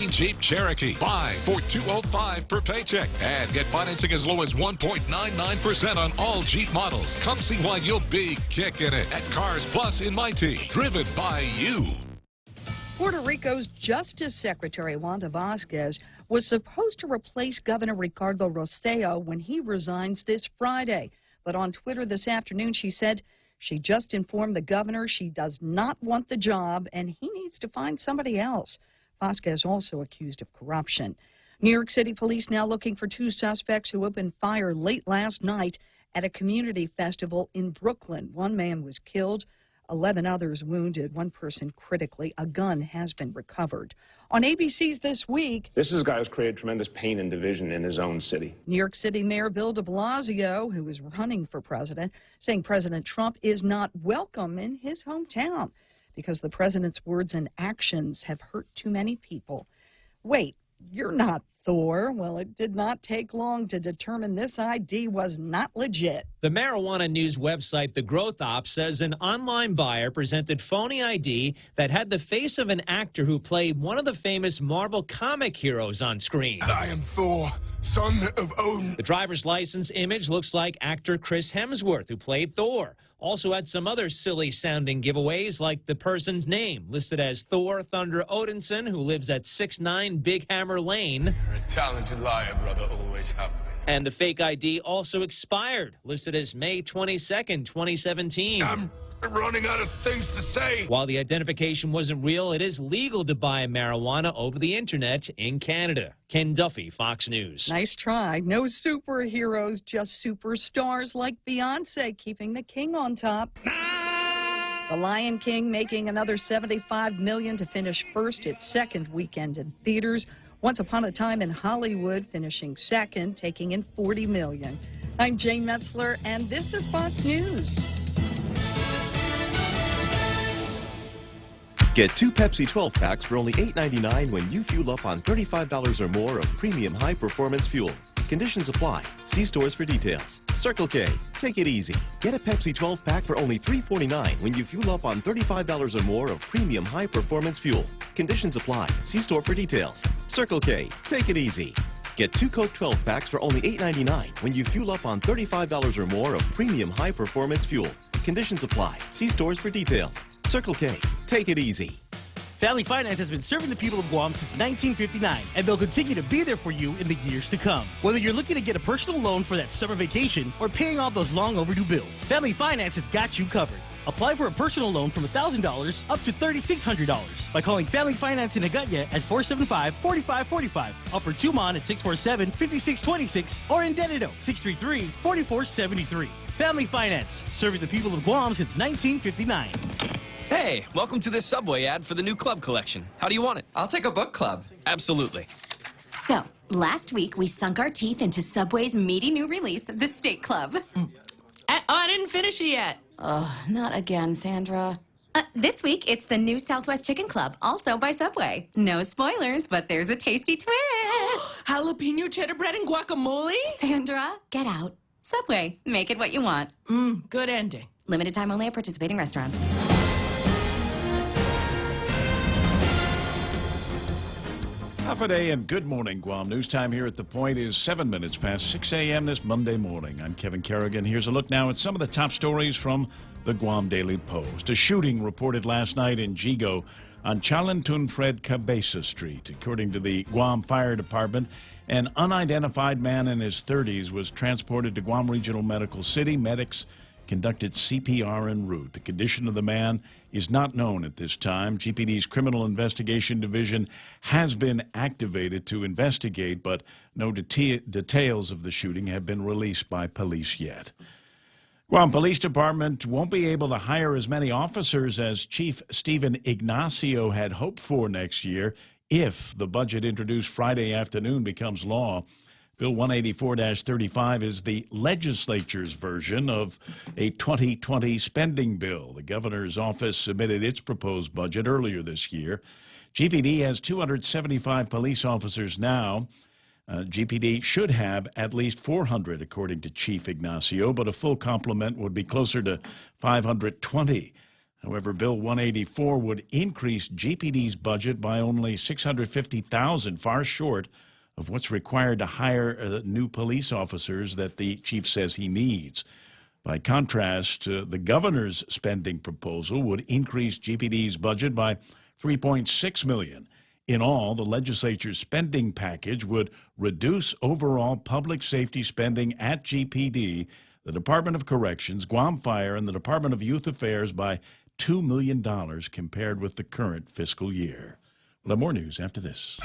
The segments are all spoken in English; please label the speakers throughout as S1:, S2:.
S1: Jeep Cherokee. Buy for $205 per paycheck and get financing as low as 1.99% on all Jeep models. Come see why you'll be kicking it at Cars Plus in Mighty. Driven by you.
S2: Puerto Rico's Justice Secretary Wanda Vasquez was supposed to replace Governor Ricardo Rossello when he resigns this Friday. But on Twitter this afternoon, she said she just informed the governor she does not want the job and he needs to find somebody else. Vasquez also accused of corruption. New York City police now looking for two suspects who opened fire late last night at a community festival in Brooklyn. One man was killed, 11 others wounded, one person critically. A gun has been recovered. On ABC's This Week,
S3: this is a guy who's created tremendous pain and division in his own city.
S2: New York City Mayor Bill de Blasio, who is running for president, saying President Trump is not welcome in his hometown because the president's words and actions have hurt too many people. Wait, you're not Thor. Well, it did not take long to determine this ID was not legit.
S4: The marijuana news website The Growth Op says an online buyer presented phony ID that had the face of an actor who played one of the famous Marvel comic heroes on screen.
S5: I am Thor, son of Odin.
S4: The driver's license image looks like actor Chris Hemsworth, who played Thor. Also had some other silly-sounding giveaways, like the person's name, listed as Thor Thunder Odinson, who lives at 69 Big Hammer Lane.
S5: You're a talented liar, brother, always have been.
S4: And the fake ID also expired, listed as May 22nd, 2017.
S5: I'm running out of things to say.
S4: While the identification wasn't real, it is legal to buy marijuana over the internet in Canada. Ken Duffy, Fox News.
S2: Nice try. No superheroes, just superstars like Beyonce, keeping the king on top. The Lion King making another $75 million to finish first its second weekend in theaters. Once Upon a Time in Hollywood finishing second, taking in $40 million. I'm Jane Metzler, and this is Fox News.
S6: Get two Pepsi 12-packs for only $8.99 when you fuel up on $35 or more of premium high-performance fuel. Conditions apply. See stores for details. Circle K. Take it easy. Get a Pepsi 12-pack for only $3.49 when you fuel up on $35 or more of premium high-performance fuel. Conditions apply. See store for details. Circle K. Take it easy. Get two Coke 12-packs for only $8.99 when you fuel up on $35 or more of premium high-performance fuel. Conditions apply. See stores for details. Circle K. Take it easy.
S7: Family Finance has been serving the people of Guam since 1959, and they'll continue to be there for you in the years to come. Whether you're looking to get a personal loan for that summer vacation or paying off those long overdue bills, Family Finance has got you covered. Apply for a personal loan from $1,000 up to $3,600 by calling Family Finance in Agutya at 475-4545, Upper Tumon at 647-5626, or in Dededo 633-4473. Family Finance, serving the people of Guam since 1959.
S8: Hey, welcome to this Subway ad for the new club collection. How do you want it?
S9: I'll take a book club.
S8: Absolutely.
S10: So, last week we sunk our teeth into Subway's meaty new release, the Steak Club.
S11: I didn't finish it yet.
S10: Not again, Sandra. This week, it's the new Southwest Chicken Club, also by Subway. No spoilers, but there's a tasty twist.
S11: Jalapeno cheddar bread and guacamole?
S10: Sandra, get out. Subway, make it what you want.
S11: Good ending.
S10: Limited time only at participating restaurants.
S12: Half a day and good morning, Guam. News time here at The Point is 7 minutes past 6 a.m. this Monday morning. I'm Kevin Kerrigan. Here's a look now at some of the top stories from the Guam Daily Post. A shooting reported last night in Jigo on Chalantunfred Cabeza Street. According to the Guam Fire Department, an unidentified man in his 30s was transported to Guam Regional Medical City. Medics conducted CPR en route. The condition of the man is not known at this time. GPD's Criminal Investigation Division has been activated to investigate, but no details of the shooting have been released by police yet. Guam Police Department won't be able to hire as many officers as Chief Stephen Ignacio had hoped for next year if the budget introduced Friday afternoon becomes law. Bill 184-35 is the legislature's version of a 2020 spending bill. The governor's office submitted its proposed budget earlier this year. GPD has 275 police officers now. GPD should have at least 400, according to Chief Ignacio, but a full complement would be closer to 520. However, Bill 184 would increase GPD's budget by only $650,000, far short of what's required to hire new police officers that the chief says he needs. By contrast, the governor's spending proposal would increase GPD's budget by $3.6 million. In all, the legislature's spending package would reduce overall public safety spending at GPD, the Department of Corrections, Guam Fire, and the Department of Youth Affairs by $2 million compared with the current fiscal year. We'll have more news after this.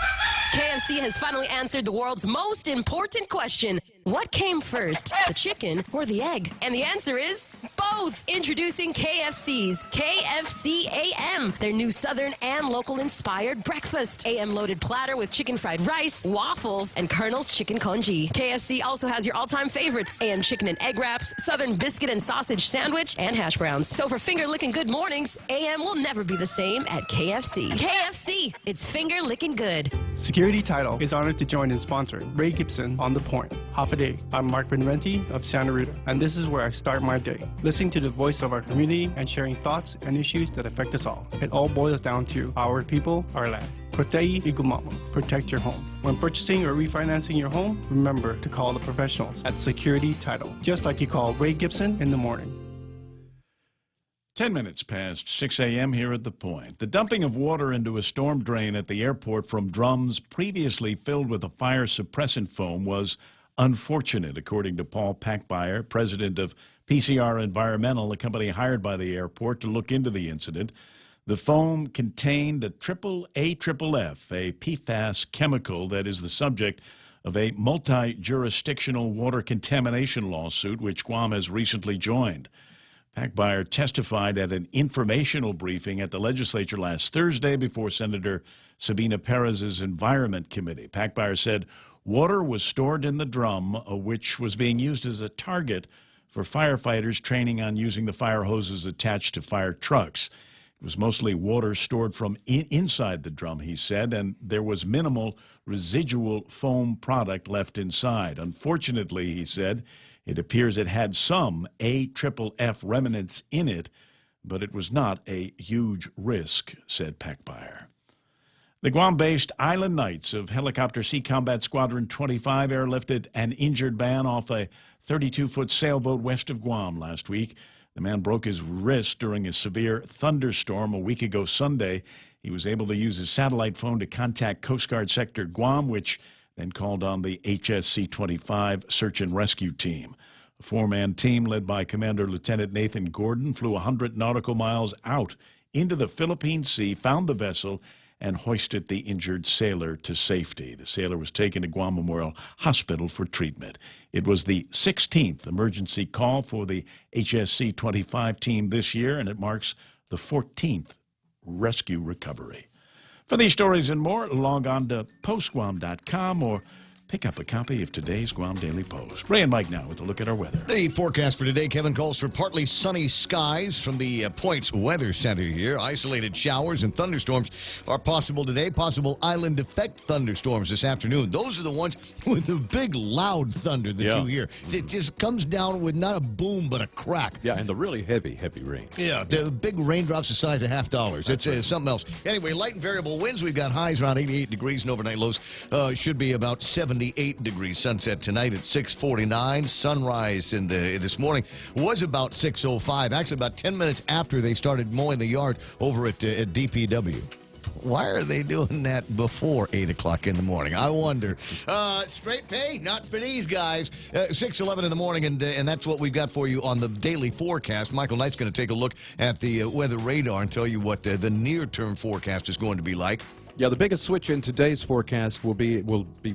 S9: KFC has finally answered the world's most important question. What came first, the chicken or the egg? And the answer is both. Introducing KFC's KFC AM, their new Southern and local-inspired breakfast. AM-loaded platter with chicken fried rice, waffles, and Colonel's chicken congee. KFC also has your all-time favorites, AM chicken and egg wraps, Southern biscuit and sausage sandwich, and hash browns. So for finger-licking good mornings, AM will never be the same at KFC. KFC, it's finger-licking good.
S13: Security Title is honored to join in sponsoring Ray Gibson on The Point. Half a day. I'm Mark Benventi of Santa Rita, and this is where I start my day, listening to the voice of our community and sharing thoughts and issues that affect us all. It all boils down to our people, our land. Protei Igumamo. Protect your home. When purchasing or refinancing your home, remember to call the professionals at Security Title, just like you call Ray Gibson in the morning.
S12: 10 minutes past 6 a.m. here at The Point. The dumping of water into a storm drain at the airport from drums previously filled with a fire suppressant foam was unfortunate, according to Paul Packbeyer, president of PCR Environmental, a company hired by the airport to look into the incident. The foam contained a AFFF, a PFAS chemical that is the subject of a multi-jurisdictional water contamination lawsuit, which Guam has recently joined. Packbeyer testified at an informational briefing at the legislature last Thursday before Senator Sabina Perez's Environment Committee. Packbeyer said water was stored in the drum, which was being used as a target for firefighters training on using the fire hoses attached to fire trucks. It was mostly water stored from inside the drum, he said, and there was minimal residual foam product left inside. Unfortunately, he said, it appears it had some AFFF remnants in it, but it was not a huge risk, said Packbeyer. The Guam-based Island Knights of Helicopter Sea Combat Squadron 25 airlifted an injured man off a 32-foot sailboat west of Guam last week. The man broke his wrist during a severe thunderstorm a week ago Sunday. He was able to use his satellite phone to contact Coast Guard Sector Guam, which then called on the HSC-25 search and rescue team. A four-man team led by Commander Lieutenant Nathan Gordon flew 100 nautical miles out into the Philippine Sea, found the vessel, and hoisted the injured sailor to safety. The sailor was taken to Guam Memorial Hospital for treatment. It was the 16th emergency call for the HSC-25 team this year, and it marks the 14th rescue recovery. For these stories and more, log on to postguam.com or pick up a copy of today's Guam Daily Post. Ray and Mike now with a look at our weather.
S14: The forecast for today, Kevin, calls for partly sunny skies from the Point's Weather Center here. Isolated showers and thunderstorms are possible today. Possible island effect thunderstorms this afternoon. Those are the ones with the big loud thunder that you hear. It just comes down with not a boom but a crack.
S15: Yeah, and the really heavy rain.
S14: Yeah, the big raindrops the size of $50. It's something else. Anyway, light and variable winds. We've got highs around 88 degrees and overnight lows should be about 78 degrees. Sunset tonight at 6:49. Sunrise this morning was about 6:05. Actually, about 10 minutes after they started mowing the yard over at DPW. Why are they doing that before 8 o'clock in the morning? I wonder. Straight pay? Not for these guys. 6:11 in the morning, and that's what we've got for you on the daily forecast. Michael Knight's going to take a look at the weather radar and tell you what the near-term forecast is going to be like.
S15: Yeah, the biggest switch in today's forecast will be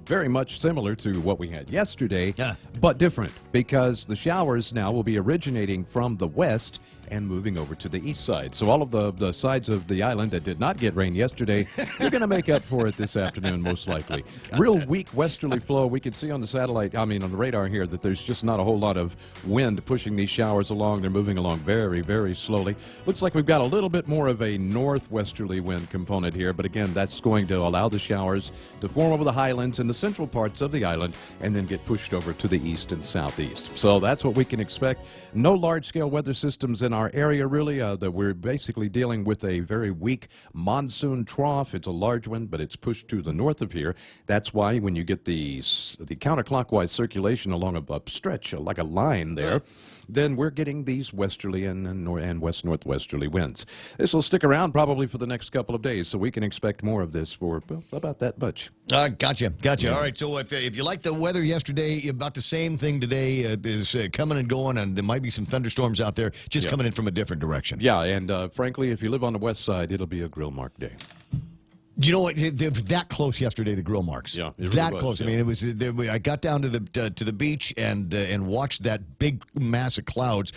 S15: very much similar to what we had yesterday, but different because the showers now will be originating from the west and moving over to the east side. So all of the sides of the island that did not get rain yesterday, you're going to make up for it this afternoon, most likely. Real weak westerly flow. We can see on the on the radar here that there's just not a whole lot of wind pushing these showers along. They're moving along very, very slowly. Looks like we've got a little bit more of a northwesterly wind component here, but again, that's that's going to allow the showers to form over the highlands and the central parts of the island and then get pushed over to the east and southeast. So that's what we can expect. No large-scale weather systems in our area, really. That we're basically dealing with a very weak monsoon trough. It's a large one, but it's pushed to the north of here. That's why when you get the counterclockwise circulation along a stretch, like a line there, then we're getting these westerly and west-northwesterly winds. This will stick around probably for the next couple of days, so we can expect more of this for about that much.
S14: Gotcha.
S15: Yeah.
S14: All right, so if you like the weather yesterday, about the same thing today is coming and going, and there might be some thunderstorms out there just coming in from a different direction.
S15: Yeah, and frankly, if you live on the west side, it'll be a grill mark day.
S14: You know what? They're that close yesterday to grill marks.
S15: Yeah, it really
S14: that
S15: was,
S14: close.
S15: yeah.
S14: I mean, it was. I got down to the beach and watched that big mass of clouds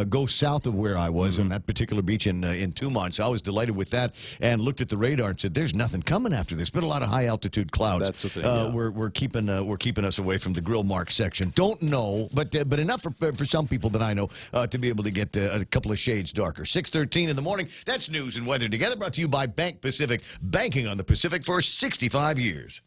S14: go south of where I was on that particular beach in Tumon. So I was delighted with that, and looked at the radar and said, "There's nothing coming after this." But a lot of high altitude clouds.
S15: That's the thing. Yeah.
S14: We're keeping us away from the grill mark section. Don't know, but enough for some people that I know to be able to get a couple of shades darker. 6:13 in the morning. That's news and weather together. Brought to you by Bank Pacific, banking on the Pacific for 65 years.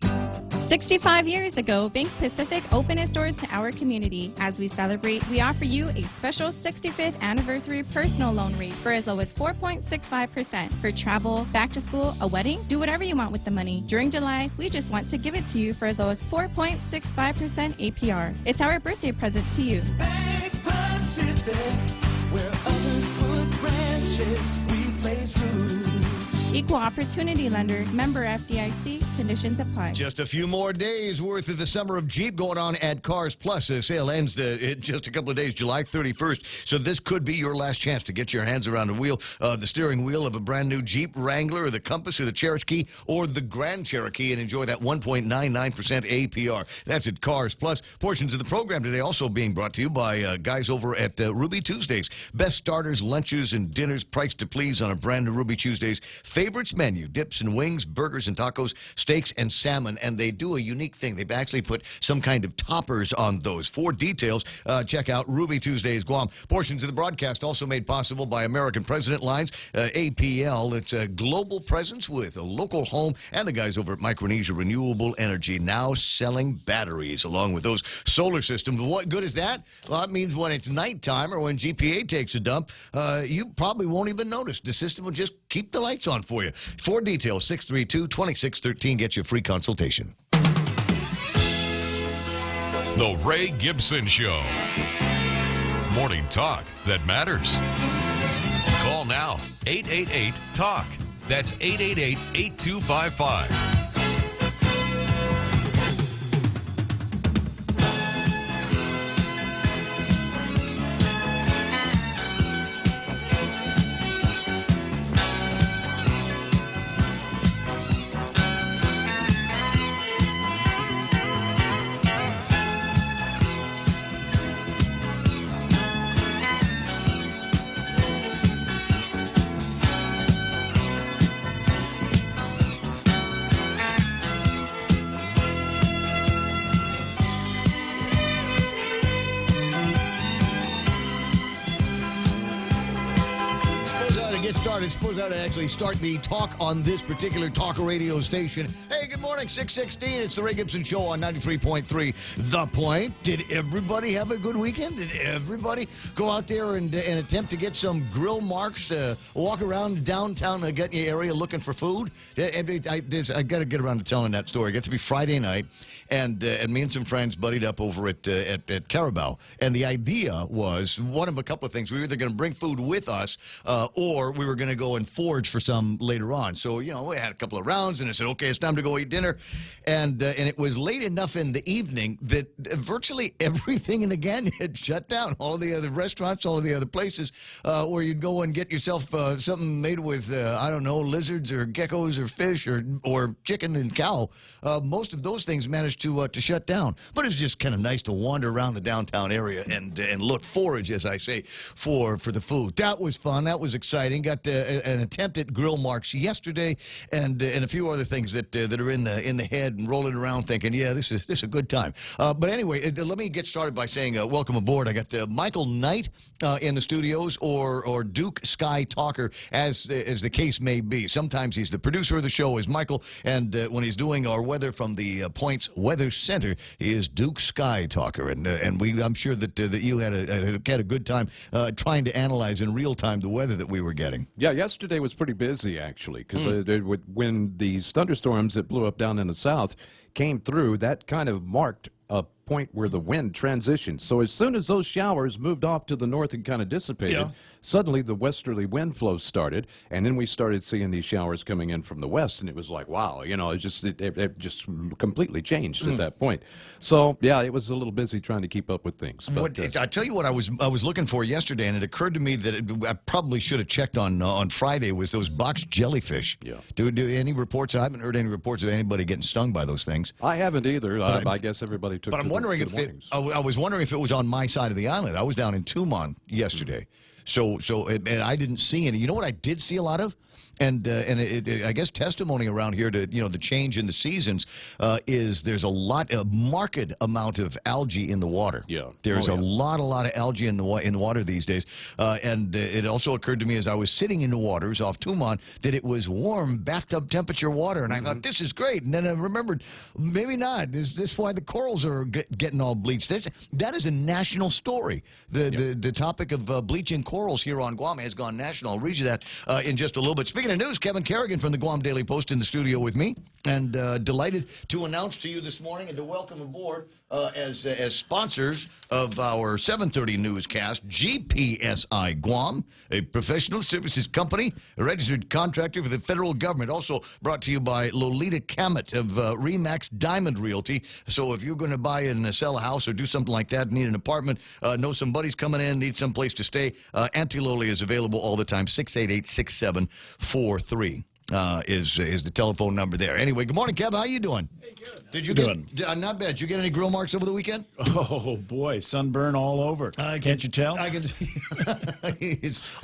S16: 65 years ago, Bank Pacific opened its doors to our community. As we celebrate, we offer you a special 65th anniversary personal loan rate for as low as 4.65% for travel, back to school, a wedding. Do whatever you want with the money. During July, we just want to give it to you for as low as 4.65% APR. It's our birthday present to you.
S17: Bank Pacific, where others put branches, we place roots.
S16: Equal opportunity lender, member FDIC, conditions apply.
S14: Just a few more days worth of the Summer of Jeep going on at Cars Plus. The sale ends in just a couple of days, July 31st. So this could be your last chance to get your hands around the steering wheel of a brand new Jeep Wrangler, or the Compass, or the Cherokee, or the Grand Cherokee, and enjoy that 1.99% APR. That's at Cars Plus. Portions of the program today also being brought to you by guys over at Ruby Tuesdays. Best starters, lunches, and dinners priced to please on a brand new Ruby Tuesdays favorites menu. Dips and wings, burgers and tacos, steaks and salmon. And they do a unique thing. They've actually put some kind of toppers on those. For details, check out Ruby Tuesdays Guam. Portions of the broadcast also made possible by American President Lines, APL. It's a global presence with a local home, and the guys over at Micronesia Renewable Energy now selling batteries along with those solar systems. What good is that? Well, that means when it's nighttime or when GPA takes a dump, you probably won't even notice. The system will just keep the lights on for you. For details, 632-2613 gets you a free consultation.
S1: The Ray Gibson Show. Morning talk that matters. Call now, 888-TALK. That's 888-8255.
S14: Suppose I would actually start the talk on this particular talk radio station. Hey, good morning, 616. It's the Ray Gibson Show on 93.3 The Point. Did everybody have a good weekend? Did everybody go out there and attempt to get some grill marks, walk around downtown the Gutney area looking for food? I got to get around to telling that story. It got to be Friday night, and me and some friends buddied up over at Carabao. And the idea was one of a couple of things. We were either going to bring food with us or we were going to go and forage for some later on. So, you know, we had a couple of rounds, and I said, okay, it's time to go eat dinner. And it was late enough in the evening that virtually everything in the Gagnon had shut down. All the other restaurants, all of the other places where you'd go and get yourself something made with, I don't know, lizards or geckos or fish or chicken and cow. Most of those things managed to shut down. But it's just kind of nice to wander around the downtown area and look, forage, as I say, for the food. That was fun. That was exciting. Got an attempt at grill marks yesterday, and a few other things that are together in the head and rolling around thinking, yeah, this is a good time. But anyway, let me get started by saying welcome aboard. I got Michael Knight in the studios, or Duke Sky Talker, as the case may be. Sometimes he's the producer of the show, is Michael, and when he's doing our weather from the Points Weather Center, he is Duke Sky Talker. And I'm sure that you had a good time trying to analyze in real time the weather that we were getting.
S15: Yeah, yesterday was pretty busy, actually, because when these thunderstorms that blew up down in the south came through, that kind of marked a point where the wind transitioned. So as soon as those showers moved off to the north and kind of dissipated, suddenly the westerly wind flow started, and then we started seeing these showers coming in from the west, and it was like, wow, it just completely changed at that point. So yeah, it was a little busy trying to keep up with things. But
S14: I tell you what I was looking for yesterday, and it occurred to me that I probably should have checked on Friday, was those box jellyfish.
S15: Yeah.
S14: Do any reports? I haven't heard any reports of anybody getting stung by those things.
S15: I haven't either. I guess everybody took.
S14: But I'm wondering if I was wondering if it was on my side of the island. I was down in Tumon yesterday, and I didn't see any. You know what I did see a lot of? And I guess testimony around here to the change in the seasons is there's a marked amount of algae in the water.
S15: Yeah,
S14: there's a lot of algae in the water these days. And it also occurred to me as I was sitting in the waters off Tumon that it was warm bathtub temperature water, and I thought this is great. And then I remembered maybe not. Is this why the corals are getting all bleached? That is a national story. The topic of bleaching corals here on Guam has gone national. I'll read you that in just a little bit. Speaking of news, Kevin Kerrigan from the Guam Daily Post in the studio with me, and delighted to announce to you this morning and to welcome aboard as sponsors of our 7:30 newscast, GPSI Guam, a professional services company, a registered contractor for the federal government. Also brought to you by Lolita Kamet of Remax Diamond Realty. So if you're going to buy and sell a house or do something like that, need an apartment, know somebody's coming in, need some place to stay, Auntie Loli is available all the time. 688-6743 is the telephone number there. Anyway, good morning, Kevin. How you doing?
S12: Hey, good.
S14: Did you not bad. Did you get any grill marks over the weekend?
S12: Oh, boy. Sunburn all over. Can't you tell?
S14: I can.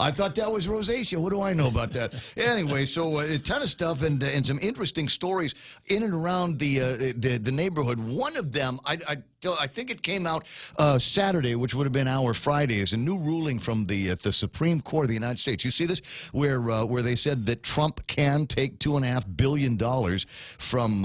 S14: I thought that was rosacea. What do I know about that? Anyway, so a ton of stuff and some interesting stories in and around the neighborhood. One of them, I think it came out Saturday, which would have been our Friday, is a new ruling from the Supreme Court of the United States. You see this, where they said that Trump can take $2.5 billion from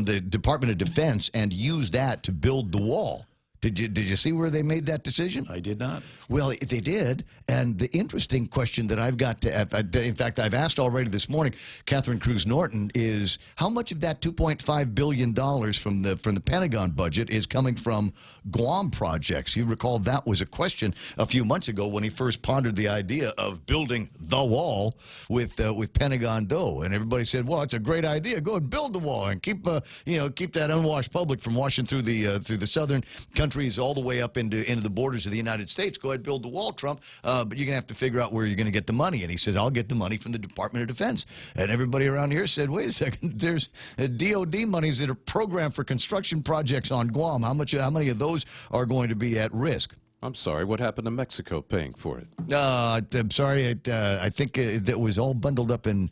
S14: the Department of Defense and use that to build the wall. Did you see where they made that decision?
S12: I did not.
S14: Well, they did, and the interesting question that I've got in fact, I've asked already this morning, Catherine Cruz Norton, is how much of that $2.5 billion from the Pentagon budget is coming from Guam projects? You recall that was a question a few months ago when he first pondered the idea of building the wall with Pentagon dough, and everybody said, "Well, it's a great idea. Go and build the wall and keep that unwashed public from washing through the southern countries all the way up into the borders of the United States. Go ahead, build the wall, Trump, but you're going to have to figure out where you're going to get the money." And he said, "I'll get the money from the Department of Defense." And everybody around here said, "Wait a second, there's DOD monies that are programmed for construction projects on Guam. How many of those are going to be at risk?"
S15: I'm sorry, what happened to Mexico paying for it?
S14: I'm sorry. I think that was all bundled up in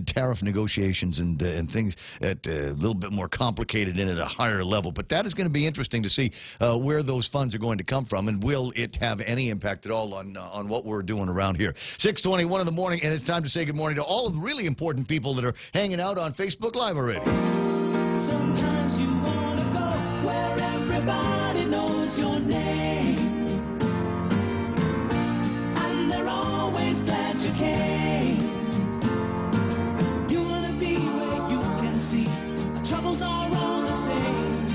S14: tariff negotiations and things at a little bit more complicated and at a higher level. But that is going to be interesting to see where those funds are going to come from, and will it have any impact at all on what we're doing around here. 6:21 in the morning, and it's time to say good morning to all of the really important people that are hanging out on Facebook Live already.
S17: Sometimes you want to go where everybody knows your name. They're always glad you came. You wanna be where you can see our troubles are all the same.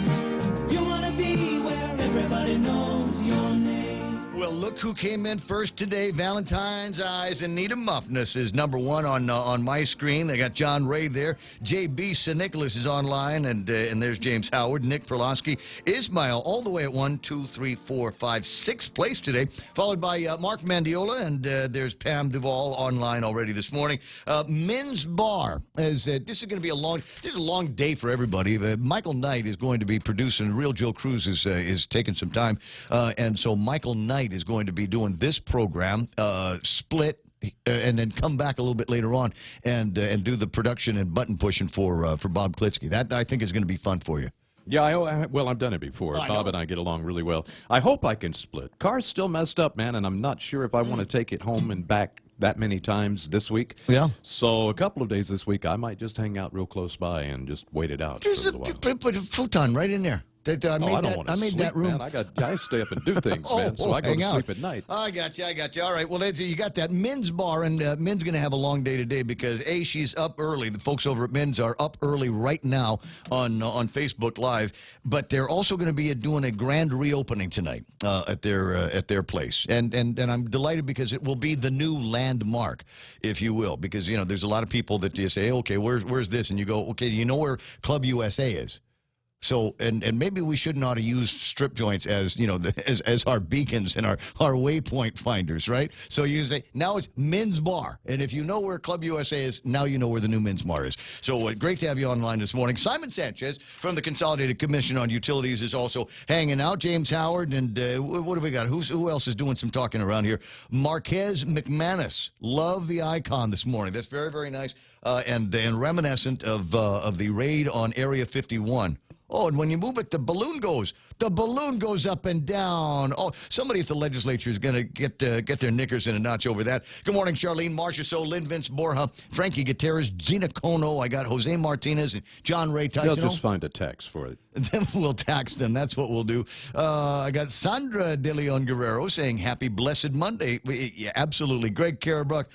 S17: You wanna be where everybody knows your name.
S14: Well, look who came in first today. Valentine's Eyes and Nita Muffness is number one on my screen. They got John Ray there. J.B. St. Nicholas is online, and there's James Howard, Nick Perlosky, Ismail, all the way at 1, 2, 3, 4, 5, 6th place today, followed by Mark Mandiola, and there's Pam Duvall online already this morning. Men's Bar, this is going to be a long day for everybody. Michael Knight is going to be producing. Real Joe Cruz is taking some time, and so Michael Knight is going to be doing this program, split and then come back a little bit later on and do the production and button pushing for Bob Klitsky. That, I think, is going to be fun for you.
S15: Yeah, well, I've done it before. Bob and I get along really well. I hope I can split. Car's still messed up, man, and I'm not sure if I want to take it home and back that many times this week.
S14: Yeah.
S15: So a couple of days this week, I might just hang out real close by and just wait it out.
S14: There's put a futon right in there. I
S15: don't want to sleep,
S14: that room.
S15: man. I stay up and do things, man, so I go to sleep at night.
S14: I got you. All right, well, you got that Men's bar, and Men's going to have a long day today because, A, she's up early. The folks over at Men's are up early right now on Facebook Live, but they're also going to be doing a grand reopening tonight at their place. And I'm delighted because it will be the new landmark, if you will, because, there's a lot of people that you say, okay, where's this? And you go, okay, you know where Club USA is? So, and maybe we shouldn't ought to use strip joints as, as our beacons and our waypoint finders, right? So you say, now it's Men's Bar. And if you know where Club USA is, now you know where the new Men's Bar is. So great to have you online this morning. Simon Sanchez from the Consolidated Commission on Utilities is also hanging out. James Howard, and what have we got? Who else is doing some talking around here? Marquez McManus. Love the icon this morning. That's very, very nice. And reminiscent of the raid on Area 51. Oh, and when you move it, the balloon goes up and down. Oh, somebody at the legislature is going to get their knickers in a notch over that. Good morning, Charlene, Marcia So, Lynn Vince Borja, Frankie Gutierrez, Gina Cono. I got Jose Martinez and John Ray Titano.
S15: They'll just find a text for it.
S14: Then we'll tax them. That's what we'll do. I got Sandra De Leon Guerrero saying happy blessed Monday. Yeah, absolutely. Greg Carabruck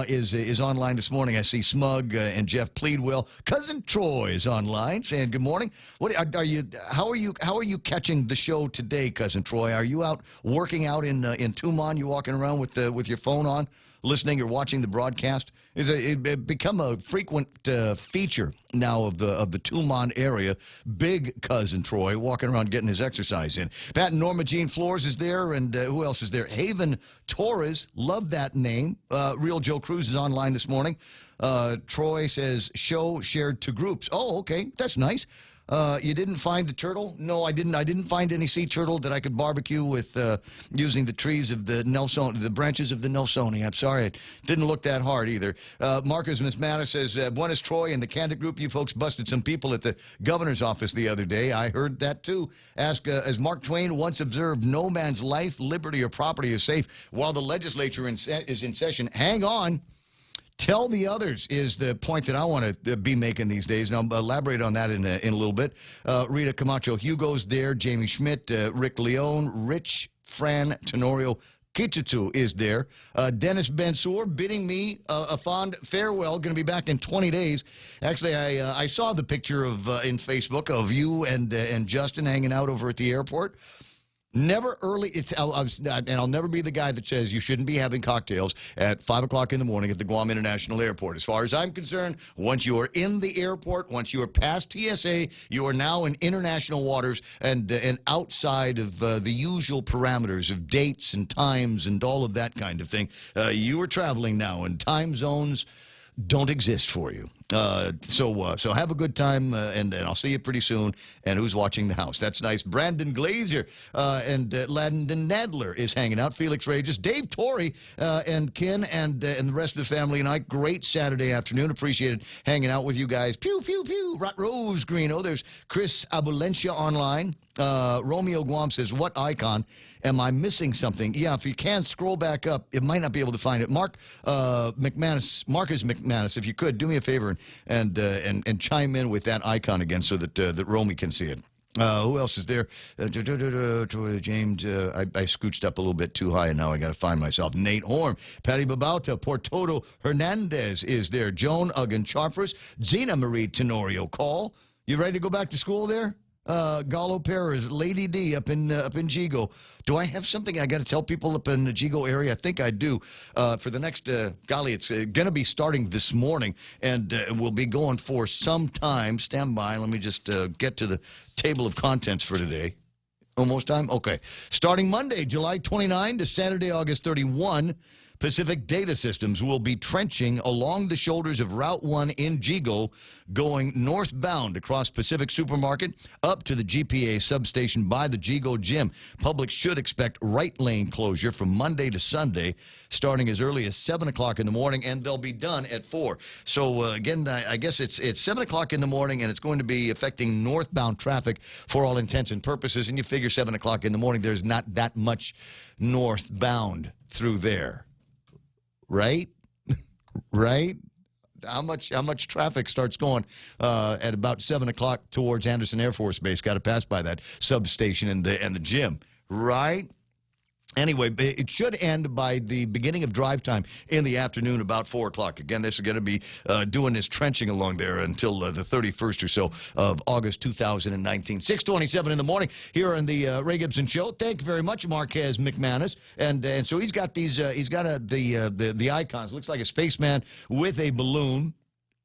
S14: is online this morning. I see Smug and Jeff Pleadwell. Cousin Troy is online saying good morning. What are you? How are you catching the show today, Cousin Troy? Are you out working out in Tumon? You walking around with your phone on, listening or watching the broadcast? It become a frequent feature now of the Tumon area. Big Cousin Troy walking around getting his exercise in. Pat and Norma Jean Flores is there, and who else is there? Haven Torres, love that name. Real Joe Cruz is online this morning. Troy says show shared to groups. Oh, okay, that's nice. You didn't find the turtle? No, I didn't. I didn't find any sea turtle that I could barbecue with using the trees of the the branches of the Nelsoni. I'm sorry, it didn't look that hard either. Marcus Mismana says, Buenos Troy and the Candid Group, you folks busted some people at the governor's office the other day. I heard that too. Ask, as Mark Twain once observed, no man's life, liberty, or property is safe while the legislature is in session. Hang on. Tell the others is the point that I want to be making these days, and I'll elaborate on that in a little bit. Rita Camacho Hugo's there, Jamie Schmidt, Rick Leone, Rich, Fran, Tenorio, Kitsutu is there. Dennis Bensour bidding me a fond farewell. Going to be back in 20 days. Actually, I saw the picture in Facebook of you and Justin hanging out over at the airport. Never early. And I'll never be the guy that says you shouldn't be having cocktails at 5 o'clock in the morning at the Guam International Airport. As far as I'm concerned, once you are in the airport, once you are past TSA, you are now in international waters and outside of the usual parameters of dates and times and all of that kind of thing. You are traveling now, and time zones don't exist for you. So have a good time, and I'll see you pretty soon. And who's watching the house? That's nice. Brandon Glazer and Landon Nadler is hanging out. Felix Regis, Dave Torrey, and Ken and the rest of the family and I. Great Saturday afternoon. Appreciated hanging out with you guys. Pew, pew, pew. Rose Greeno. There's Chris Abulencia online. Romeo Guam says, what icon? Am I missing something? Yeah, if you can, scroll back up. It might not be able to find it. Marcus McManus, if you could, do me a favor and chime in with that icon again so that Romy can see it. Who else is there? James, I scooched up a little bit too high, and now I got to find myself. Nate Horn, Patty Babauta, Portoto Hernandez is there. Joan Uggan Charfers, Zena Marie Tenorio. Call. You ready to go back to school there? Gallo Perez, Lady D up in Jigo. Do I have something I got to tell people up in the Jigo area? I think I do. For the next, golly, it's going to be starting this morning, and we'll be going for some time. Stand by. Let me just get to the table of contents for today. Almost time? Okay. Starting Monday, July 29 to Saturday, August 31. Pacific Data Systems will be trenching along the shoulders of Route 1 in Jigo, going northbound across Pacific Supermarket up to the GPA substation by the Jigo Gym. Public should expect right lane closure from Monday to Sunday, starting as early as 7 o'clock in the morning, and they'll be done at 4. So, again, I guess it's 7 o'clock in the morning, and it's going to be affecting northbound traffic for all intents and purposes. And you figure 7 o'clock in the morning, there's not that much northbound through there. Right? Right? How much traffic starts going at about 7 o'clock towards Anderson Air Force Base? Got to pass by that substation and the gym, right? Anyway, it should end by the beginning of drive time in the afternoon, about 4 o'clock. Again, this is going to be doing this trenching along there until the 31st or so of August 2019. 6:27 in the morning here on the Ray Gibson Show. Thank you very much, Marquez McManus. And so he's got these. He's got the icons. Looks like a spaceman with a balloon.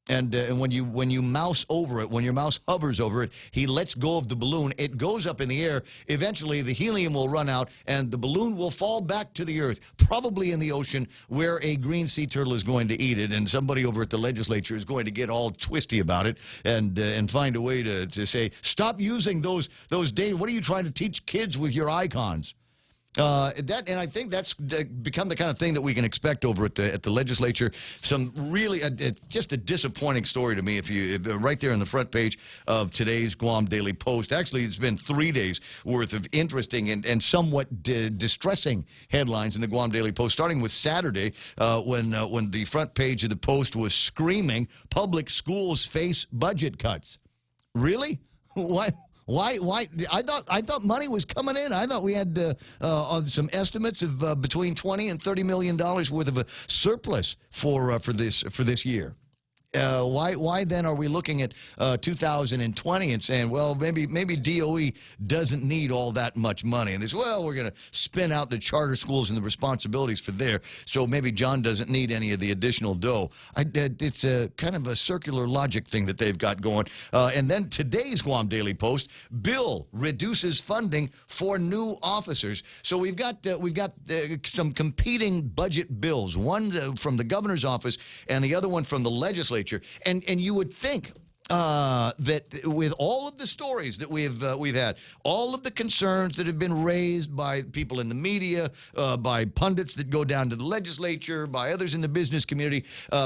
S14: And when you mouse over it, when your mouse hovers over it, he lets go of the balloon. It goes up in the air. Eventually, the helium will run out, and the balloon will fall back to the earth, probably in the ocean, where a green sea turtle is going to eat it. And somebody over at the legislature is going to get all twisty about it and find a way to say, stop using those days. What are you trying to teach kids with your icons? And I think that's become the kind of thing that we can expect over at the legislature. Some really just a disappointing story to me. If right there on the front page of today's Guam Daily Post. Actually, it's been 3 days worth of interesting and somewhat distressing headlines in the Guam Daily Post. Starting with Saturday, when the front page of the Post was screaming, "Public schools face budget cuts." Really? What? Why? I thought money was coming in. I thought we had some estimates of between $20 and $30 million worth of a surplus for this year. Why then are we looking at 2020 and saying, well, maybe DOE doesn't need all that much money, and they say, well, we're going to spin out the charter schools and the responsibilities for there, so maybe John doesn't need any of the additional dough. It's a kind of a circular logic thing that they've got going. And then today's Guam Daily Post: bill reduces funding for new officers. So we've got some competing budget bills, one from the governor's office and the other one from the legislature. And you would think that with all of the stories that we've had, all of the concerns that have been raised by people in the media, by pundits that go down to the legislature, by others in the business community,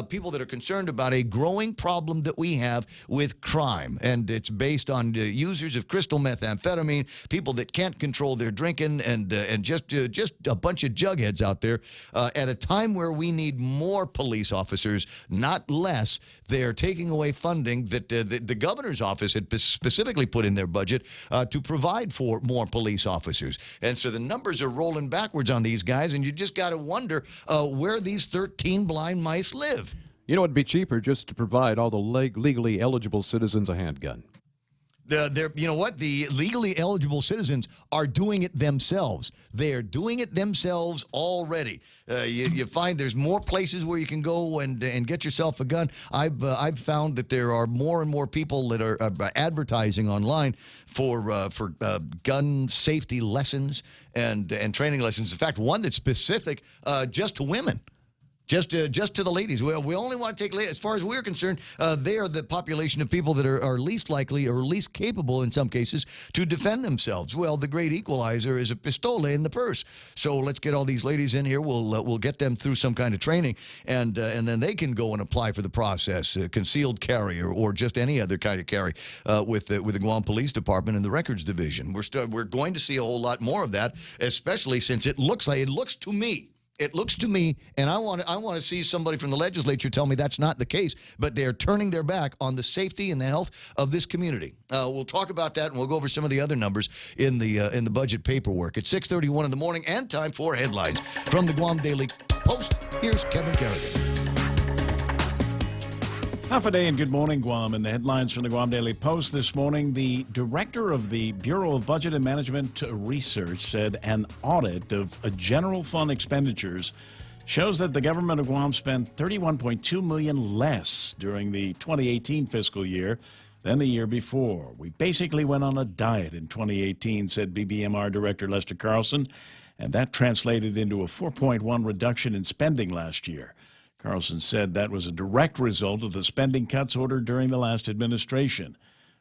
S14: people that are concerned about a growing problem that we have with crime, and it's based on users of crystal methamphetamine, people that can't control their drinking, and just a bunch of jugheads out there. At a time where we need more police officers, not less, they're taking away funding that the governor's office had specifically put in their budget to provide for more police officers. And so the numbers are rolling backwards on these guys, and you just got to wonder where these 13 blind mice live.
S15: You know, it'd be cheaper just to provide all the legally eligible citizens a handgun.
S14: You know what? The legally eligible citizens are doing it themselves. They are doing it themselves already. You find there's more places where you can go and get yourself a gun. I've found that there are more and more people that are advertising online for gun safety lessons and training lessons. In fact, one that's specific just to women. Just to the ladies. Well, we only want to take, as far as we're concerned, they are the population of people that are least likely or least capable in some cases to defend themselves. Well, the great equalizer is a pistole in the purse. So let's get all these ladies in here. We'll get them through some kind of training, and then they can go and apply for the process, concealed carry or just any other kind of carry with the Guam Police Department and the Records Division. We're going to see a whole lot more of that, especially since it looks to me. It looks to me, and I want to see somebody from the legislature tell me that's not the case, but they're turning their back on the safety and the health of this community. We'll talk about that, and we'll go over some of the other numbers in the budget paperwork. It's 6:31 in the morning, and time for headlines. From the Guam Daily Post, here's Kevin Kerrigan.
S12: Half a day and good morning, Guam. And the headlines from the Guam Daily Post this morning: the director of the Bureau of Budget and Management Research said an audit of general fund expenditures shows that the government of Guam spent $31.2 million less during the 2018 fiscal year than the year before. We basically went on a diet in 2018, said BBMR Director Lester Carlson. and that translated into a 4.1 reduction in spending last year. Carlson said that was a direct result of the spending cuts ordered during the last administration.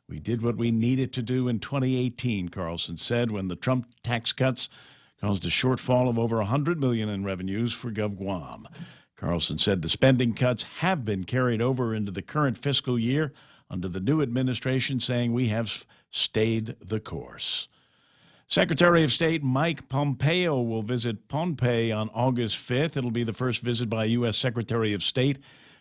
S12: We did what we needed to do in 2018, Carlson said, when the Trump tax cuts caused a shortfall of over $100 million in revenues for GovGuam. Carlson said the spending cuts have been carried over into the current fiscal year under the new administration, saying we have stayed the course. Secretary of State Mike Pompeo will visit Pohnpei on August 5th. It'll be the first visit by a U.S. Secretary of State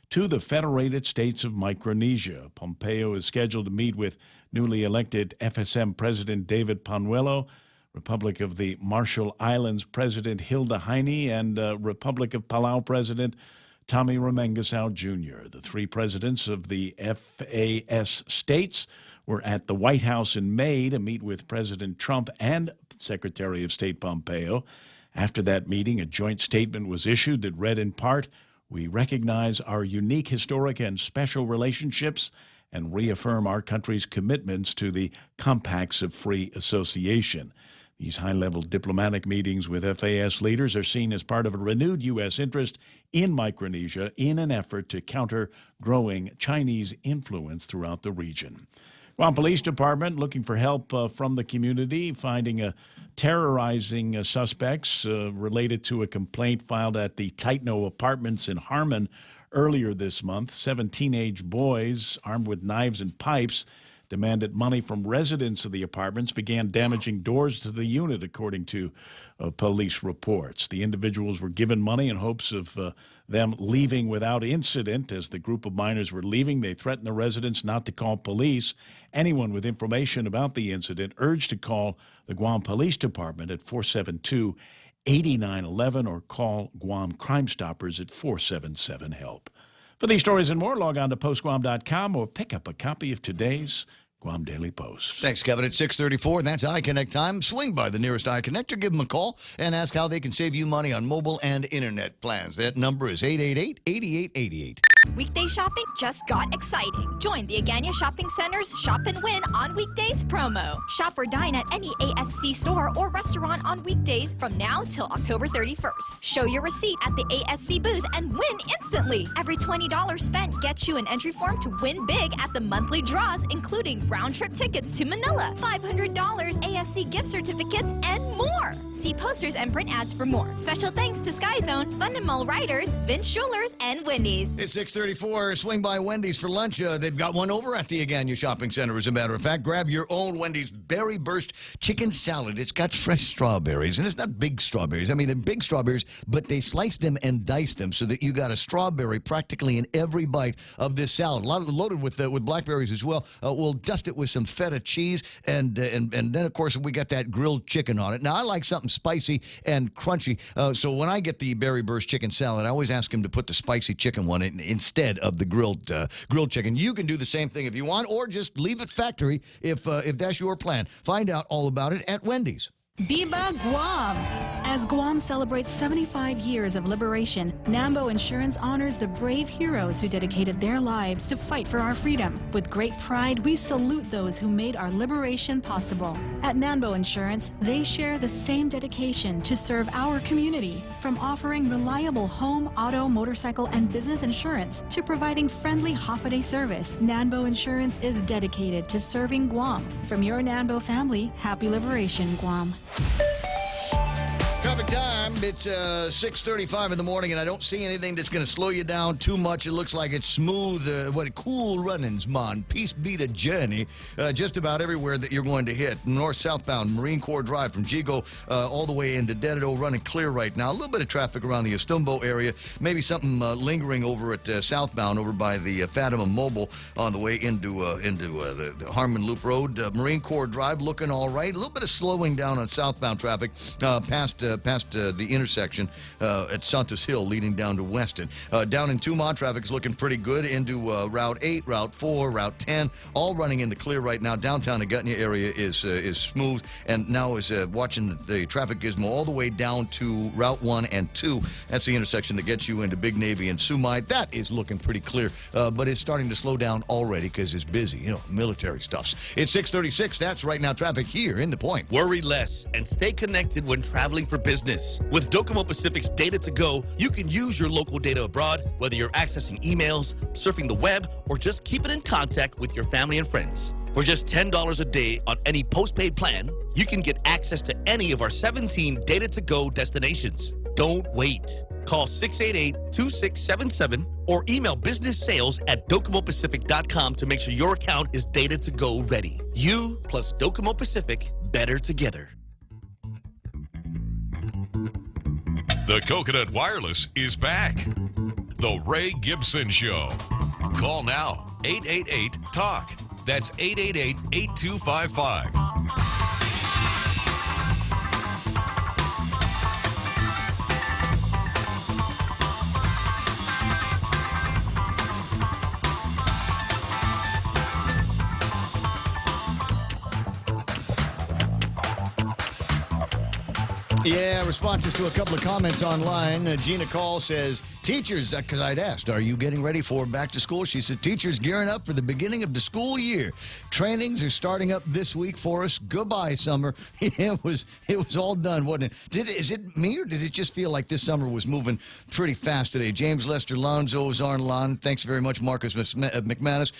S12: to the Federated States of Micronesia. Pompeo is scheduled to meet with newly elected FSM President David Panuelo, Republic of the Marshall Islands President Hilda Heine, and Republic of Palau President Tommy Remengesau Jr. The three presidents of the FAS states were at the White House in May to meet with President Trump and Secretary of State Pompeo. After that meeting, a joint statement was issued that read in part, "We recognize our unique historic and special relationships and reaffirm our country's commitments to the Compacts of Free Association." These high-level diplomatic meetings with FAS leaders are seen as part of a renewed U.S. interest in Micronesia in an effort to counter growing Chinese influence throughout the region. Guam Police Department looking for help from the community, finding terrorizing suspects related to a complaint filed at the Taitno Apartments in Harmon earlier this month. 7 teenage boys armed with knives and pipes demanded money from residents of the apartments, began damaging doors to the unit, according to police reports. The individuals were given money in hopes of them leaving without incident. As the group of minors were leaving, they threatened the residents not to call police. Anyone with information about the incident urged to call the Guam Police Department at 472-8911 or call Guam Crime Stoppers at 477-HELP. For these stories and more, log on to postguam.com or pick up a copy of today's Guam Daily Post.
S14: Thanks, Kevin. It's 6:34, and that's iConnect time. Swing by the nearest iConnect or give them a call and ask how they can save you money on mobile and internet plans. That number is 888-8888.
S18: Weekday shopping just got exciting. Join the Agania Shopping Center's Shop and Win on Weekdays promo. Shop or dine at any ASC store or restaurant on weekdays from now till October 31st. Show your receipt at the ASC booth and win instantly. Every $20 spent gets you an entry form to win big at the monthly draws, including round-trip tickets to Manila, $500 ASC gift certificates, and more. See posters and print ads for more. Special thanks to Sky Zone, Fundamental Riders, Vince Schuller's, and Wendy's.
S14: It's 6:34. Swing by Wendy's for lunch. They've got one over at the Agania Shopping Center, as a matter of fact. Grab your own Wendy's Berry Burst Chicken Salad. It's got fresh strawberries, and it's not big strawberries. I mean, they're big strawberries, but they slice them and dice them so that you got a strawberry practically in every bite of this salad. A lot of loaded with blackberries as well. We'll dust it with some feta cheese, and then, of course, we got that grilled chicken on it. Now, I like something spicy and crunchy, so when I get the Berry Burst Chicken Salad, I always ask him to put the spicy chicken one in instead of the grilled chicken. You can do the same thing if you want, or just leave it factory if that's your plan. Find out all about it at Wendy's.
S19: Viva Guam! As Guam celebrates 75 years of liberation, Nambo Insurance honors the brave heroes who dedicated their lives to fight for our freedom. With great pride, we salute those who made our liberation possible. At Nambo Insurance, they share the same dedication to serve our community. From offering reliable home, auto, motorcycle, and business insurance to providing friendly holiday service, Nambo Insurance is dedicated to serving Guam. From your Nambo family, happy liberation, Guam.
S14: Traffic time. It's 6:35 in the morning, and I don't see anything that's going to slow you down too much. It looks like it's smooth, cool runnings, man. Peace be the journey. Just about everywhere that you're going to hit. North-southbound, Marine Corps Drive from Jigo all the way into Dededo, running clear right now. A little bit of traffic around the Estumbo area. Maybe something lingering over at southbound over by the Fatima Mobile on the way into the Harmon Loop Road. Marine Corps Drive looking all right. A little bit of slowing down on southbound traffic past the intersection at Santos Hill leading down to Weston. Down in Tumon, traffic is looking pretty good into Route 8, Route 4, Route 10, all running in the clear right now. Downtown Agutnia area is smooth, and now is watching the traffic gizmo all the way down to Route 1 and 2. That's the intersection that gets you into Big Navy and Sumai. That is looking pretty clear, but it's starting to slow down already because it's busy, military stuffs. It's 6:36. That's right now traffic here in The Point.
S20: Worry less and stay connected when traveling for business. business. With Docomo Pacific's Data to Go, you can use your local data abroad, whether you're accessing emails, surfing the web, or just keeping in contact with your family and friends. For just $10 a day on any postpaid plan, you can get access to any of our 17 Data to Go destinations. Don't wait. Call 688-2677 or email businesssales@DocomoPacific.com to make sure your account is Data to Go ready. You plus Docomo Pacific, better together.
S1: The Coconut Wireless is back. The Ray Gibson Show. Call now, 888-TALK. That's 888-8255.
S14: Yeah, responses to a couple of comments online. Gina Call says, teachers, because I'd asked, are you getting ready for back to school? She said, teachers gearing up for the beginning of the school year. Trainings are starting up this week for us. Goodbye, summer. It was all done, wasn't it? Is it me, or did it just feel like this summer was moving pretty fast today? James Lester Lonzo is on line. Thanks very much, Marcus McManus.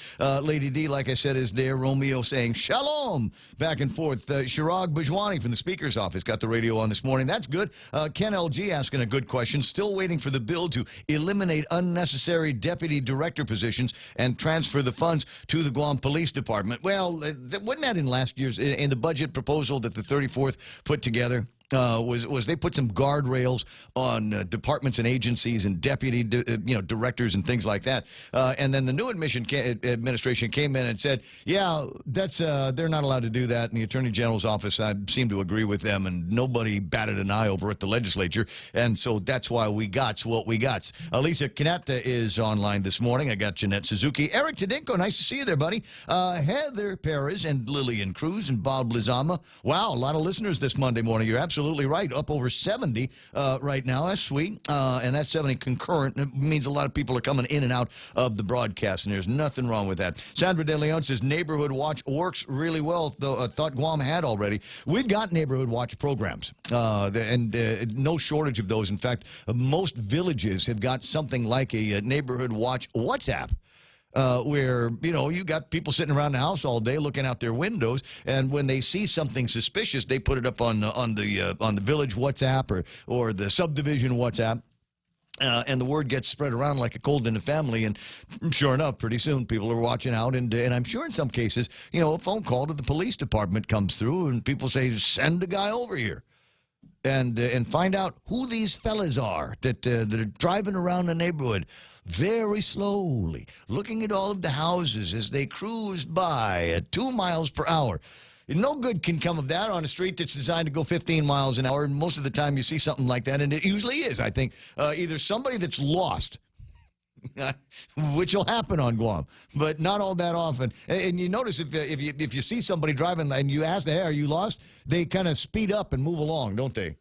S14: Lady D, like I said, is there. Romeo saying shalom back and forth. Chirag Bujwani from the Speaker's office got the radio on this morning. That's good. Ken LG asking a good question. Still waiting for the bill to eliminate unnecessary deputy director positions and transfer the funds to the Guam Police Department. Well, wasn't that in last year's, in the budget proposal that the 34th put together? Was they put some guardrails on departments and agencies and deputy directors and things like that, and then the new administration came in and said, yeah, that's they're not allowed to do that, and the Attorney General's office, I seem to agree with them, and nobody batted an eye over at the legislature, and so that's why we got what we got. Lisa Kanata is online this morning. I got Jeanette Suzuki, Eric Tedinko, nice to see you there, buddy. Heather Perez and Lillian Cruz and Bob Blizama. Wow, a lot of listeners this Monday morning. You're absolutely right. Up over 70 right now. That's sweet. And that's 70 concurrent. It means a lot of people are coming in and out of the broadcast, and there's nothing wrong with that. Sandra De Leon says Neighborhood Watch works really well, though I thought Guam had already. We've got Neighborhood Watch programs, and no shortage of those. In fact, most villages have got something like a Neighborhood Watch WhatsApp. Where, you got people sitting around the house all day looking out their windows, and when they see something suspicious, they put it up on the village WhatsApp or the subdivision WhatsApp. And the word gets spread around like a cold in the family, and sure enough, pretty soon people are watching out, and I'm sure in some cases, a phone call to the police department comes through, and people say, send a guy over here. And find out who these fellas are that are driving around the neighborhood very slowly, looking at all of the houses as they cruise by at 2 miles per hour. No good can come of that on a street that's designed to go 15 miles an hour. And most of the time you see something like that, and it usually is, I think, either somebody that's lost, which will happen on Guam, but not all that often. And you notice if you see somebody driving and you ask, hey, are you lost? They kind of speed up and move along, don't they?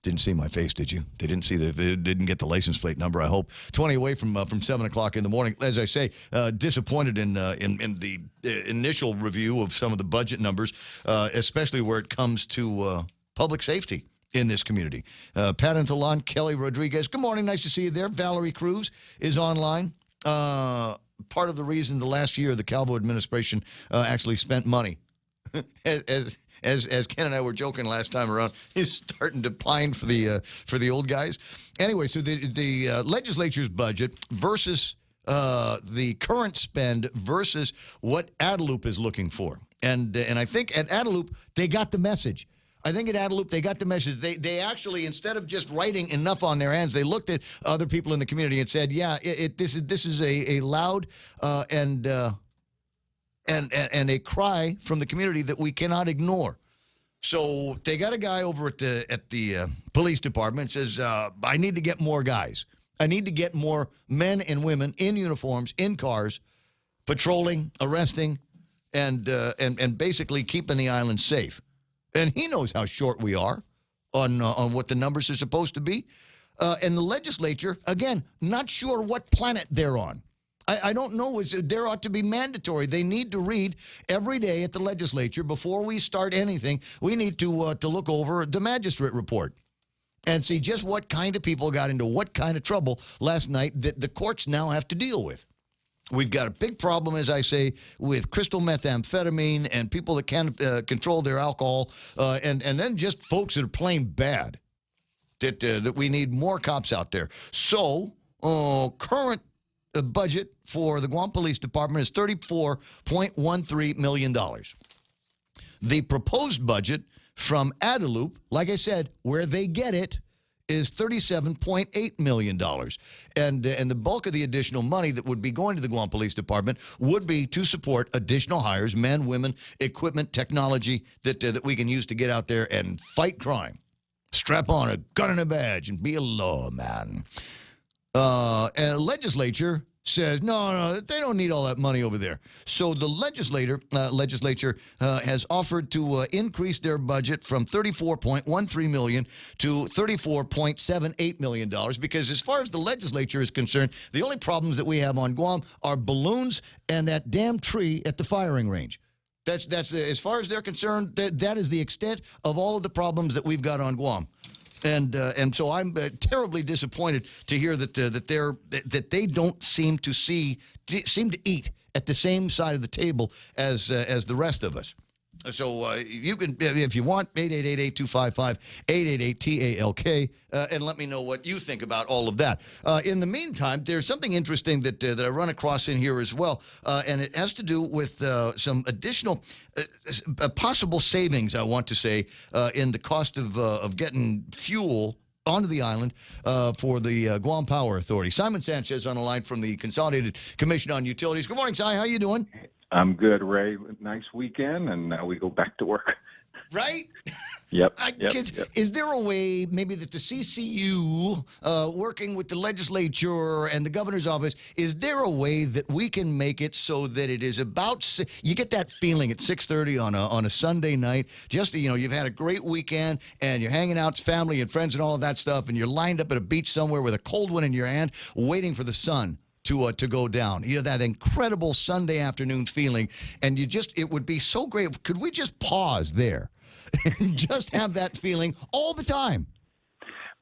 S14: Didn't see my face, did you? They didn't see didn't get the license plate number, I hope. 20 away from 7 o'clock in the morning. As I say, disappointed in the initial review of some of the budget numbers, especially where it comes to public safety in this community. Pat Antalon, Kelly Rodriguez. Good morning. Nice to see you there. Valerie Cruz is online. Part of the reason the last year the Calvo administration actually spent money, as Ken and I were joking last time around, is starting to pine for the old guys. Anyway, so the legislature's budget versus the current spend versus what Adelup is looking for. And I think at Adelup, they got the message. I think at Adelup, they got the message. They actually, instead of just writing enough on their hands, they looked at other people in the community and said, yeah, this is a loud and a cry from the community that we cannot ignore. So they got a guy over at the police department says, I need to get more guys. I need to get more men and women in uniforms, in cars, patrolling, arresting, and basically keeping the island safe. And he knows how short we are on what the numbers are supposed to be. And the legislature, again, not sure what planet they're on. I don't know. There ought to be mandatory. They need to read every day at the legislature before we start anything. We need to look over the magistrate report. and see just what kind of people got into what kind of trouble last night that the courts now have to deal with. We've got a big problem, as I say, with crystal methamphetamine and people that can't control their alcohol, and then just folks that are plain bad. That we need more cops out there. So, current budget for the Guam Police Department is $34.13 million. The proposed budget from Adelup, like I said, where they get it, is $37.8 million. And the bulk of the additional money that would be going to the Guam Police Department would be to support additional hires, men, women, equipment, technology that we can use to get out there and fight crime. Strap on a gun and a badge and be a lawman. And the legislature says, no, they don't need all that money over there. So the legislature has offered to increase their budget from $34.13 million to $34.78 million because as far as the legislature is concerned, the only problems that we have on Guam are balloons and that damn tree at the firing range. That's as far as they're concerned, that is the extent of all of the problems that we've got on Guam. And so I'm terribly disappointed to hear that they don't seem to eat at the same side of the table as the rest of us. So you can, if you want, 888-255-888-TALK, and let me know what you think about all of that. In the meantime, there's something interesting that I run across in here as well, and it has to do with some additional possible savings, I want to say, in the cost of getting fuel onto the island for the Guam Power Authority. Simon Sanchez on the line from the Consolidated Commission on Utilities. Good morning, Si. How you doing?
S21: I'm good, Ray. Nice weekend, and now we go back to work.
S14: Right?
S21: Yep.
S14: Is there a way maybe that the CCU, working with the legislature and the governor's office, is there a way that we can make it so that it is about, you get that feeling at 6:30 on a Sunday night, just, you've had a great weekend and you're hanging out with family and friends and all of that stuff, and you're lined up at a beach somewhere with a cold one in your hand, waiting for the sun to go down. That incredible Sunday afternoon feeling, and it would be so great. Could we just pause there and just have that feeling all the time?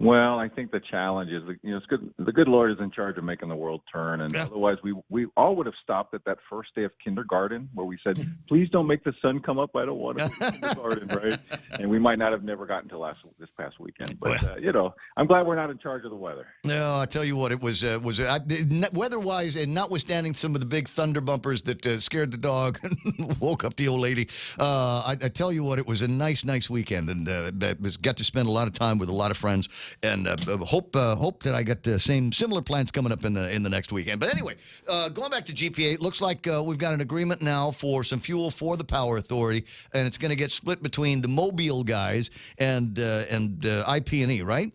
S21: Well, I think the challenge is, it's good. The good Lord is in charge of making the world turn, and otherwise we all would have stopped at that first day of kindergarten where we said, "Please don't make the sun come up. I don't want to go to kindergarten," right? And we might not have never gotten to this past weekend, but I'm glad we're not in charge of the weather.
S14: No, I tell you what, it was weather-wise, and notwithstanding some of the big thunder bumpers that scared the dog and woke up the old lady. I tell you what, it was a nice weekend, and got to spend a lot of time with a lot of friends. And hope that I got the similar plans coming up in the next weekend. But anyway, going back to GPA, it looks like we've got an agreement now for some fuel for the Power Authority, and it's going to get split between the Mobile guys and IP&E, right?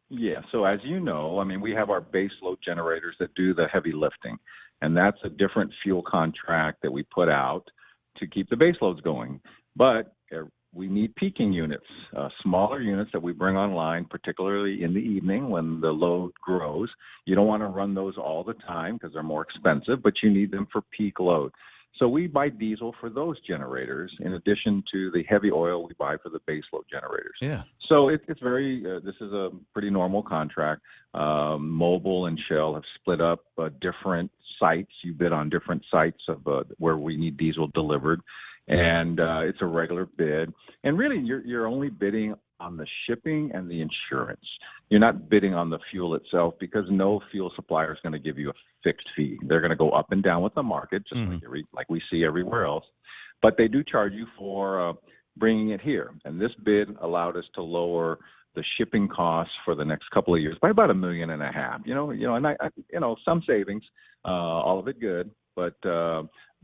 S21: Yeah. So as you know, we have our base load generators that do the heavy lifting, and that's a different fuel contract that we put out to keep the base loads going. But we need peaking units, smaller units that we bring online, particularly in the evening when the load grows. You don't want to run those all the time because they're more expensive, but you need them for peak load. So we buy diesel for those generators in addition to the heavy oil we buy for the base load generators.
S14: Yeah.
S21: So it's very, this is a pretty normal contract. Mobile and Shell have split up different sites. You bid on different sites of where we need diesel delivered. And it's a regular bid. And really, you're only bidding on the shipping and the insurance. You're not bidding on the fuel itself because no fuel supplier is going to give you a fixed fee. They're going to go up and down with the market, just like we see everywhere else. But they do charge you for bringing it here. And this bid allowed us to lower the shipping costs for the next couple of years by about $1.5 million. And some savings, all of it good, but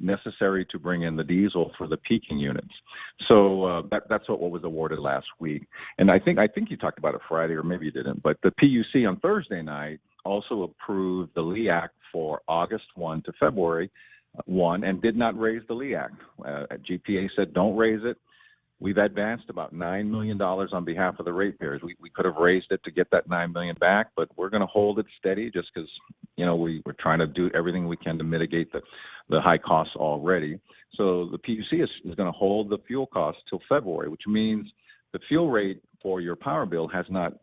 S21: necessary to bring in the diesel for the peaking units. So that's what was awarded last week. And I think you talked about it Friday, or maybe you didn't, but the PUC on Thursday night also approved the LEAC for August 1 to February 1 and did not raise the LEAC. GPA said don't raise it. We've advanced about $9 million on behalf of the ratepayers. We could have raised it to get that $9 million back, but we're going to hold it steady just because, we're trying to do everything we can to mitigate the high costs already. So the PUC is going to hold the fuel costs till February, which means the fuel rate for your power bill has not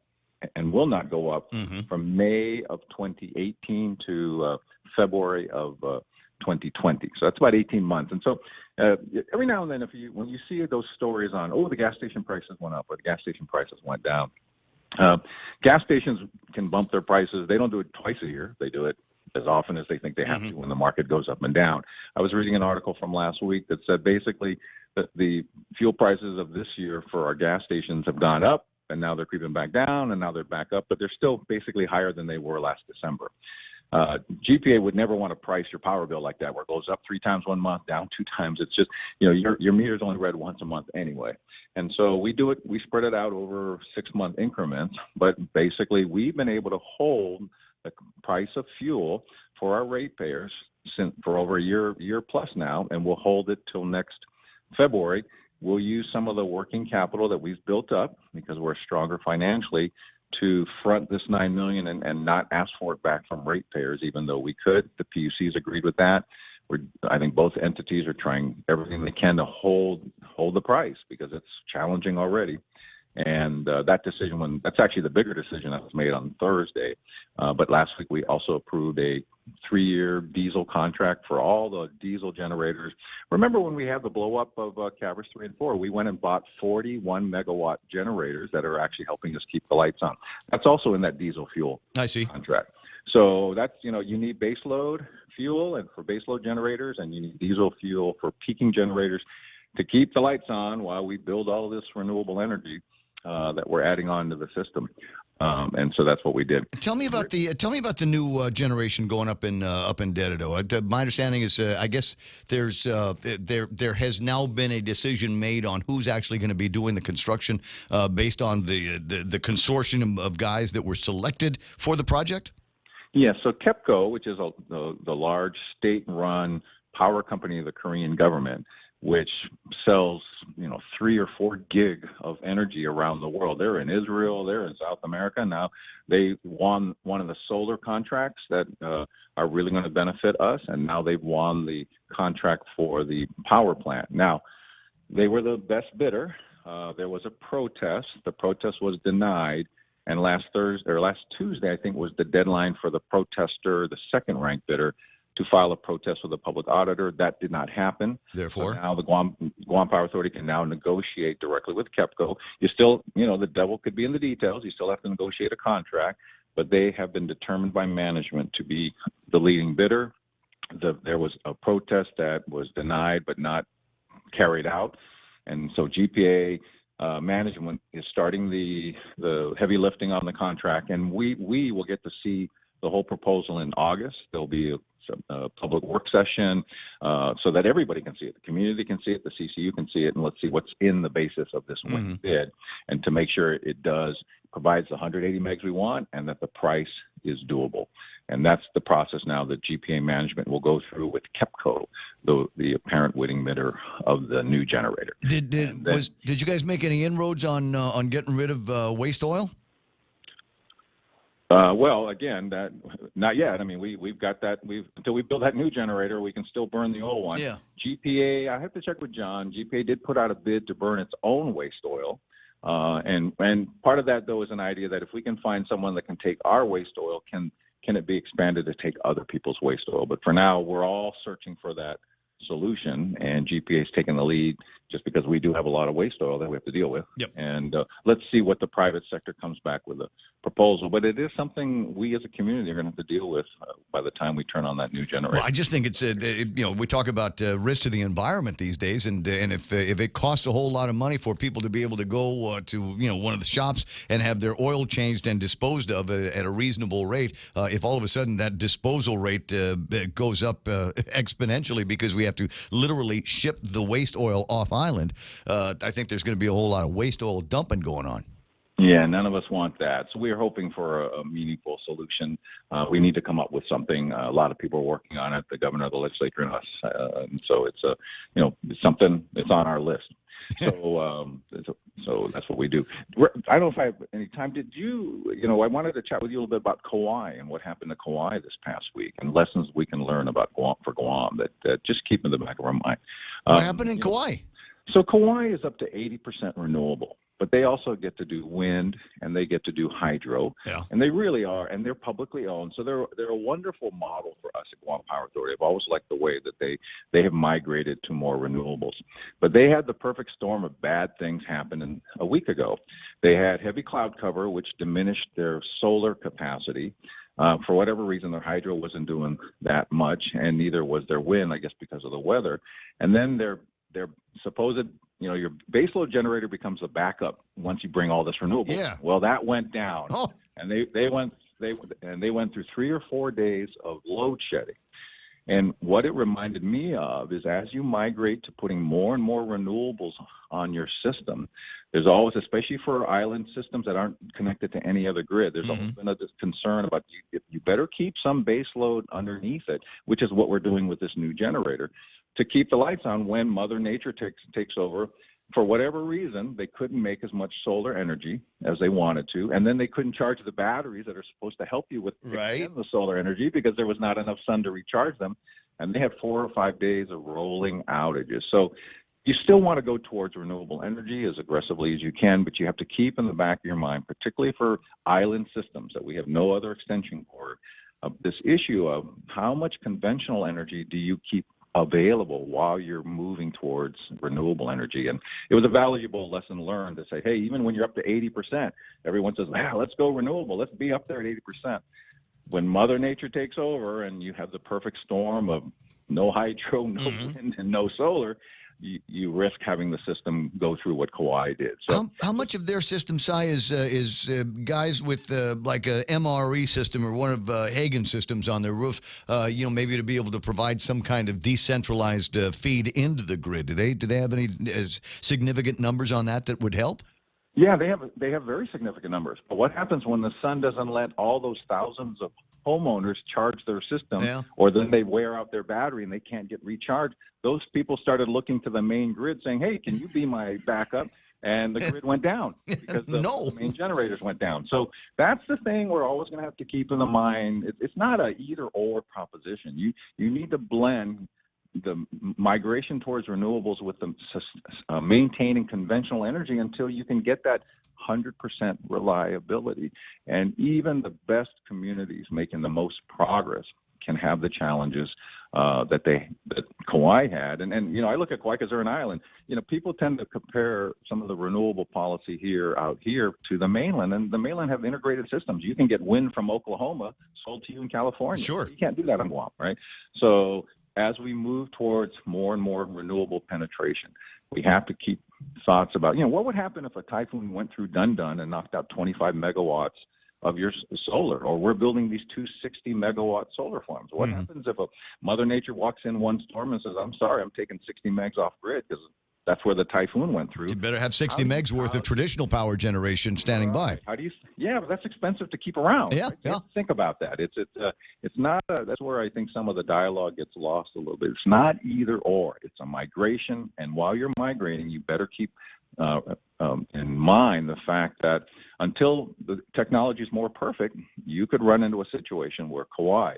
S21: and will not go up from May of 2018 to February of 2020. So that's about 18 months. And so every now and then, when you see those stories on, oh, the gas station prices went up or the gas station prices went down, gas stations can bump their prices. They don't do it twice a year. They do it as often as they think they have to when the market goes up and down. I was reading an article from last week that said basically that the fuel prices of this year for our gas stations have gone up, and now they're creeping back down, and now they're back up, but they're still basically higher than they were last December. GPA would never want to price your power bill like that, where it goes up 3 times 1 month, down 2 times. It's just, your meter's only read once a month anyway. And so we spread it out over 6-month increments, but basically we've been able to hold the price of fuel for our ratepayers for over a year plus now, and we'll hold it till next February. We'll use some of the working capital that we've built up because we're stronger financially to front this $9 million and not ask for it back from ratepayers, even though we could. The PUC's agreed with that. I think both entities are trying everything they can to hold the price because it's challenging already. And that decision, that's actually the bigger decision that was made on Thursday. But last week we also approved a 3-year diesel contract for all the diesel generators. Remember when we had the blow up of Cavers 3 and 4, we went and bought 41 megawatt generators that are actually helping us keep the lights on. That's also in that diesel fuel contract. So that's, you need base load fuel and for base load generators, and you need diesel fuel for peaking generators to keep the lights on while we build all this renewable energy that we're adding on to the system. And so that's what we did.
S14: Tell me about the new generation going up in Dededo. My understanding is, I guess there has now been a decision made on who's actually going to be doing the construction based on the consortium of guys that were selected for the project.
S21: Yeah. So KEPCO, which is the large state-run power company of the Korean government, which sells 3 or 4 gig of energy around the world. They're in Israel, they're in South America. Now they won one of the solar contracts that are really going to benefit us, and now they've won the contract for the power plant. Now, they were the best bidder. There was a protest. The protest was denied, and last Tuesday, I think, was the deadline for the protester, the second-ranked bidder, to file a protest with the public auditor. That did not happen.
S14: Therefore,
S21: so now the Guam Power Authority can now negotiate directly with KEPCO. You still, the devil could be in the details. You still have to negotiate a contract, but they have been determined by management to be the leading bidder. There was a protest that was denied but not carried out, and so GPA management is starting the heavy lifting on the contract, and we will get to see the whole proposal in August. There'll be a public work session so that everybody can see it. The community can see it, the CCU can see it, and let's see what's in the basis of this winning bid, and to make sure it provides the 180 megs we want and that the price is doable. And that's the process now that GPA management will go through with KEPCO, the apparent winning bidder of the new generator.
S14: Did you guys make any inroads on getting rid of waste oil?
S21: Well, again, that not yet. I mean, we've got that. Until we build that new generator, we can still burn the old one.
S14: Yeah.
S21: GPA, I have to check with John. GPA did put out a bid to burn its own waste oil, and part of that though is an idea that if we can find someone that can take our waste oil, can it be expanded to take other people's waste oil? But for now, we're all searching for that solution, and GPA is taking the lead just because we do have a lot of waste oil that we have to deal with.
S14: Yep.
S21: And let's see what the private sector comes back with a proposal. But it is something we as a community are going to have to deal with by the time we turn on that new generator.
S14: Well, I just think it's we talk about risk to the environment these days, and if it costs a whole lot of money for people to be able to go to one of the shops and have their oil changed and disposed of at a reasonable rate, if all of a sudden that disposal rate goes up exponentially because we have to literally ship the waste oil off island, I think there's going to be a whole lot of waste oil dumping going on.
S21: Yeah, none of us want that. So we're hoping for a meaningful solution. We need to come up with something. A lot of people are working on it, the governor, the legislature, and us. And so it's it's something that's on our list. So that's what we do. I don't know if I have any time. Did you, I wanted to chat with you a little bit about Kauai and what happened to Kauai this past week and lessons we can learn about Guam that just keep in the back of our mind.
S14: What happened in Kauai?
S21: So Kauai is up to 80% renewable. but they also get to do wind and they get to do hydro.
S14: Yeah.
S21: And they really are, and they're publicly owned. So they're a wonderful model for us at Guam Power Authority. I've always liked the way that they have migrated to more renewables. But they had the perfect storm of bad things happen a week ago. They had heavy cloud cover, which diminished their solar capacity. For whatever reason, their hydro wasn't doing that much, and neither was their wind, I guess, because of the weather. And then their supposed, your baseload generator becomes a backup once you bring all this renewable.
S14: Yeah.
S21: Well, that went down,
S14: Oh.
S21: and they went through 3 or 4 days of load shedding. And what it reminded me of is as you migrate to putting more and more renewables on your system, there's always, especially for island systems that aren't connected to any other grid, there's always been this concern about you better keep some base load underneath it, which is what we're doing with this new generator, to keep the lights on when Mother Nature takes over. For whatever reason, they couldn't make as much solar energy as they wanted to, and then they couldn't charge the batteries that are supposed to help you with the solar energy because there was not enough sun to recharge them, and they had 4 or 5 days of rolling outages. So you still want to go towards renewable energy as aggressively as you can, but you have to keep in the back of your mind, particularly for island systems that we have no other extension cord, this issue of how much conventional energy do you keep available while you're moving towards renewable energy. And it was a valuable lesson learned to say, hey, even when you're up to 80%, everyone says, let's go renewable. Let's be up there at 80%. When Mother Nature takes over and you have the perfect storm of no hydro, no wind, and no solar, you risk having the system go through what Kauai did. So,
S14: how much of their system size is guys with like a MRE system or one of Hagen's systems on their roof? Maybe to be able to provide some kind of decentralized feed into the grid. Do they have any significant numbers on that would help?
S21: Yeah, they have very significant numbers. But what happens when the sun doesn't let all those thousands of homeowners charge their system, or then they wear out their battery and they can't get recharged? Those people started looking to the main grid saying, hey, can you be my backup? And the grid went down because the main generators went down. So that's the thing we're always going to have to keep in the mind. It's not a either-or proposition. You need to blend the migration towards renewables with the maintaining conventional energy until you can get that 100% reliability. And even the best communities making the most progress can have the challenges that Kauai had. And I look at Kauai because they're an island. People tend to compare some of the renewable policy out here to the mainland, and the mainland have integrated systems. You can get wind from Oklahoma sold to you in California.
S14: Sure.
S21: You can't do that on Guam, right? So as we move towards more and more renewable penetration, we have to keep thoughts about, what would happen if a typhoon went through Dundun and knocked out 25 megawatts of your solar, or we're building these 260 megawatt solar farms. What happens if a Mother Nature walks in one storm and says, I'm sorry, I'm taking 60 megs off grid because that's where the typhoon went through?
S14: You better have 60 megs worth of traditional power generation standing by.
S21: How do you? Yeah, but that's expensive to keep around.
S14: Yeah,
S21: right? You have to think about that. It's not. That's where I think some of the dialogue gets lost a little bit. It's not either or. It's a migration, and while you're migrating, you better keep in mind the fact that until the technology is more perfect, you could run into a situation where Kauai,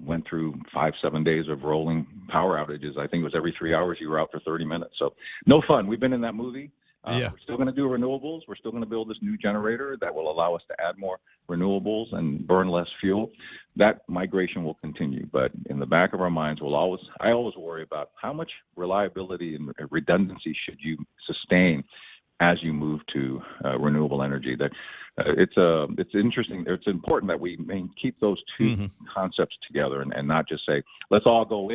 S21: went through 5-7 days of rolling power outages. I think it was every 3 hours you were out for 30 minutes. So no fun. We've been in that movie. We're still going to do renewables. We're still going to build this new generator that will allow us to add more renewables and burn less fuel. That migration will continue. But in the back of our minds, I always worry about how much reliability and redundancy should you sustain as you move to renewable energy. That it's interesting. It's important that we keep those two concepts together and not just say, let's all go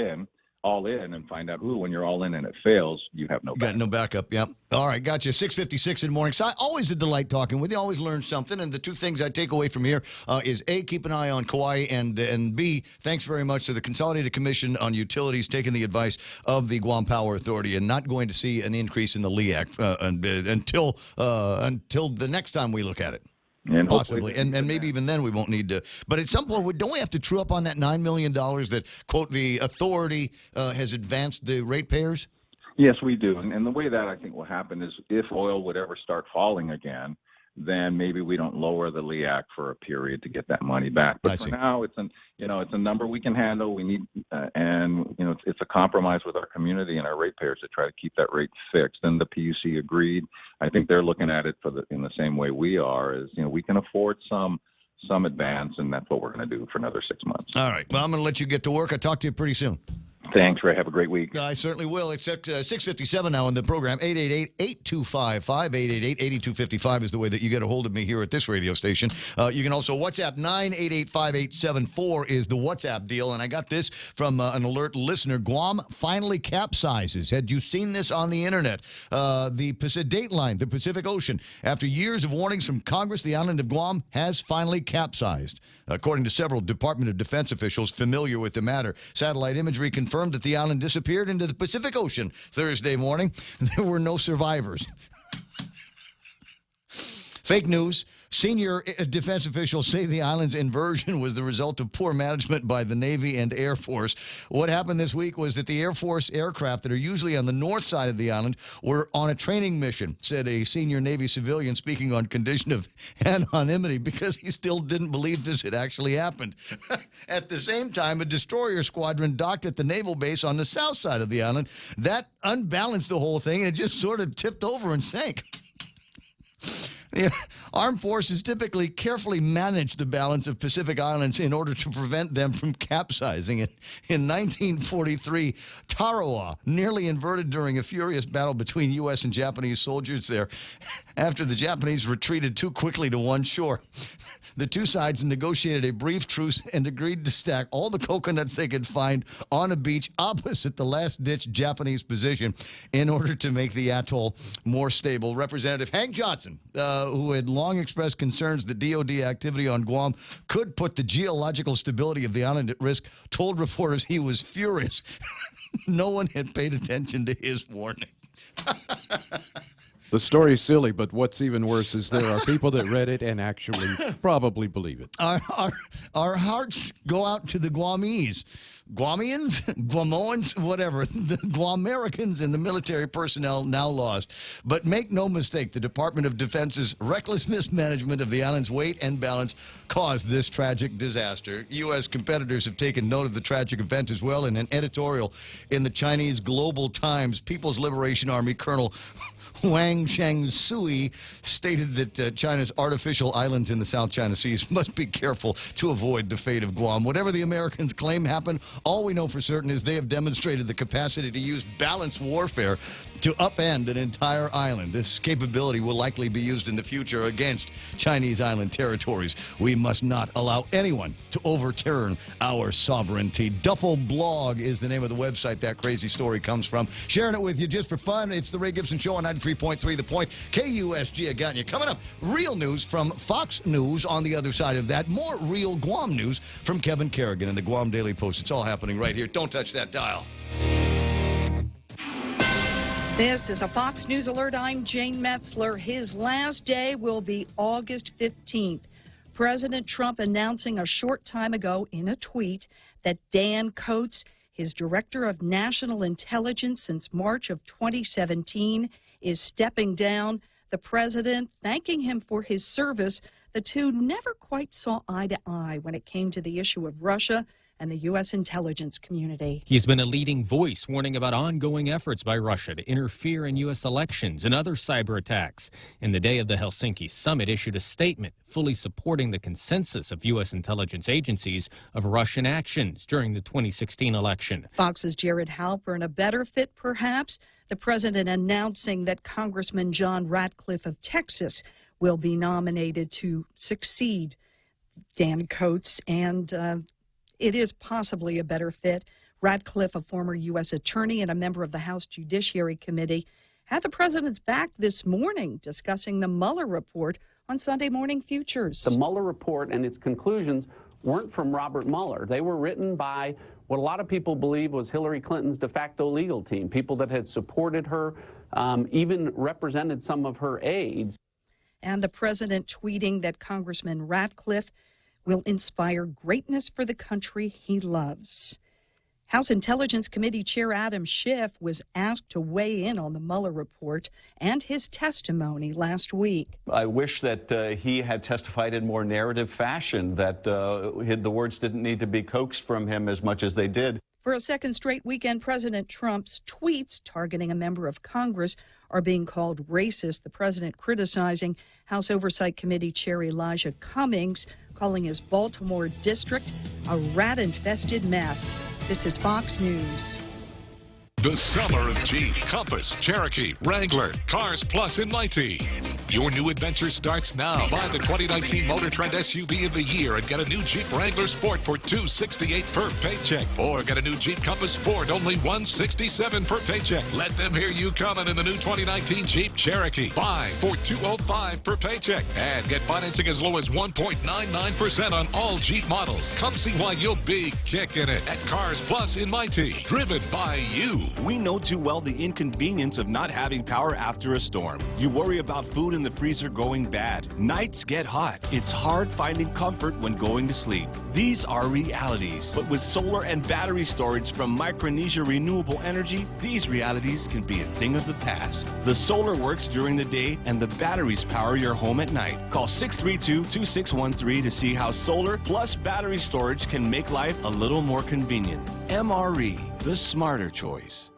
S21: all in and find out, when you're all in and it fails, you have no backup.
S14: Got no backup, yep. All right, got you. 6:56 in the morning. So always a delight talking with you. Always learn something. And the two things I take away from here is A, keep an eye on Kauai, and B, thanks very much to the Consolidated Commission on Utilities taking the advice of the Guam Power Authority and not going to see an increase in the LEAC until the next time we look at it.
S21: And
S14: possibly, and maybe even then we won't need to. But at some point, don't we have to true up on that $9 million that, quote, the authority has advanced the ratepayers?
S21: Yes, we do. And the way that I think will happen is if oil would ever start falling again, then maybe we don't lower the LEAC for a period to get that money back. But for now, it's a number we can handle. We need, it's a compromise with our community and our ratepayers to try to keep that rate fixed. And the PUC agreed. I think they're looking at it in the same way we are. Is we can afford some advance, and that's what we're going to do for another 6 months.
S14: All right. Well, I'm going to let you get to work. I'll talk to you pretty soon.
S21: Thanks, Ray. Have a great week.
S14: I certainly will. It's at 6:57 now in the program. 888-8255. 888-8255 is the way that you get a hold of me here at this radio station. You can also WhatsApp 988-5874 is the WhatsApp deal. And I got this from an alert listener. Guam finally capsizes. Had you seen this on the internet? The Dateline, the Pacific Ocean. After years of warnings from Congress, the island of Guam has finally capsized. According to several Department of Defense officials familiar with the matter, satellite imagery confirmed that the island disappeared into the Pacific Ocean Thursday morning. There were no survivors. Fake news. Senior defense officials say the island's inversion was the result of poor management by the Navy and Air Force. What happened this week was that the Air Force aircraft that are usually on the north side of the island were on a training mission, said a senior Navy civilian speaking on condition of anonymity because he still didn't believe this had actually happened. At the same time, a destroyer squadron docked at the naval base on the south side of the island. That unbalanced the whole thing, and it just sort of tipped over and sank. The armed forces typically carefully manage the balance of Pacific islands in order to prevent them from capsizing. In 1943, Tarawa nearly inverted during a furious battle between U.S. and Japanese soldiers there after the Japanese retreated too quickly to one shore. The two sides negotiated a brief truce and agreed to stack all the coconuts they could find on a beach opposite the last-ditch Japanese position in order to make the atoll more stable. Representative Hank Johnson, who had long expressed concerns that DOD activity on Guam could put the geological stability of the island at risk, told reporters he was furious. No one had paid attention to his warning.
S15: The story's silly, but what's even worse is there are people that read it and actually probably believe it.
S14: Our hearts go out to the Guamese. Guamians, Guamoans, whatever, the Guamericans and the military personnel now lost. But make no mistake, the Department of Defense's reckless mismanagement of the island's weight and balance caused this tragic disaster. U.S. competitors have taken note of the tragic event as well. In an editorial in the Chinese Global Times, People's Liberation Army Colonel Wang Changsui stated that China's artificial islands in the South China Seas must be careful to avoid the fate of Guam. Whatever the Americans claim happened, all we know for certain is they have demonstrated the capacity to use balanced warfare to upend an entire island. This capability will likely be used in the future against Chinese island territories. We must not allow anyone to overturn our sovereignty. Duffel Blog is the name of the website that crazy story comes from. Sharing it with you just for fun. It's the Ray Gibson Show on 93.3 The Point. KUSG, I got you. Coming up, real news from Fox News on the other side of that. More real Guam news from Kevin Kerrigan in the Guam Daily Post. It's all happening right here. Don't touch that dial.
S2: This is a Fox News Alert. I'm Jane Metzler. His last day will be August 15th. President Trump announcing a short time ago in a tweet that Dan Coats, his director of national intelligence since March of 2017, is stepping down. The president thanking him for his service. The two never quite saw eye to eye when it came to the issue of Russia and the U.S. intelligence community.
S3: He's been a leading voice warning about ongoing efforts by Russia to interfere in U.S. elections and other cyber attacks. And the day of the Helsinki summit issued a statement fully supporting the consensus of U.S. intelligence agencies of Russian actions during the 2016 election.
S2: Fox's Jared Halpern, a better fit perhaps. The president announcing that Congressman John Ratcliffe of Texas will be nominated to succeed Dan Coats, and it is possibly a better fit. Ratcliffe, a former U.S. attorney and a member of the House Judiciary Committee, had the president's back this morning discussing the Mueller report on Sunday Morning Futures.
S22: The Mueller report and its conclusions weren't from Robert Mueller. They were written by what a lot of people believe was Hillary Clinton's de facto legal team, people that had supported her, even represented some of her aides.
S2: And the president tweeting that Congressman Ratcliffe will inspire greatness for the country he loves. House Intelligence Committee Chair Adam Schiff was asked to weigh in on the Mueller report and his testimony last week.
S4: I wish that he had testified in more narrative fashion, that the words didn't need to be coaxed from him as much as they did.
S2: For a second straight weekend, President Trump's tweets targeting a member of Congress are being called racist. The president criticizing House Oversight Committee Chair Elijah Cummings, calling his Baltimore district a rat-infested mess. This is Fox News.
S1: The summer of Jeep, Compass, Cherokee, Wrangler, Cars Plus in Mighty. Your new adventure starts now. Buy the 2019 Motor Trend SUV of the year and get a new Jeep Wrangler Sport for $268 per paycheck. Or get a new Jeep Compass Sport, only $167 per paycheck. Let them hear you coming in the new 2019 Jeep Cherokee. Buy for $205 per paycheck. And get financing as low as 1.99% on all Jeep models. Come see why you'll be kicking it at Cars Plus in Mighty. Driven by you.
S5: We know too well the inconvenience of not having power after a storm. You worry about food in the freezer going bad. Nights get hot. It's hard finding comfort when going to sleep. These are realities. But with solar and battery storage from Micronesia Renewable Energy, these realities can be a thing of the past. The solar works during the day and the batteries power your home at night. Call 632-2613 to see how solar plus battery storage can make life a little more convenient. MRE, the smarter choice.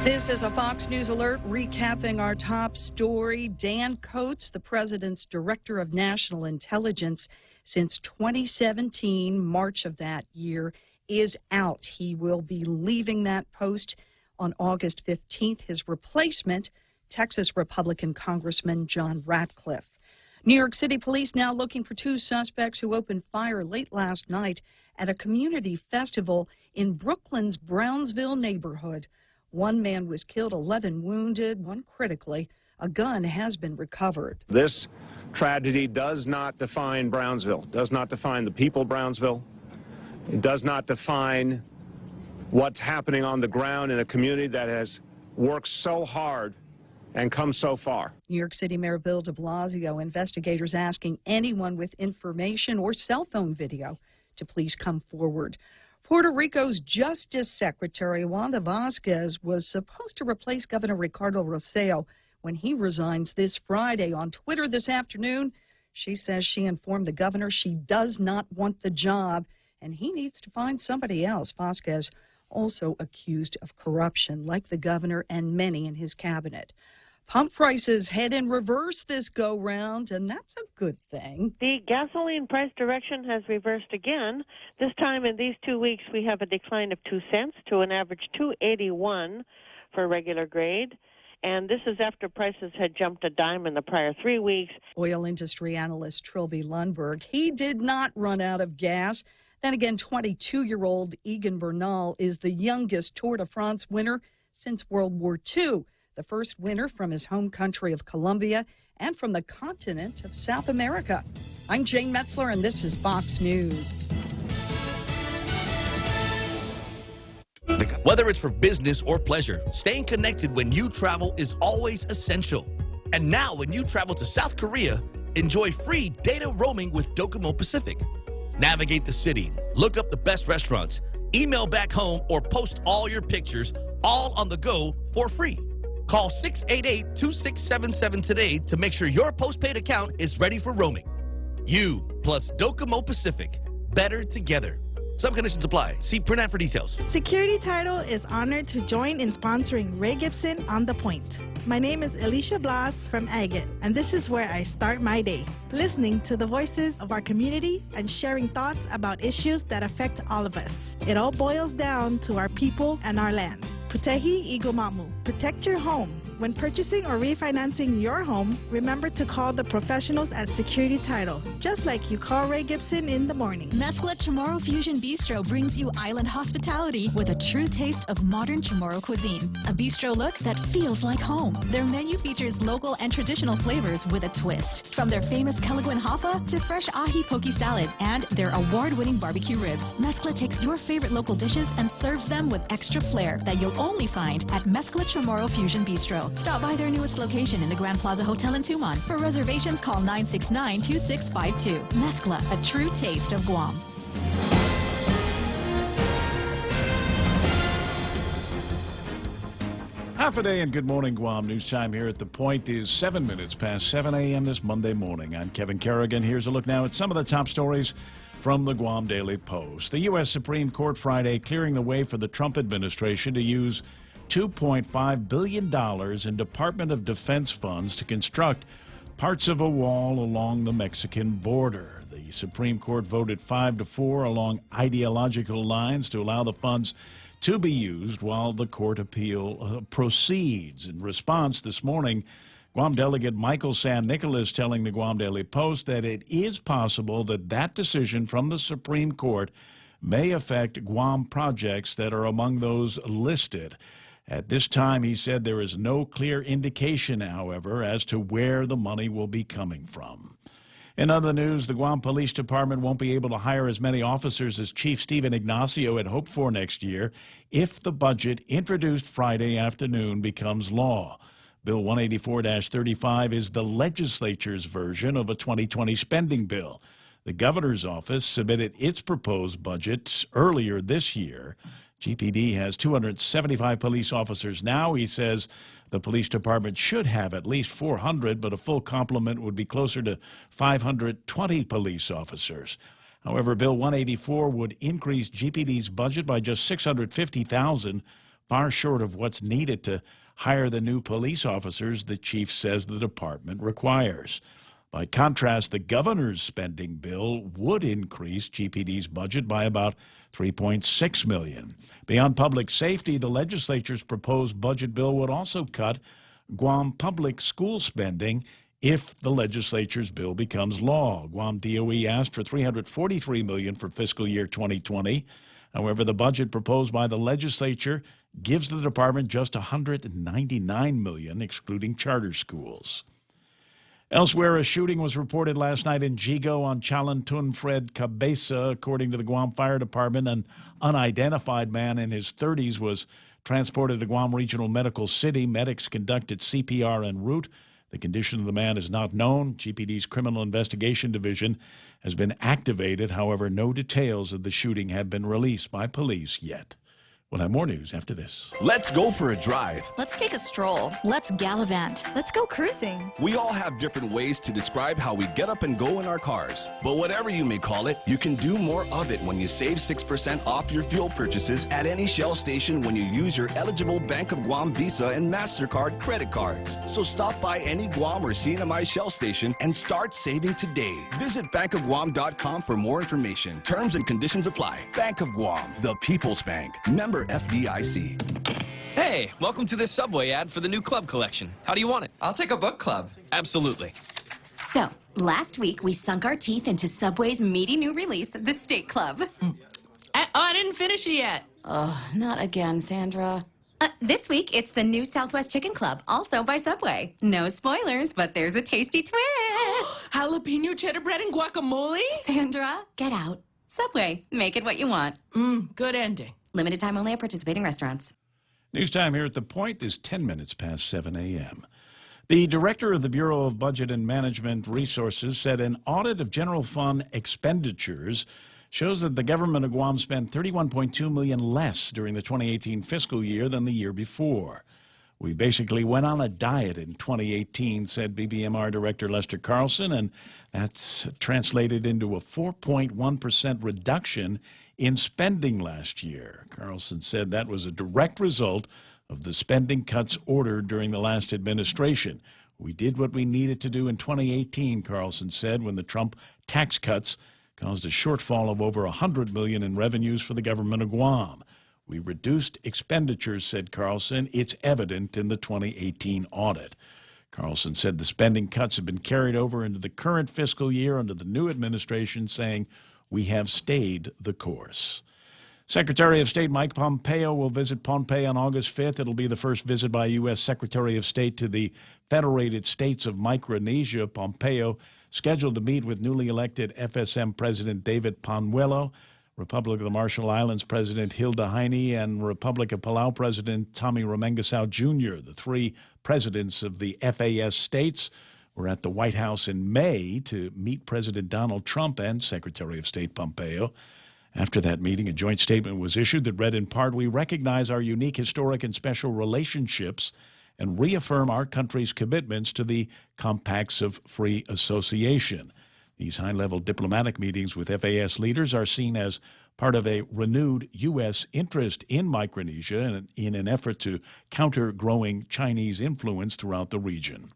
S2: This is a Fox News alert recapping our top story. Dan Coates, the president's director of national intelligence since 2017, March of that year, is out. He will be leaving that post on August 15th. His replacement, Texas Republican Congressman John Ratcliffe. New York City police now looking for two suspects who opened fire late last night at a community festival in Brooklyn's Brownsville neighborhood. One man was killed, 11 wounded, one critically. A gun has been recovered.
S23: This tragedy does not define Brownsville, does not define the people of Brownsville. It does not define what's happening on the ground in a community that has worked so hard and come so far.
S2: New York City Mayor Bill de Blasio, investigators asking anyone with information or cell phone video to please come forward. Puerto Rico's Justice Secretary Wanda Vasquez was supposed to replace Governor Ricardo Rossello when he resigns this Friday. On Twitter this afternoon, she says she informed the governor she does not want the job and he needs to find somebody else. Vasquez also accused of corruption, like the governor and many in his cabinet. Pump prices head in reverse this go-round, and that's a good thing.
S24: The gasoline price direction has reversed again. This time in these 2 weeks, we have a decline of 2 cents to an average $2.81 for regular grade. And this is after prices had jumped a dime in the prior 3 weeks.
S2: Oil industry analyst Trilby Lundberg, he did not run out of gas. Then again, 22-year-old Egan Bernal is the youngest Tour de France winner since World War II. The first winner from his home country of Colombia and from the continent of South America. I'm Jane Metzler, and this is Fox News.
S20: Whether it's for business or pleasure, staying connected when you travel is always essential. And now when you travel to South Korea, enjoy free data roaming with Docomo Pacific. Navigate the city, look up the best restaurants, email back home, or post all your pictures, all on the go for free. Call 688-2677 today to make sure your postpaid account is ready for roaming. You plus Docomo Pacific. Better together. Some conditions apply. See print ad for details.
S25: Security Title is honored to join in sponsoring Ray Gibson on The Point. My name is Alicia Blas from Agate, and this is where I start my day, listening to the voices of our community and sharing thoughts about issues that affect all of us. It all boils down to our people and our land. Putehi Igomamu. Protect your home. When purchasing or refinancing your home, remember to call the professionals at Security Title, just like you call Ray Gibson in the morning.
S26: Mescla Chamorro Fusion Bistro brings you island hospitality with a true taste of modern Chamorro cuisine. A bistro look that feels like home. Their menu features local and traditional flavors with a twist. From their famous Kelaguen Hapa to fresh ahi poke salad and their award-winning barbecue ribs. Mescla takes your favorite local dishes and serves them with extra flair that you'll only find at Mescla Chamorro Fusion Bistro. Stop by their newest location in the Grand Plaza Hotel in Tumon. For reservations, call 969-2652. Mescla, a true taste of Guam.
S12: Half a day and good morning, Guam. News time here at The Point is 7 minutes past 7 a.m. this Monday morning. I'm Kevin Kerrigan. Here's a look now at some of the top stories from the Guam Daily Post. The U.S. Supreme Court Friday clearing the way for the Trump administration to use $2.5 billion in Department of Defense funds to construct parts of a wall along the Mexican border. The Supreme Court voted 5-4 along ideological lines to allow the funds to be used while the court appeal proceeds. In response this morning, Guam delegate Michael San Nicolas telling the Guam Daily Post that it is possible that decision from the Supreme Court may affect Guam projects that are among those listed. At this time, he said there is no clear indication, however, as to where the money will be coming from. In other news, the Guam Police Department won't be able to hire as many officers as Chief Stephen Ignacio had hoped for next year if the budget introduced Friday afternoon becomes law. Bill 184-35 is the legislature's version of a 2020 spending bill. The governor's office submitted its proposed budget earlier this year. GPD has 275 police officers now. He says the police department should have at least 400, but a full complement would be closer to 520 police officers. However, Bill 184 would increase GPD's budget by just $650,000, far short of what's needed to hire the new police officers the chief says the department requires. By contrast, the governor's spending bill would increase GPD's budget by about $3.6 million. Beyond public safety, the legislature's proposed budget bill would also cut Guam public school spending if the legislature's bill becomes law. Guam DOE asked for $343 million for fiscal year 2020. However, the budget proposed by the legislature gives the department just $199 million, excluding charter schools. Elsewhere, a shooting was reported last night in Jigo on Chalantun Fred Cabeza. According to the Guam Fire Department, an unidentified man in his 30s was transported to Guam Regional Medical City. Medics conducted CPR en route. The condition of the man is not known. GPD's Criminal Investigation Division has been activated. However, no details of the shooting have been released by police yet. We'll have more news after this.
S5: Let's go for a drive.
S18: Let's take a stroll.
S19: Let's gallivant.
S18: Let's go cruising.
S5: We all have different ways to describe how we get up and go in our cars. But whatever you may call it, you can do more of it when you save 6% off your fuel purchases at any Shell station when you use your eligible Bank of Guam Visa and MasterCard credit cards. So stop by any Guam or CNMI Shell station and start saving today. Visit bankofguam.com for more information. Terms and conditions apply. Bank of Guam, the People's Bank. Member FDIC.
S6: Hey, welcome to this Subway ad for the new club collection. How do you want it?
S7: I'll take a book club.
S6: Absolutely.
S18: So, last week we sunk our teeth into Subway's meaty new release, the Steak Club.
S8: I didn't finish it yet.
S18: Oh, not again, Sandra. This week, it's the new Southwest Chicken Club, also by Subway. No spoilers, but there's a tasty twist.
S8: Jalapeno cheddar bread and guacamole?
S18: Sandra, get out. Subway, make it what you want.
S8: Good ending.
S18: Limited time only at participating restaurants.
S12: News time here at The Point is 10 minutes past 7 a.m. The director of the Bureau of Budget and Management Resources said an audit of general fund expenditures shows that the government of Guam spent $31.2 million less during the 2018 fiscal year than the year before. We basically went on a diet in 2018, said BBMR Director Lester Carlson, and that's translated into a 4.1% reduction in spending last year. Carlson said that was a direct result of the spending cuts ordered during the last administration. We did what we needed to do in 2018, Carlson said, when the Trump tax cuts caused a shortfall of over $100 million in revenues for the government of Guam. We reduced expenditures, said Carlson. It's evident in the 2018 audit. Carlson said the spending cuts have been carried over into the current fiscal year under the new administration, saying, we have stayed the course. Secretary of State Mike Pompeo will visit Pohnpei on August 5th. It'll be the first visit by U.S. Secretary of State to the Federated States of Micronesia. Pompeo scheduled to meet with newly elected FSM President David Panuelo, Republic of the Marshall Islands President Hilda Heine, and Republic of Palau President Tommy Romengasau Jr., the three presidents of the FAS states, were at the White House in May to meet President Donald Trump and Secretary of State Pompeo. After that meeting, a joint statement was issued that read in part, "We recognize our unique historic and special relationships and reaffirm our country's commitments to the Compacts of Free Association." These high-level diplomatic meetings with FAS leaders are seen as part of a renewed U.S. interest in Micronesia in an effort to counter growing Chinese influence throughout the region.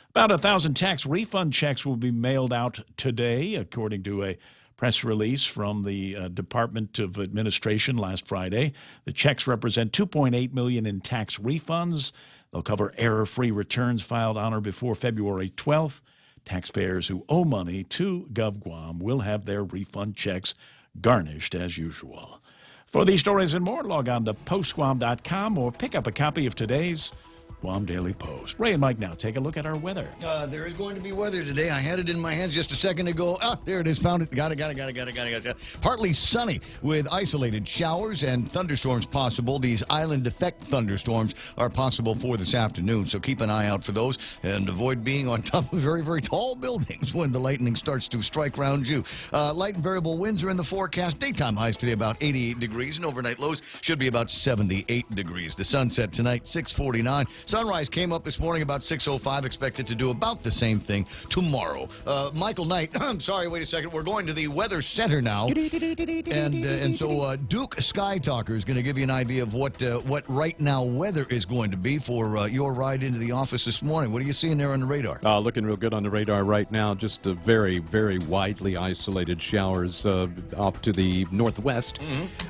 S12: About 1,000 tax refund checks will be mailed out today, according to a press release from the Department of Administration last Friday. The checks represent $2.8 million in tax refunds. They'll cover error-free returns filed on or before February 12th. Taxpayers who owe money to GovGuam will have their refund checks garnished as usual. For these stories and more, log on to postguam.com or pick up a copy of today's Guam Daily Post. Ray and Mike now take a look at our weather.
S14: There is going to be weather today. I had it in my hands just a second ago. There it is. Found it. Got it. Partly sunny with isolated showers and thunderstorms possible. These island effect thunderstorms are possible for this afternoon, so keep an eye out for those and avoid being on top of very, very tall buildings when the lightning starts to strike around you. Light and variable winds are in the forecast. Daytime highs today about 88 degrees and overnight lows should be about 78 degrees. The sunset tonight, 6:49. Sunrise came up this morning about 6:05. Expected to do about the same thing tomorrow. Michael Knight, I'm sorry, wait a second. We're going to the Weather Center now. And so Duke Sky Talker is going to give you an idea of what right now weather is going to be for your ride into the office this morning. What are you seeing there on the radar?
S15: Looking real good on the radar right now. Just a very, very widely isolated showers off to the northwest.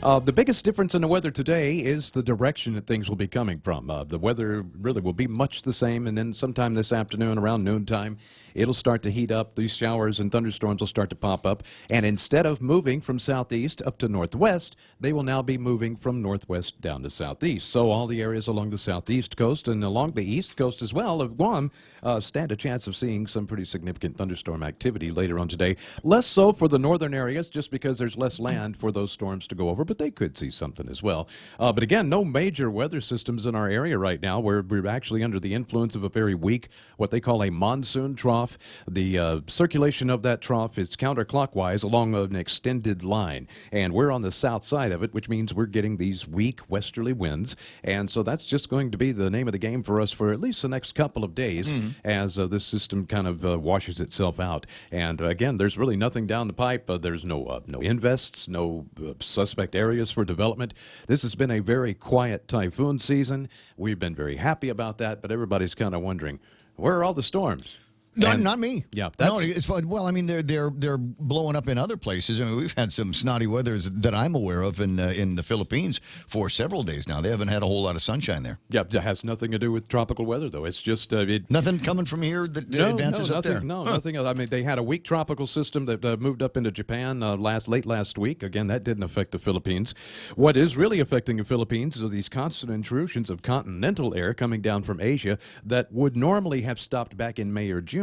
S15: The biggest difference in the weather today is the direction that things will be coming from. The weather really will be much the same, and then sometime this afternoon around noontime, it'll start to heat up. These showers and thunderstorms will start to pop up, and instead of moving from southeast up to northwest, they will now be moving from northwest down to southeast. So all the areas along the southeast coast and along the east coast as well of Guam stand a chance of seeing some pretty significant thunderstorm activity later on today. Less so for the northern areas, just because there's less land for those storms to go over, but they could see something as well. But again, no major weather systems in our area right now. We're actually under the influence of a very weak, what they call a monsoon trough. The circulation of that trough is counterclockwise along an extended line, and we're on the south side of it, which means we're getting these weak westerly winds, and so that's just going to be the name of the game for us for at least the next couple of days as this system kind of washes itself out. And again, there's really nothing down the pipe. There's no invests, no suspect areas for development. This has been a very quiet typhoon season. We've been very happy about that, but everybody's kind of wondering, where are all the storms?
S14: Not me.
S15: Yeah,
S14: no, it's fun. Well, I mean, they're blowing up in other places. I mean, we've had some snotty weather that I'm aware of in the Philippines for several days now. They haven't had a whole lot of sunshine there.
S15: Yeah, it has nothing to do with tropical weather, though. It's just
S14: nothing coming from here that advances up there.
S15: No, nothing else. I mean, they had a weak tropical system that moved up into Japan late last week. Again, that didn't affect the Philippines. What is really affecting the Philippines are these constant intrusions of continental air coming down from Asia that would normally have stopped back in May or June.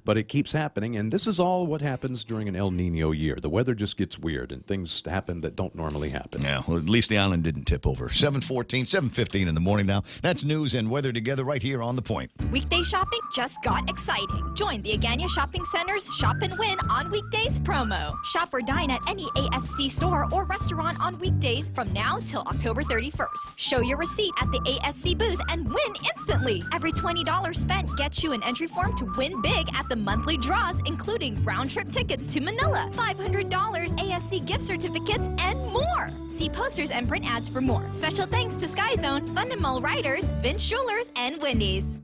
S15: But it keeps happening, and this is all what happens during an El Nino year. The weather just gets weird, and things happen that don't normally happen.
S14: Yeah, well, at least the island didn't tip over. 7:14, 7:15 in the morning now. That's news and weather together right here on The Point.
S18: Weekday shopping just got exciting. Join the Agania Shopping Center's Shop and Win on Weekdays promo. Shop or dine at any ASC store or restaurant on weekdays from now till October 31st. Show your receipt at the ASC booth and win instantly. Every $20 spent gets you an entry form to win big at the monthly draws, including round-trip tickets to Manila, $500 ASC gift certificates, and more. See posters and print ads for more. Special thanks to Sky Zone, Fundamental Writers, Vince Jewelers, and Wendy's.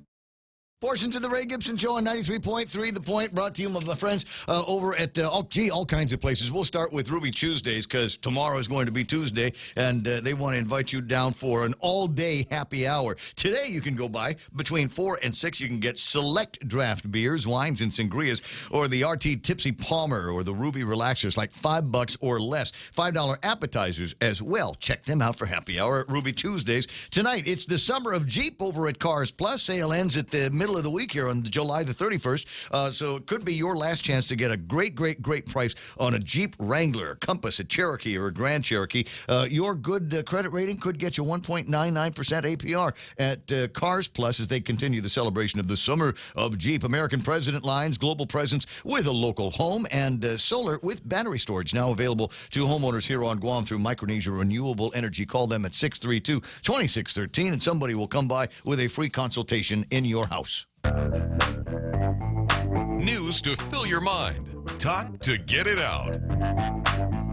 S14: Portions of the Ray Gibson Show on 93.3 The Point, brought to you by my friends over at all kinds of places. We'll start with Ruby Tuesdays because tomorrow is going to be Tuesday, and they want to invite you down for an all-day happy hour. Today you can go by between 4 and 6. You can get select draft beers, wines, and sangrias, or the RT Tipsy Palmer or the Ruby Relaxers, like $5 or less. $5 appetizers as well. Check them out for happy hour at Ruby Tuesdays. Tonight, it's the Summer of Jeep over at Cars Plus. Sale ends at the middle middle of the week here on July the 31st. So it could be your last chance to get a great price on a Jeep Wrangler, a Compass, a Cherokee, or a Grand Cherokee. Your good credit rating could get you 1.99% APR at Cars Plus as they continue the celebration of the Summer of Jeep. American President lines, global presence with a local home, and solar with battery storage now available to homeowners here on Guam through Micronesia Renewable Energy. Call them at 632-2613, and somebody will come by with a free consultation in your house.
S1: News to fill your mind. Talk to get it out.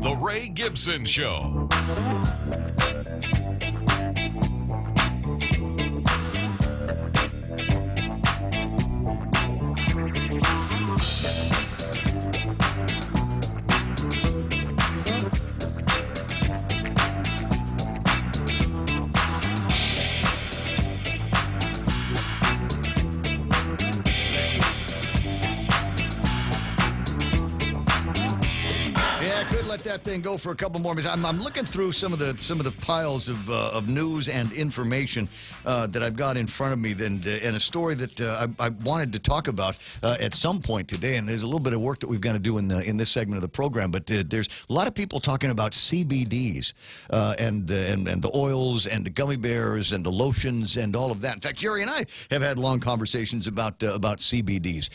S1: The Ray Gibson Show.
S14: Let that thing go for a couple more minutes. I'm looking through some of the piles of news and information that I've got in front of me, and a story that I wanted to talk about at some point today. And there's a little bit of work that we've got to do in this segment of the program. But there's a lot of people talking about CBDs and the oils and the gummy bears and the lotions and all of that. In fact, Jerry and I have had long conversations about CBDs.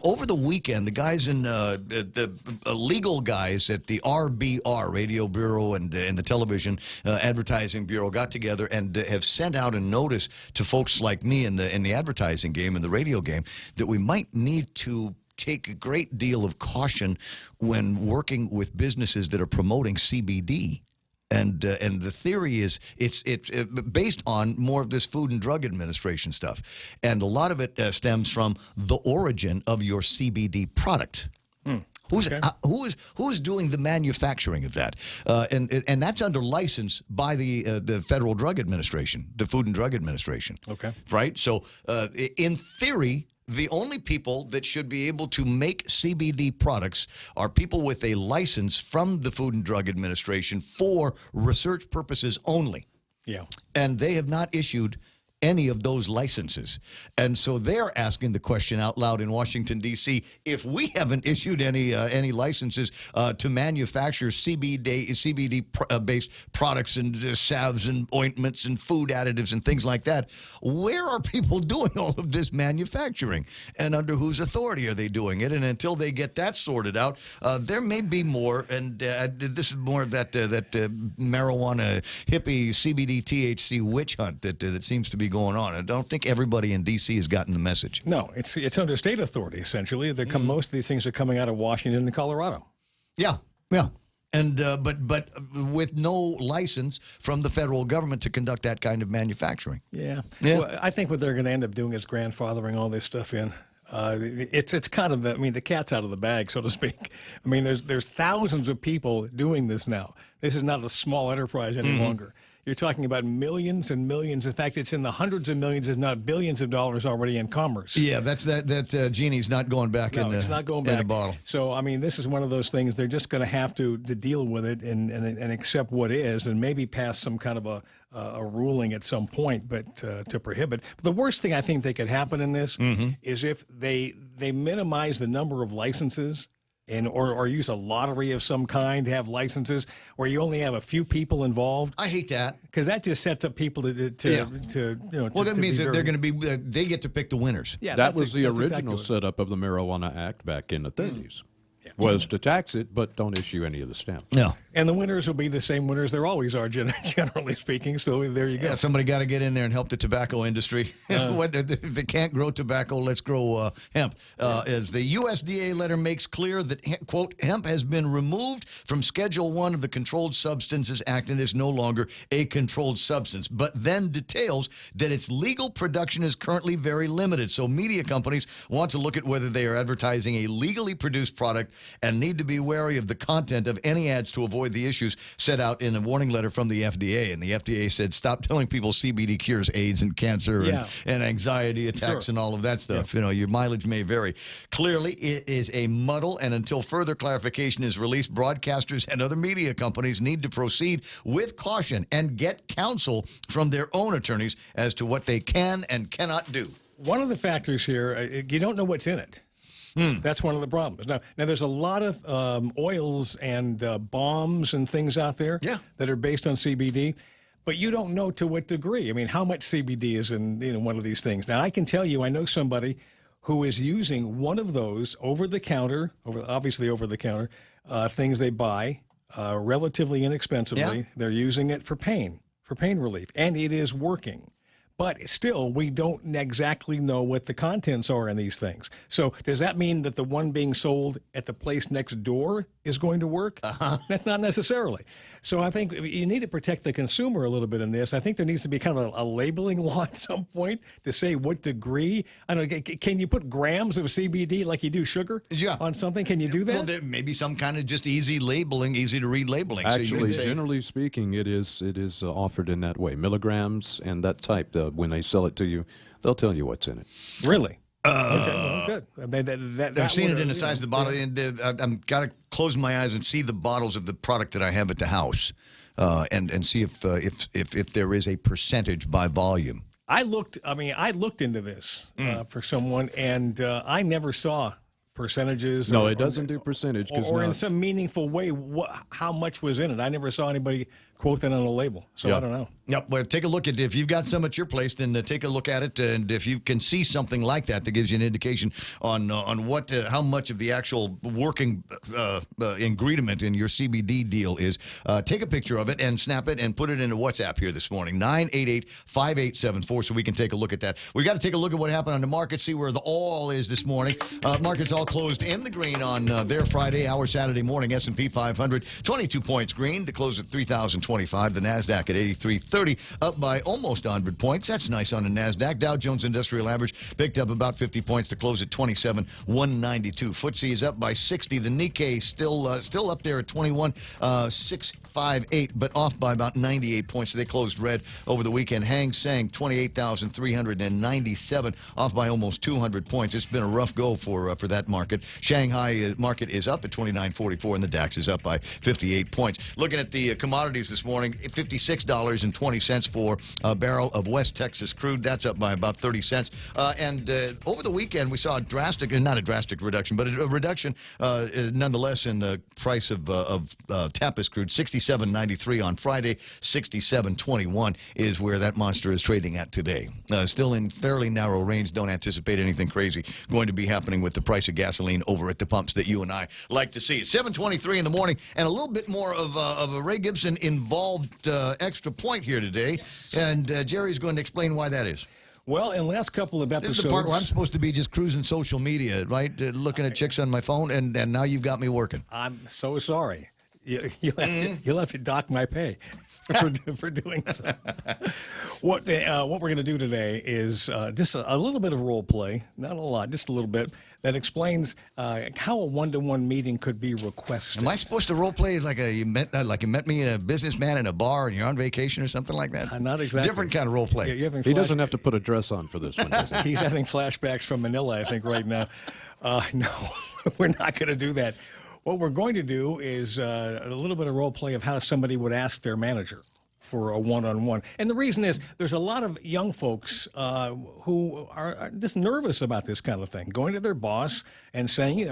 S14: Over the weekend, the guys in the legal guys at the RBR, Radio Bureau, and the Television Advertising Bureau got together and have sent out a notice to folks like me in the advertising game and the radio game that we might need to take a great deal of caution when working with businesses that are promoting CBD. And the theory is it's based on more of this Food and Drug Administration stuff. And a lot of it stems from the origin of your CBD product. Who's doing the manufacturing of that? And that's under license by the Federal Drug Administration, the Food and Drug Administration.
S7: Okay.
S14: Right? So in theory, the only people that should be able to make CBD products are people with a license from the Food and Drug Administration for research purposes only.
S7: Yeah.
S14: And they have not issued any of those licenses. And so they're asking the question out loud in Washington, D.C., if we haven't issued any licenses to manufacture CBD-based products and salves and ointments and food additives and things like that, where are people doing all of this manufacturing? And under whose authority are they doing it? And until they get that sorted out, there may be more, and this is more of that marijuana hippie CBD THC witch hunt that seems to be going on. I don't think everybody in D.C. has gotten the message.
S7: No, it's under state authority, essentially. Most of these things are coming out of Washington and Colorado.
S14: Yeah. And but with no license from the federal government to conduct that kind of manufacturing.
S7: Yeah. Well, I think what they're going to end up doing is grandfathering all this stuff in. It's kind of the cat's out of the bag, so to speak. I mean, there's thousands of people doing this now. This is not a small enterprise any longer. You're talking about millions and millions. In fact, it's in the hundreds of millions, if not billions of dollars already in commerce.
S14: Yeah, that genie's not going back
S7: it's not going back
S14: in a bottle.
S7: So, I mean, this is one of those things. They're just going to have to deal with it and accept what is, and maybe pass some kind of a ruling at some point, but to prohibit. But the worst thing I think that could happen in this is if they minimize the number of licenses. Or use a lottery of some kind to have licenses where you only have a few people involved.
S14: I hate that
S7: because that just sets up people to
S14: Well, that means that they're going to be they get to pick the winners.
S15: Yeah, that was the original setup of the Marijuana Act back in the 30s. Was to tax it, but don't issue any of the stamps.
S14: No.
S7: And the winners will be the same winners there always are, generally speaking. So there you go.
S14: Yeah, somebody got to get in there and help the tobacco industry. If they can't grow tobacco, let's grow hemp. As the USDA letter makes clear that, quote, hemp has been removed from Schedule 1 of the Controlled Substances Act and is no longer a controlled substance, but then details that its legal production is currently very limited. So media companies want to look at whether they are advertising a legally produced product and need to be wary of the content of any ads to avoid the issues set out in a warning letter from the FDA. And the FDA said, stop telling people CBD cures AIDS and cancer and anxiety attacks and all of that stuff. You know, your mileage may vary. Clearly, it is a muddle, and until further clarification is released, broadcasters and other media companies need to proceed with caution and get counsel from their own attorneys as to what they can and cannot do.
S7: One of the factors here, you don't know what's in it. That's one of the problems. Now there's a lot of oils and balms and things out there that are based on CBD, but you don't know to what degree. I mean, how much CBD is in one of these things. Now, I can tell you, I know somebody who is using one of those over-the-counter things they buy relatively inexpensively. Yeah. They're using it for pain relief, and it is working. But still, we don't exactly know what the contents are in these things. So does that mean that the one being sold at the place next door is going to work? That's not necessarily. So I think you need to protect the consumer a little bit in this. I think there needs to be kind of a labeling law at some point to say what degree. I don't know, can you put grams of CBD like you do sugar on something? Can you do that?
S14: Well, there may be some kind of just easy labeling, easy to read labeling.
S15: Actually,
S14: so
S15: generally speaking, it is offered in that way. Milligrams and that type. When they sell it to you, they'll tell you what's in it.
S7: Really? Okay, well, good.
S14: I've seen it in the size of the bottle, and I've got to close my eyes and see the bottles of the product that I have at the house, and see if there is a percentage by volume.
S7: I looked into this for someone, and I never saw percentages.
S15: No, it doesn't do percentage.
S7: Or in some meaningful way, how much was in it. I never saw anybody quote that on a label, so I don't know.
S14: Yep, well, take a look at it. If you've got some at your place, then take a look at it, and if you can see something like that gives you an indication on what how much of the actual working ingredient in your CBD deal is, take a picture of it and snap it and put it into WhatsApp here this morning, 988-5874, so we can take a look at that. We've got to take a look at what happened on the market, see where the all is this morning. Markets all closed in the green on their Friday, our Saturday morning. S&P 500, 22 points green to close at 3,025. The NASDAQ at 8330, up by almost 100 points. That's nice on the NASDAQ. Dow Jones Industrial Average picked up about 50 points to close at 27,192. FTSE is up by 60. The Nikkei still up there at 21,658, but off by about 98 points. So they closed red over the weekend. Hang Seng, 28,397, off by almost 200 points. It's been a rough go for that market. Shanghai market is up at 29.44, and the DAX is up by 58 points. Looking at the commodities this morning, $56.20 for a barrel of West Texas crude. That's up by about 30 cents. And over the weekend, we saw not a drastic reduction, but a reduction nonetheless in the price of Tapis crude. $67.93 on Friday. $67.21 is where that monster is trading at today. Still in fairly narrow range. Don't anticipate anything crazy going to be happening with the price of gasoline over at the pumps that you and I like to see. 7:23 in the morning, and a little bit more of a Ray Gibson involved extra point here today, and Jerry's going to explain why that is.
S7: Well, in the last couple of episodes...
S14: This is the part where I'm supposed to be just cruising social media, right? Looking at chicks on my phone, and now you've got me working.
S7: I'm so sorry. You'll have to dock my pay for doing so. What we're going to do today is just a little bit of role play, not a lot, just a little bit, that explains how a one-to-one meeting could be requested.
S14: Am I supposed to role play like you met me in a businessman in a bar and you're on vacation or something like that?
S7: Not exactly.
S14: Different kind of role play.
S15: He doesn't have to put a dress on for this one, does he?
S7: He's having flashbacks from Manila, I think, right now. No, we're not going to do that. What we're going to do is a little bit of role play of how somebody would ask their manager for a one-on-one. And the reason is there's a lot of young folks who are just nervous about this kind of thing, going to their boss and saying,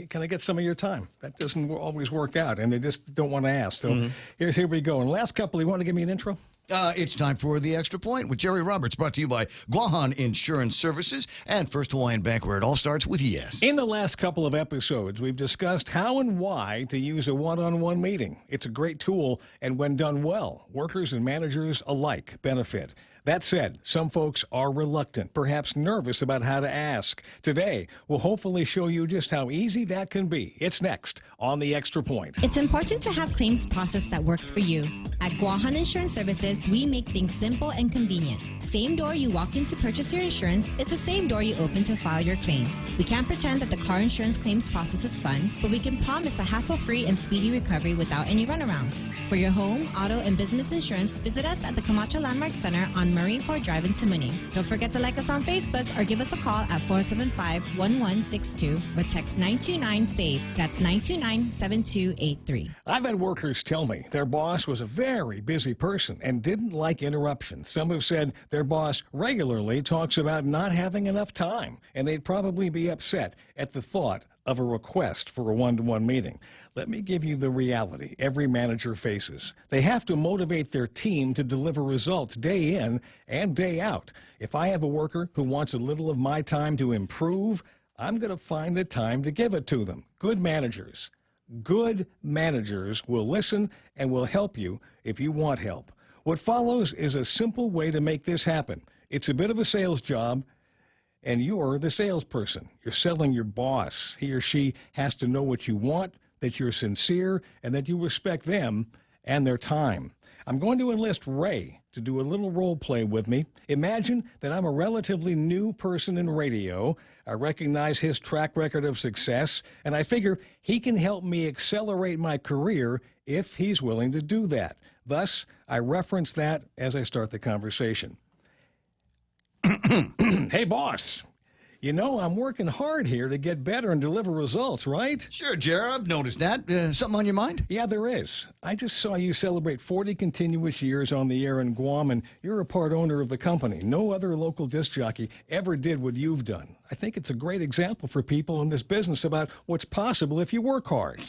S7: can I get some of your time? That doesn't always work out, and they just don't want to ask. So here we go. And the last couple, you want to give me an intro?
S14: It's time for The Extra Point with Jerry Roberts, brought to you by Guahan Insurance Services and First Hawaiian Bank, where it all starts with yes.
S7: In the last couple of episodes, we've discussed how and why to use a one-on-one meeting. It's a great tool, and when done well, workers and managers alike benefit. That said, some folks are reluctant, perhaps nervous about how to ask. Today, we'll hopefully show you just how easy that can be. It's next on The Extra Point.
S9: It's important to have claims process that works for you. At Guahan Insurance Services, we make things simple and convenient. Same door you walk in to purchase your insurance is the same door you open to file your claim. We can't pretend that the car insurance claims process is fun, but we can promise a hassle-free and speedy recovery without any runarounds. For your home, auto, and business insurance, visit us at the Camacho Landmark Center on Marineford Drive in Tamuning. Don't forget to like us on Facebook or give us a call at 475-1162 or text 929-SAVE. That's 929-7283.
S7: I've had workers tell me their boss was a very busy person and didn't like interruptions. Some have said their boss regularly talks about not having enough time, and they'd probably be upset at the thought of a request for a one-to-one meeting. Let me give you the reality every manager faces. They have to motivate their team to deliver results day in and day out. If I have a worker who wants a little of my time to improve, I'm going to find the time to give it to them. Good managers will listen and will help you if you want help. What follows is a simple way to make this happen. It's a bit of a sales job, and you're the salesperson. You're selling your boss. He or she has to know what you want, that you're sincere, and that you respect them and their time. I'm going to enlist Ray to do a little role play with me. Imagine that I'm a relatively new person in radio. I recognize his track record of success, and I figure he can help me accelerate my career if he's willing to do that. Thus, I reference that as I start the conversation. Hey, boss. You know, I'm working hard here to get better and deliver results, right?
S14: Sure, Jerry, I've noticed that. Something on your mind?
S7: Yeah, there is. I just saw you celebrate 40 continuous years on the air in Guam, and you're a part owner of the company. No other local disc jockey ever did what you've done. I think it's a great example for people in this business about what's possible if you work hard.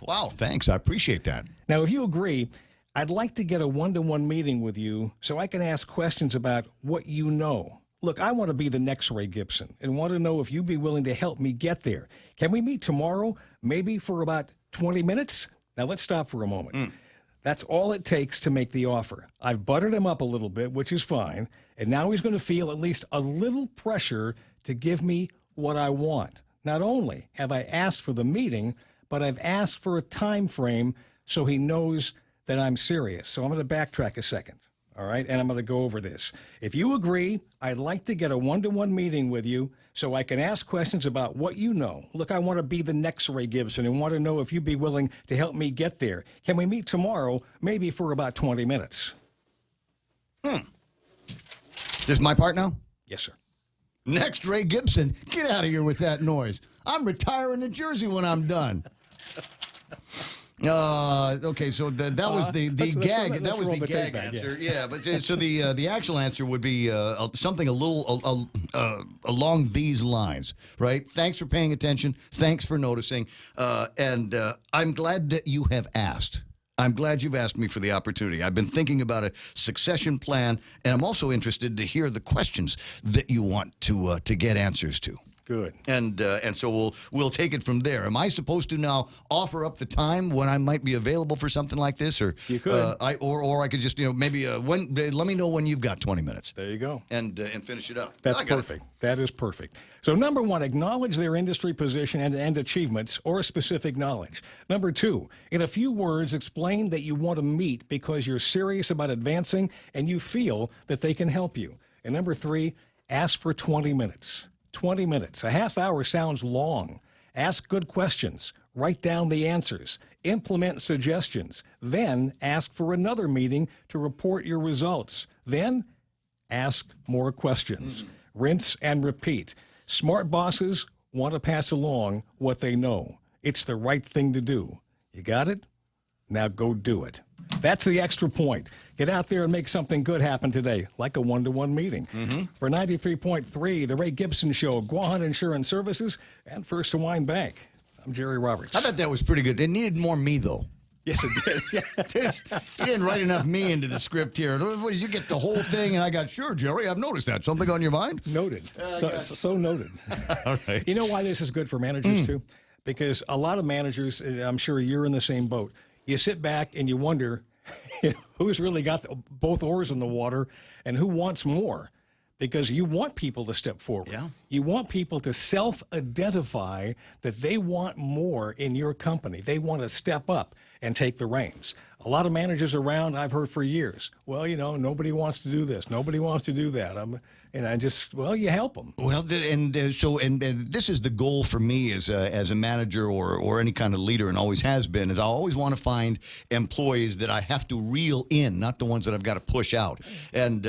S14: Wow, thanks. I appreciate that.
S7: Now, if you agree, I'd like to get a one-to-one meeting with you so I can ask questions about what you know. Look, I want to be the next Ray Gibson and want to know if you'd be willing to help me get there. Can we meet tomorrow, maybe for about 20 minutes? Now, let's stop for a moment. That's all it takes to make the offer. I've buttered him up a little bit, which is fine, and now he's going to feel at least a little pressure to give me what I want. Not only have I asked for the meeting, but I've asked for a time frame so he knows that I'm serious. So I'm going to backtrack a second. All right, and I'm going to go over this. If you agree, I'd like to get a one-to-one meeting with you so I can ask questions about what you know. Look, I want to be the next Ray Gibson and want to know if you'd be willing to help me get there. Can we meet tomorrow, maybe for about 20 minutes?
S14: This is my part now?
S7: Yes, sir.
S14: Next Ray Gibson, get out of here with that noise. I'm retiring to Jersey when I'm done. Okay, so that was the gag. That was the gag answer. Yeah, but so the actual answer would be something a little along these lines, right? Thanks for paying attention. Thanks for noticing, and I'm glad that you have asked. I'm glad you've asked me for the opportunity. I've been thinking about a succession plan, and I'm also interested to hear the questions that you want to get answers to.
S7: Good.
S14: And so we'll take it from there. Am I supposed to now offer up the time when I might be available for something like this, or
S7: you could,
S14: or I could just maybe let me know when you've got 20 minutes.
S7: There you go.
S14: And finish it up.
S7: That's perfect. That is perfect. So number one, acknowledge their industry position and achievements or specific knowledge. Number two, in a few words, explain that you want to meet because you're serious about advancing and you feel that they can help you. And number three, ask for 20 minutes. 20 minutes. A half hour sounds long. Ask good questions. Write down the answers. Implement suggestions. Then ask for another meeting to report your results. Then ask more questions. Rinse and repeat. Smart bosses want to pass along what they know. It's the right thing to do. You got it? Now go do it. That's the extra point. Get out there and make something good happen today, like a one-to-one meeting. For 93.3, The Ray Gibson Show, Guahan Insurance Services, and First Hawaiian Bank. I'm Jerry Roberts.
S14: I thought that was pretty good. It needed more me, though.
S7: Yes, it did.
S14: You didn't write enough me into the script here. You get the whole thing, and I got, sure, Jerry, I've noticed that. Something on your mind?
S7: Noted. So noted.
S14: All right.
S7: You know why this is good for managers, too? Because a lot of managers, I'm sure you're in the same boat, you sit back and you wonder who's really got both oars in the water and who wants more, because you want people to step forward.
S14: Yeah.
S7: You want people to self-identify that they want more in your company. They want to step up and take the reins. A lot of managers around, I've heard for years, well, nobody wants to do this. Nobody wants to do that. And I just, well, you help them.
S14: Well, and this is the goal for me as a manager or any kind of leader, and always has been, is I always want to find employees that I have to reel in, not the ones that I've got to push out. And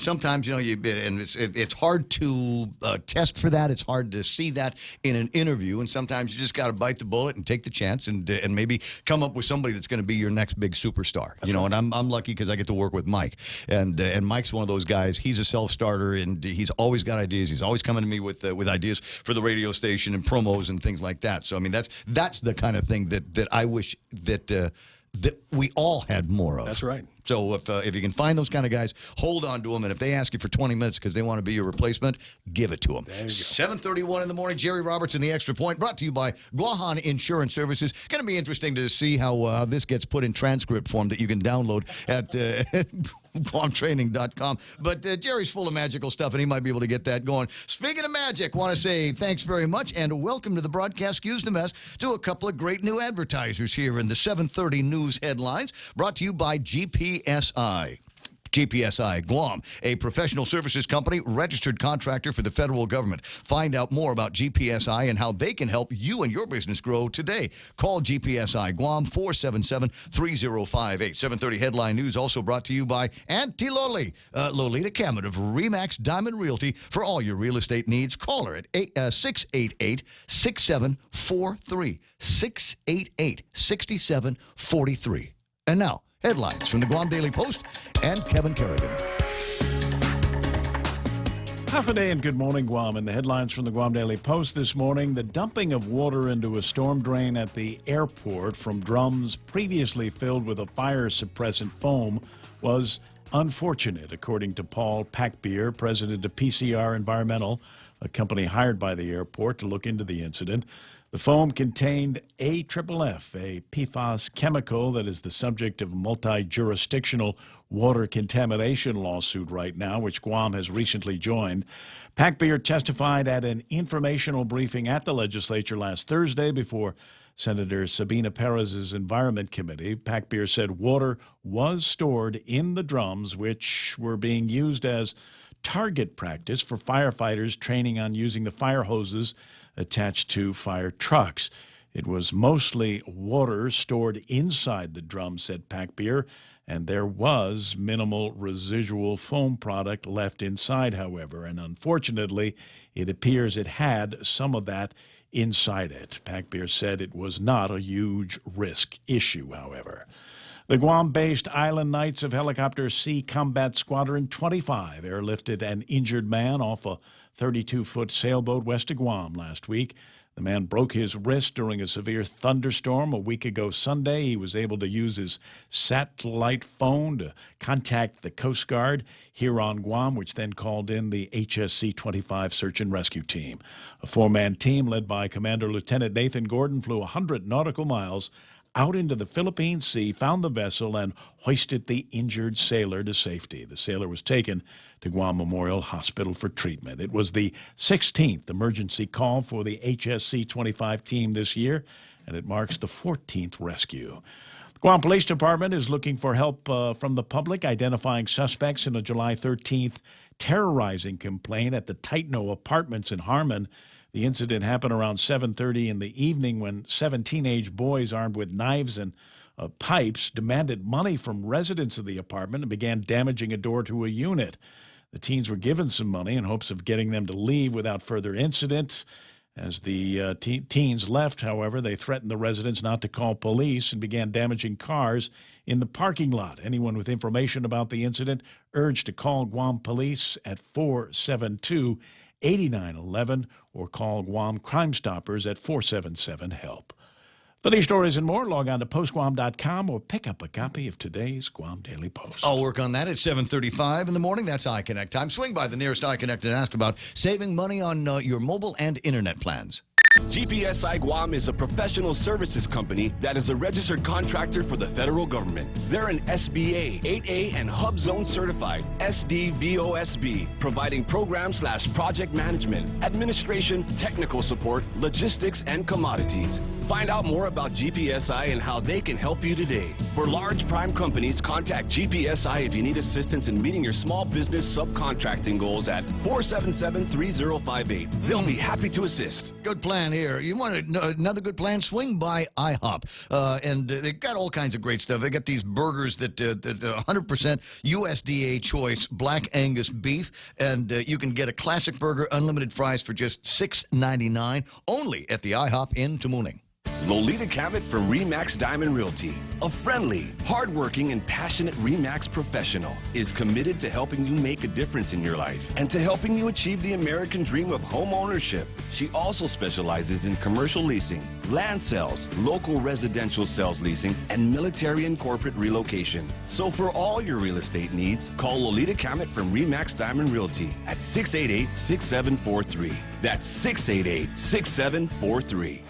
S14: sometimes, it's hard to test for that. It's hard to see that in an interview, and sometimes you just got to bite the bullet and take the chance and maybe come up with somebody that's going to be your next big superstar. And I'm lucky because I get to work with Mike, and Mike's one of those guys. He's a self-starter, and he's always got ideas. He's always coming to me with ideas for the radio station and promos and things like that. So I mean, that's the kind of thing that I wish that we all had more of.
S7: That's right.
S14: So if you can find those kind of guys, hold on to them. And if they ask you for 20 minutes because they want to be your replacement, give it to them. 7:31 in the morning. Jerry Roberts in the Extra Point, brought to you by Guahan Insurance Services. Going to be interesting to see how this gets put in transcript form that you can download at GuamTraining.com. But Jerry's full of magical stuff, and he might be able to get that going. Speaking of magic, want to say thanks very much and welcome to the broadcast. Excuse the mess, to a couple of great new advertisers here in the 7:30 news headlines, brought to you by GPSI. GPSI Guam, a professional services company, registered contractor for the federal government. Find out more about GPSI and how they can help you and your business grow today. Call GPSI Guam 477-3058. 7:30 headline news also brought to you by Auntie Loli, Lolita Camet of Remax Diamond Realty. For all your real estate needs, call her at 688-6743. 688-6743. And now, headlines from the Guam Daily Post and Kevin Kerrigan.
S12: Half a day and good morning, Guam. And the headlines from the Guam Daily Post this morning: the dumping of water into a storm drain at the airport from drums previously filled with a fire suppressant foam was unfortunate, according to Paul Packbeer, president of PCR Environmental, a company hired by the airport to look into the incident. The foam contained AFFF, a PFAS chemical that is the subject of a multi-jurisdictional water contamination lawsuit right now, which Guam has recently joined. Packbeer testified at an informational briefing at the legislature last Thursday before Senator Sabina Perez's Environment Committee. Packbeer said water was stored in the drums, which were being used as target practice for firefighters training on using the fire hoses attached to fire trucks. It was mostly water stored inside the drum, said Packbeer, and there was minimal residual foam product left inside, however, and unfortunately, it appears it had some of that inside it. Packbeer said it was not a huge risk issue, however. The Guam-based Island Knights of Helicopter Sea Combat Squadron 25 airlifted an injured man off a 32-foot sailboat west of Guam last week. The man broke his wrist during a severe thunderstorm a week ago Sunday. He was able to use his satellite phone to contact the Coast Guard here on Guam, which then called in the HSC-25 search and rescue team. A four-man team led by Commander Lieutenant Nathan Gordon flew 100 nautical miles out into the Philippine Sea, found the vessel, and hoisted the injured sailor to safety. The sailor was taken to Guam Memorial Hospital for treatment. It was the 16th emergency call for the HSC-25 team this year, and it marks the 14th rescue. The Guam Police Department is looking for help from the public identifying suspects in a July 13th terrorizing complaint at the Taitno Apartments in Harmon. The incident happened around 7:30 in the evening when 7 teenage boys armed with knives and pipes demanded money from residents of the apartment and began damaging a door to a unit. The teens were given some money in hopes of getting them to leave without further incident. As the teens left, however, they threatened the residents not to call police and began damaging cars in the parking lot. Anyone with information about the incident urged to call Guam Police at 472-8911 or call Guam Crime Stoppers at 477-HELP. For these stories and more, log on to postguam.com or pick up a copy of today's Guam Daily Post.
S14: I'll work on that at 7:35 in the morning. That's iConnect time. Swing by the nearest iConnect and ask about saving money on your mobile and internet plans.
S5: GPSI Guam is a professional services company that is a registered contractor for the federal government. They're an SBA, 8A, and Hub Zone certified SDVOSB, providing program/project management, administration, technical support, logistics, and commodities. Find out more about GPSI and how they can help you today. For large prime companies, contact GPSI if you need assistance in meeting your small business subcontracting goals at 477-3058. They'll be happy to assist.
S14: Good plan here. You want another good plan? Swing by IHOP. And they've got all kinds of great stuff. They got these burgers that 100% USDA choice Black Angus beef. And you can get a classic burger, unlimited fries for just $6.99 only at the IHOP in Tamuning.
S5: Lolita Cabot from RE/MAX Diamond Realty, a friendly, hardworking, and passionate RE/MAX professional, is committed to helping you make a difference in your life and to helping you achieve the American dream of home ownership. She also specializes in commercial leasing, land sales, local residential sales leasing, and military and corporate relocation. So for all your real estate needs, call Lolita Cabot from RE/MAX Diamond Realty at 688-6743. That's 688-6743.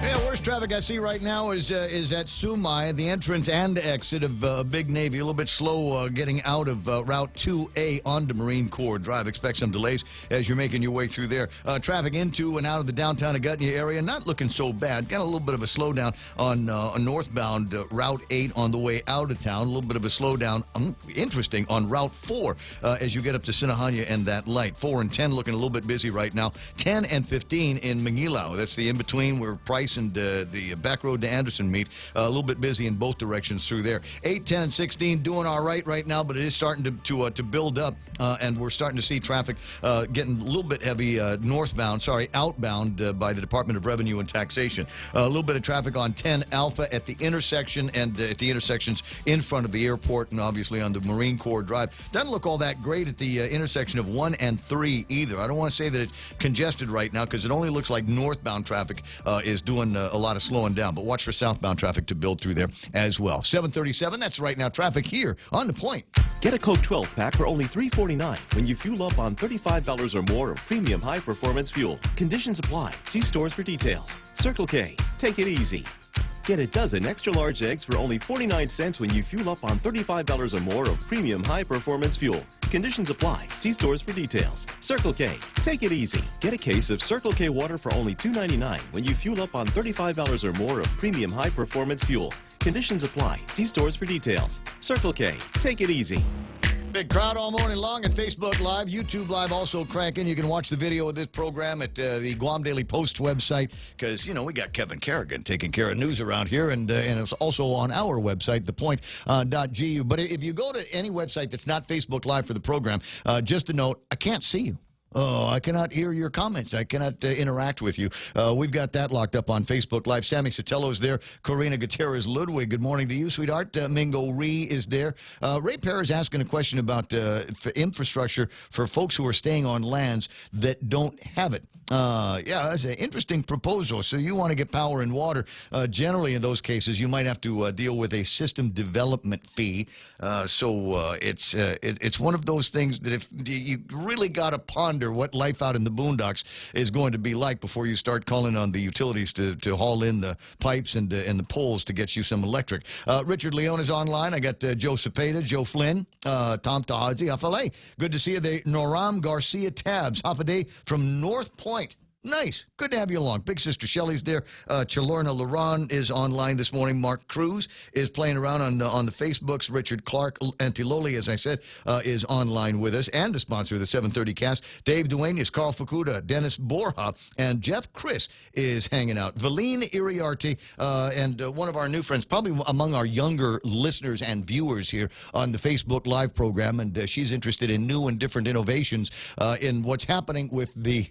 S14: Yeah, worst traffic I see right now is at Sumai, the entrance and exit of Big Navy. A little bit slow getting out of Route 2A onto Marine Corps Drive. Expect some delays as you're making your way through there. Traffic into and out of the downtown Agutnia area, not looking so bad. Got a little bit of a slowdown on northbound Route 8 on the way out of town. A little bit of a slowdown, interesting, on Route 4 as you get up to Sinahanya and that light. 4 and 10 looking a little bit busy right now. 10 and 15 in Mangilau. That's the in-between where Price and the back road to Anderson meet. A little bit busy in both directions through there. 8, 10, and 16 doing all right now, but it is starting to build up, and we're starting to see traffic getting a little bit heavy outbound by the Department of Revenue and Taxation. A little bit of traffic on 10 Alpha at the intersection and at the intersections in front of the airport and obviously on the Marine Corps Drive. Doesn't look all that great at the intersection of 1 and 3 either. I don't want to say that it's congested right now because it only looks like northbound traffic is doing a lot of slowing down, but watch for southbound traffic to build through there as well. 737, that's right now traffic here on The Point.
S10: Get a Coke 12-pack for only $3.49 when you fuel up on $35 or more of premium high-performance fuel. Conditions apply. See stores for details. Circle K. Take it easy. Get a dozen extra-large eggs for only 49 cents when you fuel up on $35 or more of premium high-performance fuel. Conditions apply. See stores for details. Circle K. Take it easy. Get a case of Circle K water for only $2.99 when you fuel up on $35 or more of premium high-performance fuel. Conditions apply. See stores for details. Circle K. Take it easy.
S14: Big crowd all morning long at Facebook Live, YouTube Live also cranking. You can watch the video of this program at the Guam Daily Post website because, we got Kevin Kerrigan taking care of news around here, and it's also on our website, thepoint.gu. But if you go to any website that's not Facebook Live for the program, just a note, I can't see you. Oh, I cannot hear your comments. I cannot interact with you. We've got that locked up on Facebook Live. Sammy Sotelo there. Corina Gutierrez Ludwig, good morning to you, sweetheart. Mingo Ree is there. Ray Perry is asking a question about infrastructure for folks who are staying on lands that don't have it. Yeah, that's an interesting proposal. So you want to get power and water. Generally, in those cases, you might have to deal with a system development fee. So it's one of those things that if you really got to ponder what life out in the boondocks is going to be like before you start calling on the utilities to haul in the pipes and the poles to get you some electric. Richard Leone is online. I got Joe Cepeda, Joe Flynn, Tom Tahazi, Afale. Good to see you. The Noram Garcia Tabs, half a day from North Point. Nice. Good to have you along. Big Sister Shelley's there. Chalorna Laron is online this morning. Mark Cruz is playing around on the Facebooks. Richard Clark Antiloli, as I said, is online with us and a sponsor of the 730 cast. Dave Duenas, Carl Fukuda, Dennis Borja, and Jeff Chris is hanging out. Valine Iriarte and one of our new friends, probably among our younger listeners and viewers here on the Facebook Live program, and she's interested in new and different innovations in what's happening with the...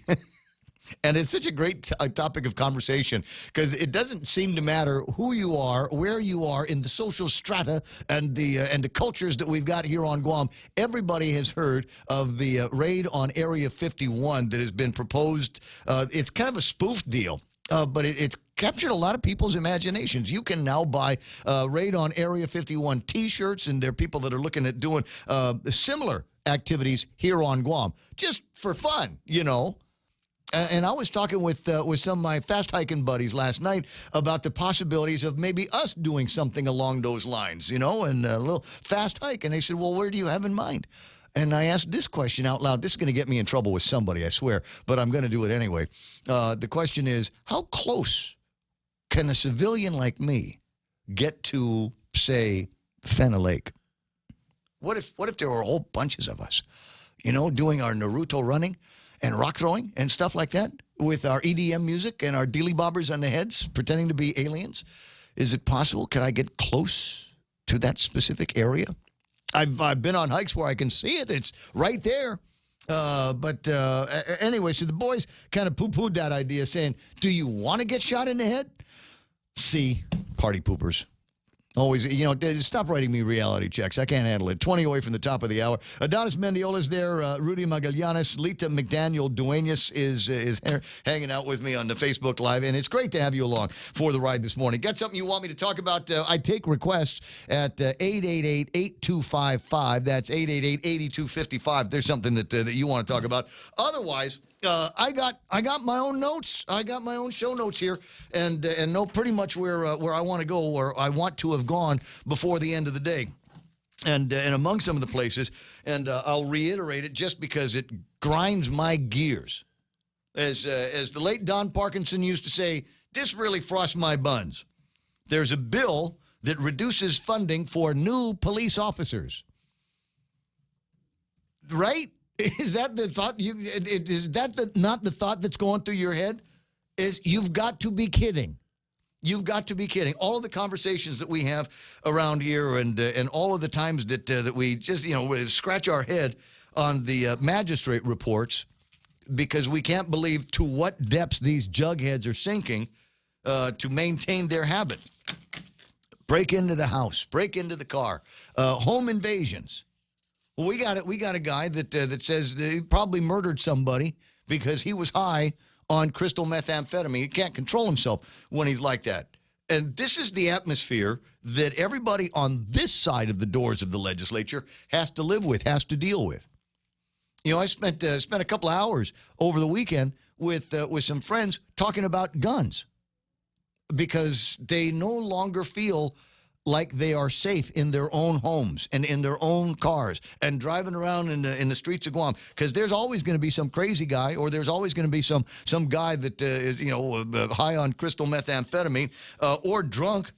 S14: And it's such a great topic of conversation because it doesn't seem to matter who you are, where you are in the social strata and the cultures that we've got here on Guam. Everybody has heard of the raid on Area 51 that has been proposed. It's kind of a spoof deal, but it's captured a lot of people's imaginations. You can now buy Raid on Area 51 T-shirts, and there are people that are looking at doing similar activities here on Guam just for fun, And I was talking with some of my fast hiking buddies last night about the possibilities of maybe us doing something along those lines, and a little fast hike. And they said, well, where do you have in mind? And I asked this question out loud. This is going to get me in trouble with somebody, I swear, but I'm going to do it anyway. The question is, how close can a civilian like me get to, say, Fenna Lake? What if there were whole bunches of us, doing our Naruto running and rock throwing and stuff like that with our EDM music and our dealy bobbers on the heads, pretending to be aliens? Is it possible? Can I get close to that specific area? I've been on hikes where I can see it. It's right there. But anyway, so the boys kind of poo-pooed that idea, saying, do you want to get shot in the head? See, party poopers. Always, stop writing me reality checks. I can't handle it. 20 away from the top of the hour. Adonis Mendiola's there. Rudy Magallanes. Lita McDaniel Duenas is hanging out with me on the Facebook Live. And it's great to have you along for the ride this morning. Got something you want me to talk about? I take requests at 888-8255. That's 888-8255. There's something that you want to talk about. Otherwise, I got my own notes. I got my own show notes here, and know pretty much where I want to go, or I want to have gone before the end of the day, and among some of the places, and I'll reiterate it just because it grinds my gears, as the late Don Parkinson used to say. This really frosts my buns. There's a bill that reduces funding for new police officers. Right? Is that the thought? Is that not the thought that's going through your head? You've got to be kidding. You've got to be kidding. All of the conversations that we have around here, and all of the times that we just scratch our head on the magistrate reports, because we can't believe to what depths these jugheads are sinking to maintain their habit. Break into the house, break into the car, home invasions. Well, we got a guy that says that he probably murdered somebody because he was high on crystal methamphetamine. He can't control himself when he's like that. And this is the atmosphere that everybody on this side of the doors of the legislature has to live with, has to deal with. I spent a couple of hours over the weekend with some friends talking about guns, because they no longer feel like they are safe in their own homes and in their own cars and driving around in the streets of Guam, because there's always going to be some crazy guy, or there's always going to be some guy that is high on crystal methamphetamine or drunk,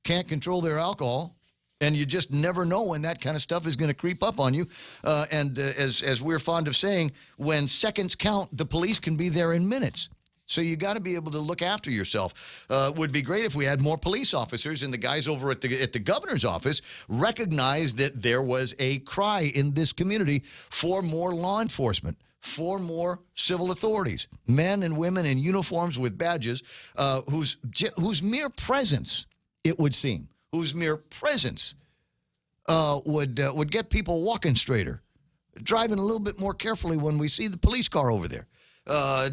S14: can't control their alcohol, and you just never know when that kind of stuff is going to creep up on you. And as we're fond of saying, when seconds count, the police can be there in minutes. So you got to be able to look after yourself. Would be great if we had more police officers, and the guys over at the governor's office recognized that there was a cry in this community for more law enforcement, for more civil authorities, men and women in uniforms with badges, whose mere presence, it would seem, whose mere presence would get people walking straighter, driving a little bit more carefully when we see the police car over there.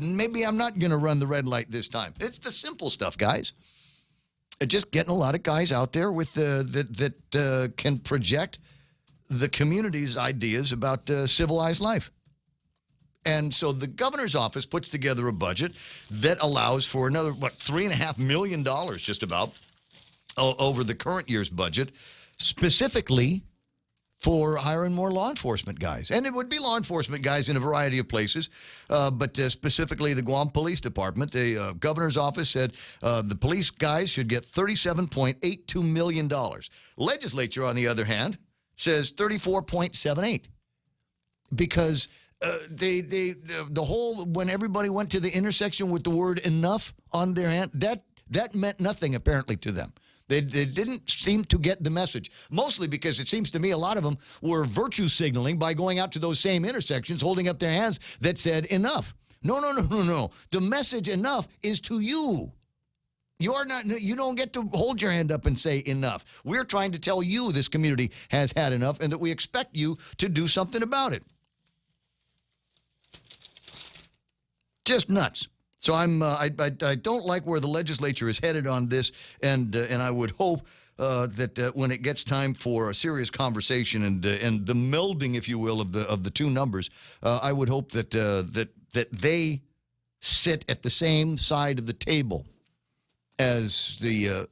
S14: Maybe I'm not going to run the red light this time. It's the simple stuff, guys. Just getting a lot of guys out there with that can project the community's ideas about civilized life. And so the governor's office puts together a budget that allows for another, $3.5 million just about over the current year's budget, specifically for hiring more law enforcement guys. And it would be law enforcement guys in a variety of places, but specifically the Guam Police Department. The governor's office said the police guys should get $37.82 million. Legislature, on the other hand, says $34.78, because the whole, when everybody went to the intersection with the word enough on their hand, that meant nothing apparently to them. They didn't seem to get the message, mostly because it seems to me a lot of them were virtue signaling by going out to those same intersections, holding up their hands that said enough. No. The message enough is to you. You don't get to hold your hand up and say enough. We're trying to tell you this community has had enough and that we expect you to do something about it. Just nuts. So I don't like where the legislature is headed on this, and I would hope that when it gets time for a serious conversation and the melding, if you will, of the two numbers, I would hope that they sit at the same side of the table as the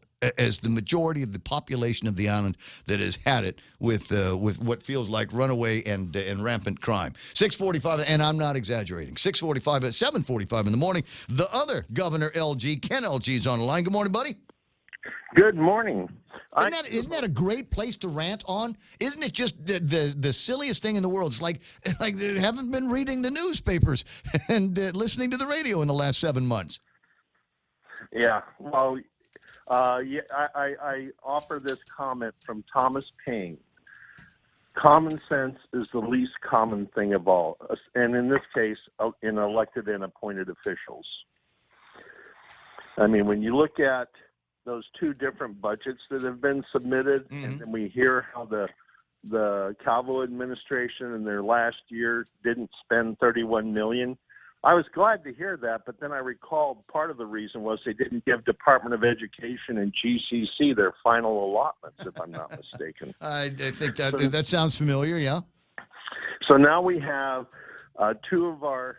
S14: majority of the population of the island that has had it with what feels like runaway and rampant crime. 6:45, and I'm not exaggerating. 6:45 at 7:45 in the morning. The other Governor LG, Ken LG, is on the line. Good morning, buddy.
S3: Good morning.
S14: Isn't that a great place to rant on? Isn't it just the silliest thing in the world? It's like they haven't been reading the newspapers and listening to the radio in the last 7 months.
S3: Yeah, well, I offer this comment from Thomas Paine. Common sense is the least common thing of all, and in this case, in elected and appointed officials. I mean, when you look at those two different budgets that have been submitted, and then we hear how the Calvo administration in their last year didn't spend $31 million. I was glad to hear that, but then I recalled part of the reason was they didn't give Department of Education and GCC their final allotments, if I'm not mistaken.
S14: I think that sounds familiar, yeah.
S3: So now we have two of our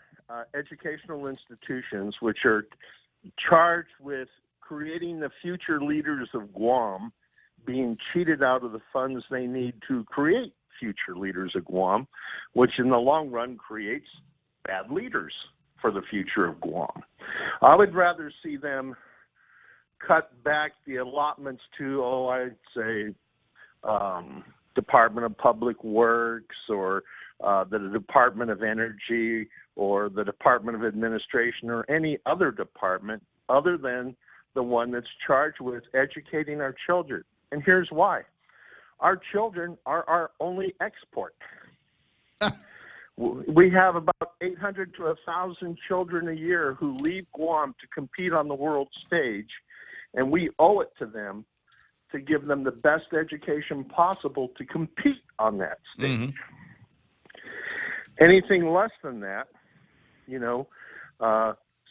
S3: educational institutions which are charged with creating the future leaders of Guam being cheated out of the funds they need to create future leaders of Guam, which in the long run creates bad leaders for the future of Guam. I would rather see them cut back the allotments to, I'd say, Department of Public Works or the Department of Energy or the Department of Administration or any other department other than the one that's charged with educating our children. And here's why. Our children are our only export. We have about 800 to 1,000 children a year who leave Guam to compete on the world stage, and we owe it to them to give them the best education possible to compete on that stage. Anything less than that,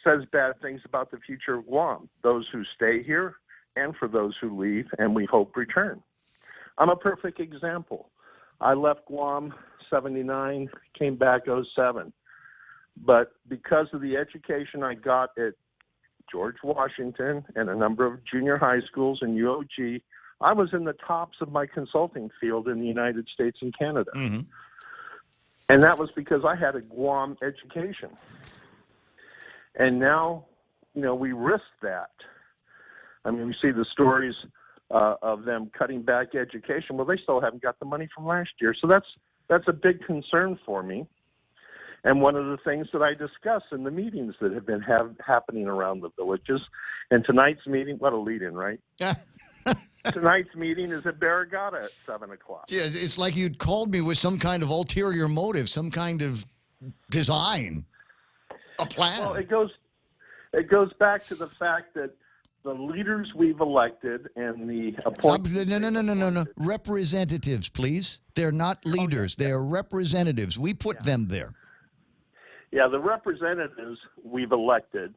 S3: says bad things about the future of Guam, those who stay here and for those who leave and we hope return. I'm a perfect example. I left Guam 79, came back 07. But because of the education I got at George Washington and a number of junior high schools and UOG, I was in the tops of my consulting field in the United States and Canada. And that was because I had a Guam education. And now, we risk that. I mean, we see the stories of them cutting back education. Well, they still haven't got the money from last year. So that's a big concern for me. And one of the things that I discuss in the meetings that have been happening around the villages. And tonight's meeting, what a lead-in, right? Tonight's meeting is at Barragata at 7 o'clock.
S14: Yeah, it's like you'd called me with some kind of ulterior motive, some kind of design. A plan.
S3: Well, it goes back to the fact that the leaders we've elected and the appointed...
S14: No. Representatives, please. They're not leaders. They are representatives. We put them there.
S3: Yeah, the representatives we've elected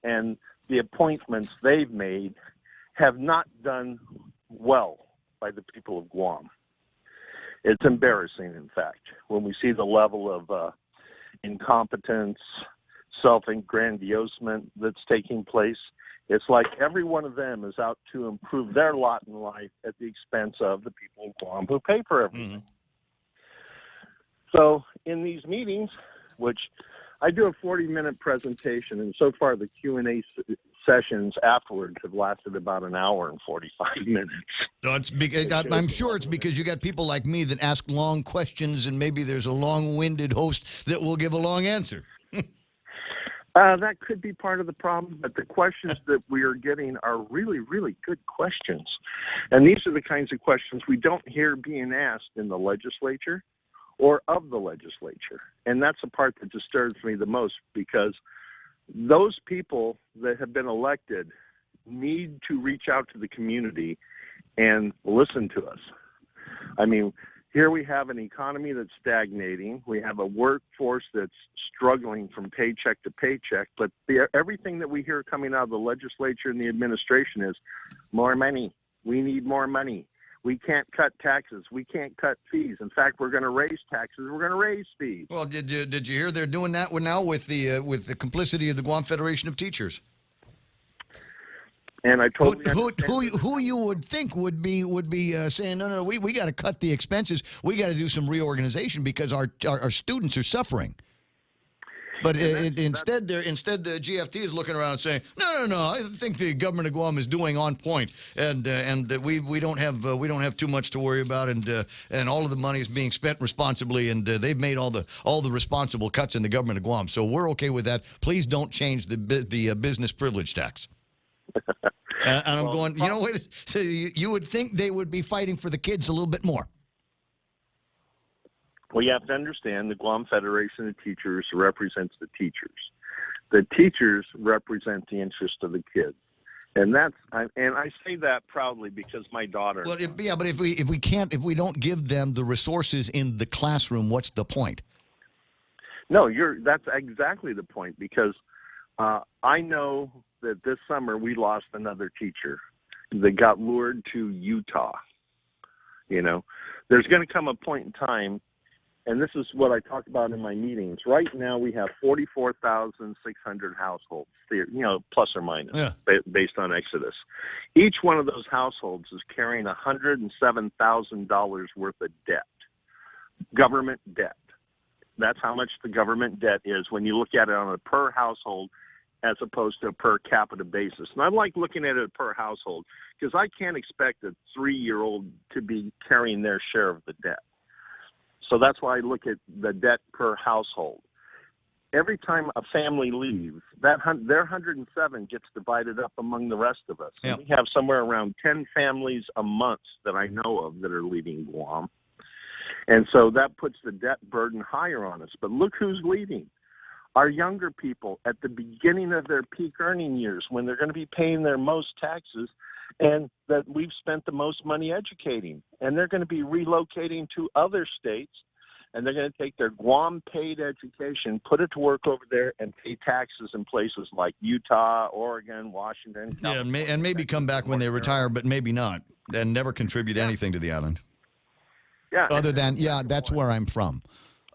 S3: and the appointments they've made have not done well by the people of Guam. It's embarrassing, in fact, when we see the level of incompetence, self-aggrandizement that's taking place. It's like every one of them is out to improve their lot in life at the expense of the people of Guam who pay for everything. So in these meetings, which I do a 40-minute presentation, and so far the Q&A sessions afterwards have lasted about an hour and 45 minutes.
S14: I'm sure it's because you got people like me that ask long questions, and maybe there's a long-winded host that will give a long answer.
S3: That could be part of the problem, but the questions that we are getting are really, really good questions. And these are the kinds of questions we don't hear being asked in the legislature or of the legislature. And that's the part that disturbs me the most, because those people that have been elected need to reach out to the community and listen to us. I mean, here we have an economy that's stagnating. We have a workforce that's struggling from paycheck to paycheck. But everything that we hear coming out of the legislature and the administration is more money. We need more money. We can't cut taxes. We can't cut fees. In fact, we're going to raise taxes. We're going to raise fees.
S14: Well, did you hear they're doing that now with the complicity of the Guam Federation of Teachers?
S3: And I totally
S14: who you would think would be saying no, we got to cut the expenses. We got to do some reorganization because our students are suffering. But instead, the GFT is looking around and saying, no. I think the government of Guam is doing on point, and we don't have too much to worry about, and all of the money is being spent responsibly, and they've made all the responsible cuts in the government of Guam, so we're okay with that. Please don't change the business privilege tax. And I'm going, you know what? So you would think they would be fighting for the kids a little bit more.
S3: Well, you have to understand the Guam Federation of Teachers represents the teachers. The teachers represent the interest of the kids. And I say that proudly because my daughter.
S14: Well, but if we don't give them the resources in the classroom, what's the point?
S3: No, that's exactly the point, because I know that this summer we lost another teacher that got lured to Utah. You know, there's going to come a point in time, and this is what I talk about in my meetings. Right now we have 44,600 households, plus or minus, based on Exodus. Each one of those households is carrying $107,000 worth of debt, government debt. That's how much the government debt is when you look at it on a per household as opposed to a per capita basis. And I like looking at it per household because I can't expect a 3-year-old to be carrying their share of the debt. So that's why I look at the debt per household. Every time a family leaves, their 107 gets divided up among the rest of us.
S14: Yep.
S3: We have somewhere around 10 families a month that I know of that are leaving Guam. And so that puts the debt burden higher on us. But look who's leaving. Our younger people at the beginning of their peak earning years, when they're going to be paying their most taxes, and that we've spent the most money educating. And they're going to be relocating to other states, and they're going to take their Guam-paid education, put it to work over there, and pay taxes in places like Utah, Oregon, Washington.
S14: Yeah, and maybe come back when they retire, but maybe not, and never contribute anything to the island.
S3: Yeah.
S14: Other than, that's where I'm from.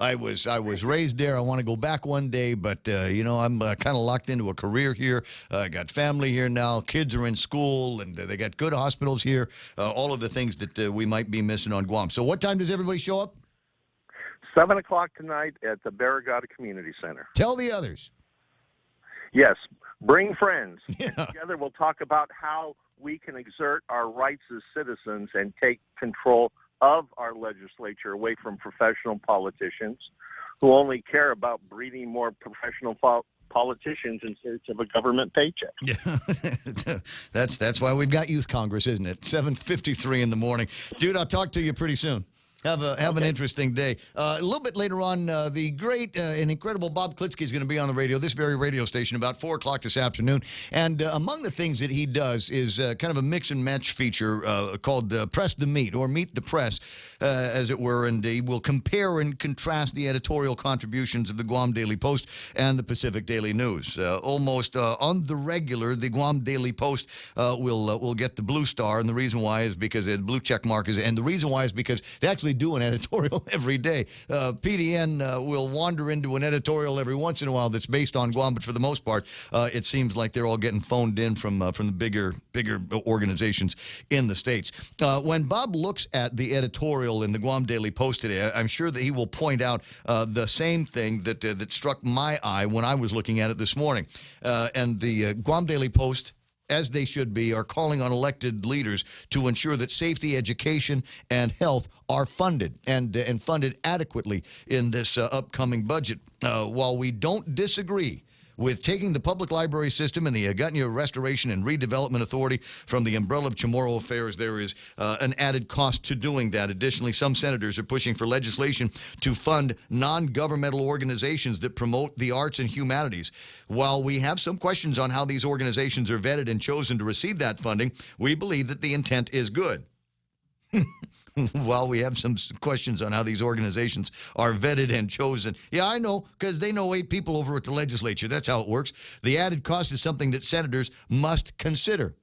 S14: I was raised there. I want to go back one day, but, I'm kind of locked into a career here. I got family here now. Kids are in school, and they got good hospitals here. All of the things that we might be missing on Guam. So what time does everybody show up?
S3: 7 o'clock tonight at the Barrigada Community Center.
S14: Tell the others.
S3: Yes. Bring friends. Yeah. And together we'll talk about how we can exert our rights as citizens and take control of our legislature away from professional politicians who only care about breeding more professional politicians in search of a government paycheck.
S14: Yeah, that's why we've got Youth Congress, isn't it? 7:53 in the morning. Dude, I'll talk to you pretty soon. Have an interesting day. A little bit later on, the great and incredible Bob Klitsky is going to be on the radio, this very radio station, about 4 o'clock this afternoon. And among the things that he does is kind of a mix and match feature called Press the Meat, or Meet the Press, as it were. And he will compare and contrast the editorial contributions of the Guam Daily Post and the Pacific Daily News. Almost on the regular, the Guam Daily Post will get the blue star. And the reason why is because the blue check mark is, and the reason why is because they actually do an editorial every day. PDN will wander into an editorial every once in a while that's based on Guam, but for the most part, it seems like they're all getting phoned in from the bigger organizations in the States. When Bob looks at the editorial in the Guam Daily Post today, I'm sure that he will point out the same thing that struck my eye when I was looking at it this morning. And the Guam Daily Post, as they should be, are calling on elected leaders to ensure that safety, education, and health are funded and funded adequately in this upcoming budget. While we don't disagree with taking the public library system and the Agutnia Restoration and Redevelopment Authority from the umbrella of Chamorro Affairs, there is an added cost to doing that. Additionally, some senators are pushing for legislation to fund non-governmental organizations that promote the arts and humanities. While we have some questions on how these organizations are vetted and chosen to receive that funding, we believe that the intent is good. While we have some questions on how these organizations are vetted and chosen. Yeah, I know, because they know 8 people over at the legislature. That's how it works. The added cost is something that senators must consider.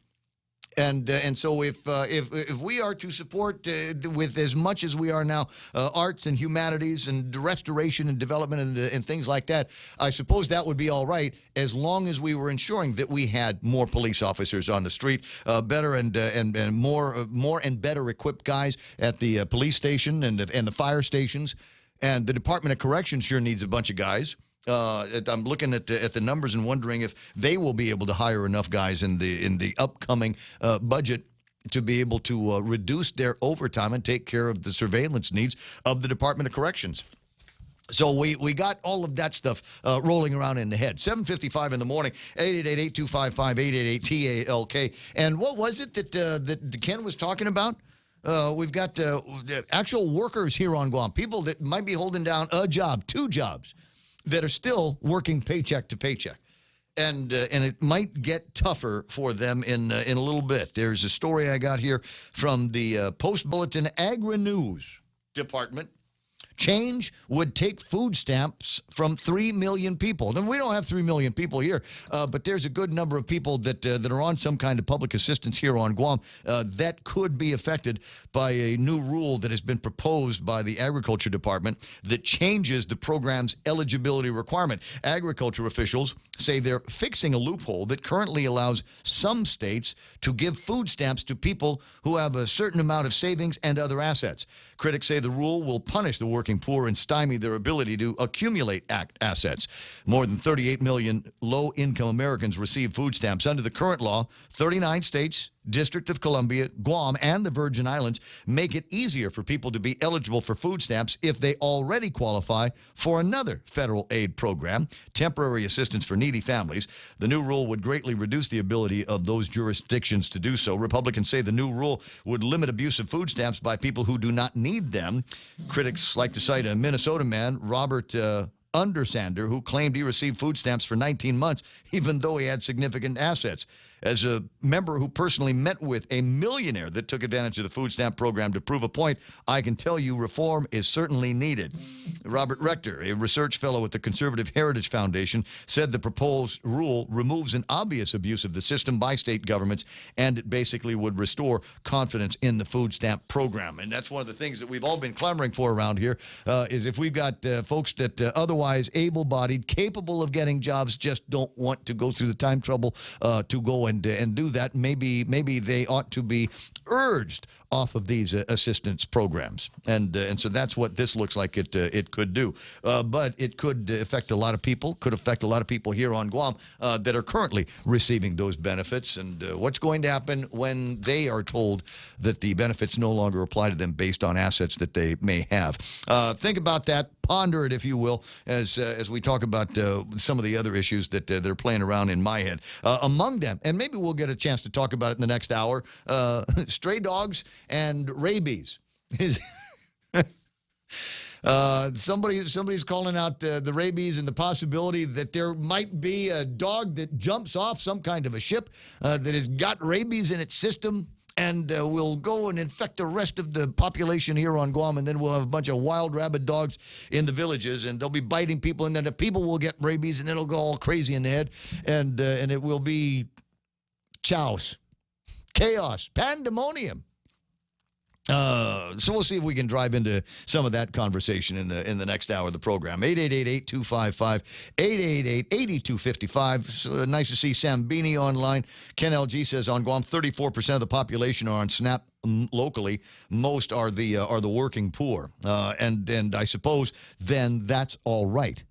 S14: And so if we are to support with as much as we are now arts and humanities and restoration and development and things like that, I suppose that would be all right as long as we were ensuring that we had more police officers on the street, better and more and better equipped guys at the police station and the fire stations, and the Department of Corrections sure needs a bunch of guys. I'm looking at the numbers and wondering if they will be able to hire enough guys in the upcoming budget to be able to reduce their overtime and take care of the surveillance needs of the Department of Corrections. So we got all of that stuff rolling around in the head. 7:55 in the morning, 888-825-5888-TALK. And what was it that Ken was talking about? We've got actual workers here on Guam, people that might be holding down a job, two jobs, that are still working paycheck to paycheck. And it might get tougher for them in a little bit. There's a story I got here from the Post-Bulletin Agri-News Department. Change would take food stamps from 3 million people. Now, we don't have 3 million people here, but there's a good number of people that are on some kind of public assistance here on Guam that could be affected by a new rule that has been proposed by the Agriculture Department that changes the program's eligibility requirement. Agriculture officials say they're fixing a loophole that currently allows some states to give food stamps to people who have a certain amount of savings and other assets. Critics say the rule will punish the working poor and stymie their ability to accumulate assets. More than 38 million low-income Americans receive food stamps. Under the current law, 39 states, District of Columbia, Guam, and the Virgin Islands make it easier for people to be eligible for food stamps if they already qualify for another federal aid program, temporary assistance for needy families. The new rule would greatly reduce the ability of those jurisdictions to do so. Republicans say the new rule would limit abuse of food stamps by people who do not need them. Critics like to cite a Minnesota man, Robert Undersander, who claimed he received food stamps for 19 months, even though he had significant assets. As a member who personally met with a millionaire that took advantage of the food stamp program to prove a point, I can tell you reform is certainly needed. Robert Rector, a research fellow at the Conservative Heritage Foundation, said the proposed rule removes an obvious abuse of the system by state governments, and it basically would restore confidence in the food stamp program. And that's one of the things that we've all been clamoring for around here, is if we've got folks that otherwise able-bodied, capable of getting jobs, just don't want to go through the time trouble to go and do that, maybe they ought to be urged off of these assistance programs, and so that's what this looks like it could do. But it could affect a lot of people. Could affect a lot of people here on Guam that are currently receiving those benefits. And what's going to happen when they are told that the benefits no longer apply to them based on assets that they may have? Think about that. Ponder it, if you will, as we talk about some of the other issues that are playing around in my head. Among them, and maybe we'll get a chance to talk about it in the next hour, stray dogs and rabies. Somebody's calling out the rabies and the possibility that there might be a dog that jumps off some kind of a ship that has got rabies in its system, and we'll go and infect the rest of the population here on Guam, and then we'll have a bunch of wild rabid dogs in the villages, and they'll be biting people, and then the people will get rabies, and it'll go all crazy in the head, and it will be chaos, pandemonium. So we'll see if we can drive into some of that conversation in the next hour of the program. 888-825-5888-8255. So nice to see Sam Beanie online. Ken LG says on Guam, 34% of the population are on SNAP locally. Most are the working poor, and I suppose then that's all right.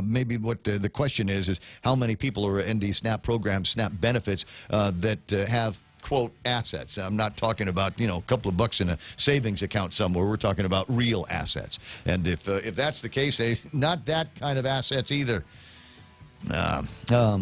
S14: Maybe what the question is how many people are in these SNAP programs, SNAP benefits that have, quote, assets. I'm not talking about, a couple of bucks in a savings account somewhere. We're talking about real assets. And if that's the case, not that kind of assets either.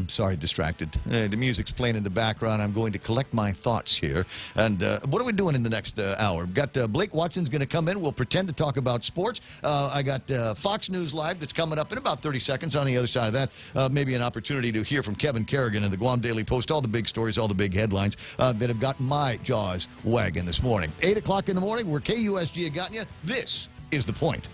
S14: Sorry, distracted. The music's playing in the background. I'm going to collect my thoughts here. And what are we doing in the next hour? We've got Blake Watson's going to come in. We'll pretend to talk about sports. I got Fox News Live that's coming up in about 30 seconds. On the other side of that, maybe an opportunity to hear from Kevin Kerrigan in the Guam Daily Post, all the big stories, all the big headlines that have got my jaws wagging this morning. 8 o'clock in the morning, we're KUSG Aganya. This is The Point.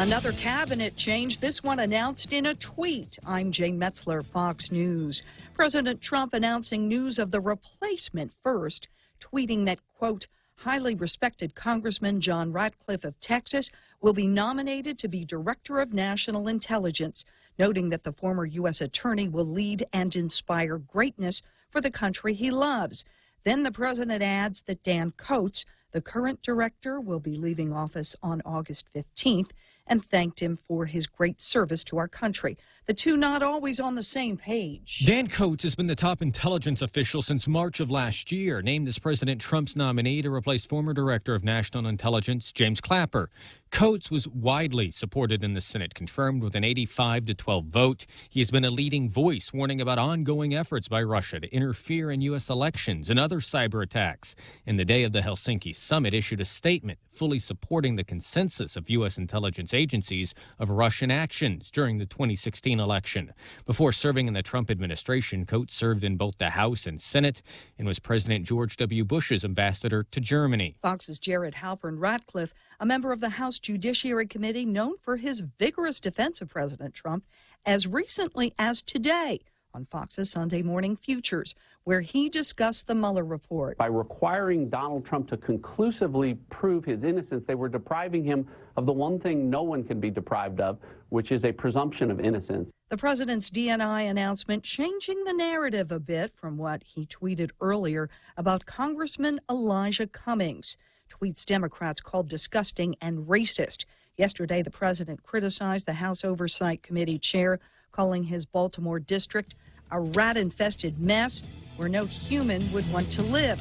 S2: Another cabinet change, this one announced in a tweet. I'm Jay Metzler, Fox News. President Trump announcing news of the replacement first, tweeting that, quote, highly respected Congressman John Ratcliffe of Texas will be nominated to be Director of National Intelligence, noting that the former U.S. attorney will lead and inspire greatness for the country he loves. Then the president adds that Dan Coats, the current director, will be leaving office on August 15th, and thanked him for his great service to our country. The two not always on the same page.
S11: Dan Coats has been the top intelligence official since March of last year, named as President Trump's nominee to replace former Director of National Intelligence James Clapper. Coats was widely supported in the Senate, confirmed with an 85-12 vote. He has been a leading voice warning about ongoing efforts by Russia to interfere in U.S. elections and other cyber attacks. And the day of the Helsinki summit issued a statement fully supporting the consensus of U.S. intelligence agencies of Russian actions during the 2016 election. Before serving in the Trump administration, Coats served in both the House and Senate and was President George W. Bush's ambassador to Germany.
S2: Fox's Jared Halpern Ratcliffe, a member of the House Judiciary Committee known for his vigorous defense of President Trump, as recently as today on Fox's Sunday Morning Futures, where he discussed the Mueller report.
S13: By requiring Donald Trump to conclusively prove his innocence, they were depriving him of the one thing no one can be deprived of, which is a presumption of innocence.
S2: The president's DNI announcement changing the narrative a bit from what he tweeted earlier about Congressman Elijah Cummings. Tweets Democrats called disgusting and racist. Yesterday, the president criticized the House Oversight Committee chair, calling his Baltimore district a rat-infested mess where no human would want to live.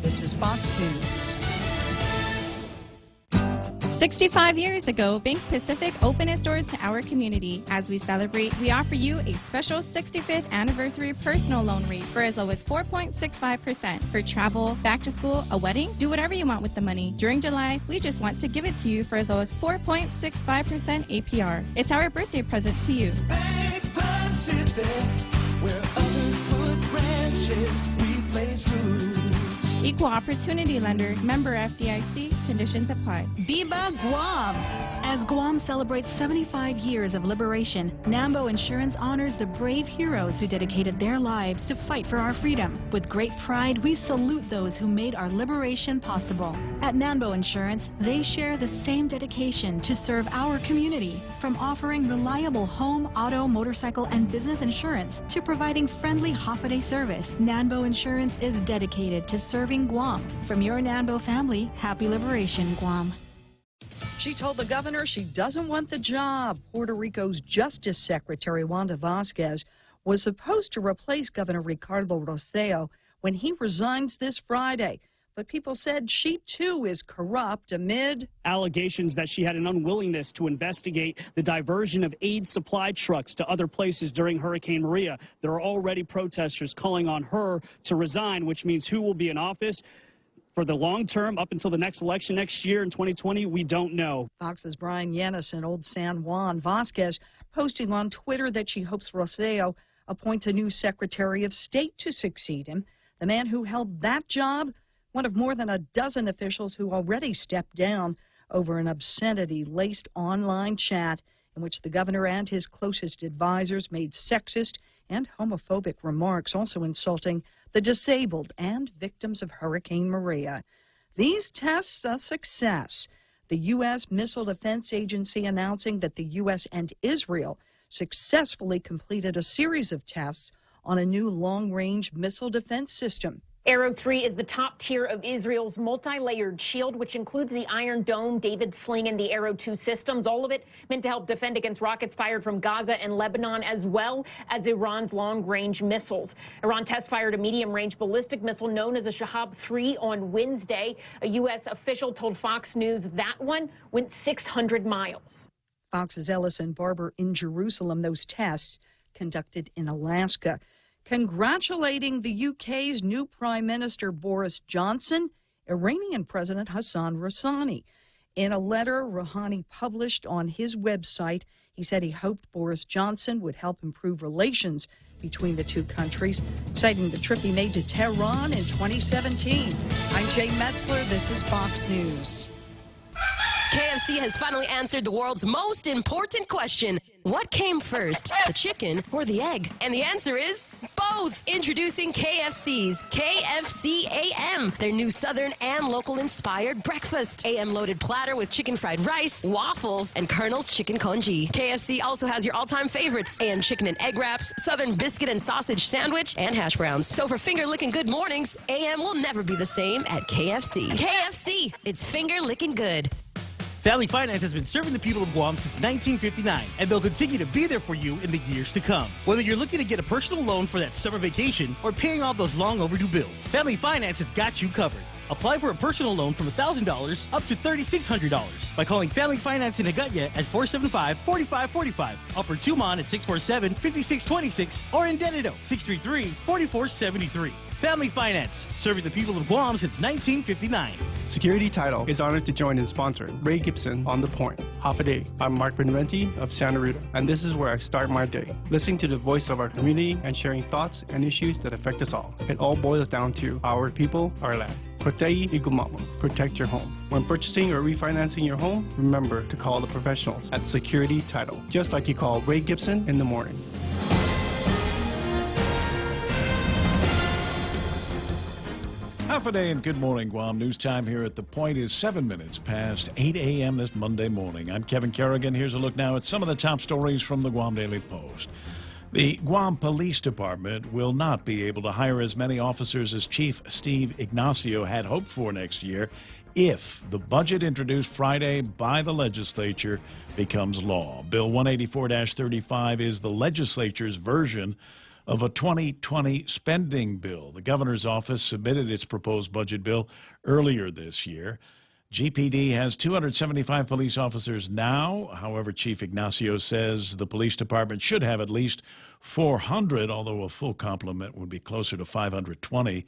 S2: This is Fox News.
S16: 65 years ago, Bank Pacific opened its doors to our community. As we celebrate, we offer you a special 65th anniversary personal loan rate for as low as 4.65%. For travel, back to school, a wedding, do whatever you want with the money. During July, we just want to give it to you for as low as 4.65% APR. It's our birthday present to you.
S17: Bank Pacific, where others put branches, we place roots.
S16: Equal opportunity lender, member FDIC, conditions apply.
S19: Viva Guam! As Guam celebrates 75 years of liberation, Nambo Insurance honors the brave heroes who dedicated their lives to fight for our freedom. With great pride, we salute those who made our liberation possible. At Nambo Insurance, they share the same dedication to serve our community. From offering reliable home, auto, motorcycle, and business insurance to providing friendly Hafa-Day service, Nambo Insurance is dedicated to serving Guam. From your Nambo family, happy liberation, Guam.
S2: She told the governor she doesn't want the job. Puerto Rico's Justice Secretary Wanda Vasquez was supposed to replace Governor Ricardo Rossello when he resigns this Friday. But people said she, too, is corrupt amid
S21: allegations that she had an unwillingness to investigate the diversion of aid supply trucks to other places during Hurricane Maria. There are already protesters calling on her to resign, which means who will be in office for the long term up until the next election next year in 2020, we don't know.
S2: Fox's Brian Yanis in Old San Juan. Vasquez posting on Twitter that she hopes Rossello appoints a new Secretary of State to succeed him. The man who held that job, one of more than a dozen officials who already stepped down over an obscenity-laced online chat in which the governor and his closest advisors made sexist and homophobic remarks, also insulting the disabled and victims of Hurricane Maria. These tests a success. The U.S. Missile Defense Agency announcing that the U.S. and Israel successfully completed a series of tests on a new long-range missile defense system.
S22: Arrow 3 is the top tier of Israel's multi-layered shield, which includes the Iron Dome, David Sling, and the Arrow 2 systems, all of it meant to help defend against rockets fired from Gaza and Lebanon, as well as Iran's long-range missiles. Iran test-fired a medium-range ballistic missile known as a Shahab 3 on Wednesday. A U.S. official told Fox News that one went 600 miles.
S2: Fox's Ellison Barber in Jerusalem, those tests conducted in Alaska. Congratulating the UK's new Prime Minister Boris Johnson, Iranian President Hassan Rouhani. In a letter Rouhani published on his website, he said he hoped Boris Johnson would help improve relations between the two countries, citing the trip he made to Tehran in 2017. I'm Jay Metzler. This is Fox News.
S4: KFC has finally answered the world's most important question. What came first, the chicken or the egg? And the answer is both. Introducing KFC's KFC AM, their new Southern and local-inspired breakfast. AM-loaded platter with chicken fried rice, waffles, and Colonel's chicken congee. KFC also has your all-time favorites, AM chicken and egg wraps, Southern biscuit and sausage sandwich, and hash browns. So for finger-licking good mornings, AM will never be the same at KFC. KFC, it's finger-licking good.
S20: Family Finance has been serving the people of Guam since 1959, and they'll continue to be there for you in the years to come. Whether you're looking to get a personal loan for that summer vacation or paying off those long overdue bills, Family Finance has got you covered. Apply for a personal loan from $1,000 up to $3,600 by calling Family Finance in Agutya at 475-4545, Upper Tumon at 647-5626, or in Dededo, 633-4473. Family Finance, serving the people of Guam since 1959.
S23: Security Title is honored to join in sponsoring Ray Gibson on The Point. Half a day. I'm Mark Benventi of Santa Rita, and this is where I start my day, listening to the voice of our community and sharing thoughts and issues that affect us all. It all boils down to our people, our land. Protei Igumama. Protect your home. When purchasing or refinancing your home, remember to call the professionals at Security Title, just like you call Ray Gibson in the morning.
S12: Half a day and good morning, Guam. News time here at The Point is 7 minutes past 8 a.m. this Monday morning. I'm Kevin Kerrigan. Here's a look now at some of the top stories from the Guam Daily Post. The Guam Police Department will not be able to hire as many officers as Chief Steve Ignacio had hoped for next year if the budget introduced Friday by the legislature becomes law. Bill 184-35 is the legislature's version of a 2020 spending bill. The governor's office submitted its proposed budget bill earlier this year. GPD has 275 police officers now. However, Chief Ignacio says the police department should have at least 400, although a full complement would be closer to 520.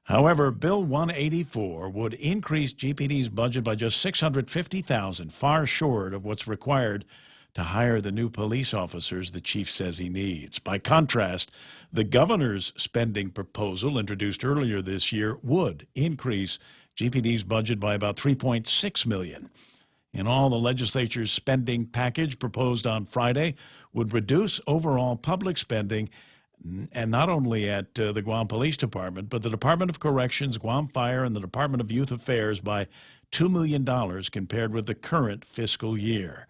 S12: However, Bill 184 would increase GPD's budget by just $650,000, far short of what's required to hire the new police officers the chief says he needs. By contrast, the governor's spending proposal introduced earlier this year would increase GPD's budget by about $3.6 million. In all, the legislature's spending package proposed on Friday would reduce overall public spending, and not only at the Guam Police Department, but the Department of Corrections, Guam Fire, and the Department of Youth Affairs by $2 million compared with the current fiscal year.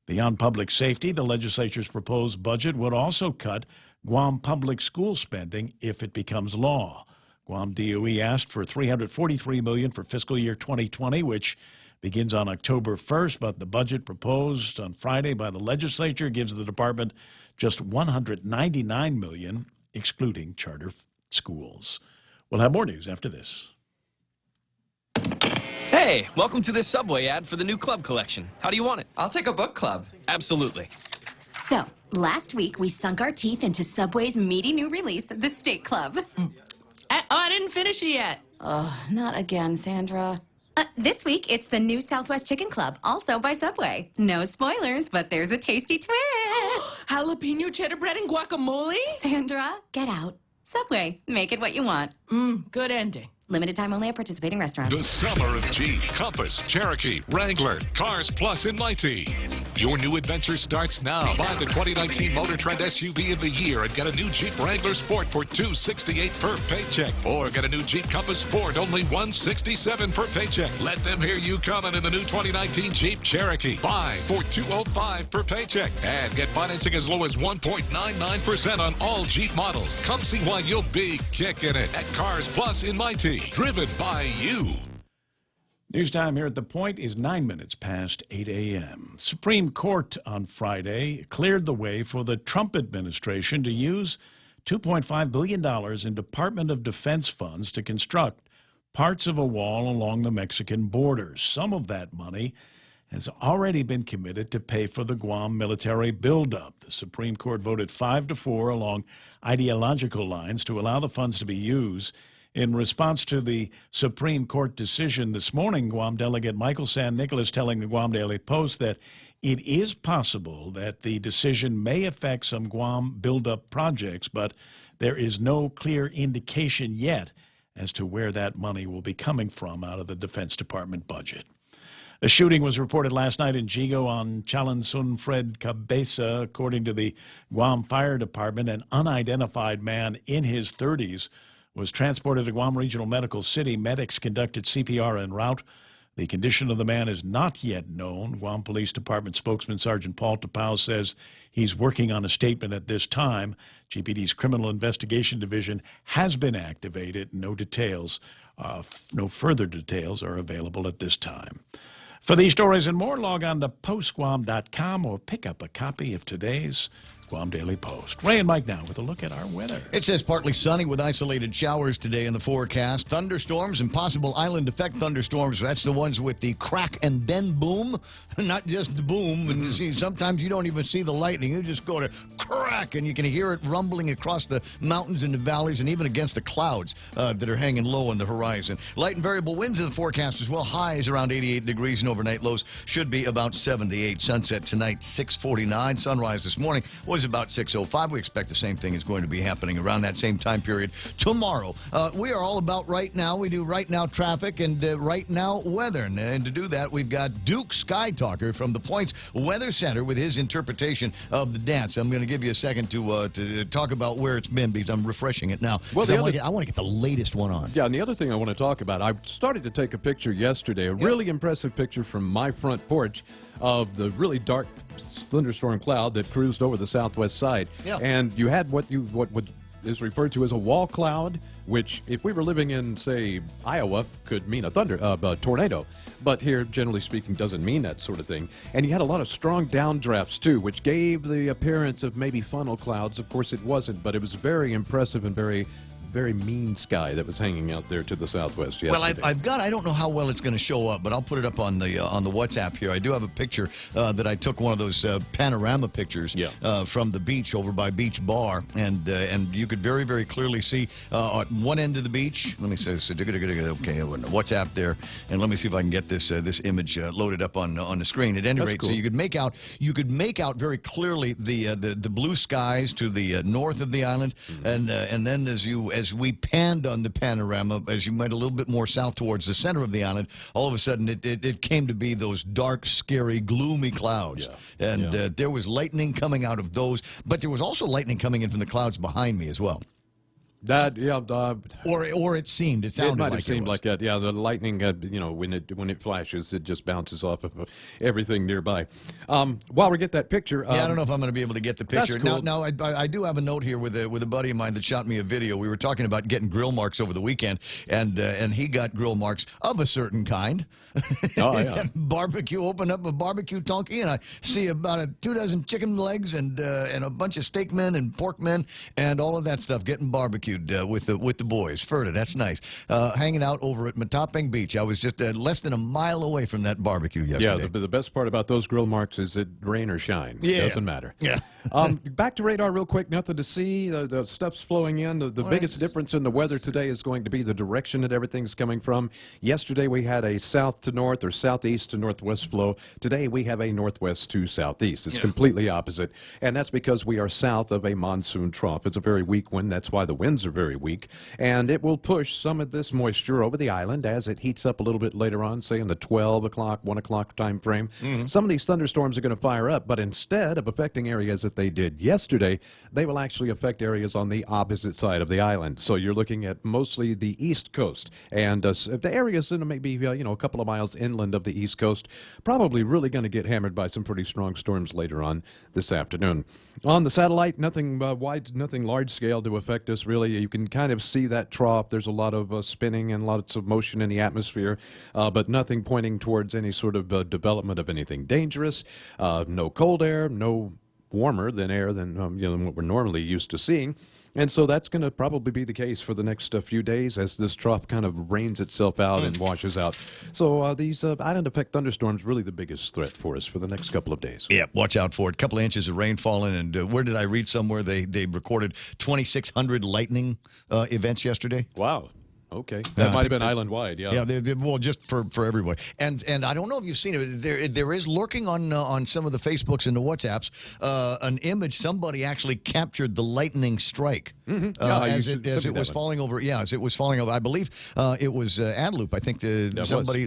S12: Beyond public safety, the legislature's proposed budget would also cut Guam public school spending if it becomes law. Guam DOE asked for $343 million for fiscal year 2020, which begins on October 1st, but the budget proposed on Friday by the legislature gives the department just $199 million, excluding charter schools. We'll have more news after this.
S6: Hey, welcome to this Subway ad for the new club collection. How do you want it?
S24: I'll take a book club.
S6: Absolutely.
S25: So, last week we sunk our teeth into Subway's meaty new release, the Steak Club.
S8: I didn't finish it yet.
S25: Oh, not again, Sandra. This week, it's the new Southwest Chicken Club, also by Subway. No spoilers, but there's a tasty twist.
S8: Jalapeno cheddar bread and guacamole?
S25: Sandra, get out. Subway, make it what you want.
S8: Good ending.
S25: Limited time only at participating restaurants.
S1: The summer of Jeep, Compass, Cherokee, Wrangler, Cars Plus in Mighty. Your new adventure starts now. Buy the 2019 Motor Trend SUV of the year and get a new Jeep Wrangler Sport for $268 per paycheck. Or get a new Jeep Compass Sport, only $167 per paycheck. Let them hear you coming in the new 2019 Jeep Cherokee. Buy for $205 per paycheck. And get financing as low as 1.99% on all Jeep models. Come see why you'll be kicking it at Cars Plus in Mighty. Driven by you.
S12: News time here at The Point is 9 minutes past 8 a.m. Supreme Court on Friday cleared the way for the Trump administration to use $2.5 billion in Department of Defense funds to construct parts of a wall along the Mexican border. Some of that money has already been committed to pay for the Guam military buildup. The Supreme Court voted 5-4 along ideological lines to allow the funds to be used. In response to the Supreme Court decision this morning, Guam Delegate Michael San Nicolas telling the Guam Daily Post that it is possible that the decision may affect some Guam buildup projects, but there is no clear indication yet as to where that money will be coming from out of the Defense Department budget. A shooting was reported last night in Jigo on Chalansunfred Cabeza. According to the Guam Fire Department, an unidentified man in his 30s was transported to Guam Regional Medical City. Medics conducted CPR en route. The condition of the man is not yet known. Guam Police Department spokesman Sergeant Paul Tapau says he's working on a statement at this time. GPD's Criminal Investigation Division has been activated. No further details are available at this time. For these stories and more, log on to postguam.com or pick up a copy of today's Guam Daily Post. Ray and Mike now with a look at our weather.
S14: It says partly sunny with isolated showers today in the forecast. Thunderstorms and possible island effect thunderstorms. That's the ones with the crack and then boom, not just the boom. And see, sometimes you don't even see the lightning. You just go to crack and you can hear it rumbling across the mountains and the valleys and even against the clouds that are hanging low on the horizon. Light and variable winds in the forecast as well. Highs around 88 degrees and overnight lows should be about 78. Sunset tonight, 6:49. Sunrise this morning was about 6:05. We expect the same thing is going to be happening around that same time period tomorrow. We are all about right now. We do right now traffic and right now weather. And to do that, we've got Duke Sky Talker from the Points Weather Center with his interpretation of the dance. I'm going to give you a second to talk about where it's been because I'm refreshing it now.
S7: Well,
S14: I want to get the latest one on.
S7: Yeah, and the other thing I want to talk about, I started to take a picture yesterday, a really impressive picture from my front porch of the really dark thunderstorm cloud that cruised over the southwest side.
S14: Yeah.
S7: And you had what is referred to as a wall cloud, which if we were living in, say, Iowa, could mean a tornado. But here, generally speaking, doesn't mean that sort of thing. And you had a lot of strong downdrafts, too, which gave the appearance of maybe funnel clouds. Of course, it wasn't, but it was very impressive and very mean sky that was hanging out there to the southwest yesterday.
S14: Well, I don't know how well it's going to show up, but I'll put it up on the WhatsApp here. I do have a picture that I took, one of those panorama pictures from the beach over by Beach Bar, and you could very, very clearly see at one end of the beach. Let me say, okay, WhatsApp there, and let me see if I can get this image loaded up on the screen. At any rate, cool. So you could make out very clearly the blue skies to the north of the island, and then as we panned on the panorama, as you went a little bit more south towards the center of the island, all of a sudden it came to be those dark, scary, gloomy clouds. Yeah. And there was lightning coming out of those, but there was also lightning coming in from the clouds behind me as well.
S7: That
S14: or it seemed it sounded
S7: it might
S14: like
S7: have seemed like that. Yeah, the lightning when it flashes, it just bounces off of everything nearby. While we get that picture,
S14: I don't know if I'm going to be able to get the picture.
S7: That's cool.
S14: Now I do have a note here with a buddy of mine that shot me a video. We were talking about getting grill marks over the weekend, and he got grill marks of a certain kind.
S7: Oh yeah.
S14: Barbecue, opened up a barbecue tonky, and I see about 24 chicken legs and a bunch of steak men and pork men and all of that stuff getting barbecued with the boys. Ferda, that's nice. Hanging out over at Matapeng Beach. I was just less than a mile away from that barbecue yesterday.
S7: Yeah, the best part about those grill marks is it rain or shine.
S14: Yeah.
S7: It doesn't matter.
S14: Yeah.
S7: Back to radar real quick. Nothing to see. The stuff's flowing in. The biggest difference in the weather today is going to be the direction that everything's coming from. Yesterday we had a south to north or southeast to northwest flow. Today we have a northwest to southeast. It's completely opposite, and that's because we are south of a monsoon trough. It's a very weak one. That's why the winds are very weak, and it will push some of this moisture over the island as it heats up a little bit later on, say in the 12 o'clock, 1 o'clock time frame. Mm-hmm. Some of these thunderstorms are going to fire up, but instead of affecting areas that they did yesterday, they will actually affect areas on the opposite side of the island. So you're looking at mostly the east coast, and the areas that maybe a couple of miles inland of the east coast, probably really going to get hammered by some pretty strong storms later on this afternoon. On the satellite, nothing nothing large scale to affect us really. You can kind of see that trough. There's a lot of spinning and lots of motion in the atmosphere, but nothing pointing towards any sort of development of anything dangerous. No cold air, no warmer than air than what we're normally used to seeing. And so that's going to probably be the case for the next few days as this trough kind of rains itself out and washes out. So these island effect thunderstorms really the biggest threat for us for the next couple of days.
S14: Yeah, watch out for it. A couple of inches of rain falling, and where did I read somewhere they recorded 2,600 lightning events yesterday?
S7: Wow. Okay, that might have been island-wide, yeah.
S14: Yeah, well, just for everybody. And I don't know if you've seen it. There is lurking on some of the Facebooks and the WhatsApps an image. Somebody actually captured the lightning strike as it was falling over. Yeah, as it was falling over. I believe it was Adelup. I think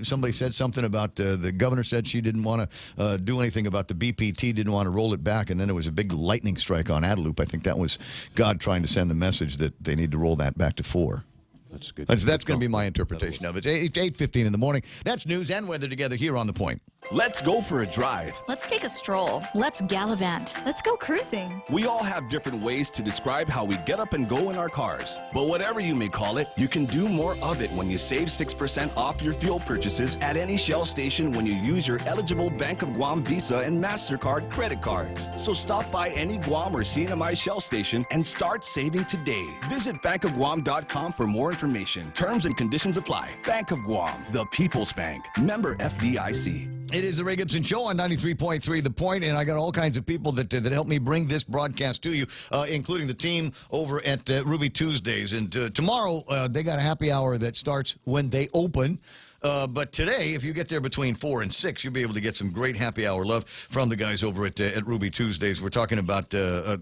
S14: somebody said something about the governor said she didn't want to do anything about the BPT, didn't want to roll it back, and then it was a big lightning strike on Adelup. I think that was God trying to send the message that they need to roll that back to 4.
S7: That's good.
S14: That's going to be my interpretation of it. It's 8:15 in the morning. That's news and weather together here on The Point.
S5: Let's go for a drive.
S25: Let's take a stroll.
S19: Let's gallivant.
S25: Let's go cruising.
S5: We all have different ways to describe how we get up and go in our cars. But whatever you may call it, you can do more of it when you save 6% off your fuel purchases at any Shell station when you use your eligible Bank of Guam Visa and MasterCard credit cards. So stop by any Guam or CNMI Shell station and start saving today. Visit bankofguam.com for more information. Terms and conditions apply. Bank of Guam, the People's Bank. Member FDIC.
S14: It is the Ray Gibson Show on 93.3 The Point, and I got all kinds of people that help me bring this broadcast to you, including the team over at Ruby Tuesdays. And tomorrow, they got a happy hour that starts when they open. But today, if you get there between 4 and 6, you'll be able to get some great happy hour love from the guys over at Ruby Tuesdays. We're talking about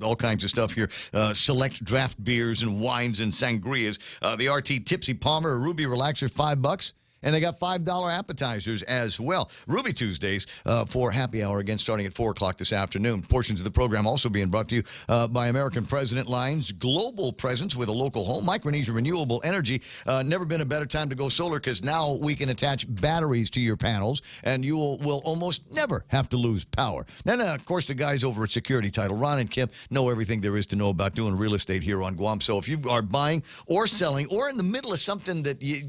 S14: all kinds of stuff here. Select draft beers and wines and sangrias. The RT Tipsy Palmer, a Ruby Relaxer, $5. And they got $5 appetizers as well. Ruby Tuesdays for happy hour, again, starting at 4 o'clock this afternoon. Portions of the program also being brought to you by American President Line's global presence with a local home. Micronesia Renewable Energy. Never been a better time to go solar because now we can attach batteries to your panels, and you will almost never have to lose power. Then, of course, the guys over at Security Title, Ron and Kim, know everything there is to know about doing real estate here on Guam. So if you are buying or selling or in the middle of something that you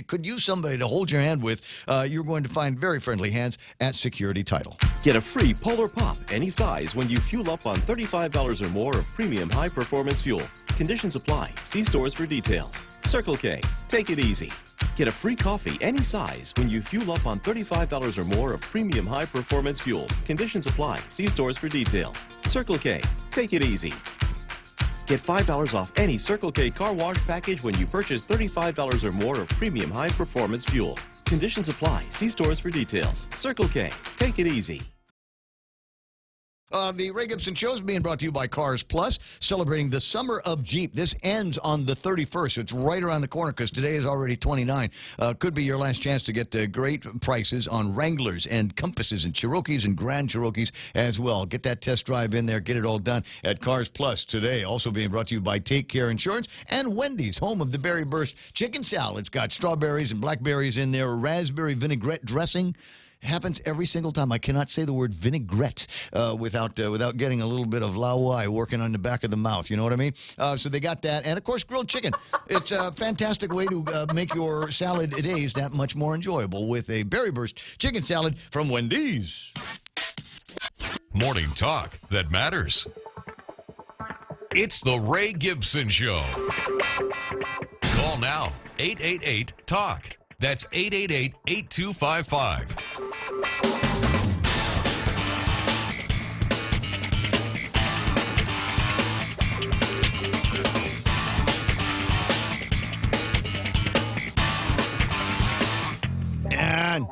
S14: could use somebody to hold your hand with, you're going to find very friendly hands at Security Title.
S10: Get a free Polar Pop any size when you fuel up on $35 or more of premium high-performance fuel. Conditions apply. See stores for details. Circle K. Take it easy. Get a free coffee any size when you fuel up on $35 or more of premium high-performance fuel. Conditions apply. See stores for details. Circle K. Take it easy. Get $5 off any Circle K car wash package when you purchase $35 or more of premium high-performance fuel. Conditions apply. See stores for details. Circle K. Take it easy.
S14: The Ray Gibson Show is being brought to you by Cars Plus, celebrating the Summer of Jeep. This ends on the 31st. So it's right around the corner because today is already 29. Could be your last chance to get great prices on Wranglers and Compasses and Cherokees and Grand Cherokees as well. Get that test drive in there. Get it all done at Cars Plus today. Also being brought to you by Take Care Insurance and Wendy's, home of the Berry Burst Chicken Salad. It's got strawberries and blackberries in there, raspberry vinaigrette dressing. Happens every single time. I cannot say the word vinaigrette without getting a little bit of lauai working on the back of the mouth. You know what I mean? So they got that. And, of course, grilled chicken. It's a fantastic way to make your salad days that much more enjoyable with a Berry Burst chicken salad from Wendy's.
S1: Morning talk that matters. It's the Ray Gibson Show. Call now, 888-TALK. That's 888-8255.
S14: And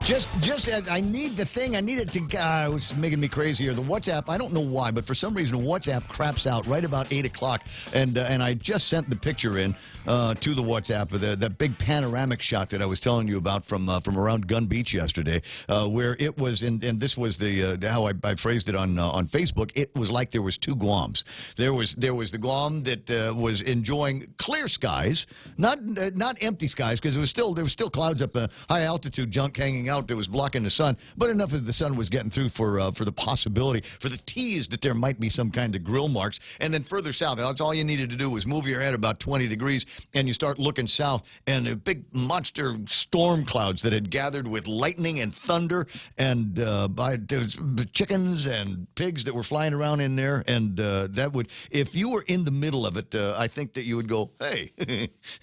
S14: just as I need the thing, I need it to. It was making me crazy here. The WhatsApp, I don't know why, but for some reason WhatsApp craps out right about 8 o'clock, and I just sent the picture in to the WhatsApp of that big panoramic shot that I was telling you about from around Gun Beach yesterday, where it was, and this was the how I phrased it on Facebook. It was like there was two Guams. There was the Guam that was enjoying clear skies, not empty skies, because there was still clouds up, high altitude junk hanging out that was blocking the sun, but enough of the sun was getting through for the possibility, for the tease that there might be some kind of grill marks. And then further south, that's all you needed to do was move your head about 20 degrees, and you start looking south, and big monster storm clouds that had gathered with lightning and thunder, and there was chickens and pigs that were flying around in there, and that would, if you were in the middle of it, I think that you would go, hey,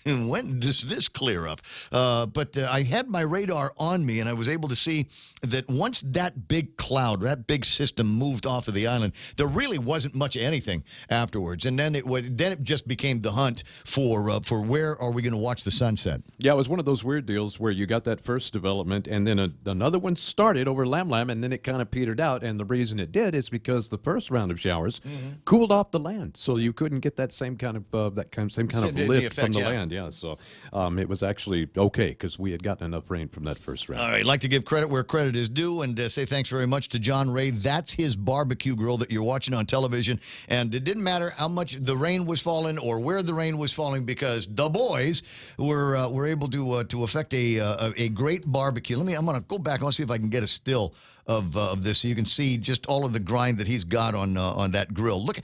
S14: when does this clear up? But I had my radar on me, and I was able to see that once that big cloud, that big system moved off of the island, there really wasn't much of anything afterwards. And then it just became the hunt for where are we going to watch the sunset.
S7: Yeah, it was one of those weird deals where you got that first development, and then another one started over Lam Lam, and then it kind of petered out. And the reason it did is because the first round of showers cooled off the land, so you couldn't get that same kind of lift from the land. Yeah, so it was actually okay because we had gotten enough rain from that first round.
S14: All right, I'd like to give credit where credit is due and say thanks very much to John Ray. That's his barbecue grill that you're watching on television, and it didn't matter how much the rain was falling or where the rain was falling because the boys were able to effect a great barbecue. I'm going to go back. I want to see if I can get a still of this so you can see just all of the grind that he's got on that grill. Look,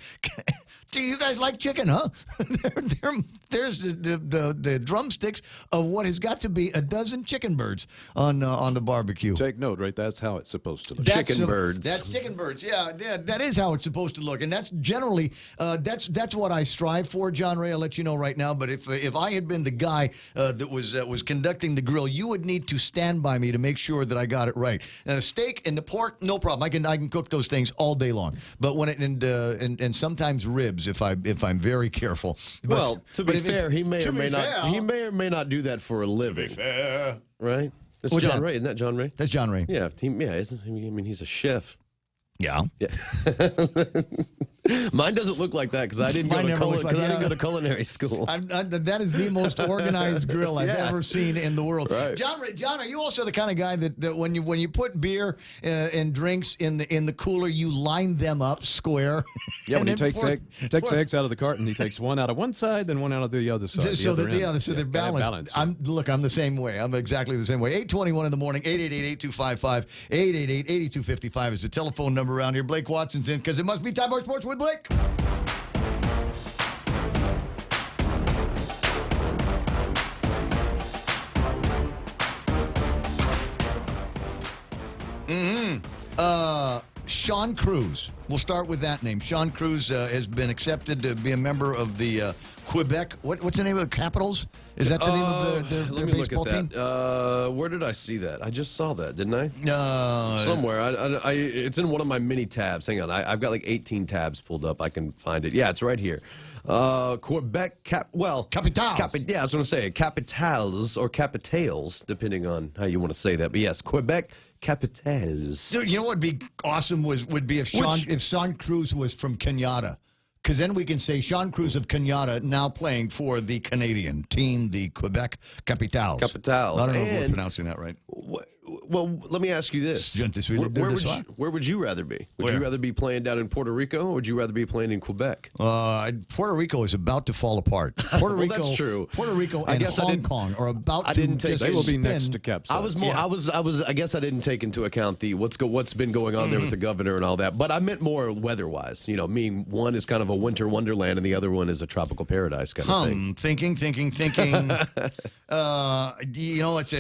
S14: do you guys like chicken, huh? There's the drumsticks of what has got to be a dozen chicken birds on the barbecue.
S7: Take note, right? That's how it's supposed to look.
S14: Chicken birds. That's chicken birds. Yeah, that is how it's supposed to look, and that's generally that's what I strive for, John Ray. I'll let you know right now. But if I had been the guy that was conducting the grill, you would need to stand by me to make sure that I got it right. Now, the steak and the pork, no problem. I can cook those things all day long. But when and sometimes ribs if I'm very careful. But,
S3: well, to be fair, he may or may not do that for a living.
S14: Fair.
S3: Right? That's
S14: What's
S3: John
S14: that?
S3: Ray. Isn't that John Ray?
S14: That's John Ray.
S3: Yeah, he's a chef.
S14: Yeah.
S3: Mine doesn't look like that because I didn't go to culinary school.
S14: That is the most organized grill I've ever seen in the world.
S3: Right.
S14: John, are you also the kind of guy that when you put beer and drinks in the cooler, you line them up square?
S7: Yeah, when he takes eggs out of the carton, he takes one out of one side, then one out of the other side.
S14: So they're balanced. I'm the same way. I'm exactly the same way. 8:21 in the morning. 888-8255. 888-8255 is the telephone number around here. Blake Watson's in because it must be time for sports with Blake. Sean Cruz. We'll start with that name. Sean Cruz has been accepted to be a member of the Quebec. What's the name of the Capitals? Is that the name of their
S3: let me
S14: baseball
S3: look at
S14: team?
S3: that. Where did I see that? I just saw that, didn't I? Somewhere. It's in one of my mini tabs. Hang on. I've got like 18 tabs pulled up. I can find it. Yeah, it's right here. Quebec
S14: Capitals.
S3: Yeah, I was going to say Capitals or Capitales, depending on how you want to say that. But yes, Quebec Capitals.
S14: Dude, you know what would be awesome would be if Sean Cruz was from Kenyatta. Because then we can say Sean Cruz of Kenyatta now playing for the Canadian team, the Quebec Capitals.
S3: Capitals.
S14: I don't know if we're pronouncing that right.
S3: Well, let me ask you this. Where would you rather be? Would you rather be playing down in Puerto Rico, or would you rather be playing in Quebec?
S14: Puerto Rico is about to fall apart. Puerto Rico,
S3: that's true.
S14: Puerto Rico and Hong Kong are about to
S7: They will be next to Capsize.
S3: I guess I didn't take into account the what's been going on there with the governor and all that. But I meant more weather-wise. You know, meaning one is kind of a winter wonderland and the other one is a tropical paradise kind of thing.
S14: Thinking. You know, it's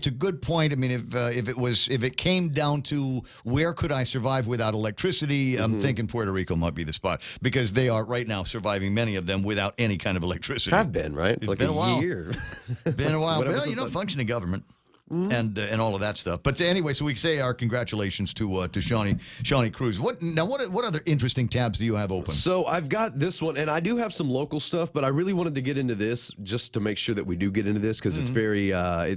S14: a good point. I mean, if it came down to where could I survive without electricity, I'm thinking Puerto Rico might be the spot because they are right now surviving, many of them, without any kind of electricity.
S3: Have been, right?
S14: It's
S3: like
S14: been a while.
S3: Year.
S14: Been a while. Well, you know, functioning government. And all of that stuff. But anyway, so we say our congratulations to Shawnee Cruz. What other interesting tabs do you have open?
S3: So I've got this one, and I do have some local stuff, but I really wanted to get into this just to make sure that we do get into this because it's very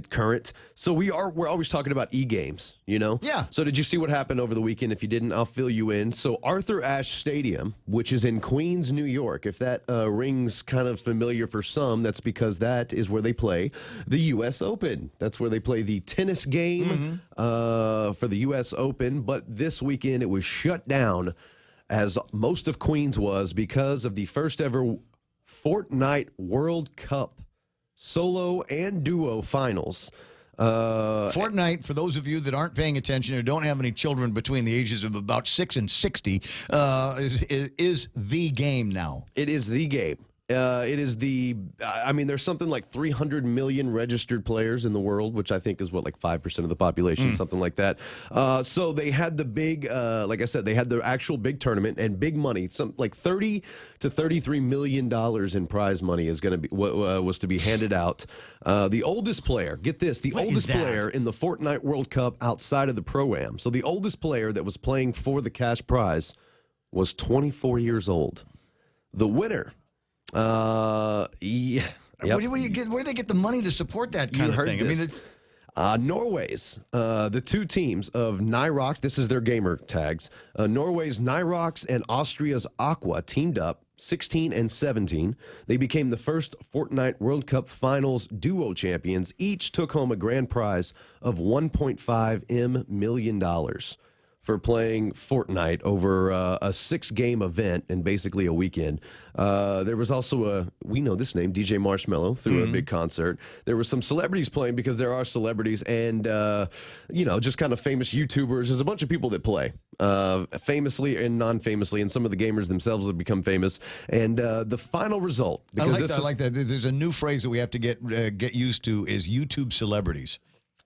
S3: current. So we're always talking about e-games, you know?
S14: Yeah.
S3: So did you see what happened over the weekend? If you didn't, I'll fill you in. So Arthur Ashe Stadium, which is in Queens, New York, if that rings kind of familiar for some, that's because that is where they play the U.S. Open. That's where they play the tennis game for the U.S. Open, but this weekend it was shut down, as most of Queens was, because of the first ever Fortnite World Cup solo and duo finals.
S14: Fortnite, for those of you that aren't paying attention or don't have any children between the ages of about 6 and 60, is the game now.
S3: It is the game. It is there's something like 300 million registered players in the world, which I think is like 5% of the population, something like that. So they had the big, like I said, they had the actual big tournament and big money. Some like $30 to $33 million in prize money is going to be was to be handed out. The oldest player, get this, the oldest player in the Fortnite World Cup outside of the Pro-Am. So the oldest player that was playing for the cash prize was 24 years old. The winner.
S14: Where do they get the money to support that kind of thing?
S3: This. Norway's, the two teams of Nyrox, this is their gamer tags, Norway's Nyrox and Austria's Aqua teamed up 16 and 17. They became the first Fortnite World Cup Finals duo champions. Each took home a grand prize of $1.5 million for playing Fortnite over a 6-game event in basically a weekend. There was also we know this name, DJ Marshmello, threw a big concert. There were some celebrities playing because there are celebrities and, just kind of famous YouTubers. There's a bunch of people that play, famously and non-famously, and some of the gamers themselves have become famous. And the final result, because
S14: I like that. There's a new phrase that we have to get used to is YouTube celebrities.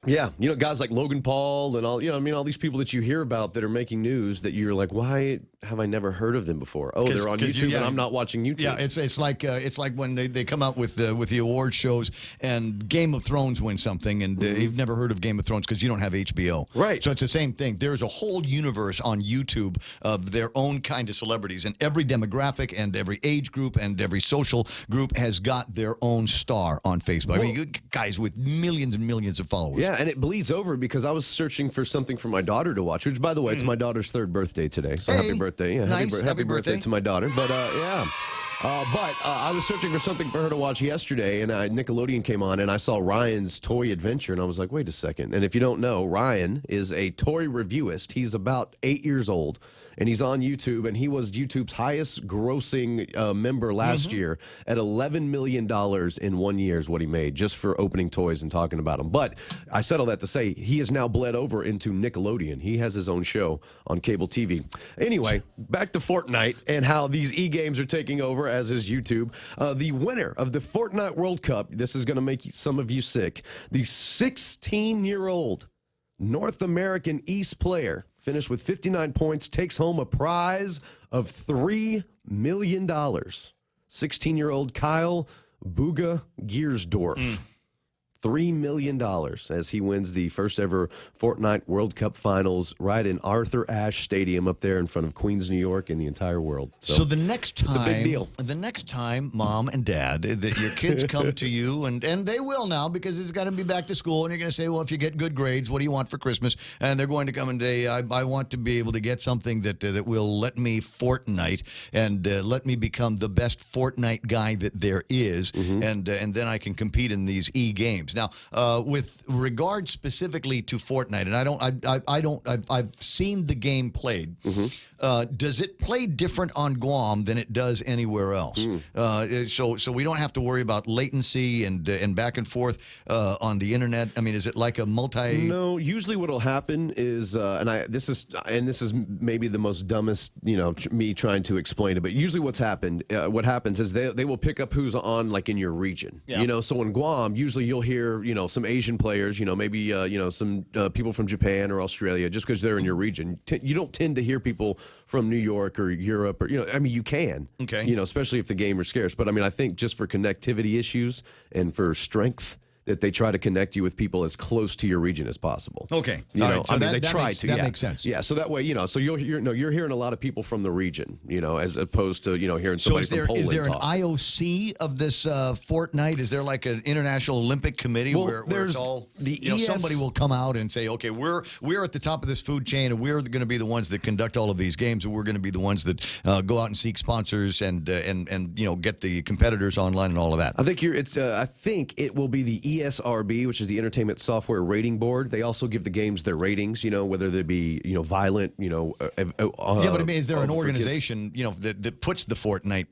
S3: Yeah, guys like Logan Paul and all, all these people that you hear about that are making news that you're like, why have I never heard of them before? Oh, they're on YouTube and I'm not watching YouTube.
S14: Yeah, it's like when they come out with the award shows and Game of Thrones wins something and you've never heard of Game of Thrones because you don't have HBO.
S3: Right.
S14: So it's the same thing. There's a whole universe on YouTube of their own kind of celebrities, and every demographic and every age group and every social group has got their own star on Facebook. I mean, guys with millions and millions of followers.
S3: Yeah, and it bleeds over because I was searching for something for my daughter to watch, which, by the way, it's my daughter's 3rd birthday today. So happy birthday. Yeah,
S14: nice.
S3: happy birthday to my daughter. But, I was searching for something for her to watch yesterday, and Nickelodeon came on, and I saw Ryan's Toy Adventure, and I was like, wait a second. And if you don't know, Ryan is a toy reviewist. He's about 8 years old, and he's on YouTube, and he was YouTube's highest grossing member last year at $11 million in 1 year is what he made just for opening toys and talking about them. But I said all that to say he has now bled over into Nickelodeon. He has his own show on cable TV. Anyway, back to Fortnite and how these e-games are taking over, as is YouTube. The winner of the Fortnite World Cup, this is going to make some of you sick, the 16-year-old North American East player finished with 59 points, takes home a prize of $3 million. 16-year-old Kyle Buga Giersdorf. $3 million as he wins the first ever Fortnite World Cup Finals right in Arthur Ashe Stadium up there in front of Queens, New York, and the entire world.
S14: So the next time,
S3: it's a big deal.
S14: The next time, Mom and Dad, that your kids come to you, and they will now because it's got to be back to school, and you're going to say, well, if you get good grades, what do you want for Christmas? And they're going to come and say, I want to be able to get something that will let me Fortnite and let me become the best Fortnite guy that there is, and then I can compete in these e-games. Now, with regard specifically to Fortnite, and I've seen the game played. Does it play different on Guam than it does anywhere else? So we don't have to worry about latency and back and forth on the internet. I mean, is it like a multi?
S3: No. Usually, what'll happen is, this is maybe the most dumbest, me trying to explain it. But usually, what happens is they will pick up who's on like in your region. Yeah. So in Guam, usually you'll hear some Asian players, maybe some people from Japan or Australia, just because they're in your region. You don't tend to hear people from New York or Europe, or you can, especially if the game is scarce. But I think just for connectivity issues and for strength, that they try to connect you with people as close to your region as possible.
S14: Okay.
S3: They try to.
S14: That makes sense.
S3: Yeah. So that way, so you're hearing a lot of people from the region, as opposed to hearing somebody from Poland.
S14: Is there
S3: talk.
S14: an IOC of this Fortnite? Is there like an International Olympic Committee where it's all somebody will come out and say, okay, we're at the top of this food chain, and we're going to be the ones that conduct all of these games, and we're going to be the ones that go out and seek sponsors and get the competitors online and all of that.
S3: I think it will be the ESRB, which is the Entertainment Software Rating Board. They also give the games their ratings, whether they be, violent,
S14: but is there an organization, that puts the Fortnite,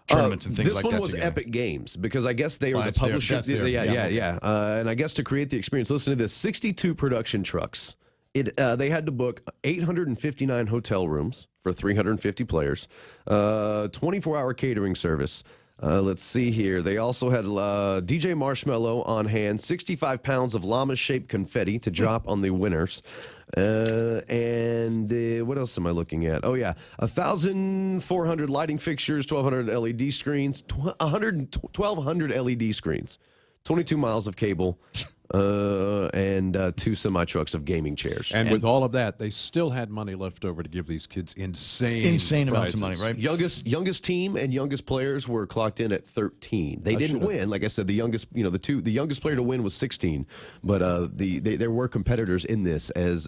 S14: tournaments and things like that?
S3: This one was
S14: together?
S3: Epic Games, because I guess they were the publisher. And I guess to create the experience, listen to this: 62 production trucks. They had to book 859 hotel rooms for 350 players, 24-hour catering service. Let's see here. They also had DJ Marshmallow on hand, 65 pounds of llama-shaped confetti to drop on the winners. And what else am I looking at? Oh, yeah. 1,400 lighting fixtures, 1,200 LED screens, 1,200 LED screens, 22 miles of cable. And 2 semi-trucks of gaming chairs.
S7: And with all of that, they still had money left over to give these kids insane
S14: amounts of money, right?
S3: Youngest team and youngest players were clocked in at 13. They didn't win. Like I said, the youngest, the youngest player to win was 16. But there were competitors in this as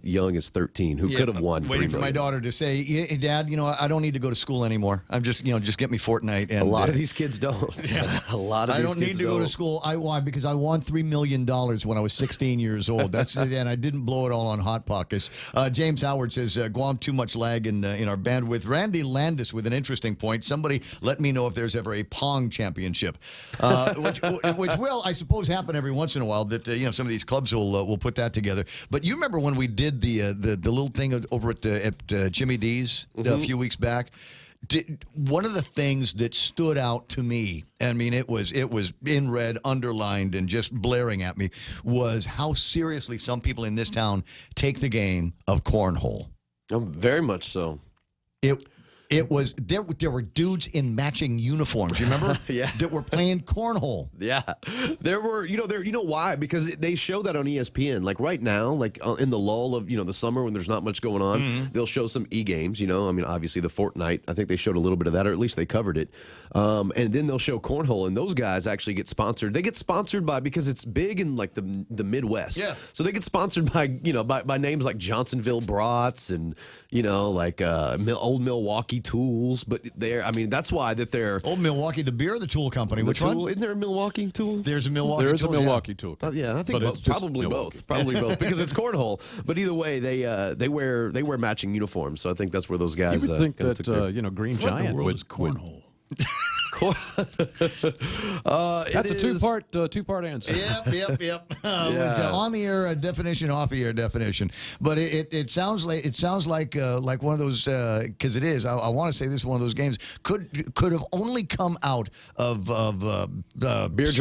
S3: young as 13 who could have won.
S14: Waiting for my daughter to say, Dad, I don't need to go to school anymore. I'm just get me Fortnite. And
S3: a lot of these kids don't. A lot of
S14: I
S3: these
S14: don't need
S3: kids
S14: to go to school. Why? Because I won $3 million when I was 16 years old. And I didn't blow it all on Hot Pockets. James Howard says, Guam, too much lag in our bandwidth. Randy Landis with an interesting point. Somebody let me know if there's ever a Pong championship, which will, I suppose, happen every once in a while, that some of these clubs will put that together. But you remember when we did the little thing over at Jimmy D's a few weeks back? One of the things that stood out to me, I mean, it was in red, underlined, and just blaring at me, was how seriously some people in this town take the game of cornhole.
S3: Oh, very much so.
S14: It was there were dudes in matching uniforms, you remember?
S3: Yeah.
S14: That were playing cornhole.
S3: Yeah. There were, you know why? Because they show that on ESPN. Like right now, like in the lull of, the summer when there's not much going on, they'll show some e-games, I mean, obviously the Fortnite, I think they showed a little bit of that, or at least they covered it. And then they'll show cornhole, and those guys actually get sponsored. They get sponsored because it's big in like the Midwest.
S14: Yeah.
S3: So they get sponsored by, by names like Johnsonville Brats and, like Old Milwaukee Tools, but that's why that they're
S14: Old Milwaukee, the beer, or the tool company. Which one?
S3: Isn't there a Milwaukee Tool?
S14: There's a Milwaukee.
S7: There is
S14: tool,
S7: a Milwaukee Tool.
S3: Yeah, I think probably both. Probably both because it's cornhole. But either way, they wear matching uniforms. So I think that's where those guys.
S7: You would think that
S3: took their...
S7: Green
S12: What in
S7: Giant
S12: the world
S7: would
S12: is cornhole?
S7: That's a two-part answer.
S14: Yep. It's on the air definition, off the air definition. But it sounds like one of those, because it is. I want to say this is one of those games could have only come out of
S3: beer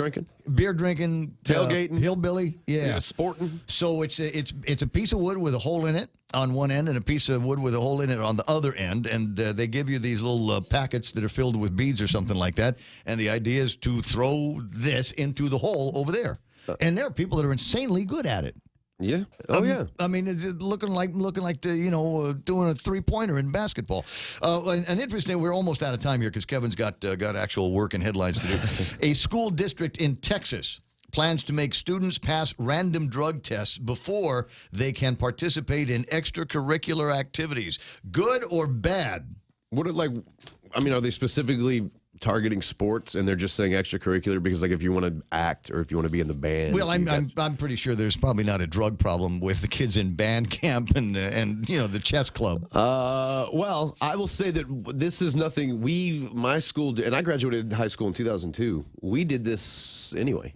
S3: drinking,
S14: tailgating, hillbilly,
S3: sporting.
S14: So it's a piece of wood with a hole in it on one end and a piece of wood with a hole in it on the other end, and they give you these little packets that are filled with beads or something like that, and the idea is to throw this into the hole over there. And there are people that are insanely good at it.
S3: Yeah. Oh, yeah.
S14: I mean, it's looking like the, doing a three-pointer in basketball. And interesting, we're almost out of time here because Kevin's got actual work and headlines to do. A school district in Texas plans to make students pass random drug tests before they can participate in extracurricular activities. Good or bad?
S3: Are they specifically targeting sports and they're just saying extracurricular because if you want to act or if you want to be in the band?
S14: Well, I'm pretty sure there's probably not a drug problem with the kids in band camp and the chess club.
S3: Well, I will say that this is nothing. My school, and I graduated high school in 2002. We did this anyway.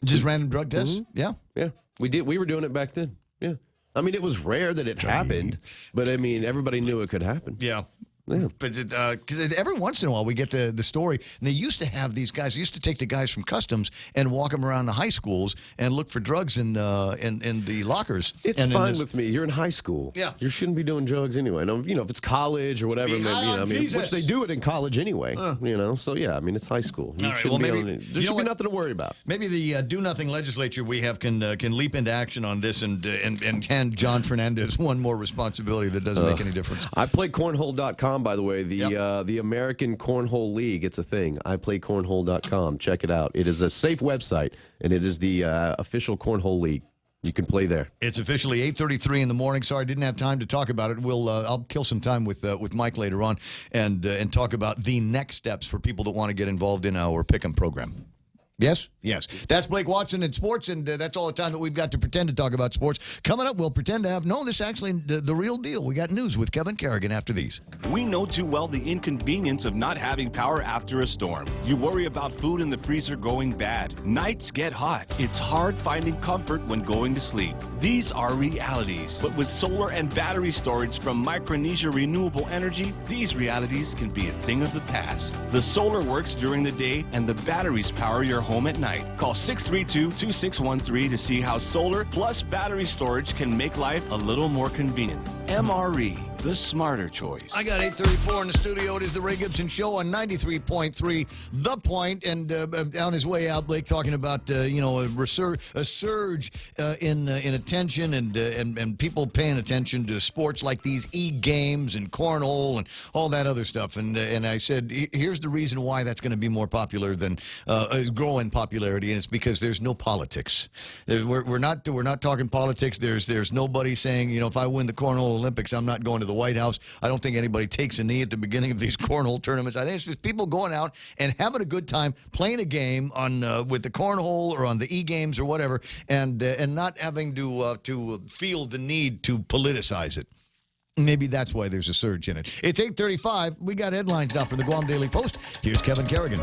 S14: Just random drug tests?
S3: Mm-hmm.
S14: Yeah.
S3: Yeah. We did. We were doing it back then. Yeah. I mean, it was rare that it happened, but I mean, everybody knew it could happen.
S14: Yeah.
S3: Yeah.
S14: But because every once in a while we get the story, and they used to have these guys. They used to take the guys from customs and walk them around the high schools and look for drugs in the lockers.
S3: It's fine with me. You're in high school.
S14: Yeah,
S3: you shouldn't be doing drugs anyway. No, if it's college or whatever, which they do it in college anyway. So yeah, I mean it's high school. You shouldn't there should be nothing to worry about.
S14: Maybe the do nothing legislature we have can leap into action on this and hand John Fernandez one more responsibility that doesn't make any difference.
S3: I play cornhole.com. By the way, the American Cornhole League, it's a thing. IPlayCornhole.com. Check it out. It is a safe website, and it is the official Cornhole League. You can play there.
S14: It's officially 8:33 in the morning. Sorry, I didn't have time to talk about it. I'll kill some time with Mike later on and talk about the next steps for people that want to get involved in our Pick'em program. Yes? Yes. That's Blake Watson in sports, and that's all the time that we've got to pretend to talk about sports. Coming up, we'll pretend to have, no, this is actually the real deal. We got news with Kevin Kerrigan after these.
S5: We know too well the inconvenience of not having power after a storm. You worry about food in the freezer going bad. Nights get hot. It's hard finding comfort when going to sleep. These are realities. But with solar and battery storage from Micronesia Renewable Energy, these realities can be a thing of the past. The solar works during the day, and the batteries power your home at night. Call 632-2613 to see how solar plus battery storage can make life a little more convenient. MRE, the smarter choice.
S14: I got 8:34 in the studio. It is the Ray Gibson Show on 93.3 The Point. And on his way out, Blake talking about a surge in attention and people paying attention to sports like these e-games and cornhole and all that other stuff. And I said, here's the reason why that's going to be more popular than growing popularity, and it's because there's no politics. We're not talking politics. There's nobody saying, if I win the cornhole Olympics, I'm not going to the White House. I don't think anybody takes a knee at the beginning of these cornhole tournaments. I think it's just people going out and having a good time playing a game on with the cornhole or on the e-games or whatever, and not having to feel the need to politicize it. Maybe that's why there's a surge in it. It's 8:35. We got headlines now from the Guam Daily Post. Here's Kevin Kerrigan.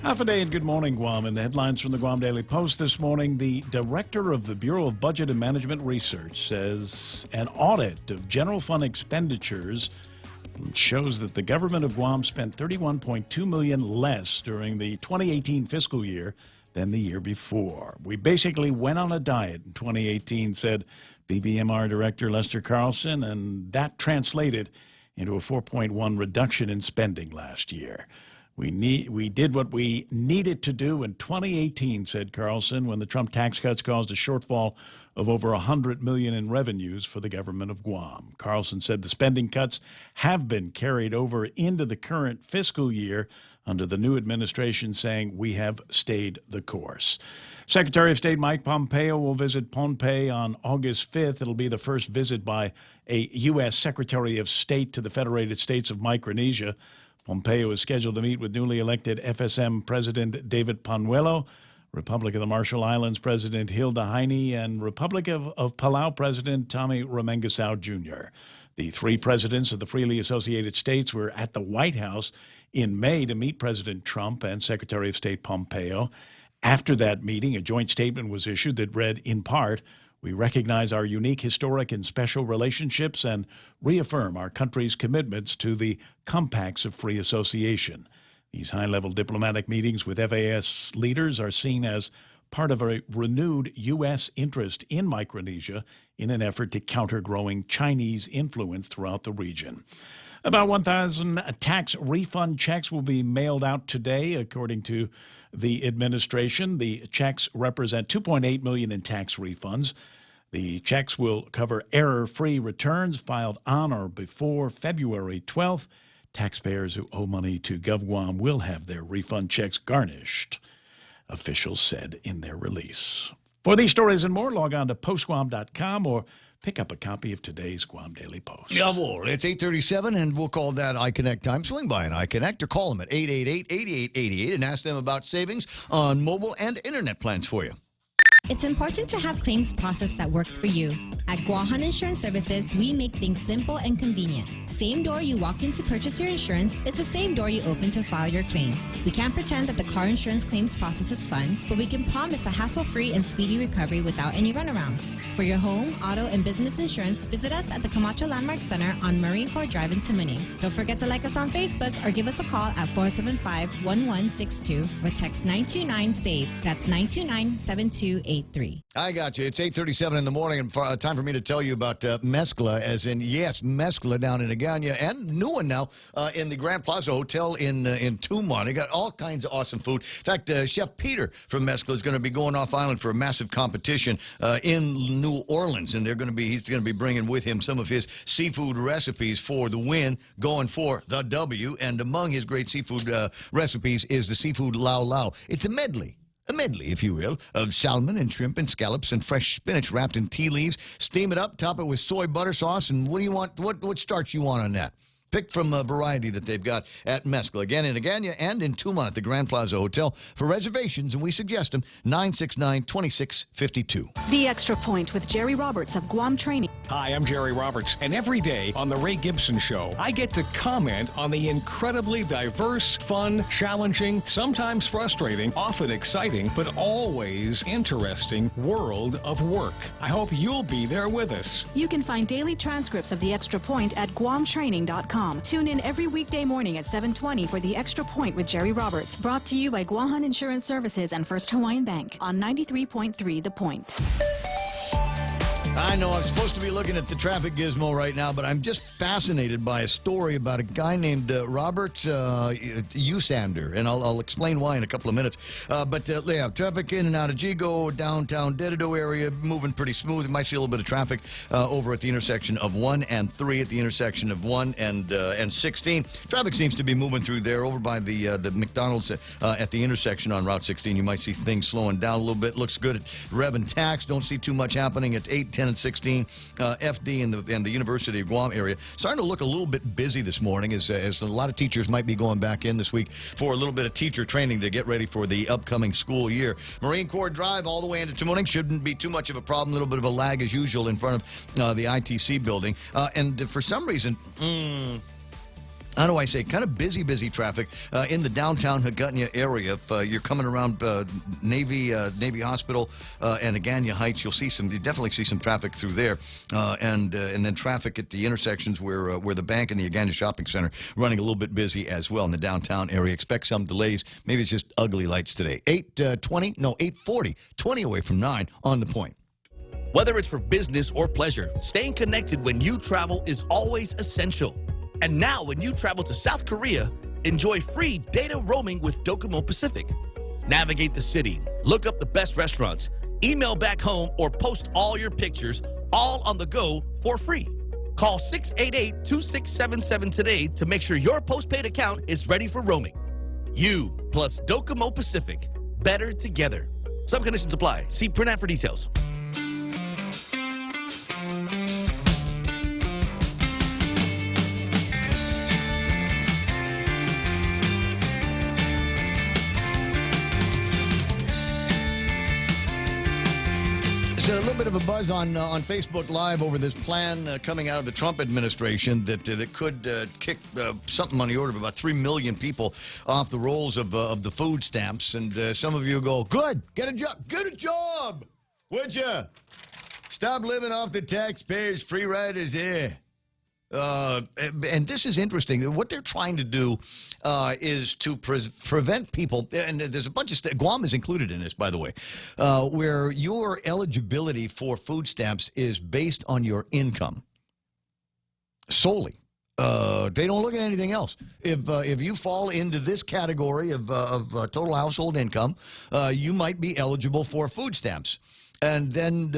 S12: Half a day and good morning, Guam. And the headlines from the Guam Daily Post this morning. The director of the Bureau of Budget and Management Research says an audit of general fund expenditures shows that the government of Guam spent $31.2 million less during the 2018 fiscal year than the year before. We basically went on a diet in 2018, said BBMR Director Lester Carlson, and that translated into a 4.1 reduction in spending last year. We did what we needed to do in 2018, said Carlson, when the Trump tax cuts caused a shortfall of over $100 million in revenues for the government of Guam. Carlson said the spending cuts have been carried over into the current fiscal year under the new administration, saying we have stayed the course. Secretary of State Mike Pompeo will visit Pohnpei on August 5th. It'll be the first visit by a U.S. Secretary of State to the Federated States of Micronesia. Pompeo is scheduled to meet with newly elected FSM President David Panuelo, Republic of the Marshall Islands President Hilda Heine, and Republic of Palau President Tommy Remengesau Jr. The three presidents of the freely associated states were at the White House in May to meet President Trump and Secretary of State Pompeo. After that meeting, a joint statement was issued that read, in part, "We recognize our unique, historic, and special relationships and reaffirm our country's commitments to the compacts of free association." These high-level diplomatic meetings with FAS leaders are seen as part of a renewed U.S. interest in Micronesia in an effort to counter growing Chinese influence throughout the region. About 1,000 tax refund checks will be mailed out today, according to the administration. The checks represent $2.8 million in tax refunds. The checks will cover error-free returns filed on or before February 12th. Taxpayers who owe money to GovGuam will have their refund checks garnished, officials said in their release. For these stories and more, log on to postguam.com or pick up a copy of today's Guam Daily Post.
S14: Jawohl. It's 8:37, and we'll call that iConnect time. Swing by an iConnect or call them at 888-8888 and ask them about savings on mobile and internet plans for you.
S9: It's important to have claims process that works for you. At Guahan Insurance Services, we make things simple and convenient. Same door you walk in to purchase your insurance is the same door you open to file your claim. We can't pretend that the car insurance claims process is fun, but we can promise a hassle-free and speedy recovery without any runarounds. For your home, auto, and business insurance, visit us at the Camacho Landmark Center on Marine Corps Drive in Tamuning. Don't forget to like us on Facebook or give us a call at 475-1162 or text 929-SAVE. That's 929-7283.
S14: I got you. It's 8:37 in the morning, and time for me to tell you about Mezcla, as in, yes, Mezcla down in Agana, and new one now in the Grand Plaza Hotel in Tumon. They got all kinds of awesome food. In fact, Chef Peter from Mezcla is going to be going off island for a massive competition in New Orleans, and he's going to be bringing with him some of his seafood recipes for the win, going for the W. And among his great seafood recipes is the seafood Lau Lau. It's a medley, if you will, of salmon and shrimp and scallops and fresh spinach wrapped in tea leaves. Steam it up, top it with soy butter sauce, and what do you want? What starch you want on that? Pick from a variety that they've got at Mescla. Again, in Agana and in Tumon at the Grand Plaza Hotel. For reservations, and we suggest them, 969-2652.
S19: The Extra Point with Jerry Roberts of Guam Training.
S11: Hi, I'm Jerry Roberts, and every day on The Ray Gibson Show, I get to comment on the incredibly diverse, fun, challenging, sometimes frustrating, often exciting, but always interesting world of work. I hope you'll be there with us.
S19: You can find daily transcripts of The Extra Point at guamtraining.com. Tune in every weekday morning at 7:20 for The Extra Point with Jerry Roberts, brought to you by Guahan Insurance Services and First Hawaiian Bank on 93.3 The Point.
S14: I know I'm supposed to be looking at the traffic gizmo right now, but I'm just fascinated by a story about a guy named Robert Usander, and I'll explain why in a couple of minutes. Yeah, traffic in and out of Gigo, downtown Dedido area, moving pretty smooth. You might see a little bit of traffic over at the intersection of 1 and 3, at the intersection of 1 and 16. Traffic seems to be moving through there. Over by the McDonald's at the intersection on Route 16, you might see things slowing down a little bit. Looks good at Rev and Tax. Don't see too much happening at 8, 10, and 16. FD and the University of Guam area starting to look a little bit busy this morning as a lot of teachers might be going back in this week for a little bit of teacher training to get ready for the upcoming school year. Marine Corps Drive all the way into Tamuning shouldn't be too much of a problem. A little bit of a lag as usual in front of the ITC building. And for some reason, how do I say, kind of busy traffic in the downtown Hagutnya area. If you're coming around Navy Hospital and Agana Heights, you definitely see some traffic through there, and then traffic at the intersections where the bank and the Agana Shopping Center running a little bit busy as well in the downtown area. Expect some delays. Maybe it's just ugly lights today. 8:40, 20 away from 9 on The Point.
S13: Whether it's for business or pleasure, staying connected when you travel is always essential. And now when you travel to South Korea, enjoy free data roaming with Docomo Pacific. Navigate the city, look up the best restaurants, email back home, or post all your pictures, all on the go for free. Call 688-2677 today to make sure your postpaid account is ready for roaming. You plus Docomo Pacific. Better together. Some conditions apply. See print ad for details.
S14: There's a little bit of a buzz on Facebook Live over this plan coming out of the Trump administration that could kick something on the order of about 3 million people off the rolls of the food stamps. And some of you go, good, get a job, would you? Stop living off the taxpayers' free riders here. And this is interesting. What they're trying to do is to prevent people, and there's a bunch of Guam is included in this, by the way, where your eligibility for food stamps is based on your income solely. They don't look at anything else. If you fall into this category of total household income, you might be eligible for food stamps. And then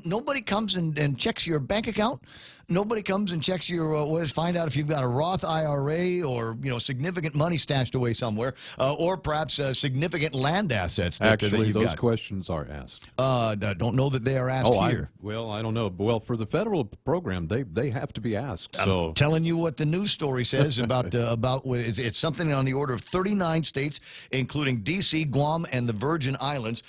S14: nobody comes and checks your bank account. Nobody comes and checks your find out if you've got a Roth IRA or significant money stashed away somewhere, or perhaps significant land assets.
S7: Actually,
S14: that
S7: those questions are asked.
S14: I don't know that they are asked here.
S7: I don't know. Well, for the federal program, they have to be asked. So
S14: I'm telling you what the news story says about it's something on the order of 39 states, including D.C., Guam, and the Virgin Islands,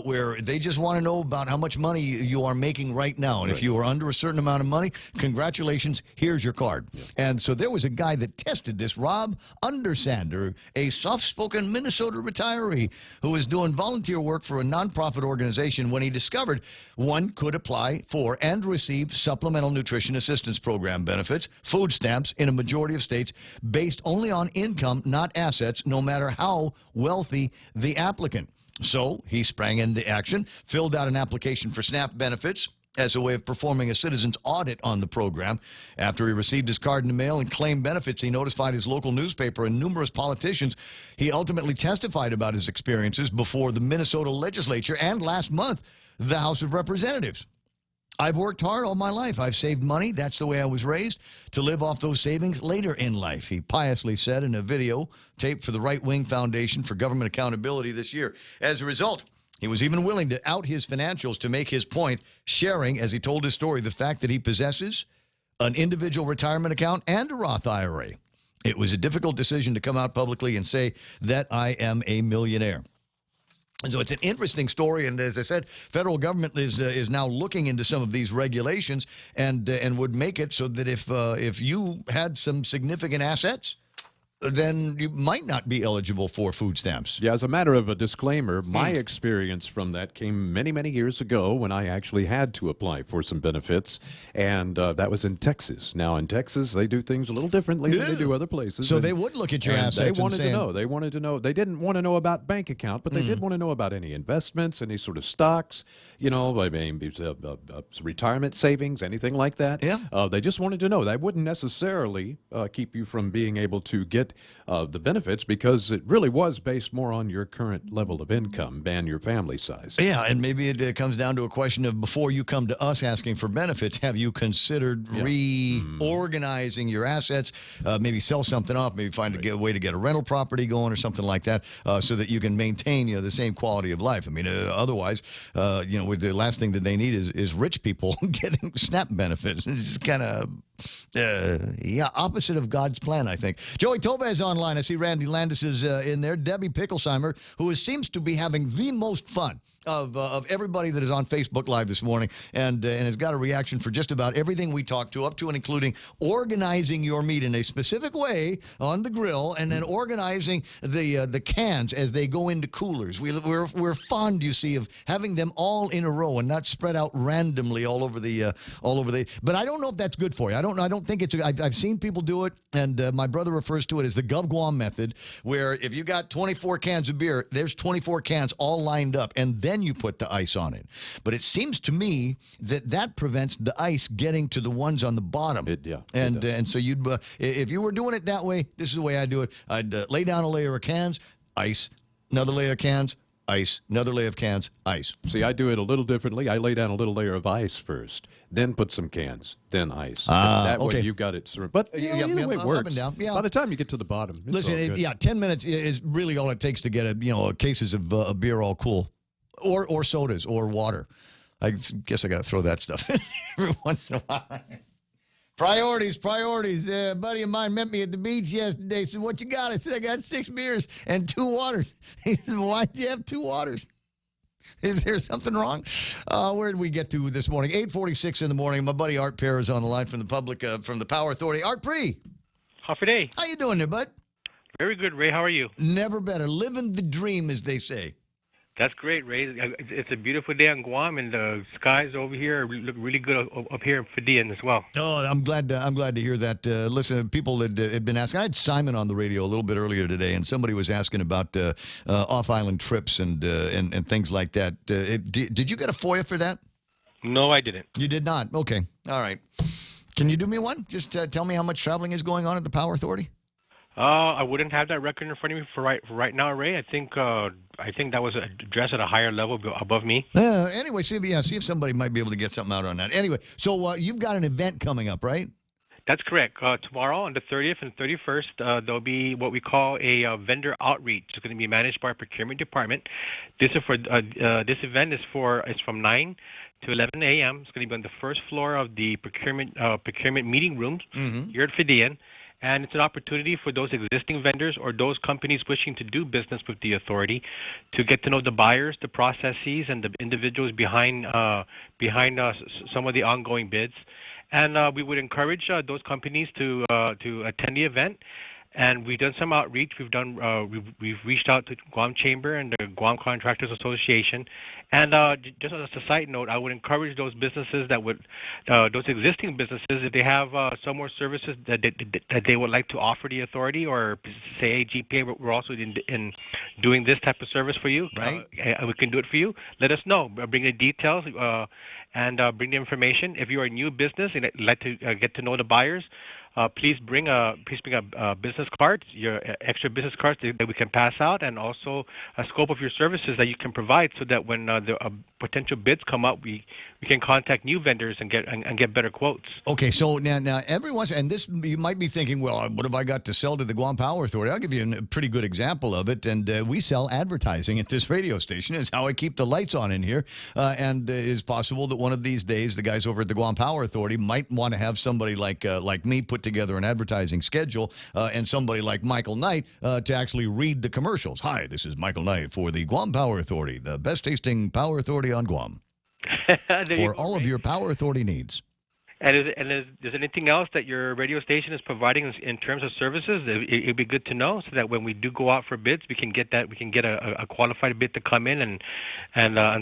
S14: where they just want to know about how much money you are making right now. And if you are under a certain amount of money, congratulations, here's your card. Yeah. And so there was a guy that tested this, Rob Undersander, a soft-spoken Minnesota retiree who was doing volunteer work for a nonprofit organization when he discovered one could apply for and receive Supplemental Nutrition Assistance Program benefits, food stamps, in a majority of states based only on income, not assets, no matter how wealthy the applicant. So he sprang into action, filled out an application for SNAP benefits as a way of performing a citizen's audit on the program. After he received his card in the mail and claimed benefits, he notified his local newspaper and numerous politicians. He ultimately testified about his experiences before the Minnesota legislature and last month, the House of Representatives. I've worked hard all my life. I've saved money. That's the way I was raised, to live off those savings later in life, he piously said in a video taped for the Right Wing Foundation for Government Accountability this year. As a result, he was even willing to out his financials to make his point, sharing, as he told his story, the fact that he possesses an individual retirement account, and a Roth IRA. It was a difficult decision to come out publicly and say that I am a millionaire. And so it's an interesting story, and as I said, federal government is now looking into some of these regulations and would make it so that if you had some significant assets, then you might not be eligible for food stamps.
S7: Yeah, as a matter of a disclaimer, my experience from that came many, many years ago when I actually had to apply for some benefits, and that was in Texas. Now, in Texas, they do things a little differently than they do other places.
S14: So they would look at your assets
S7: They
S14: and
S7: wanted
S14: say,
S7: to know. They wanted to know. They didn't want to know about bank account, but they did want to know about any investments, any sort of stocks, I mean, retirement savings, anything like that.
S14: Yeah.
S7: They just wanted to know. That wouldn't necessarily keep you from being able to get the benefits, because it really was based more on your current level of income and your family size.
S14: Yeah, and maybe it comes down to a question of, before you come to us asking for benefits, have you considered reorganizing your assets, maybe sell something off, maybe find a way to get a rental property going or something like that, so that you can maintain the same quality of life. I mean, otherwise, with the last thing that they need is rich people getting SNAP benefits. It's kind of opposite of God's plan, I think. Joey Tobez online. I see Randy Landis is in there. Debbie Picklesheimer, who seems to be having the most fun of everybody that is on Facebook Live this morning, and has got a reaction for just about everything we talked to, up to and including organizing your meat in a specific way on the grill, and then organizing the cans as they go into coolers. We're fond, you see, of having them all in a row and not spread out randomly all over the. But I don't know if that's good for you. I don't think it's. I've seen people do it, and my brother refers to it as the Gov Guam method, where if you got 24 cans of beer, there's 24 cans all lined up, and then you put the ice on it. But it seems to me that prevents the ice getting to the ones on the bottom. And so you'd if you were doing it that way, this is the way I do it. I'd lay down a layer of cans, ice, another layer of cans, ice, another layer of cans, ice.
S7: See, I do it a little differently. I lay down a little layer of ice first, then put some cans, then ice. That way you've got it. But either way it works.
S14: Up and down. Yeah.
S7: By the time you get to the bottom, it's
S14: listen,
S7: all good.
S14: 10 minutes is really all it takes to get cases of beer all cool, or sodas or water. I guess I got to throw that stuff in every once in a while. Priorities. A buddy of mine met me at the beach yesterday. Said, "What you got?" I said, "I got 6 beers and 2 waters." He said, "Why'd you have 2 waters? Is there something wrong?" Where did we get to this morning? 8:46 in the morning. My buddy Art Pear is on the line from the Power Authority. Art Pre.
S15: Happy day.
S14: How you doing there, bud?
S15: Very good, Ray. How are you?
S14: Never better. Living the dream, as they say.
S15: That's great, Ray. It's a beautiful day on Guam, and the skies over here look really good up here in Fidian as well.
S14: Oh, I'm glad to hear that. Listen, people had been asking. I had Simon on the radio a little bit earlier today, and somebody was asking about off-island trips and things like that. Did you get a FOIA for that?
S15: No, I didn't.
S14: You did not? Okay. All right. Can you do me one? Just tell me how much traveling is going on at the Power Authority.
S15: I wouldn't have that record in front of me for right now, Ray. I think that was addressed at a higher level above me.
S14: Anyway, see if somebody might be able to get something out on that. Anyway, so you've got an event coming up, right?
S15: That's correct. Tomorrow on the 30th and 31st, there'll be what we call a vendor outreach. It's going to be managed by our procurement department. This event is from 9 to 11 a.m. It's going to be on the first floor of the procurement meeting rooms here at Fidian. And it's an opportunity for those existing vendors or those companies wishing to do business with the authority to get to know the buyers, the processes, and the individuals behind some of the ongoing bids. And we would encourage those companies to attend the event. And we've done some outreach. We've reached out to Guam Chamber and the Guam Contractors Association. And just as a side note, I would encourage those businesses those existing businesses, if they have some more services that they would like to offer the authority, or say, hey, GPA, we're also in doing this type of service for you.
S14: Right.
S15: We can do it for you. Let us know. Bring the details and bring the information. If you're a new business and you'd like to get to know the buyers, please bring a business card, your extra business cards that we can pass out, and also a scope of your services that you can provide, so that when the potential bids come up, we can contact new vendors and get better quotes.
S14: Okay, so now everyone's, and this, you might be thinking, well, what have I got to sell to the Guam Power Authority? I'll give you a pretty good example of it, and we sell advertising at this radio station. It's how I keep the lights on in here, and it is possible that one of these days, the guys over at the Guam Power Authority might want to have somebody like me put together an advertising schedule and somebody like Michael Knight to actually read the commercials. Hi, this is Michael Knight for the Guam Power Authority, the best tasting power authority on Guam. For all of your Power Authority needs.
S15: And is there anything else that your radio station is providing in terms of services? It'd be good to know, so that when we do go out for bids, we can get a qualified bid to come in and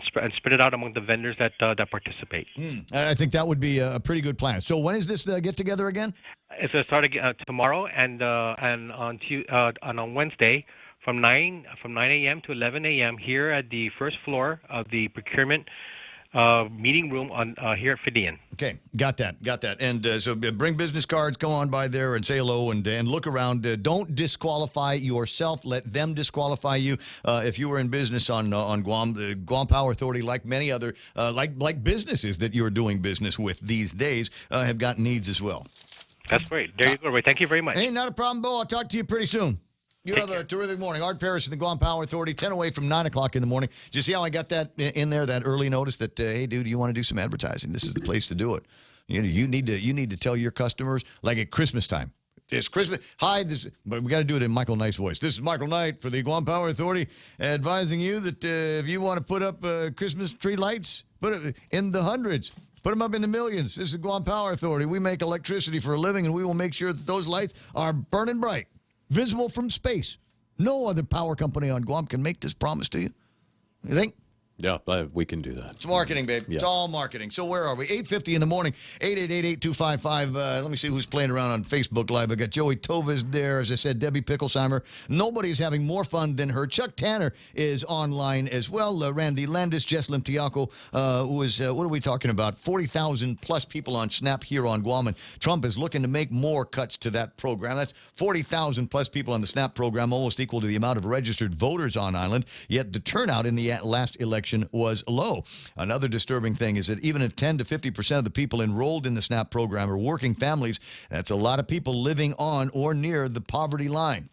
S15: spread it out among the vendors that participate.
S14: I think that would be a pretty good plan. So when is this get together again?
S15: It's going to start tomorrow and on Wednesday from 9 a.m. to 11 a.m. here at the first floor of the procurement meeting room on here at Fidian.
S14: Okay, got that. And so bring business cards, go on by there and say hello and look around. Don't disqualify yourself. Let them disqualify you. If you were in business on Guam, the Guam Power Authority, like many other like businesses that you're doing business with these days, have got needs as well.
S15: That's great. There you go, Ray. Thank you very much.
S14: Hey, not a problem, Bo. I'll talk to you pretty soon. You have a terrific morning. Art Parrish and the Guam Power Authority, 10 away from 9 o'clock in the morning. Did you see how I got that in there, that early notice that, hey, dude, you want to do some advertising? This is the place to do it. You need to tell your customers, like at Christmas time. It's Christmas. Hi, but we got to do it in Michael Knight's voice. This is Michael Knight for the Guam Power Authority, advising you that if you want to put up Christmas tree lights, put it in the hundreds. Put them up in the millions. This is the Guam Power Authority. We make electricity for a living, and we will make sure that those lights are burning bright, visible from space. No other power company on Guam can make this promise to you. You think?
S7: Yeah, we can do that.
S14: It's marketing, babe.
S7: Yeah.
S14: It's all marketing. So where are we? 8:50 in the morning. 888-8255. Let me see who's playing around on Facebook Live. I got Joey Tovis there. As I said, Debbie Picklesheimer. Nobody's having more fun than her. Chuck Tanner is online as well. Randy Landis, Jesslyn Tiaco, who is, what are we talking about? 40,000 plus people on Snap here on Guam. And Trump is looking to make more cuts to that program. That's 40,000 plus people on the Snap program, almost equal to the amount of registered voters on island. Yet the turnout in the last election was low. Another disturbing thing is that even if 10 to 50% of the people enrolled in the SNAP program are working families, that's a lot of people living on or near the poverty line.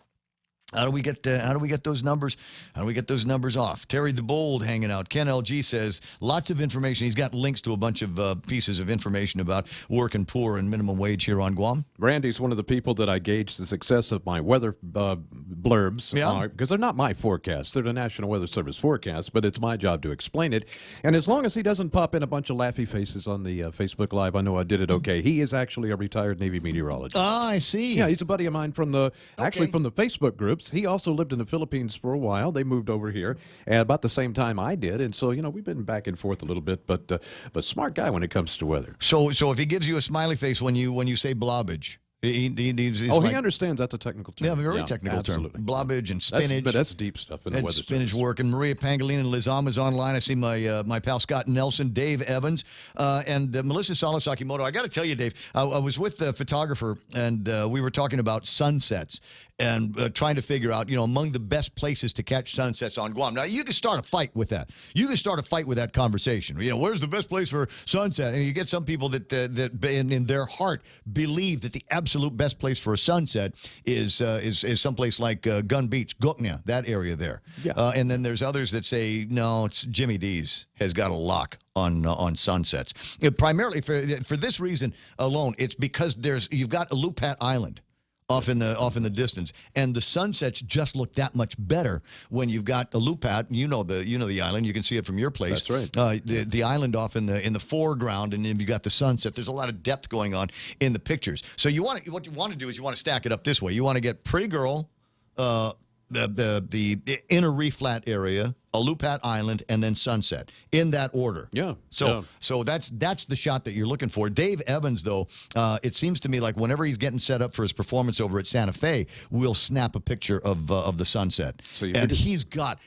S14: How do we get those numbers? How do we get those numbers off? Terry the Bold hanging out. Ken LG says lots of information. He's got links to a bunch of pieces of information about working poor and minimum wage here on Guam.
S7: Randy's one of the people that I gauge the success of my weather blurbs.
S14: Yeah.
S7: Because they're not my forecasts. They're the National Weather Service forecasts, but it's my job to explain it. And as long as he doesn't pop in a bunch of laughy faces on the Facebook Live, I know I did it okay. He is actually a retired Navy meteorologist.
S14: Ah, I see.
S7: Yeah, he's a buddy of mine from the Facebook groups. He also lived in the Philippines for a while. They moved over here at about the same time I did, and so we've been back and forth a little bit. But smart guy when it comes to weather.
S14: So if he gives you a smiley face when you say blobbage. He
S7: understands that's a technical term.
S14: Yeah, very technical
S7: absolutely.
S14: term. Blobbage and spinach.
S7: But that's deep stuff in the weather
S14: spinach
S7: service.
S14: work. And Maria Pangolin and Lizam is online. I see my pal Scott Nelson, Dave Evans, and Melissa Salas Akimoto. I got to tell you, Dave, I was with the photographer, and we were talking about sunsets and trying to figure out, among the best places to catch sunsets on Guam. Now, you can start a fight with that. You can start a fight with that conversation. Where's the best place for sunset? And you get some people that in their heart believe that the absolute best place for a sunset is someplace like Gun Beach, Goknya, that area there.
S7: Yeah.
S14: And then there's others that say, no, it's Jimmy D's has got a lock on sunsets. Primarily for this reason alone, it's because you've got Alupat Island off in the distance, and the sunsets just look that much better when you've got Alupat. You know the island. You can see it from your place.
S7: That's right.
S14: The island off in the foreground, and then you got the sunset. There's a lot of depth going on in the pictures. So what you want to do is you want to stack it up this way. You want to get Pretty Girl, the inner reef flat area, Alupat Island, and then sunset in that order.
S7: Yeah.
S14: So that's the shot that you're looking for. Dave Evans, though, it seems to me like whenever he's getting set up for his performance over at Santa Fe, we'll snap a picture of the sunset. And he's got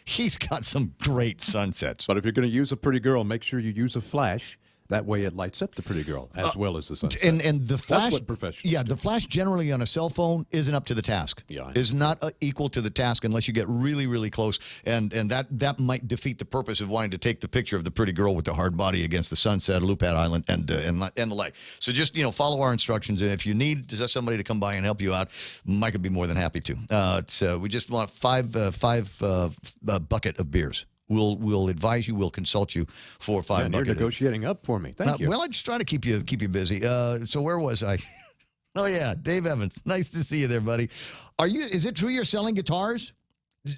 S14: some great sunsets.
S7: But if you're going to use a Pretty Girl, make sure you use a flash. That way it lights up the Pretty Girl as well as the sunset.
S14: And the flash,
S7: that's what professionals do.
S14: the flash generally on a cell phone isn't up to the task.
S7: Yeah,
S14: is not equal to the task unless you get really, really close, and that might defeat the purpose of wanting to take the picture of the Pretty Girl with the hard body against the sunset, Alupat Island, and the like. So just follow our instructions, and if you need somebody to come by and help you out, Mike would be more than happy to. We just want five bucket of beers. We'll advise you. We'll consult you for $5.
S7: Man, you're negotiating up for me. Thank you.
S14: Well, I just try to keep you busy. So where was I? Oh yeah, Dave Evans. Nice to see you there, buddy. Is it true you're selling guitars?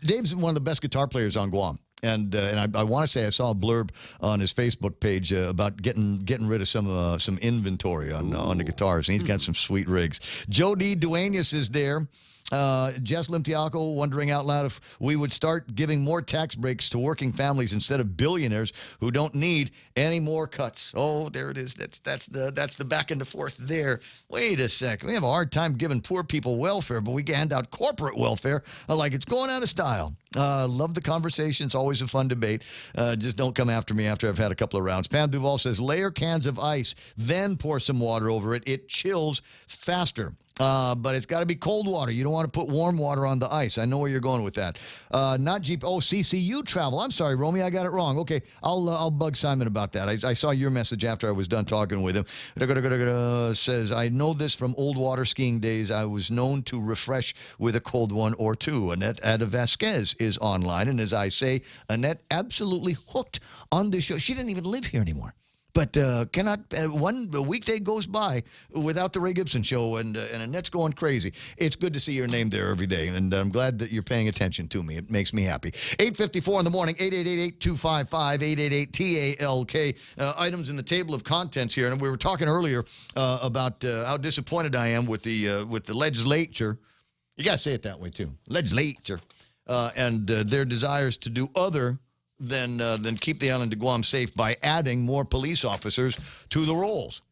S14: Dave's one of the best guitar players on Guam. And I want to say I saw a blurb on his Facebook page about getting rid of some inventory on the guitars, and he's got some sweet rigs. Joe D. Duenas is there. Jess Limtiaco wondering out loud if we would start giving more tax breaks to working families instead of billionaires who don't need any more cuts. Oh, there it is. That's the back and the forth there. Wait a sec. We have a hard time giving poor people welfare, but we hand out corporate welfare like it's going out of style. Love the conversation. It's always a fun debate. Just don't come after me after I've had a couple of rounds. Pam Duval says, layer cans of ice, then pour some water over it. It chills faster. But it's got to be cold water. You don't want to put warm water on the ice. I know where you're going with that. Not Jeep. Oh, CCU travel. I'm sorry, Romy. I got it wrong. Okay, I'll bug Simon about that. I saw your message after I was done talking with him. Says, I know this from old water skiing days. I was known to refresh with a cold one or two. Annette Ada Vasquez is online. And as I say, Annette absolutely hooked on the show. She didn't even live here anymore. But cannot one weekday goes by without the Ray Gibson show, and Annette's going crazy. It's good to see your name there every day, and I'm glad that you're paying attention to me. It makes me happy. 8:54 in the morning, 888-825-5888-TALK. Items in the table of contents here, and we were talking earlier about how disappointed I am with the legislature. You got to say it that way too, legislature, and their desires to do other than keep the island of Guam safe by adding more police officers to the rolls.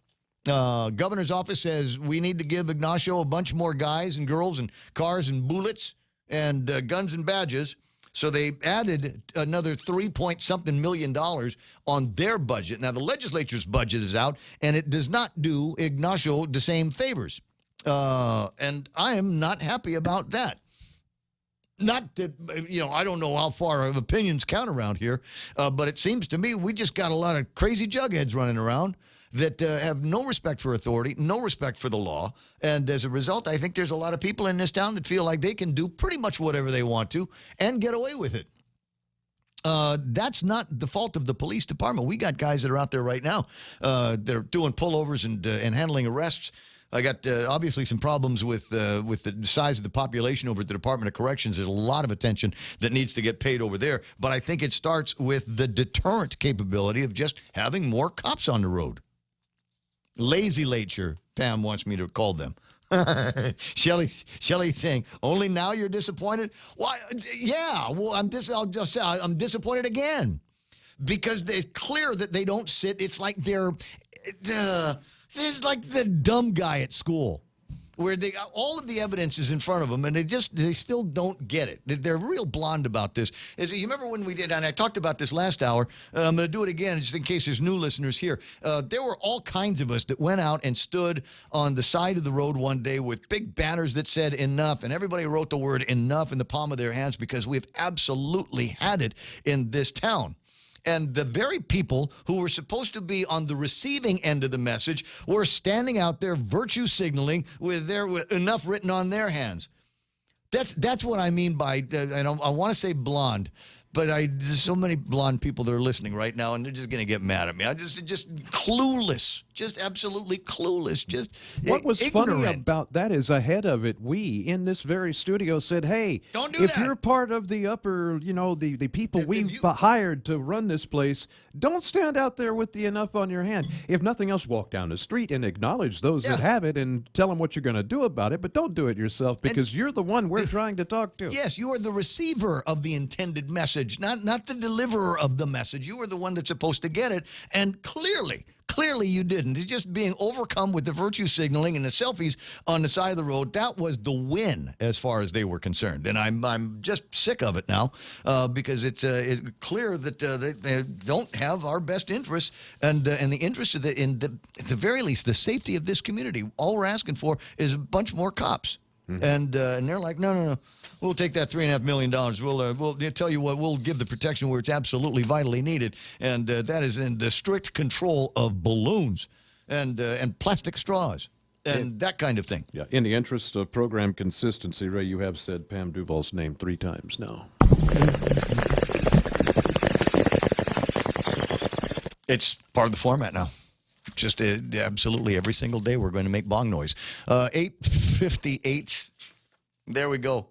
S14: Governor's office says we need to give Ignacio a bunch more guys and girls and cars and bullets and guns and badges. So they added another $3-point-something million on their budget. Now, the legislature's budget is out, and it does not do Ignacio the same favors. And I am not happy about that. Not that, I don't know how far opinions count around here, but it seems to me we just got a lot of crazy jugheads running around that have no respect for authority, no respect for the law. And as a result, I think there's a lot of people in this town that feel like they can do pretty much whatever they want to and get away with it. That's not the fault of the police department. We got guys that are out there right now. They're doing pullovers and handling arrests. I got obviously some problems with the size of the population over at the Department of Corrections. There's a lot of attention that needs to get paid over there. But I think it starts with the deterrent capability of just having more cops on the road. Lazy-lature, Pam wants me to call them. Shelley saying, only now you're disappointed? Why? Yeah, well, I'll just say I'm disappointed again. Because it's clear that they don't sit. It's like they're... This is like the dumb guy at school where all of the evidence is in front of them, and they still don't get it. They're real blonde about this. You remember when we did, and I talked about this last hour, I'm going to do it again just in case there's new listeners here. There were all kinds of us that went out and stood on the side of the road one day with big banners that said enough, and everybody wrote the word enough in the palm of their hands because we've absolutely had it in this town. And the very people who were supposed to be on the receiving end of the message were standing out there virtue signaling with enough written on their hands. That's what I mean by, and I want to say blonde, but there's so many blonde people that are listening right now, and they're just going to get mad at me. I just clueless, just absolutely clueless. Just
S7: what was
S14: ignorant.
S7: Funny about that is ahead of it, we in this very studio said, "Hey,
S14: don't do
S7: if
S14: that.
S7: You're part of the upper, the people we've hired to run this place, don't stand out there with the enough on your hand. If nothing else, walk down the street and acknowledge those that have it and tell them what you're going to do about it. But don't do it yourself because you're the one we're trying to talk to."
S14: Yes, you are the receiver of the intended message. Not the deliverer of the message. You were the one that's supposed to get it, and clearly you didn't. It's just being overcome with the virtue signaling and the selfies on the side of the road. That was the win as far as they were concerned, and I'm just sick of it now because it's clear that they don't have our best interests and the interests of at the very least the safety of this community. All we're asking for is a bunch more cops, and they're like, no. We'll take that $3.5 million. We'll tell you what. We'll give the protection where it's absolutely vitally needed, and that is in the strict control of balloons and plastic straws and that kind of thing.
S7: Yeah. In the interest of program consistency, Ray, you have said Pam Duval's name 3 times now.
S14: It's part of the format now. Just absolutely every single day we're going to make bong noise. 8:58. There we go.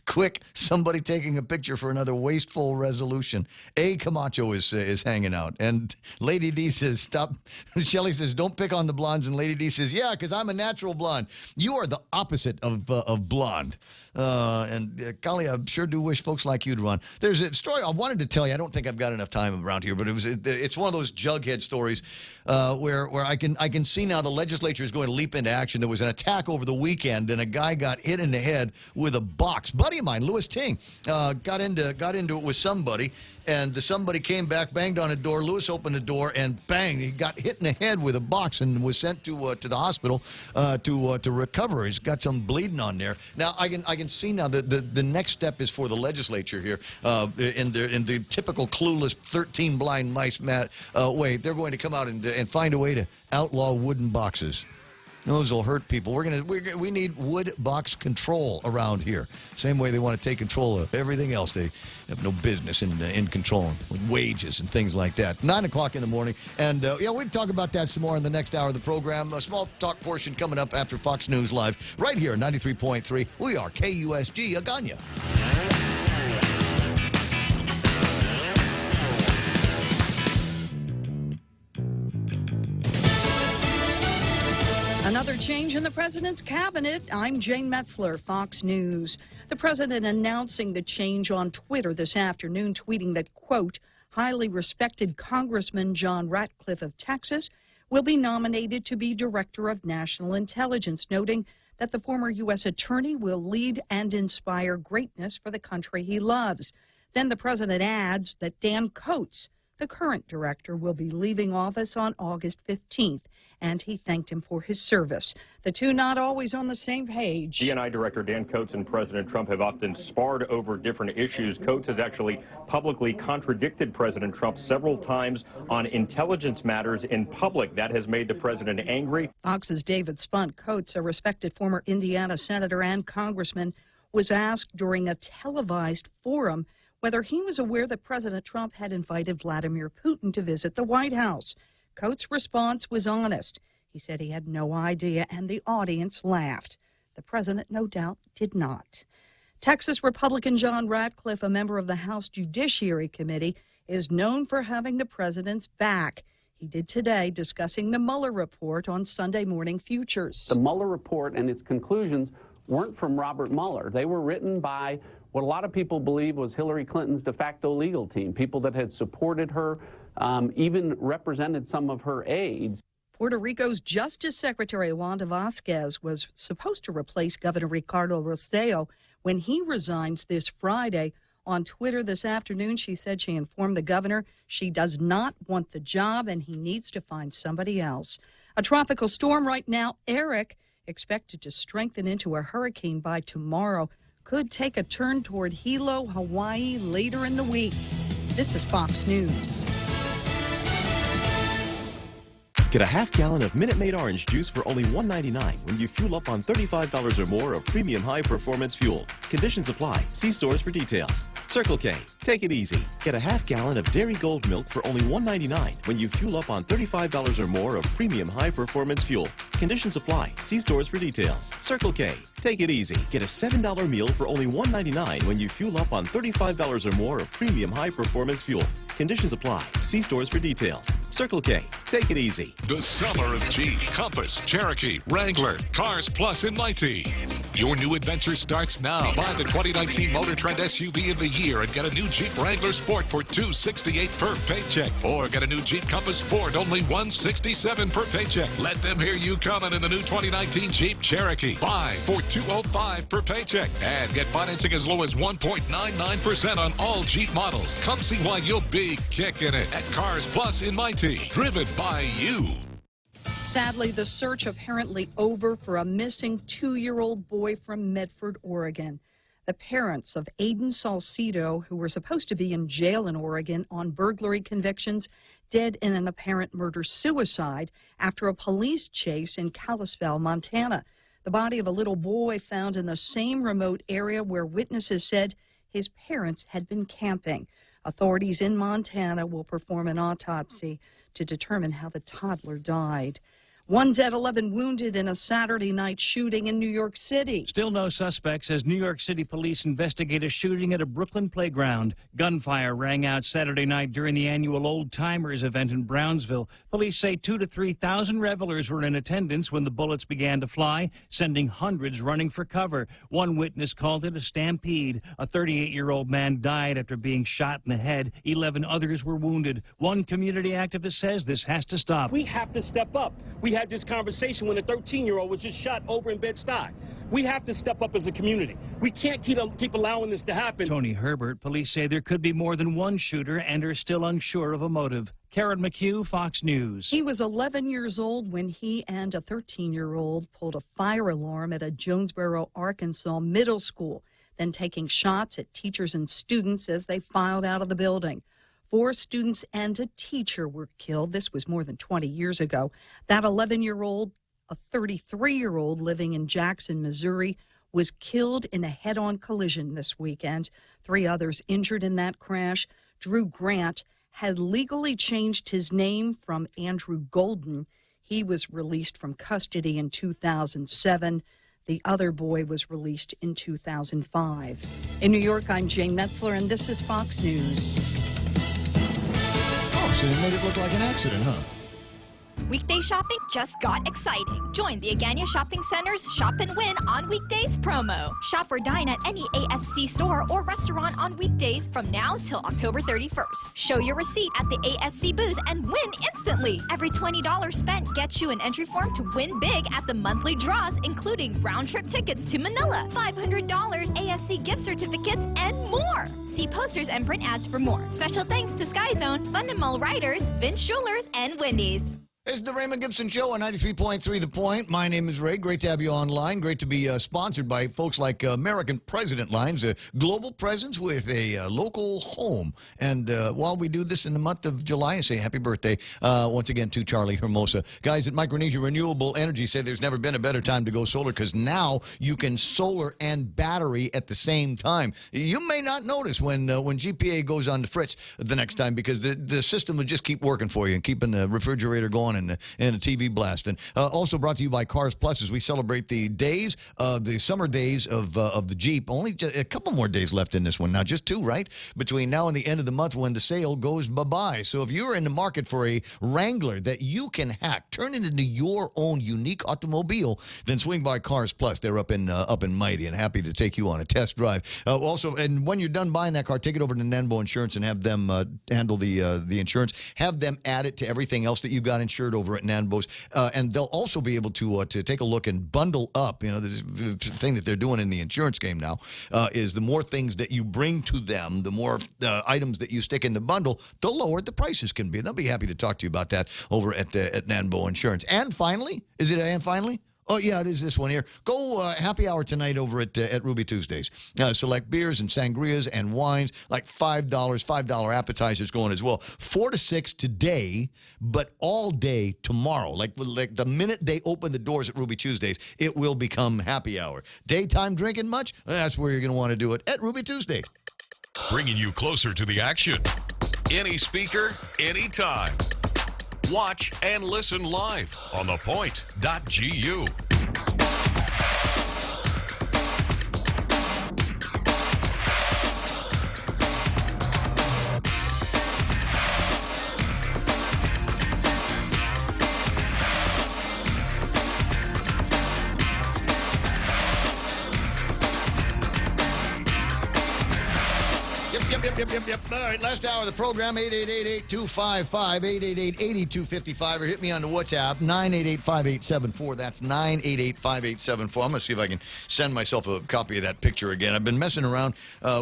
S14: Quick, somebody taking a picture for another wasteful resolution. A. Camacho is hanging out. And Lady D says, stop. Shelley says, don't pick on the blondes. And Lady D says, yeah, because I'm a natural blonde. You are the opposite of blonde. Golly, I sure do wish folks like you'd run. There's a story I wanted to tell you. I don't think I've got enough time around here, but it's one of those jughead stories where I can see now the legislature is going to leap into action. There was an attack over the weekend, and a guy got hit in the head with a box. Buddy of mine, Louis Ting, got into it with somebody, and somebody came back, banged on a door. Louis opened the door, and bang, he got hit in the head with a box and was sent to the hospital to recover. He's got some bleeding on there. Now I can see now the next step is for the legislature here in the typical clueless 13 blind mice way. They're going to come out and find a way to outlaw wooden boxes. Those will hurt people. We need wood box control around here. Same way they want to take control of everything else. They have no business in controlling wages and things like that. 9 o'clock in the morning. And we'll talk about that some more in the next hour of the program. A small talk portion coming up after Fox News Live. Right here, 93.3. We are KUSG Agana.
S2: Another change in the president's cabinet. I'm Jane Metzler, Fox News. The president announcing the change on Twitter this afternoon, tweeting that, quote, highly respected Congressman John Ratcliffe of Texas will be nominated to be Director of National Intelligence, noting that the former U.S. attorney will lead and inspire greatness for the country he loves. Then the president adds that Dan Coats, the current director, will be leaving office on August 15th, and he thanked him for his service. The two not always on the same page.
S16: DNI Director Dan Coats and President Trump have often sparred over different issues. Coats has actually publicly contradicted President Trump several times on intelligence matters in public. That has made the president angry.
S2: Fox's David Spunt. Coats, a respected former Indiana senator and congressman, was asked during a televised forum whether he was aware that President Trump had invited Vladimir Putin to visit the White House. Coats' response was honest. He said he had no idea, and the audience laughed. The president, no doubt, did not. Texas Republican John Ratcliffe, a member of the House Judiciary Committee, is known for having the president's back. He did today, discussing the Mueller report on Sunday Morning Futures.
S17: The Mueller report and its conclusions weren't from Robert Mueller. They were written by what a lot of people believe was Hillary Clinton's de facto legal team, people that had supported her, even represented some of her aides.
S2: Puerto Rico's Justice Secretary Wanda Vasquez was supposed to replace Governor Ricardo Rossello when he resigns this Friday. On Twitter this afternoon, she said she informed the governor she does not want the job and he needs to find somebody else. A tropical storm right now, Eric, expected to strengthen into a hurricane by tomorrow, could take a turn toward Hilo, Hawaii later in the week. This is Fox News.
S10: Get a half gallon of Minute Maid orange juice for only $1.99 when you fuel up on $35 or more of premium high-performance fuel. Conditions apply. See stores for details. Circle K. Take it easy. Get a half gallon of Dairy Gold milk for only $1.99 when you fuel up on $35 or more of premium high-performance fuel. Conditions apply. See stores for details. Circle K. Take it easy. Get a $7 meal for only $1.99 when you fuel up on $35 or more of premium high-performance fuel. Conditions apply. See stores for details. Circle K. Take it easy.
S1: The summer of Jeep, Compass, Cherokee, Wrangler, Cars Plus, and Mighty. Your new adventure starts now. Buy the 2019 Motor Trend SUV of the year and get a new Jeep Wrangler Sport for $268 per paycheck. Or get a new Jeep Compass Sport, only $167 per paycheck. Let them hear you coming in the new 2019 Jeep Cherokee. Buy for $205 per paycheck. And get financing as low as 1.99% on all Jeep models. Come see why you'll be kicking it at Cars Plus in Mighty. Driven by you.
S2: Sadly, the search apparently over for a missing 2-year-old boy from Medford, Oregon. The parents of Aiden Salcido, who were supposed to be in jail in Oregon on burglary convictions, dead in an apparent murder-suicide after a police chase in Kalispell, Montana. The body of a little boy found in the same remote area where witnesses said his parents had been camping. Authorities in Montana will perform an autopsy to determine how the toddler died. 1 dead, 11 wounded in a Saturday night shooting in New York City.
S4: Still no suspects as New York City police investigate a shooting at a Brooklyn playground. Gunfire rang out Saturday night during the annual Old Timers event in Brownsville. Police say 2,000 to 3,000 revelers were in attendance when the bullets began to fly, sending hundreds running for cover. One witness called it a stampede. A 38-year-old man died after being shot in the head. 11 others were wounded. One community activist says this has to stop.
S18: We have to step up. We had this conversation when a 13-year-old was just shot over in Bed-Stuy. We have to step up as a community. We can't keep allowing this to happen.
S4: Tony Herbert, police say there could be more than one shooter and are still unsure of a motive. Karen McHugh, Fox News.
S2: He was 11 years old when he and a 13-year-old pulled a fire alarm at a Jonesboro, Arkansas middle school, then taking shots at teachers and students as they filed out of the building. 4 students and a teacher were killed. This was more than 20 years ago. That 11-year-old, a 33-year-old living in Jackson, Missouri, was killed in a head-on collision this weekend. 3 others injured in that crash. Drew Grant had legally changed his name from Andrew Golden. He was released from custody in 2007. The other boy was released in 2005. In New York, I'm Jane Metzler, and this is Fox News.
S14: So they made it look like an accident, huh?
S21: Weekday shopping just got exciting. Join the Agania Shopping Center's Shop and Win on Weekdays promo. Shop or dine at any ASC store or restaurant on weekdays from now till October 31st. Show your receipt at the ASC booth and win instantly. Every $20 spent gets you an entry form to win big at the monthly draws, including round-trip tickets to Manila, $500 ASC gift certificates, and more. See posters and print ads for more. Special thanks to Sky Zone, Fundamental Writers, Vince Jewelers, and Wendy's.
S14: It's the Raymond Gibson Show on 93.3 The Point. My name is Ray. Great to have you online. Great to be sponsored by folks like American President Lines, a global presence with a local home. And while we do this in the month of July, I say happy birthday once again to Charlie Hermosa. Guys at Micronesia Renewable Energy say there's never been a better time to go solar because now you can solar and battery at the same time. You may not notice when GPA goes on the fritz the next time because the system will just keep working for you and keeping the refrigerator going and a TV blasting. Also brought to you by Cars Plus as we celebrate the days, the summer days of the Jeep. Only a couple more days left in this one. Now, just 2, right? Between now and the end of the month when the sale goes bye-bye. So if you're in the market for a Wrangler that you can hack, turn it into your own unique automobile, then swing by Cars Plus. They're up in Mighty and happy to take you on a test drive. Also, and when you're done buying that car, take it over to Nanbo Insurance and have them handle the insurance. Have them add it to everything else that you've got insured over at Nanbo's, and they'll also be able to take a look and bundle up. You know, the thing that they're doing in the insurance game now is the more things that you bring to them, the more items that you stick in the bundle, the lower the prices can be. They'll be happy to talk to you about that over at Nanbo Insurance. And finally, is it and finally? Oh, yeah, it is this one here. Go happy hour tonight over at Ruby Tuesdays. Select beers and sangrias and wines, like $5 appetizers going as well. 4 to 6 today, but all day tomorrow. Like the minute they open the doors at Ruby Tuesdays, it will become happy hour. Daytime drinking much? That's where you're going to want to do it, at Ruby Tuesdays.
S1: Bringing you closer to the action. Any speaker, anytime. Watch and listen live on thepoint.gu.
S14: Yep. All right, last hour of the program, 888-825-5, 888-8255, or hit me on the WhatsApp, 988-5874. That's 988-5874. I'm going to see if I can send myself a copy of that picture again. I've been messing around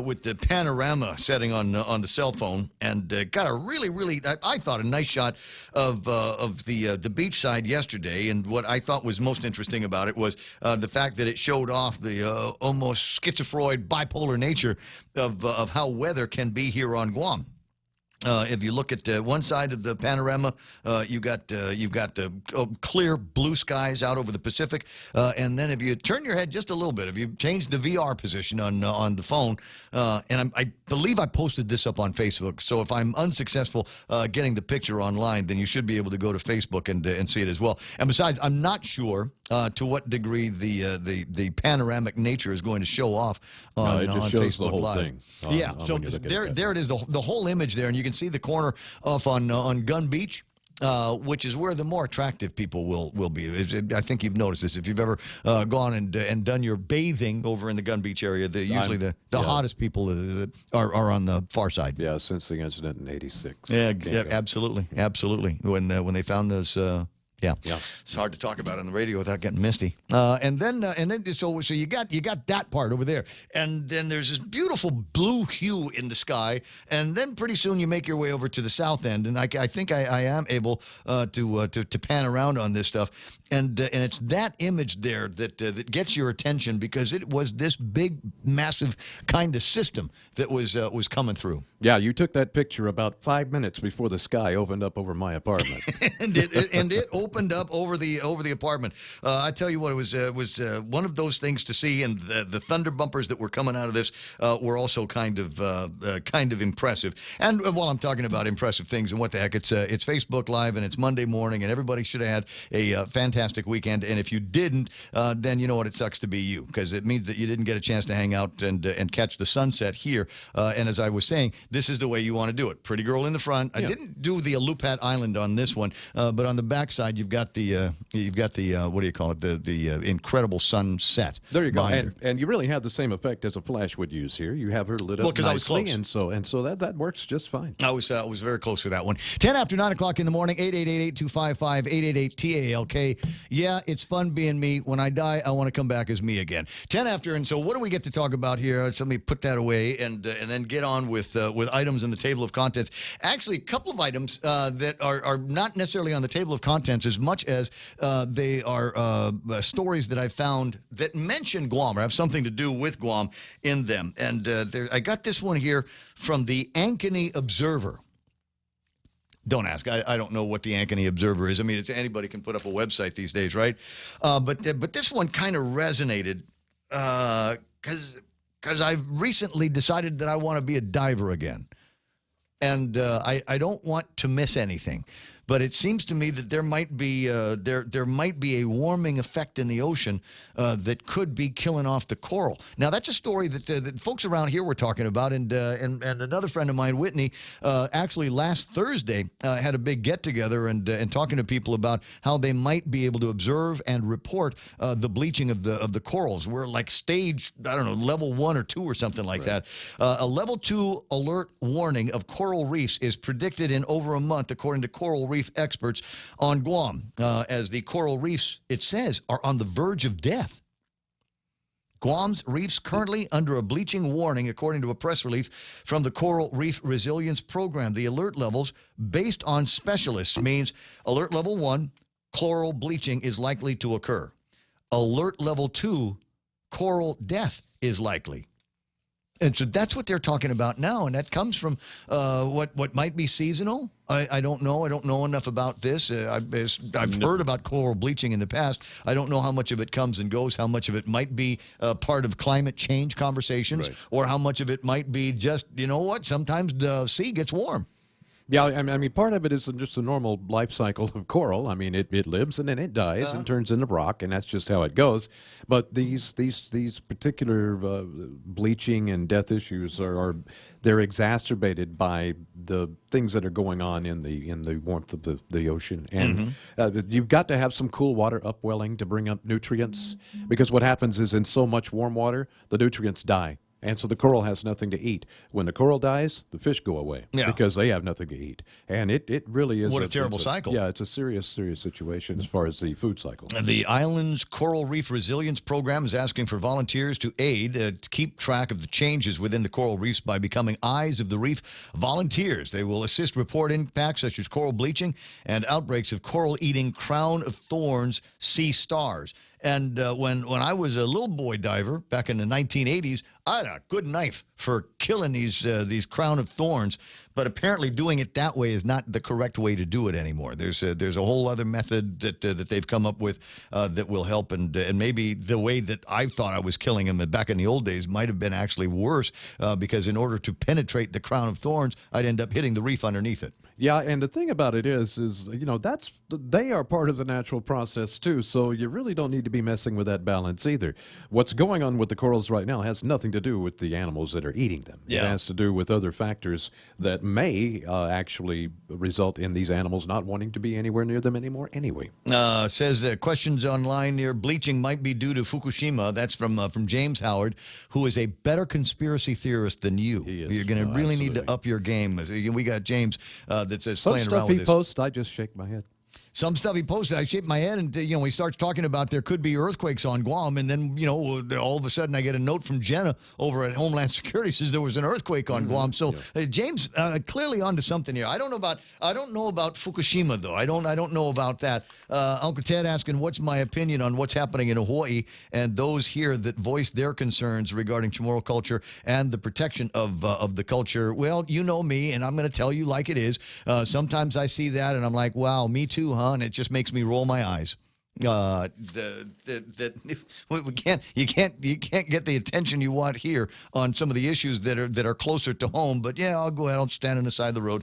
S14: with the panorama setting on the cell phone and got a really, I thought, a nice shot of the beach side yesterday. And what I thought was most interesting about it was the fact that it showed off the almost schizophrenic bipolar nature of how weather can be here on Guam. If you look at one side of the panorama, you've got the clear blue skies out over the Pacific, and then if you turn your head just a little bit, if you change the VR position on the phone, and I believe I posted this up on Facebook. So if I'm unsuccessful getting the picture online, then you should be able to go to Facebook and see it as well. And besides, I'm not sure to what degree the panoramic nature is going to show off on,
S7: it just
S14: on
S7: shows
S14: Facebook
S7: the whole
S14: Live.
S7: thing.
S14: So there it is, the whole image there, and you can see the corner off on Gun Beach. Which is where the more attractive people will be. I think you've noticed this. If you've ever gone and done your bathing over in the Gun Beach area, usually the hottest people are on the far side.
S7: Yeah, since the incident in '86.
S14: Yeah, absolutely. When they found those. Yeah, it's hard to talk about on the radio without getting misty. And then, so you got that part over there, and then there's this beautiful blue hue in the sky, and then pretty soon you make your way over to the south end, and I think I am able to pan around on this stuff, and it's that image there that gets your attention because it was this big, massive kind of system that was coming through.
S7: Yeah, you took that picture about 5 minutes before the sky opened up over my apartment.
S14: and it opened up over the apartment. I tell you what, it was one of those things to see, and the thunder bumpers that were coming out of this were also kind of impressive. And while I'm talking about impressive things, and what the heck, it's Facebook Live, and it's Monday morning, and everybody should have had a fantastic weekend. And if you didn't, then you know what, it sucks to be you, because it means that you didn't get a chance to hang out and catch the sunset here. And as I was saying, this is the way you want to do it. Pretty girl in the front. I didn't do the Alupat Island on this one, but on the backside you've got the what do you call it? The incredible sunset.
S7: There you go. And you really have the same effect as a flash would use here. You have her lit up
S14: because I was close,
S7: and so that works just fine.
S14: I was very close for that one. 10 after 9 o'clock in the morning. 888-8255-888-TALK. Yeah, it's fun being me. When I die, I want to come back as me again. 10 after, and so what do we get to talk about here? So let me put that away and then get on with items in the table of contents. Actually, a couple of items that are not necessarily on the table of contents as much as they are stories that I found that mention Guam or have something to do with Guam in them. And I got this one here from the Ankeny Observer. Don't ask. I don't know what the Ankeny Observer is. I mean, anybody can put up a website these days, right? But this one kind of resonated because I've recently decided that I want to be a diver again. And I don't want to miss anything. But it seems to me that there might be there might be a warming effect in the ocean that could be killing off the coral. Now that's a story that folks around here were talking about, and another friend of mine, Whitney, actually last Thursday had a big get together and talking to people about how they might be able to observe and report the bleaching of the corals. We're like stage, I don't know, level 1 or 2 or something like that. A level 2 alert warning of coral reefs is predicted in over a month, according to coral reef experts on Guam, as the coral reefs, it says, are on the verge of death. Guam's reefs currently under a bleaching warning, according to a press release from the Coral Reef Resilience Program. The alert levels, based on specialists, means alert level 1, coral bleaching is likely to occur. Alert level 2, coral death is likely. And so that's what they're talking about now, and that comes from what might be seasonal. I don't know. I don't know enough about this. I've heard about coral bleaching in the past. I don't know how much of it comes and goes, how much of it might be part of climate change conversations, or how much of it might be just, you know what, sometimes the sea gets warm.
S7: Yeah, I mean, part of it is just a normal life cycle of coral. I mean, it lives and then it dies and turns into rock, and that's just how it goes. But these particular bleaching and death issues they're exacerbated by the things that are going on in the warmth of the ocean. And you've got to have some cool water upwelling to bring up nutrients, because what happens is in so much warm water, the nutrients die. And so the coral has nothing to eat. When the coral dies, the fish go away because they have nothing to eat. And it really is
S14: a terrible cycle.
S7: Yeah, it's a serious situation as far as the food cycle.
S14: The island's Coral Reef Resilience Program is asking for volunteers to aid to keep track of the changes within the coral reefs by becoming Eyes of the Reef volunteers. They will assist report impacts such as coral bleaching and outbreaks of coral-eating crown of thorns sea stars. And when I was a little boy diver back in the 1980s, I had a good knife for killing these crown of thorns. But apparently doing it that way is not the correct way to do it anymore. There's a whole other method that they've come up with that will help. And maybe the way that I thought I was killing them back in the old days might have been actually worse because in order to penetrate the crown of thorns, I'd end up hitting the reef underneath it.
S7: Yeah, and the thing about it is they are part of the natural process too, so you really don't need to be messing with that balance either. What's going on with the corals right now has nothing to do with the animals that are eating them.
S14: Yeah.
S7: It has to do with other factors that may actually result in these animals not wanting to be anywhere near them anymore anyway.
S14: Says questions online here. Bleaching might be due to Fukushima. That's from James Howard, who is a better conspiracy theorist than you. You're going to really need to up your game. We got James that says
S7: Some
S14: playing
S7: stuff
S14: around with
S7: he
S14: this.
S7: posts, I just shake my head.
S14: Some stuff he posted, I shake my head, and he starts talking about there could be earthquakes on Guam, and then all of a sudden I get a note from Jenna over at Homeland Security says there was an earthquake on Guam. So James clearly onto something here. I don't know about Fukushima though. I don't know about that. Uncle Ted asking what's my opinion on what's happening in Hawaii and those here that voiced their concerns regarding Chamorro culture and the protection of the culture. Well, you know me, and I'm going to tell you like it is. Sometimes I see that and I'm like, wow, me too, huh? And it just makes me roll my eyes. You can't get the attention you want here on some of the issues that are closer to home. But yeah, I'll go ahead. I'll stand on the side of the road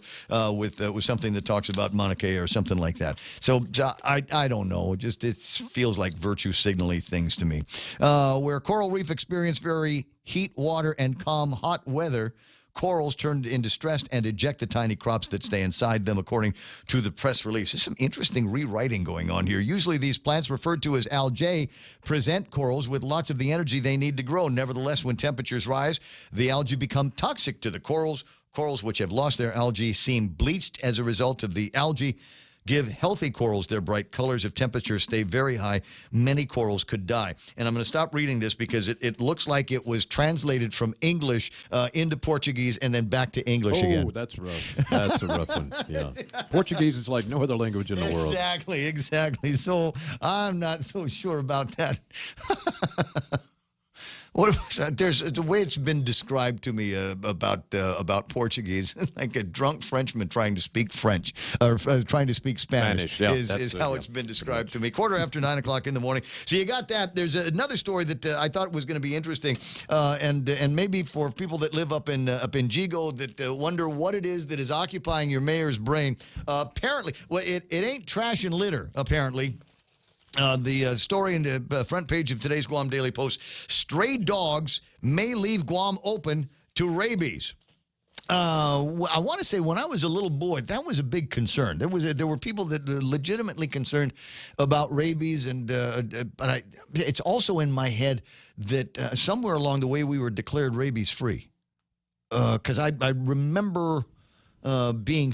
S14: with something that talks about Mauna Kea or something like that. So I don't know. It feels like virtue signaling things to me. Where coral reef experience very heat, water, and calm hot weather, corals turn into stress and eject the tiny crops that stay inside them, according to the press release. There's some interesting rewriting going on here. Usually these plants, referred to as algae, present corals with lots of the energy they need to grow. Nevertheless, when temperatures rise, the algae become toxic to the corals. Corals which have lost their algae seem bleached as a result of the algae. Give healthy corals their bright colors. If temperatures stay very high, many corals could die. And I'm going to stop reading this because it looks like it was translated from English into Portuguese and then back to English again.
S7: Oh, that's rough. That's a rough one. Yeah. Portuguese is like no other language in the world.
S14: Exactly. So I'm not so sure about that. What was that? There's the way it's been described to me about Portuguese, like a drunk Frenchman trying to speak French or trying to speak Spanish is how it's been described to me. 9:15 in the morning. So you got that. There's another story that I thought was going to be interesting, and maybe for people that live up in Gigo that wonder what it is that is occupying your mayor's brain. Apparently, well, it ain't trash and litter. Apparently. The story in the front page of today's Guam Daily Post, stray dogs may leave Guam open to rabies. I want to say when I was a little boy, that was a big concern. There were people that were legitimately concerned about rabies, but it's also in my head that somewhere along the way we were declared rabies free. Because I remember being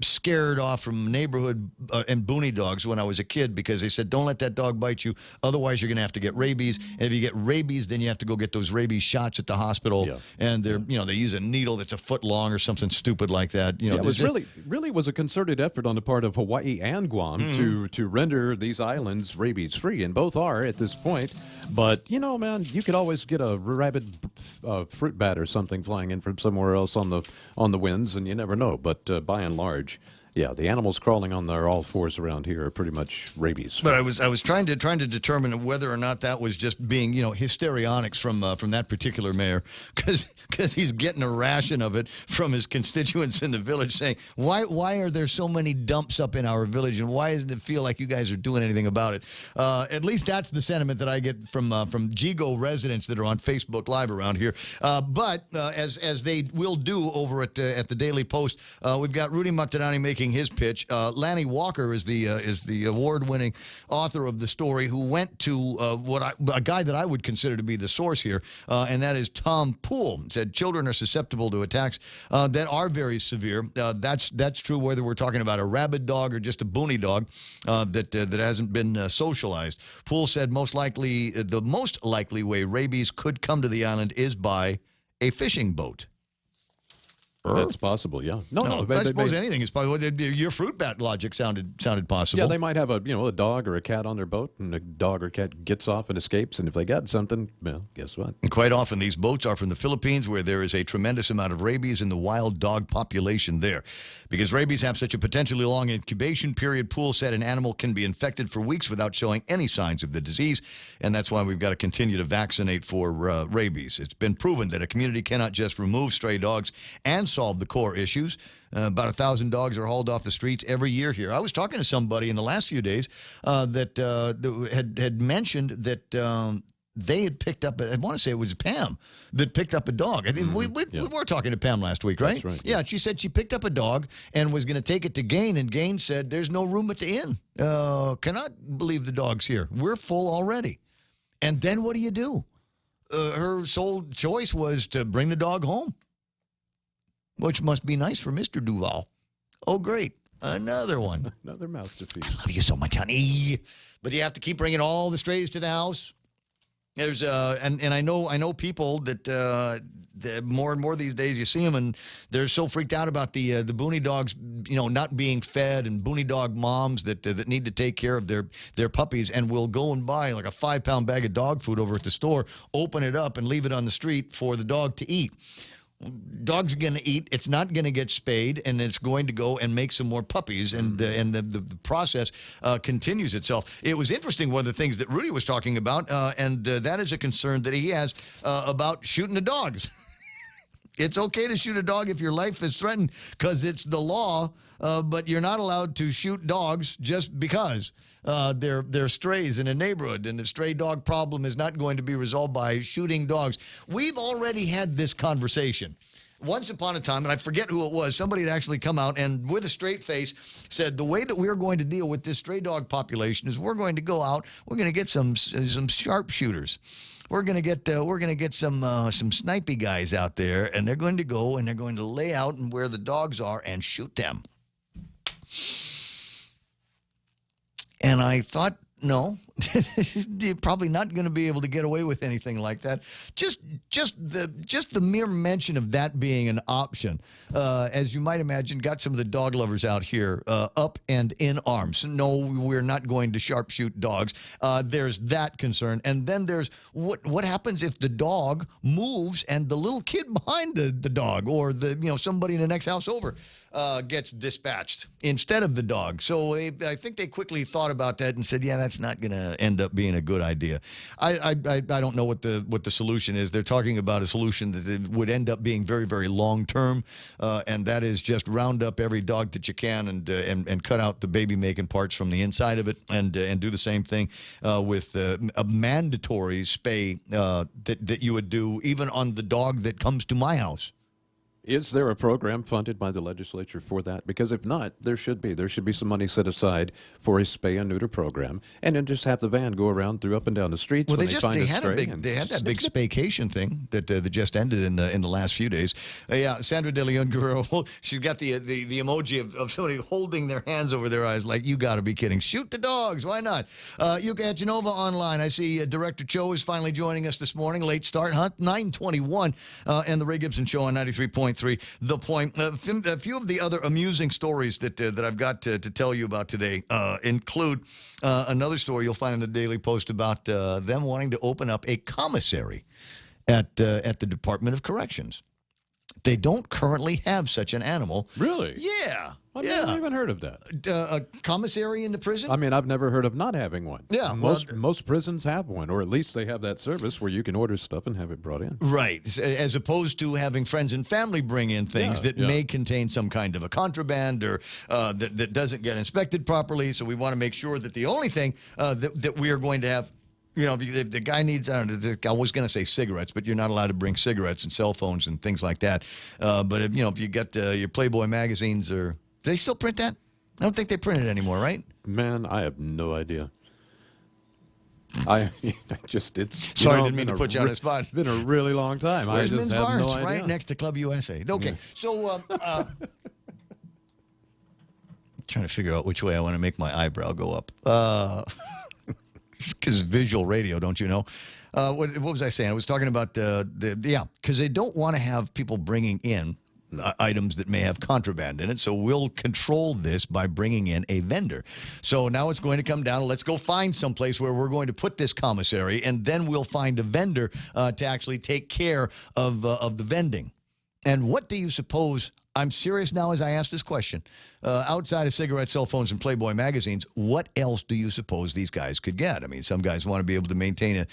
S14: scared off from neighborhood and boony dogs when I was a kid because they said, don't let that dog bite you. Otherwise, you're going to have to get rabies. And if you get rabies, then you have to go get those rabies shots at the hospital. Yeah. And they use a needle that's a foot long or something stupid like that.
S7: It was really was a concerted effort on the part of Hawaii and Guam to render these islands rabies free. And both are at this point. But, man, you could always get a rabid fruit bat or something flying in from somewhere else on the winds, and you never know. But by and large, yeah, the animals crawling on their all fours around here are pretty much rabies.
S14: But I was trying to determine whether or not that was just being histrionics from that particular mayor, because he's getting a ration of it from his constituents in the village, saying why are there so many dumps up in our village, and why doesn't it feel like you guys are doing anything about it? At least that's the sentiment that I get from Gigo residents that are on Facebook Live around here. But as they will do over at the Daily Post, we've got Rudy Matanani making his pitch. Lanny Walker is the award-winning author of the story, who went to a guy that I would consider to be the source here, and that is Tom Poole. Said children are susceptible to attacks that are very severe. That's true whether we're talking about a rabid dog or just a boony dog that hasn't been socialized. Poole said the most likely way rabies could come to the island is by a fishing boat.
S7: That's possible, yeah. No,
S14: I suppose anything is possible. Your fruit bat logic sounded possible.
S7: Yeah, they might have a dog or a cat on their boat, and a dog or cat gets off and escapes, and if they got something, well, guess what?
S14: And quite often these boats are from the Philippines, where there is a tremendous amount of rabies in the wild dog population there. Because rabies have such a potentially long incubation period, Poole said an animal can be infected for weeks without showing any signs of the disease, and that's why we've got to continue to vaccinate for rabies. It's been proven that a community cannot just remove stray dogs and solve the core issues. About 1,000 dogs are hauled off the streets every year here. I was talking to somebody in the last few days that had mentioned that they had picked up, I want to say it was Pam, that picked up a dog. I think we were talking to Pam last week, right?
S7: That's right.
S14: Yeah, she said she picked up a dog and was going to take it to Gain, and Gain said, there's no room at the inn. Cannot believe the dog's here. We're full already. And then what do? Her sole choice was to bring the dog home, which must be nice for Mr. Duval. Oh, great. Another one.
S7: Another mouth to feed.
S14: I love you so much, honey. But you have to keep bringing all the strays to the house. There's and I know people that more and more these days you see them and they're so freaked out about the boony dogs, not being fed, and boony dog moms that need to take care of their puppies, and will go and buy like a 5-pound bag of dog food over at the store, open it up and leave it on the street for the dog to eat. Dog's going to eat. It's not going to get spayed, and it's going to go and make some more puppies, and the process continues itself. It was interesting, one of the things that Rudy was talking about, and that is a concern that he has about shooting the dogs. It's okay to shoot a dog if your life is threatened because it's the law, but you're not allowed to shoot dogs just because they're strays in a neighborhood, and the stray dog problem is not going to be resolved by shooting dogs. We've already had this conversation. Once upon a time, and I forget who it was, somebody had actually come out and with a straight face said the way that we're going to deal with this stray dog population is we're going to go out, we're going to get some sharpshooters. We're going to get some snipey guys out there, and they're going to go and they're going to lay out and where the dogs are and shoot them. And I thought, no, you're probably not going to be able to get away with anything like that. Just the mere mention of that being an option, as you might imagine, got some of the dog lovers out here up and in arms. No, we're not going to sharpshoot dogs. There's that concern, and then there's what happens if the dog moves and the little kid behind the dog, or somebody in the next house over gets dispatched instead of the dog. So I think they quickly thought about that and said, yeah, that's not going to end up being a good idea. I don't know what the solution is. They're talking about a solution that would end up being very, very long term, and that is just round up every dog that you can and cut out the baby making parts from the inside of it, and do the same thing with a mandatory spay that you would do even on the dog that comes to my house.
S7: Is there a program funded by the legislature for that? Because if not, there should be. There should be some money set aside for a spay and neuter program, and then just have the van go around up and down the streets.
S14: Well,
S7: when
S14: they had that big
S7: snip.
S14: spaycation thing that just ended in the last few days. Yeah, Sandra De Leon Guerrero, she's got the emoji of somebody holding their hands over their eyes, like, you got to be kidding. Shoot the dogs, why not? Yuka at Genova online. I see Director Cho is finally joining us this morning. Late start, 9:21, and the Ray Gibson Show on 93.3. The Point. A few of the other amusing stories that I've got to tell you about today include another story you'll find in the Daily Post about them wanting to open up a commissary at the Department of Corrections. They don't currently have such an animal.
S7: Really?
S14: Yeah.
S7: I've never even heard of that.
S14: A commissary in the prison?
S7: I mean, I've never heard of not having one.
S14: Yeah.
S7: Most prisons have one, or at least they have that service where you can order stuff and have it brought in.
S14: Right. As opposed to having friends and family bring in things that may contain some kind of a contraband or that doesn't get inspected properly. So we want to make sure that the only thing that we are going to have, if the guy needs, I don't know, I was going to say cigarettes, but you're not allowed to bring cigarettes and cell phones and things like that. But if you get your Playboy magazines, or do they still print that? I don't think they print it anymore, right?
S7: Man, I have no idea. It's
S14: sorry, didn't mean to put you on the spot.
S7: It's been a really long time.
S14: Where's
S7: I just
S14: Men's
S7: have
S14: Bar?
S7: no
S14: It's
S7: idea.
S14: right next to Club USA. Okay,
S7: Yeah.
S14: so trying to figure out which way I want to make my eyebrow go up. Because visual radio, don't you know? What was I saying? I was talking about because they don't want to have people bringing in items that may have contraband in it. So we'll control this by bringing in a vendor. So now it's going to come down to let's go find someplace where we're going to put this commissary, and then we'll find a vendor to actually take care of the vending. And what do you suppose? I'm serious now as I ask this question. Outside of cigarettes, cell phones, and Playboy magazines, what else do you suppose these guys could get? I mean, some guys want to be able to maintain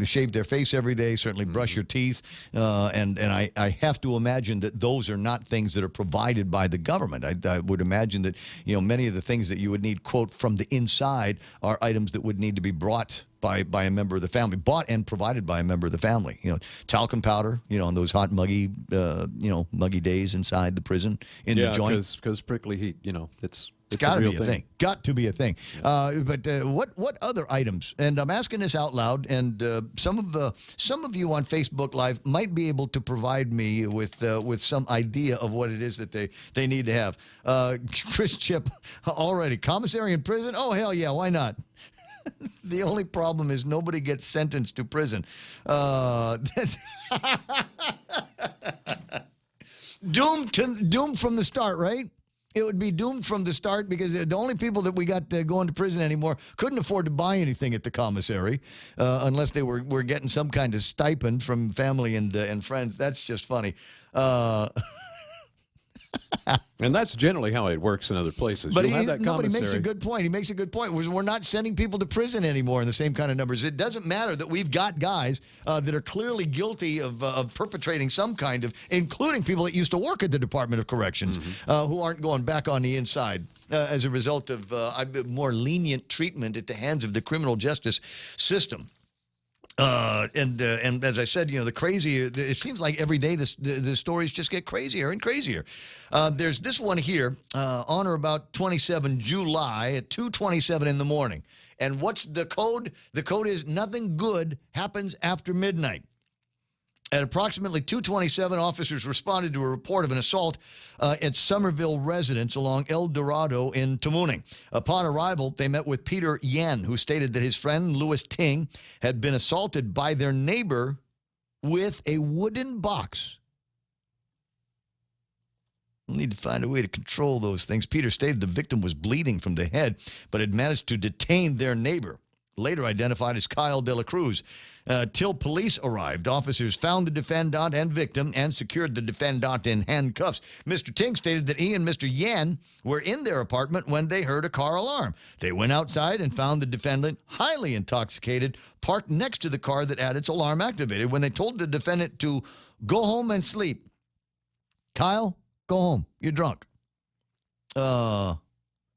S14: shave their face every day, certainly brush your teeth, and I have to imagine that those are not things that are provided by the government. I would imagine that many of the things that you would need, quote, from the inside are items that would need to be brought by a member of the family, bought and provided by a member of the family. Talcum powder, on those hot, muggy days inside the prison in the joint.
S7: because prickly heat, it's
S14: got
S7: a
S14: to
S7: real
S14: be a thing. Got to be a thing. But what other items? And I'm asking this out loud. And some of you on Facebook Live might be able to provide me with some idea of what it is that they need to have. Chris Chip already commissary in prison. Oh hell yeah, why not? The only problem is nobody gets sentenced to prison. Doomed from the start, right? It would be doomed from the start because the only people that we got going to prison anymore couldn't afford to buy anything at the commissary unless they were getting some kind of stipend from family and friends. That's just funny.
S7: And that's generally how it works in other places.
S14: But
S7: nobody
S14: makes a good point. He makes a good point. We're not sending people to prison anymore in the same kind of numbers. It doesn't matter that we've got guys that are clearly guilty of perpetrating some kind of, including people that used to work at the Department of Corrections, who aren't going back on the inside as a result of more lenient treatment at the hands of the criminal justice system. And as I said, the crazy, it seems like every day the stories just get crazier and crazier. There's this one here on or about 27 July at 2:27 in the morning. And what's the code? The code is nothing good happens after midnight. At approximately 2:27, officers responded to a report of an assault at Somerville residence along El Dorado in Tamuning. Upon arrival, they met with Peter Yan, who stated that his friend, Louis Ting, had been assaulted by their neighbor with a wooden box. We'll need to find a way to control those things. Peter stated the victim was bleeding from the head, but had managed to detain their neighbor, later identified as Kyle De La Cruz. Till police arrived, officers found the defendant and victim and secured the defendant in handcuffs. Mr. Ting stated that he and Mr. Yan were in their apartment when they heard a car alarm. They went outside and found the defendant highly intoxicated, parked next to the car that had its alarm activated. When they told the defendant to go home and sleep, Kyle, go home. You're drunk.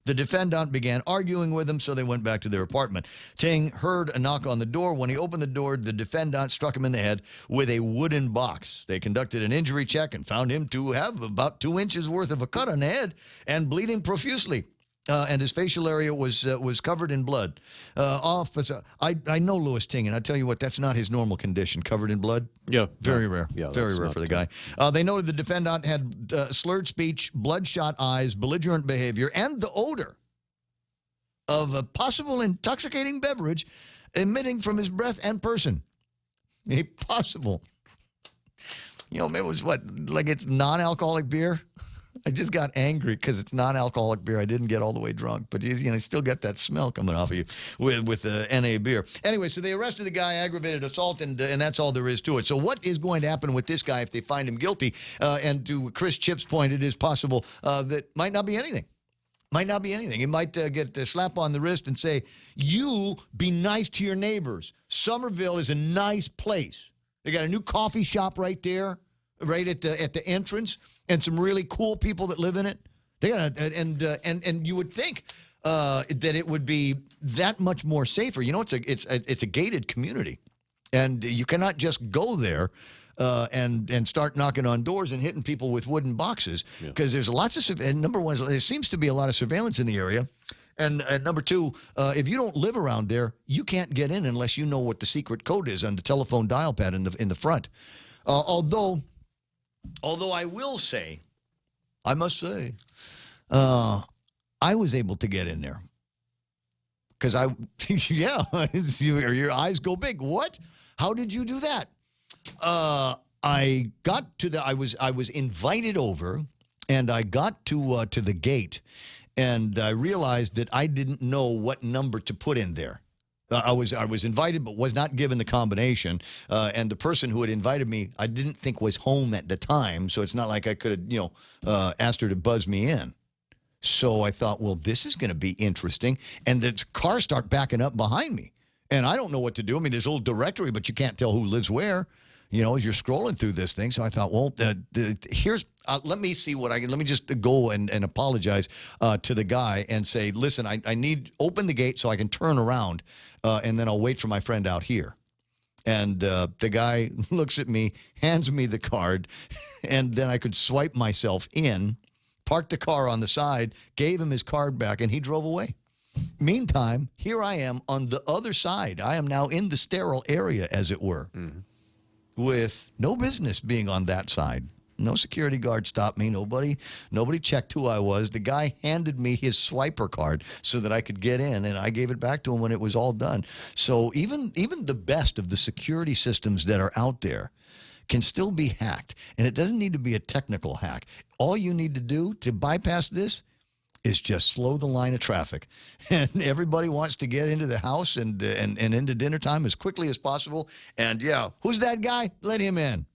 S14: The defendant began arguing with him, so they went back to their apartment. Ting heard a knock on the door. When he opened the door, the defendant struck him in the head with a wooden box. They conducted an injury check and found him to have about 2 inches worth of a cut on the head and bleeding profusely. And his facial area was covered in blood. Officer, I know Louis Ting, and I tell you what, that's not his normal condition. Covered in blood.
S7: Yeah,
S14: very rare.
S7: Yeah,
S14: very rare for the guy. They noted the defendant had slurred speech, bloodshot eyes, belligerent behavior, and the odor of a possible intoxicating beverage emitting from his breath and person. A possible. Maybe it was like it's non-alcoholic beer. I just got angry because it's non-alcoholic beer. I didn't get all the way drunk, but you still get that smell coming off of you with NA beer. Anyway, so they arrested the guy, aggravated assault, and that's all there is to it. So what is going to happen with this guy if they find him guilty? And to Chris Chip's point, it is possible that might not be anything. Might not be anything. He might get a slap on the wrist and say, you be nice to your neighbors. Somerville is a nice place. They got a new coffee shop right there, right at the entrance, and some really cool people that live in it. They got and you would think that it would be that much more safer. It's a gated community, and you cannot just go there and start knocking on doors and hitting people with wooden boxes because there's lots of and number one, there seems to be a lot of surveillance in the area. And number two, if you don't live around there, you can't get in unless you know what the secret code is on the telephone dial pad in the front. Although I must say, I was able to get in there because your eyes go big. What? How did you do that? I got to I was invited over, and I got to the gate, and I realized that I didn't know what number to put in there. I was invited, but was not given the combination. And the person who had invited me, I didn't think was home at the time, so it's not like I could have, asked her to buzz me in. So I thought, well, this is going to be interesting. And the cars start backing up behind me, and I don't know what to do. I mean, there's a little directory, but you can't tell who lives where, as you're scrolling through this thing. So I thought, well, here's. Let me see what I can. Let me just go and apologize to the guy and say, listen, I need open the gate so I can turn around, and then I'll wait for my friend out here. And the guy looks at me, hands me the card, and then I could swipe myself in, parked the car on the side, gave him his card back, and he drove away. Meantime, here I am on the other side. I am now in the sterile area, as it were, with no business being on that side. No security guard stopped me. Nobody checked who I was. The guy handed me his swiper card so that I could get in, and I gave it back to him when it was all done. So even the best of the security systems that are out there can still be hacked, and it doesn't need to be a technical hack. All you need to do to bypass this is just slow the line of traffic. And everybody wants to get into the house and into dinner time as quickly as possible. And, yeah, who's that guy? Let him in.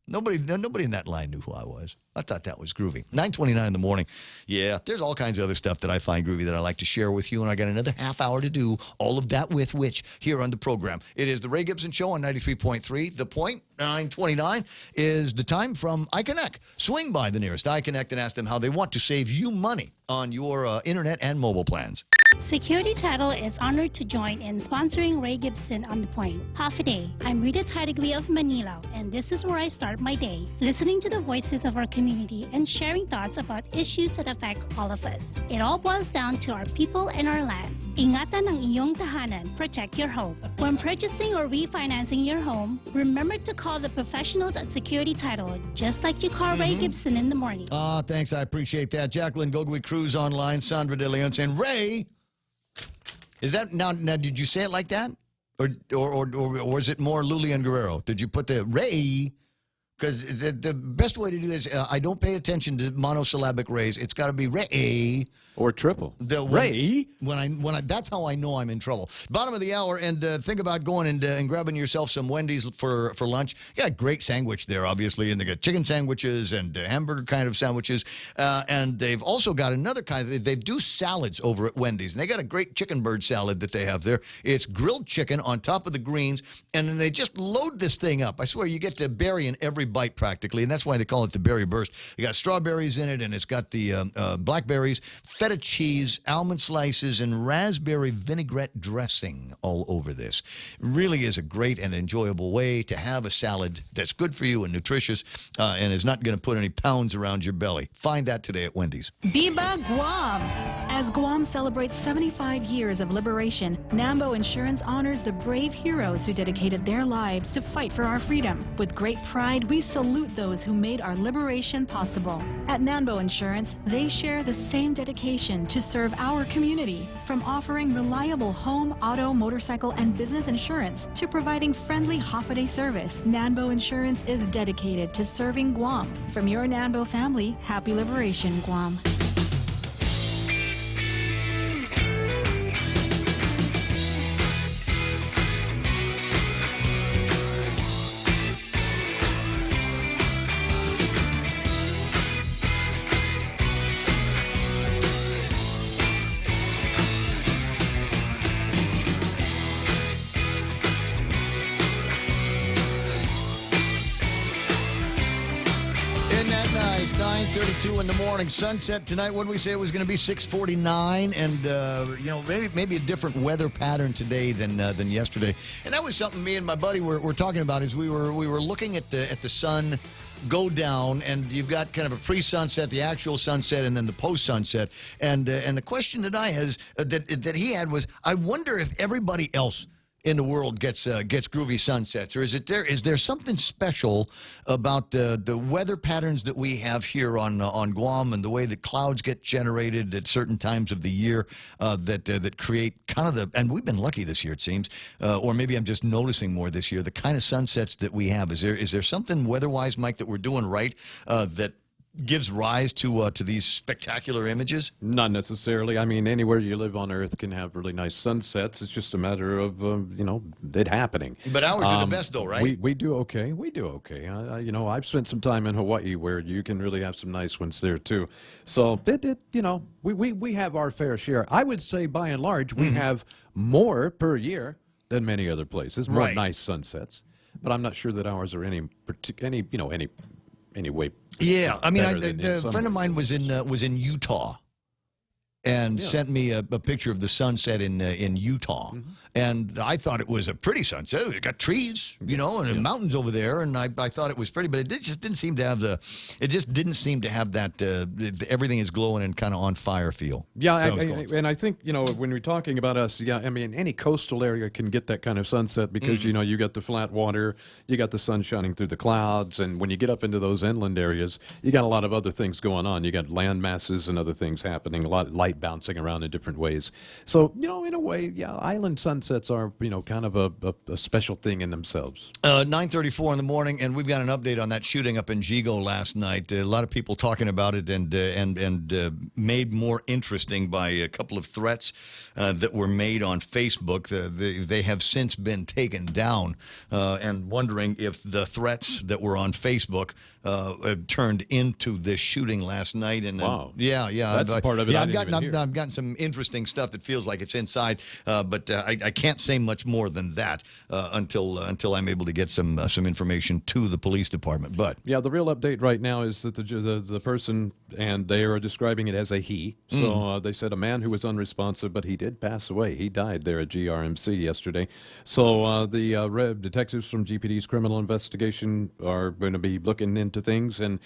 S14: Nobody in that line knew who I was. I thought that was groovy. 9:29 in the morning. Yeah, there's all kinds of other stuff that I find groovy that I like to share with you, and I got another half hour to do all of that with which here on the program. It is the Ray Gibson Show on 93.3. The Point, 9:29, is the time from iConnect. Swing by the nearest iConnect and ask them how they want to save you money on your internet and mobile plans.
S6: Security Title is honored to join in sponsoring Ray Gibson on The Point. Half a day. I'm Rita Tidegui of Manila, and this is where I start my day, listening to the voices of our community and sharing thoughts about issues that affect all of us. It all boils down to our people and our land. Ingatan ang iyong tahanan. Protect your home. When purchasing or refinancing your home, remember to call the professionals at Security Title, just like you call Ray Gibson in the morning.
S14: Thanks. I appreciate that. Jacqueline Gogui Cruz online, Sandra De Leon saying, Ray, is that now? Did you say it like that, or is it more Lulian Guerrero? Did you put the Ray? Because the best way to do this, I don't pay attention to monosyllabic rays. It's got to be Ray
S7: or triple.
S14: Ray. When I that's how I know I'm in trouble. Bottom of the hour, and think about going and grabbing yourself some Wendy's for lunch. You got a great sandwich there, obviously, and they got chicken sandwiches and hamburger kind of sandwiches, and they've also got another kind. They do salads over at Wendy's, and they got a great chicken bird salad that they have there. It's grilled chicken on top of the greens, and then they just load this thing up. I swear, you get to berry in every bite practically, and that's why they call it the berry burst. You got strawberries in it, and it's got the blackberries, feta cheese, almond slices, and raspberry vinaigrette dressing all over this. Really is a great and enjoyable way to have a salad that's good for you and nutritious, and is not going to put any pounds around your belly. Find that today at Wendy's.
S19: Viva Guam! As Guam celebrates 75 years of liberation, Nambo Insurance honors the brave heroes who dedicated their lives to fight for our freedom. With great pride, we salute those who made our liberation possible. At Nambo Insurance, they share the same dedication to serve our community. From offering reliable home, auto, motorcycle, and business insurance to providing friendly half-a-day service, Nambo Insurance is dedicated to serving Guam. From your Nambo family, happy liberation, Guam.
S14: Nice. 9:32 in the morning. Sunset tonight. What did we say it was going to be? 6:49, and maybe a different weather pattern today than yesterday. And that was something me and my buddy were talking about. Is we were looking at the sun go down, and you've got kind of a pre-sunset, the actual sunset, and then the post-sunset. And the question that he had was, I wonder if everybody else in the world gets groovy sunsets, or is there something special about the weather patterns that we have here on Guam and the way that clouds get generated at certain times of the year that create kind of and we've been lucky this year, it seems, or maybe I'm just noticing more this year, the kind of sunsets that we have. Is there something weather-wise, Mike, that we're doing right that gives rise to these spectacular images?
S7: Not necessarily. I mean, anywhere you live on Earth can have really nice sunsets. It's just a matter of it happening.
S14: But ours are the best, though, right?
S7: We do okay. We do okay. I've spent some time in Hawaii where you can really have some nice ones there too. So we have our fair share. I would say by and large we have more per year than many other places. More nice sunsets. But I'm not sure that ours are any way.
S14: Yeah, I mean, a
S7: some
S14: friend of mine was in Utah, and sent me a picture of the sunset in Utah, and I thought it was a pretty sunset. It got trees, and mountains over there, and I thought it was pretty, but it just didn't seem to have that everything is glowing and kind of on fire feel.
S7: Yeah, and I think when we're talking about us, I mean, any coastal area can get that kind of sunset because you got the flat water, you got the sun shining through the clouds, and when you get up into those inland areas, you got a lot of other things going on. You got land masses and other things happening, a lot of light bouncing around in different ways. So, in a way, island sunsets are, kind of a special thing in themselves.
S14: 9:34 in the morning, and we've got an update on that shooting up in Jigo last night. A lot of people talking about it and made more interesting by a couple of threats that were made on Facebook. They have since been taken down, and wondering if the threats that were on Facebook turned into this shooting last night. And
S7: wow.
S14: Yeah.
S7: That's part of it.
S14: Yeah, I've gotten some interesting stuff that feels like it's inside, but I can't say much more than that until I'm able to get some information to the police department. But
S7: yeah, the real update right now is that the person, and they are describing it as a he. So they said a man who was unresponsive, but he did pass away. He died there at GRMC yesterday. So the detectives from GPD's criminal investigation are going to be looking into things, and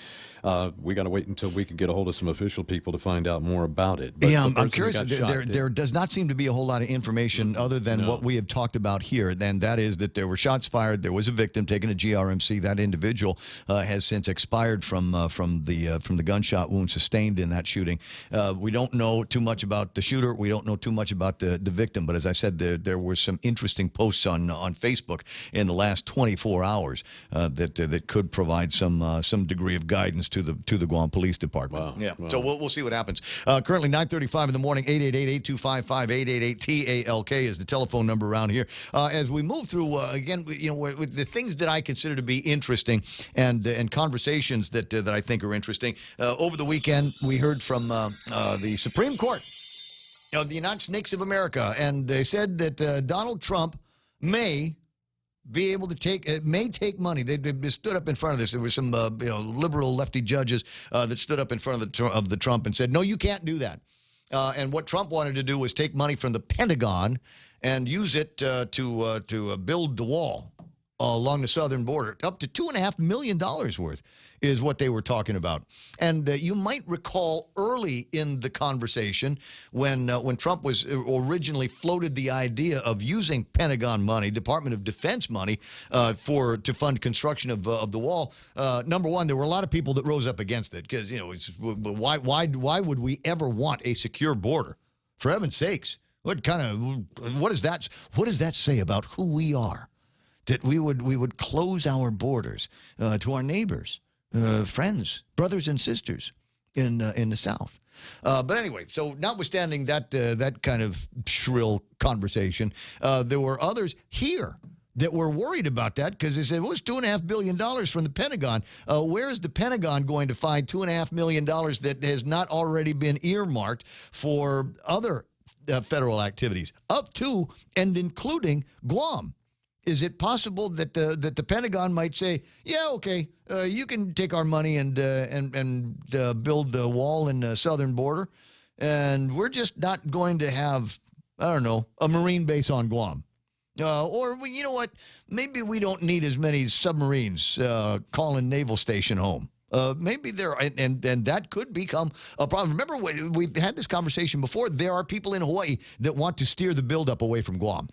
S7: we got to wait until we can get a hold of some official people to find out more about it. But
S14: I'm curious. There does not seem to be a whole lot of information other than what we have talked about here. And that is that there were shots fired. There was a victim taken to GRMC. That individual has since expired from the gunshot wound sustained in that shooting. We don't know too much about the shooter. We don't know too much about the victim. But as I said, there were some interesting posts on Facebook in the last 24 hours that could provide some degree of guidance to the Guam Police Department.
S7: Wow.
S14: Yeah.
S7: Wow.
S14: So we'll see what happens. Currently 9:35 in the morning. 888-8255-888-TALK is the telephone number around here. As we move through again, with the things that I consider to be interesting and conversations that I think are interesting. Over the weekend, we heard from the Supreme Court of the United Snakes of America, and they said that Donald Trump may be able to take money. They stood up in front of this. There were some liberal lefty judges that stood up in front of the Trump and said, no, you can't do that. And what Trump wanted to do was take money from the Pentagon and use it to build the wall along the southern border. Up to $2.5 million worth is what they were talking about. And you might recall early in the conversation when Trump was originally floated the idea of using Pentagon money, Department of Defense money, to fund construction of the wall. Number one, there were a lot of people that rose up against it because why would we ever want a secure border? For heaven's sakes, what does that say about who we are? That we would close our borders to our neighbors, friends, brothers and sisters in the South. But anyway, so notwithstanding that kind of shrill conversation, there were others here that were worried about that because they said, well, it's $2.5 billion from the Pentagon. Where is the Pentagon going to find $2.5 million that has not already been earmarked for other federal activities, up to and including Guam? Is it possible that the Pentagon might say, yeah, okay, you can take our money and build the wall in the southern border, and we're just not going to have, I don't know, a Marine base on Guam? Or, you know what, maybe we don't need as many submarines calling Naval Station home. Maybe there, and that could become a problem. Remember, we've had this conversation before. There are people in Hawaii that want to steer the buildup away from Guam.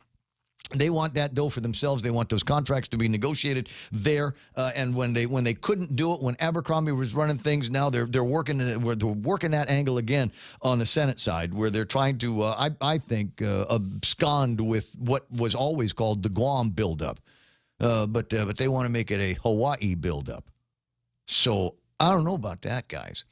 S14: They want that dough for themselves. They want those contracts to be negotiated there. And when they couldn't do it, when Abercrombie was running things, now they're working that angle again on the Senate side, where they're trying to, I think, abscond with what was always called the Guam buildup. But they want to make it a Hawaii buildup. So I don't know about that, guys.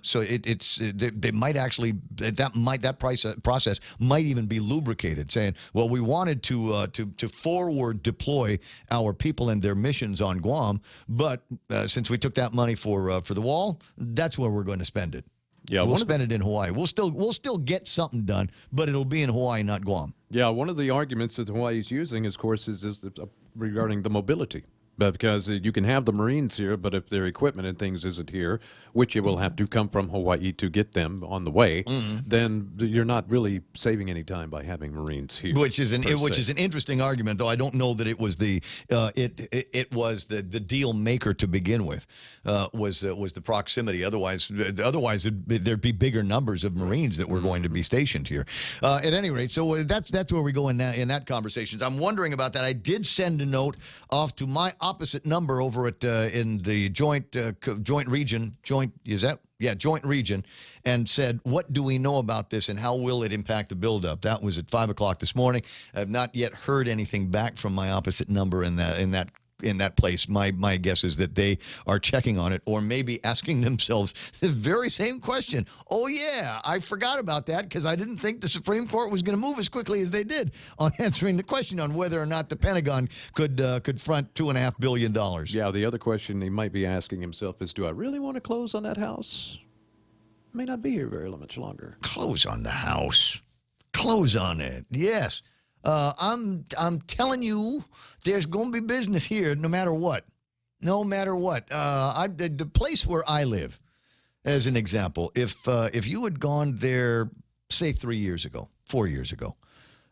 S14: So they might actually that process might even be lubricated, saying, well, we wanted to forward deploy our people and their missions on Guam, but since we took that money for the wall, that's where we're going to spend it.
S7: Yeah,
S14: we'll spend it in Hawaii. We'll still get something done, but it'll be in Hawaii, not Guam.
S7: Yeah, one of the arguments that Hawaii is using, of course, is regarding the mobility. But because you can have the Marines here, but if their equipment and things isn't here, which it will have to come from Hawaii to get them on the way, then you're not really saving any time by having Marines here.
S14: Which is an interesting argument, though I don't know that it was the deal maker to begin with. Was the proximity? Otherwise there'd be bigger numbers of Marines that were going to be stationed here. At any rate, so that's where we go in that conversations. I'm wondering about that. I did send a note off to my opposite number over at in the joint region, and said, what do we know about this and how will it impact the buildup? That was at 5 o'clock this morning. I've not yet heard anything back from my opposite number in that place. My guess is that they are checking on it, or maybe asking themselves the very same question. Oh yeah, I forgot about that because I didn't think the Supreme Court was going to move as quickly as they did on answering the question on whether or not the Pentagon could front $2.5 billion.
S7: Yeah, the other question he might be asking himself is, do I really want to close on that house? May not be here very much longer.
S14: Close on the house. Close on it. Yes. I'm telling you, there's going to be business here no matter what. No matter what. The place where I live, as an example, if you had gone there, say 3 years ago, 4 years ago,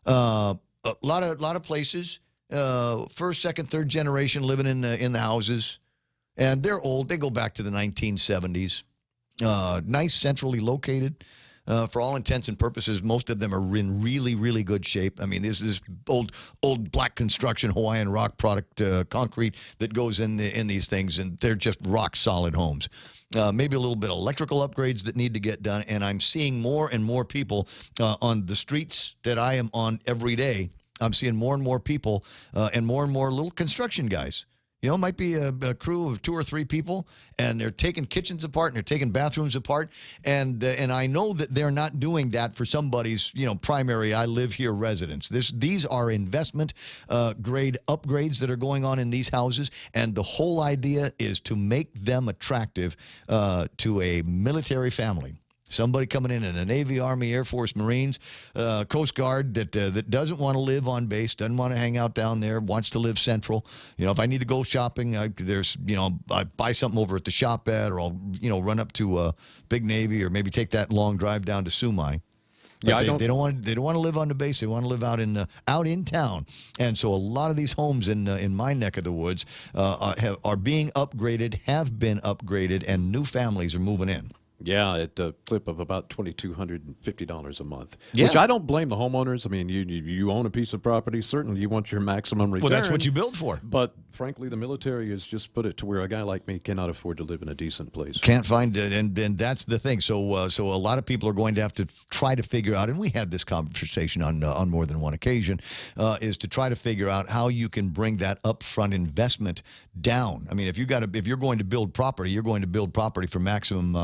S14: a lot of places, first, second, third generation living in the houses, and they're old. They go back to the 1970s. Nice, centrally located. For all intents and purposes, most of them are in really, really good shape. I mean, this is old black construction Hawaiian rock product concrete that goes in these things, and they're just rock solid homes. Maybe a little bit of electrical upgrades that need to get done, and I'm seeing more and more people on the streets that I am on every day. I'm seeing more and more people and more little construction guys. You know, it might be a crew of 2 or 3 people, and they're taking kitchens apart and they're taking bathrooms apart, and I know that they're not doing that for somebody's primary I live here residence. These are investment grade upgrades that are going on in these houses, and the whole idea is to make them attractive to a military family. Somebody coming in a Navy, Army, Air Force, Marines, Coast Guard that doesn't want to live on base, doesn't want to hang out down there, wants to live central. If I need to go shopping, I buy something over at the shop at, or I'll run up to Big Navy, or maybe take that long drive down to Sumai. But they don't want to live on the base. They want to live out in town. And so a lot of these homes in my neck of the woods are being upgraded, have been upgraded, and new families are moving in.
S7: Yeah, at a clip of about $2,250 a month,
S14: yeah.
S7: Which I don't blame the homeowners. I mean, you own a piece of property. Certainly, you want your maximum return.
S14: Well, that's what you build for.
S7: But frankly, the military has just put it to where a guy like me cannot afford to live in a decent place.
S14: Can't find it, and that's the thing. So a lot of people are going to have to try to figure out, and we had this conversation on more than one occasion, is to try to figure out how you can bring that upfront investment down. I mean, if you're going to build property, you're going to build property for maximum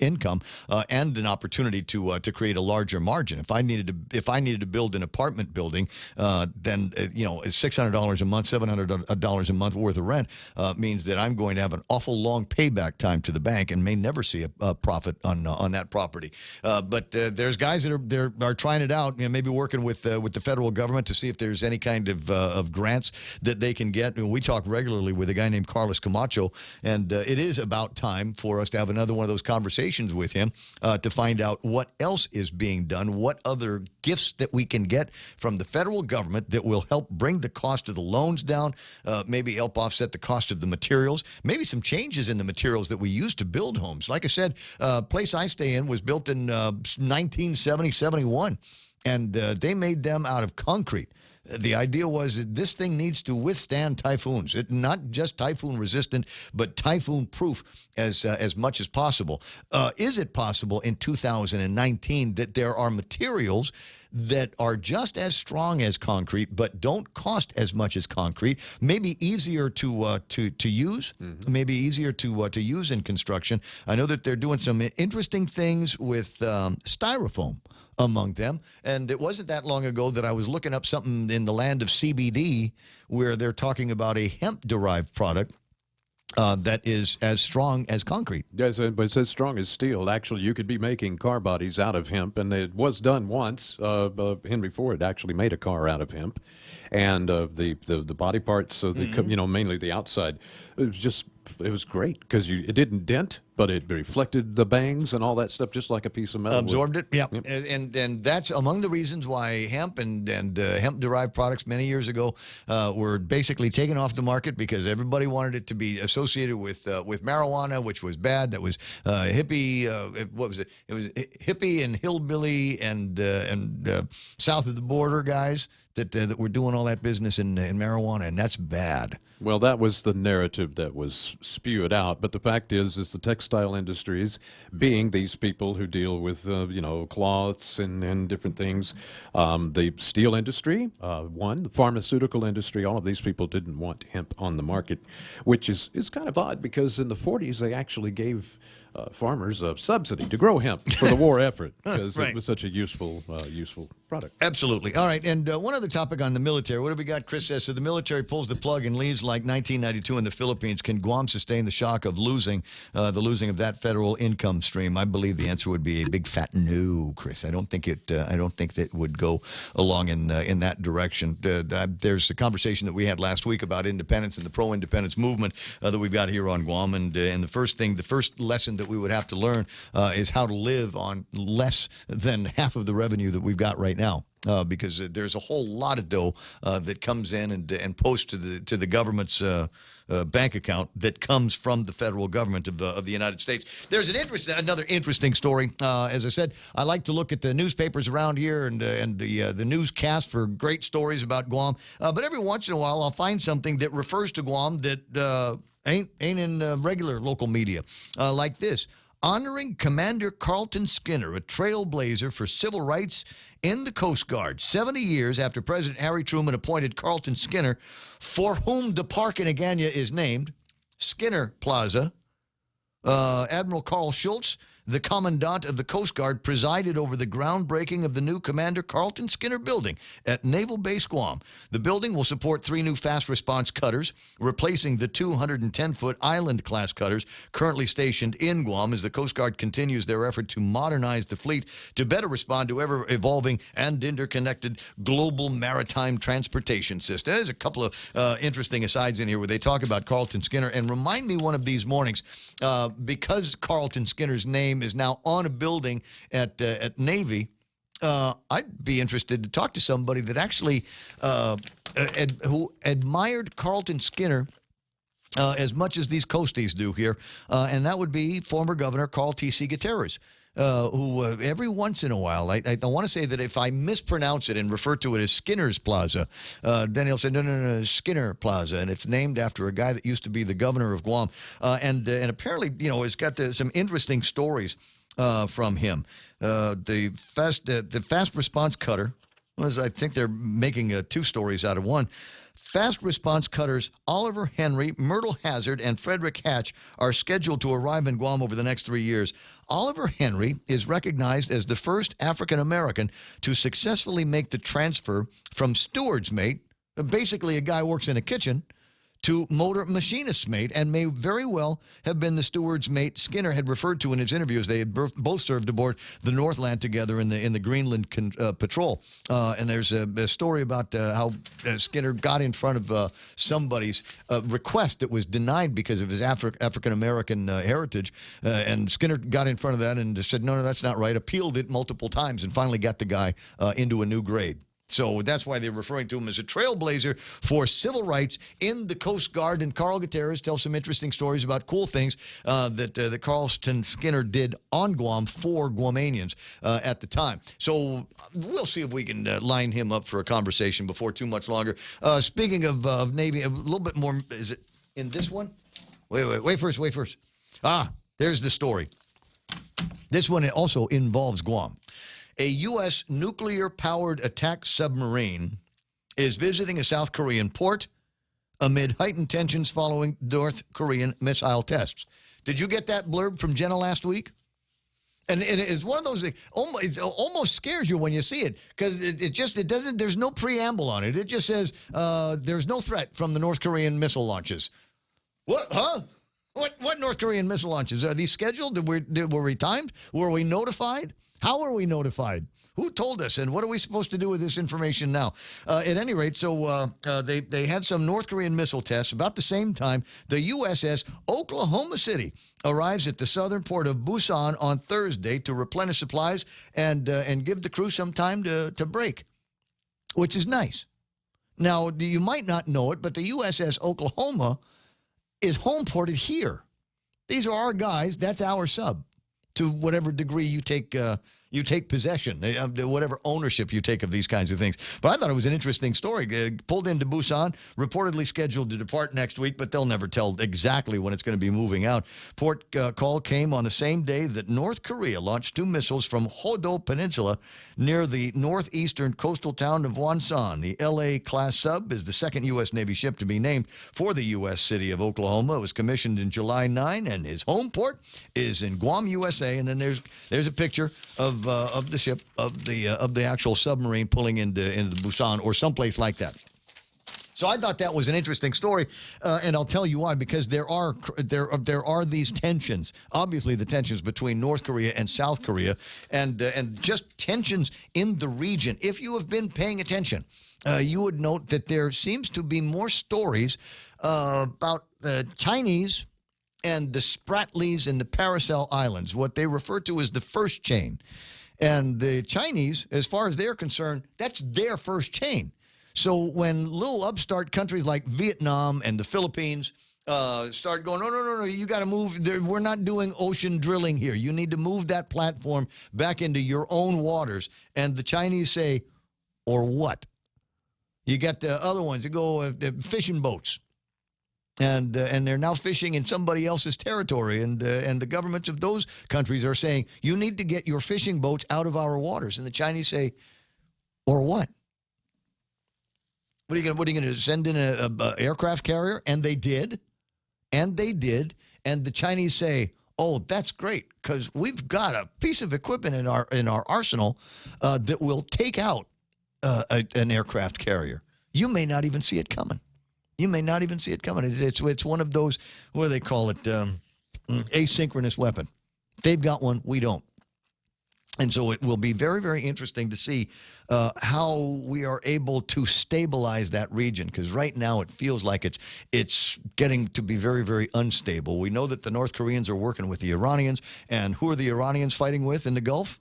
S14: income and an opportunity to create a larger margin. If I needed to build an apartment building, then $600 a month, $700 a month worth of rent means that I'm going to have an awful long payback time to the bank and may never see a profit on that property. But there's guys that are trying it out, maybe working with the federal government to see if there's any kind of grants that they can get. We talk regularly with a guy named Carlos Camacho, and it is about time for us to have another one of those conversations with him to find out what else is being done, what other gifts that we can get from the federal government that will help bring the cost of the loans down, maybe help offset the cost of the materials, maybe some changes in the materials that we use to build homes. Like I said, place I stay in was built in 1970, 71, and they made them out of concrete. The idea was that this thing needs to withstand typhoons. Not just typhoon resistant, but typhoon proof as much as possible. Is it possible in 2019 that there are materials that are just as strong as concrete, but don't cost as much as concrete? Maybe easier to use. Maybe easier to use in construction. I know that they're doing some interesting things with styrofoam among them. And it wasn't that long ago that I was looking up something in the land of CBD where they're talking about a hemp-derived product that is as strong as concrete.
S7: Yes, but it's as strong as steel. Actually, you could be making car bodies out of hemp, and it was done once. Henry Ford actually made a car out of hemp, and the body parts, mainly the outside, it was great because it didn't dent, but it reflected the bangs and all that stuff just like a piece of metal.
S14: Absorbed it, yeah. And that's among the reasons why hemp and hemp-derived products many years ago were basically taken off the market because everybody wanted it to be associated with marijuana, which was bad. That was hippie. What was it? It was hippie and hillbilly and south of the border guys that were doing all that business in marijuana, and that's bad.
S7: Well, that was the narrative that was spewed out. But the fact is the textile industries, being these people who deal with, cloths and different things, the steel industry, the pharmaceutical industry, all of these people didn't want hemp on the market, which is kind of odd because in the 40s they actually gave farmers a subsidy to grow hemp for the war effort because it was such a useful product.
S14: Absolutely. All right, and one other topic on the military. What have we got? Chris says, so the military pulls the plug and leaves like 1992 in the Philippines. Can Guam sustain the shock of losing of that federal income stream? I believe the answer would be a big fat no, Chris. I don't think that would go along in that direction. There's a conversation that we had last week about independence and the pro-independence movement that we've got here on Guam, and the first lesson that we would have to learn is how to live on less than half of the revenue that we've got right now. Because there's a whole lot of dough that comes in and posts to the government's bank account that comes from the federal government of the United States. There's another interesting story. As I said, I like to look at the newspapers around here and the newscast for great stories about Guam. But every once in a while, I'll find something that refers to Guam that ain't in regular local media, like this. Honoring Commander Carlton Skinner, a trailblazer for civil rights in the Coast Guard. 70 years after President Harry Truman appointed Carlton Skinner, for whom the park in Agana is named, Skinner Plaza, Admiral Carl Schultz, the Commandant of the Coast Guard, presided over the groundbreaking of the new Commander Carlton Skinner building at Naval Base Guam. The building will support 3 new fast response cutters, replacing the 210-foot Island-class cutters currently stationed in Guam as the Coast Guard continues their effort to modernize the fleet to better respond to ever-evolving and interconnected global maritime transportation system. There's a couple of interesting asides in here where they talk about Carlton Skinner, and remind me one of these mornings, because Carlton Skinner's name is now on a building at Navy, I'd be interested to talk to somebody that actually who admired Carlton Skinner as much as these coasties do here, and that would be former Governor Carl T.C. Gutierrez. Who every once in a while, I want to say that if I mispronounce it and refer to it as Skinner's Plaza, then he'll say, no, Skinner Plaza, and it's named after a guy that used to be the governor of Guam, and apparently, has got some interesting stories from him. The fast response cutter, I think they're making 2 stories out of one. Fast response cutters Oliver Henry, Myrtle Hazard, and Frederick Hatch are scheduled to arrive in Guam over the next 3 years. Oliver Henry is recognized as the first African American to successfully make the transfer from steward's mate, basically a guy who works in a kitchen, to motor machinist's mate, and may very well have been the steward's mate Skinner had referred to in his interviews. They had both served aboard the Northland together in the Greenland patrol. And there's a story about how Skinner got in front of somebody's request that was denied because of his African-American heritage. And Skinner got in front of that and said, no, that's not right, appealed it multiple times, and finally got the guy into a new grade. So that's why they're referring to him as a trailblazer for civil rights in the Coast Guard. And Carl Gutierrez tells some interesting stories about cool things that Carlton Skinner did on Guam for Guamanians at the time. So we'll see if we can line him up for a conversation before too much longer. Speaking of Navy, a little bit more. Is it in this one? Wait first. There's the story. This one also involves Guam. A U.S. nuclear-powered attack submarine is visiting a South Korean port amid heightened tensions following North Korean missile tests. Did you get that blurb from Jenna last week? And it's one of those things, it almost scares you when you see it, because it doesn't, there's no preamble on it. It just says there's no threat from the North Korean missile launches. What? Huh? What North Korean missile launches? Are these scheduled? Were we timed? Were we notified? How were we notified? Who told us? And what are we supposed to do with this information now? At any rate, so they had some North Korean missile tests. About the same time, the USS Oklahoma City arrives at the southern port of Busan on Thursday to replenish supplies and give the crew some time to break, which is nice. Now, you might not know it, but the USS Oklahoma is home ported here. These are our guys. That's our sub. To whatever degree you take possession, whatever ownership you take of these kinds of things. But I thought it was an interesting story. Pulled into Busan, reportedly scheduled to depart next week, but they'll never tell exactly when it's going to be moving out. Port call came on the same day that North Korea launched 2 missiles from Hodo Peninsula near the northeastern coastal town of Wonsan. The LA-class sub is the second U.S. Navy ship to be named for the U.S. city of Oklahoma. It was commissioned in July 9, and his home port is in Guam, USA. And then there's a picture of the ship, of the actual submarine pulling into Busan or someplace like that. So I thought that was an interesting story, and I'll tell you why. Because there are these tensions. Obviously, the tensions between North Korea and South Korea, and just tensions in the region. If you have been paying attention, you would note that there seems to be more stories about the Chinese and the Spratlys and the Paracel Islands, what they refer to as the first chain. And the Chinese, as far as they're concerned, that's their first chain. So when little upstart countries like Vietnam and the Philippines start going, no, you got to move. We're not doing ocean drilling here. You need to move that platform back into your own waters. And the Chinese say, or what? You got the other ones that go fishing boats. And they're now fishing in somebody else's territory, and the governments of those countries are saying, you need to get your fishing boats out of our waters. And the Chinese say, or what? What are you going to send in an aircraft carrier? And they did. And the Chinese say, oh, that's great, because we've got a piece of equipment in our arsenal that will take out an aircraft carrier. You may not even see it coming. It's one of those, what do they call it, asynchronous weapon. They've got one, we don't. And so it will be very, very interesting to see how we are able to stabilize that region, because right now it feels like it's getting to be very, very unstable. We know that the North Koreans are working with the Iranians, and who are the Iranians fighting with in the Gulf?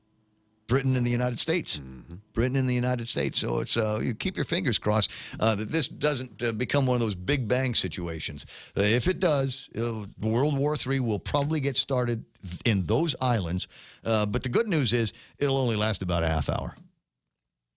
S14: Britain and the United States. Mm-hmm. Britain and the United States. So it's you keep your fingers crossed that this doesn't become one of those Big Bang situations. If it does, World War III will probably get started in those islands. But the good news is it'll only last about a half hour.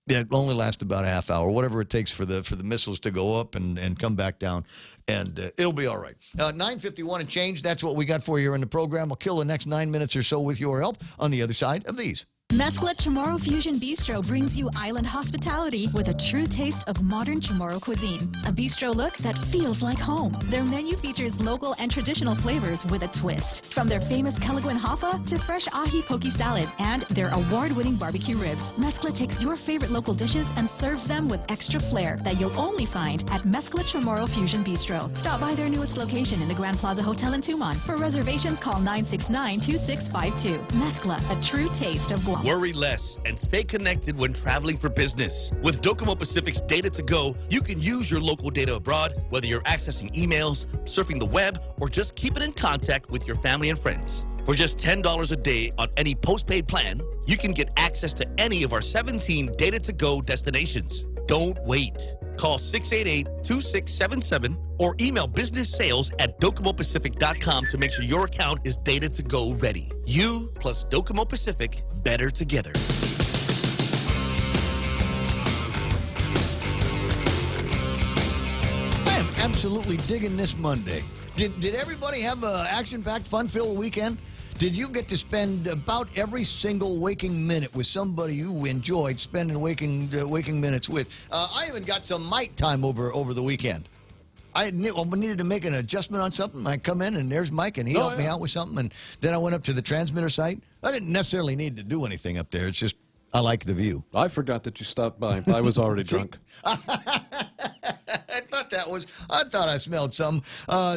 S14: Yeah, it'll only last about a half hour, whatever it takes for the missiles to go up and come back down, and it'll be all right. 9:51 and change. That's what we got for you in the program. We'll kill the next 9 minutes or so with your help on the other side of these.
S19: Mezcla Chamorro Fusion Bistro brings you island hospitality with a true taste of modern Chamorro cuisine. A bistro look that feels like home. Their menu features local and traditional flavors with a twist. From their famous Calaguan Hafa to fresh ahi poke salad and their award-winning barbecue ribs. Mezcla takes your favorite local dishes and serves them with extra flair that you'll only find at Mezcla Chamorro Fusion Bistro. Stop by their newest location in the Grand Plaza Hotel in Tumon. For reservations, call 969-2652. Mezcla, a true taste of Guam.
S13: Worry less and stay connected when traveling for business. With Docomo Pacific's Data to Go, you can use your local data abroad, whether you're accessing emails, surfing the web, or just keeping in contact with your family and friends. For just $10 a day on any postpaid plan, you can get access to any of our 17 data-to-go destinations. Don't wait. Call 688-2677 or email businesssales@DocomoPacific.com to make sure your account is data-to-go ready. You plus Docomo Pacific, better together.
S14: I am absolutely digging this Monday. Did everybody have an action-packed, fun-filled weekend? Did you get to spend about every single waking minute with somebody you enjoyed spending waking minutes with? I even got some Mike time over the weekend. I needed to make an adjustment on something. I come in, and there's Mike, and he helped me out with something. And then I went up to the transmitter site. I didn't necessarily need to do anything up there. It's just I like the view.
S7: I forgot that you stopped by. I was already drunk.
S14: I thought I smelled something.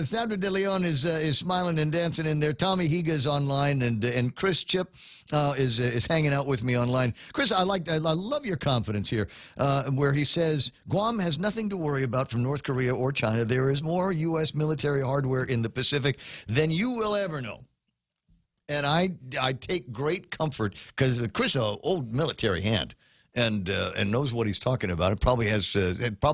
S14: Sandra De Leon is smiling and dancing in there. Tommy Higa's online, and Chris Chip is hanging out with me online. Chris, I love your confidence here, where he says Guam has nothing to worry about from North Korea or China. There is more U.S. military hardware in the Pacific than you will ever know. And I take great comfort because Chris, an old military hand, and knows what he's talking about. It probably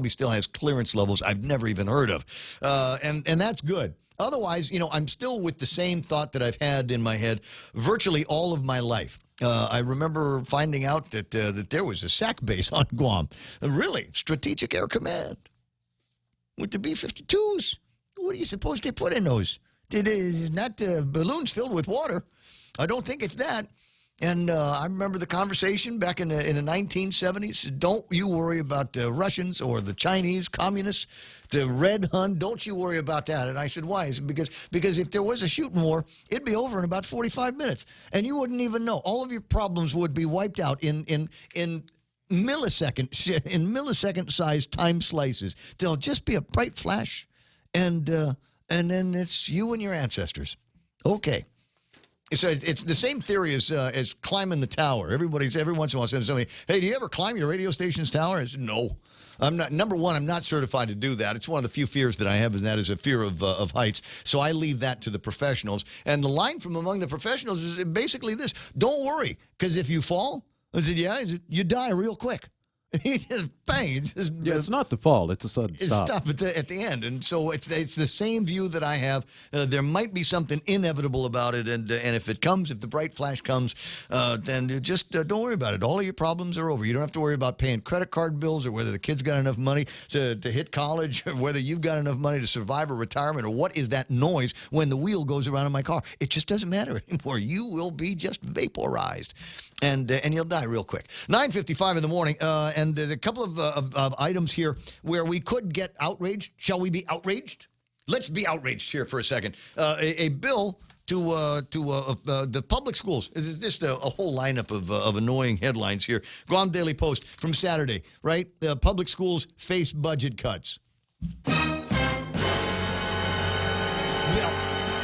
S14: still has clearance levels I've never even heard of, and that's good. Otherwise, I'm still with the same thought that I've had in my head virtually all of my life. I remember finding out that there was a SAC base on Guam, really Strategic Air Command, with the B-52s. What do you suppose they put in those? It is not balloons filled with water. I don't think it's that. And I remember the conversation back in the 1970s. Don't you worry about the Russians or the Chinese communists, the Red Hun. Don't you worry about that. And I said, why? Is it because if there was a shooting war, it'd be over in about 45 minutes. And you wouldn't even know. All of your problems would be wiped out in millisecond-sized time slices. There'll just be a bright flash, and then it's you and your ancestors. Okay. So it's the same theory as climbing the tower. Every once in a while says something, hey, do you ever climb your radio station's tower? I said, no. I'm not. Number one, I'm not certified to do that. It's one of the few fears that I have, and that is a fear of heights. So I leave that to the professionals. And the line from among the professionals is basically this: don't worry, because if you fall, I said, you die real quick. He just bang.
S7: It's not the fall. It's a sudden stop.
S14: Stop at the end, and so it's the same view that I have. There might be something inevitable about it, and if the bright flash comes, then just don't worry about it. All of your problems are over. You don't have to worry about paying credit card bills, or whether the kid's got enough money to hit college, or whether you've got enough money to survive a retirement, or what is that noise when the wheel goes around in my car. It just doesn't matter anymore. You will be just vaporized, and you'll die real quick. 9:55 in the morning, and a couple of items here where we could get outraged. Shall we be outraged? Let's be outraged here for a second. A bill to the public schools. This is just a whole lineup of annoying headlines here. Guam Daily Post from Saturday, right? Public schools face budget cuts.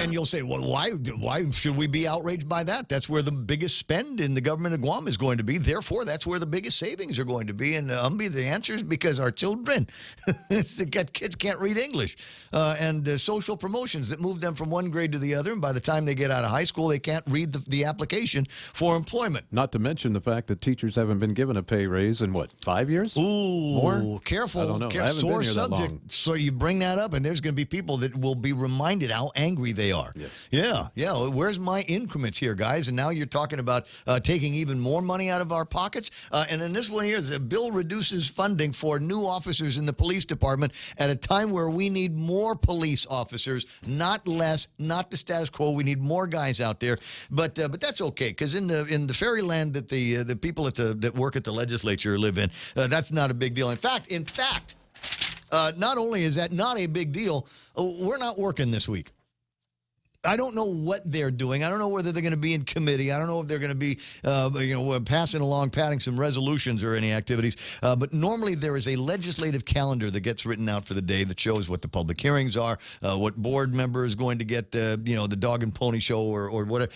S14: And you'll say, well, why should we be outraged by that? That's where the biggest spend in the government of Guam is going to be. Therefore, that's where the biggest savings are going to be. And the answer is because our children, kids can't read English. And social promotions that move them from one grade to the other. And by the time they get out of high school, they can't read the application for employment.
S7: Not to mention the fact that teachers haven't been given a pay raise in, 5 years?
S14: Ooh,
S7: more?
S14: Careful.
S7: I don't know. I haven't
S14: Sore
S7: been here that
S14: subject.
S7: long.
S14: So you bring that up, and there's going to be people that will be reminded how angry they are. Yes. Yeah. Where's my increments here, guys? And now you're talking about taking even more money out of our pockets. And then this one here is a bill reduces funding for new officers in the police department at a time where we need more police officers, not less, not the status quo. We need more guys out there. But that's okay, because in the fairyland that the people that work at the legislature live in, that's not a big deal. In fact, not only is that not a big deal, we're not working this week. I don't know what they're doing. I don't know whether they're going to be in committee. I don't know if they're going to be, padding some resolutions or any activities. But normally there is a legislative calendar that gets written out for the day that shows what the public hearings are, what board member is going to get, the dog and pony show or whatever.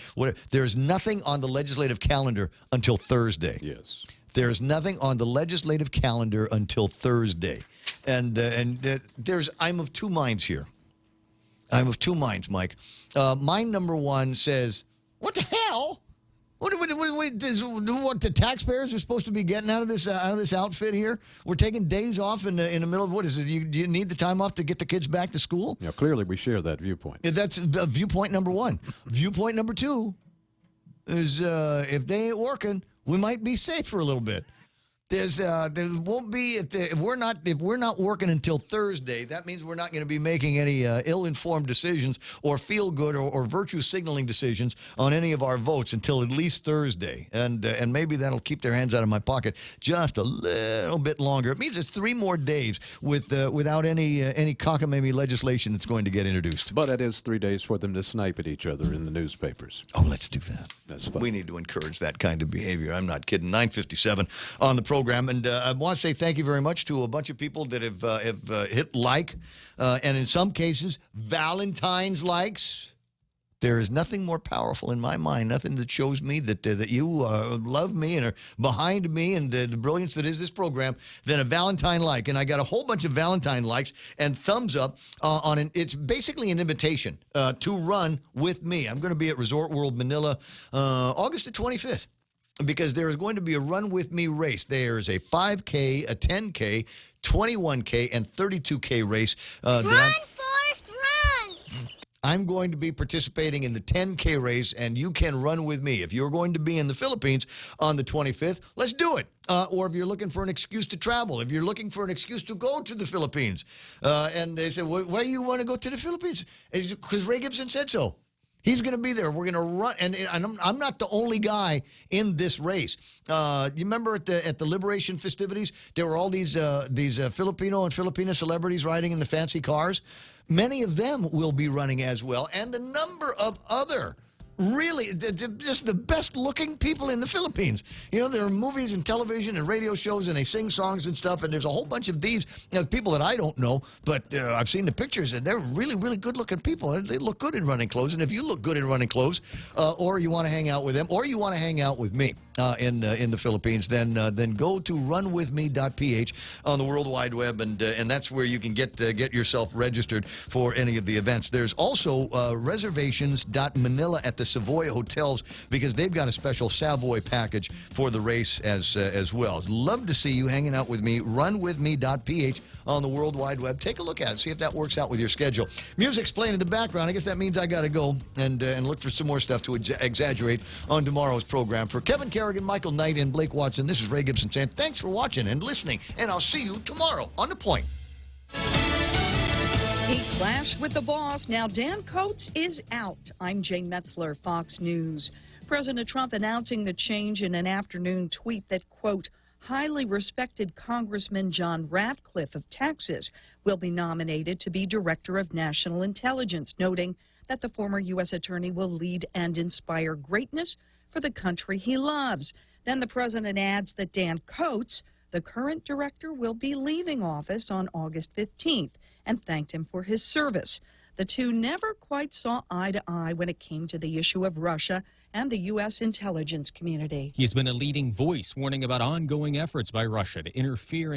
S14: There's nothing on the legislative calendar until Thursday.
S7: Yes.
S14: There's nothing on the legislative calendar until Thursday. And I'm of two minds here. I'm of two minds, Mike. Mind number one says, What the hell? What the taxpayers are supposed to be getting out of this outfit here? We're taking days off in the middle of what is it? Do you need the time off to get the kids back to school?
S7: Yeah, clearly we share that viewpoint.
S14: That's viewpoint number one. Viewpoint number two is if they ain't working, we might be safe for a little bit. There won't be if we're not working until Thursday. That means we're not going to be making any ill-informed decisions or feel-good or virtue signaling decisions on any of our votes until at least Thursday, and maybe that'll keep their hands out of my pocket just a little bit longer. It means it's 3 more days without any cockamamie legislation that's going to get introduced.
S7: But it is 3 days for them to snipe at each other in the newspapers.
S14: Oh, let's do that.
S7: That's fun.
S14: We need to encourage that kind of behavior. I'm not kidding. 9:57 on the program. And I want to say thank you very much to a bunch of people that have hit like, and in some cases, Valentine's likes. There is nothing more powerful in my mind, nothing that shows me that you love me and are behind me and the brilliance that is this program than a Valentine like. And I got a whole bunch of Valentine likes and thumbs up on it. It's basically an invitation to run with me. I'm going to be at Resort World Manila August the 25th. Because there is going to be a Run With Me race. There is a 5K, a 10K, 21K, and 32K race.
S8: Run, Forrest, run!
S14: I'm going to be participating in the 10K race, and you can run with me. If you're going to be in the Philippines on the 25th, let's do it. Or if you're looking for an excuse to travel, if you're looking for an excuse to go to the Philippines. And they say, why do you want to go to the Philippines? Because Ray Gibson said so. He's going to be there. We're going to run, and I'm not the only guy in this race. You remember at the Liberation festivities, there were all these Filipino and Filipina celebrities riding in the fancy cars. Many of them will be running as well, and a number of other really just the best-looking people in the Philippines. You know, there are movies and television and radio shows, and they sing songs and stuff, and there's a whole bunch of these people that I don't know, but I've seen the pictures, and they're really, really good-looking people. They look good in running clothes, and if you look good in running clothes, or you want to hang out with them, or you want to hang out with me in the Philippines, then go to runwithme.ph on the World Wide Web, and that's where you can get yourself registered for any of the events. There's also reservations.manila at the Savoy hotels, because they've got a special Savoy package for the race as well. Love to see you hanging out with me. Runwithme.ph on the World Wide Web. Take a look at it. See if that works out with your schedule. Music's playing in the background. I guess that means I got to go and look for some more stuff to exaggerate on tomorrow's program. For Kevin Kerrigan, Michael Knight, and Blake Watson, this is Ray Gibson saying thanks for watching and listening, and I'll see you tomorrow on The Point.
S2: He clashed with the boss. Now Dan Coates is out. I'm Jane Metzler, Fox News. President Trump announcing the change in an afternoon tweet that, quote, highly respected Congressman John Ratcliffe of Texas will be nominated to be Director of National Intelligence, noting that the former U.S. attorney will lead and inspire greatness for the country he loves. Then the president adds that Dan Coates, the current director, will be leaving office on August 15th and thanked him for his service. The two never quite saw eye to eye when it came to the issue of Russia and the U.S. intelligence community.
S20: He has been a leading voice warning about ongoing efforts by Russia to interfere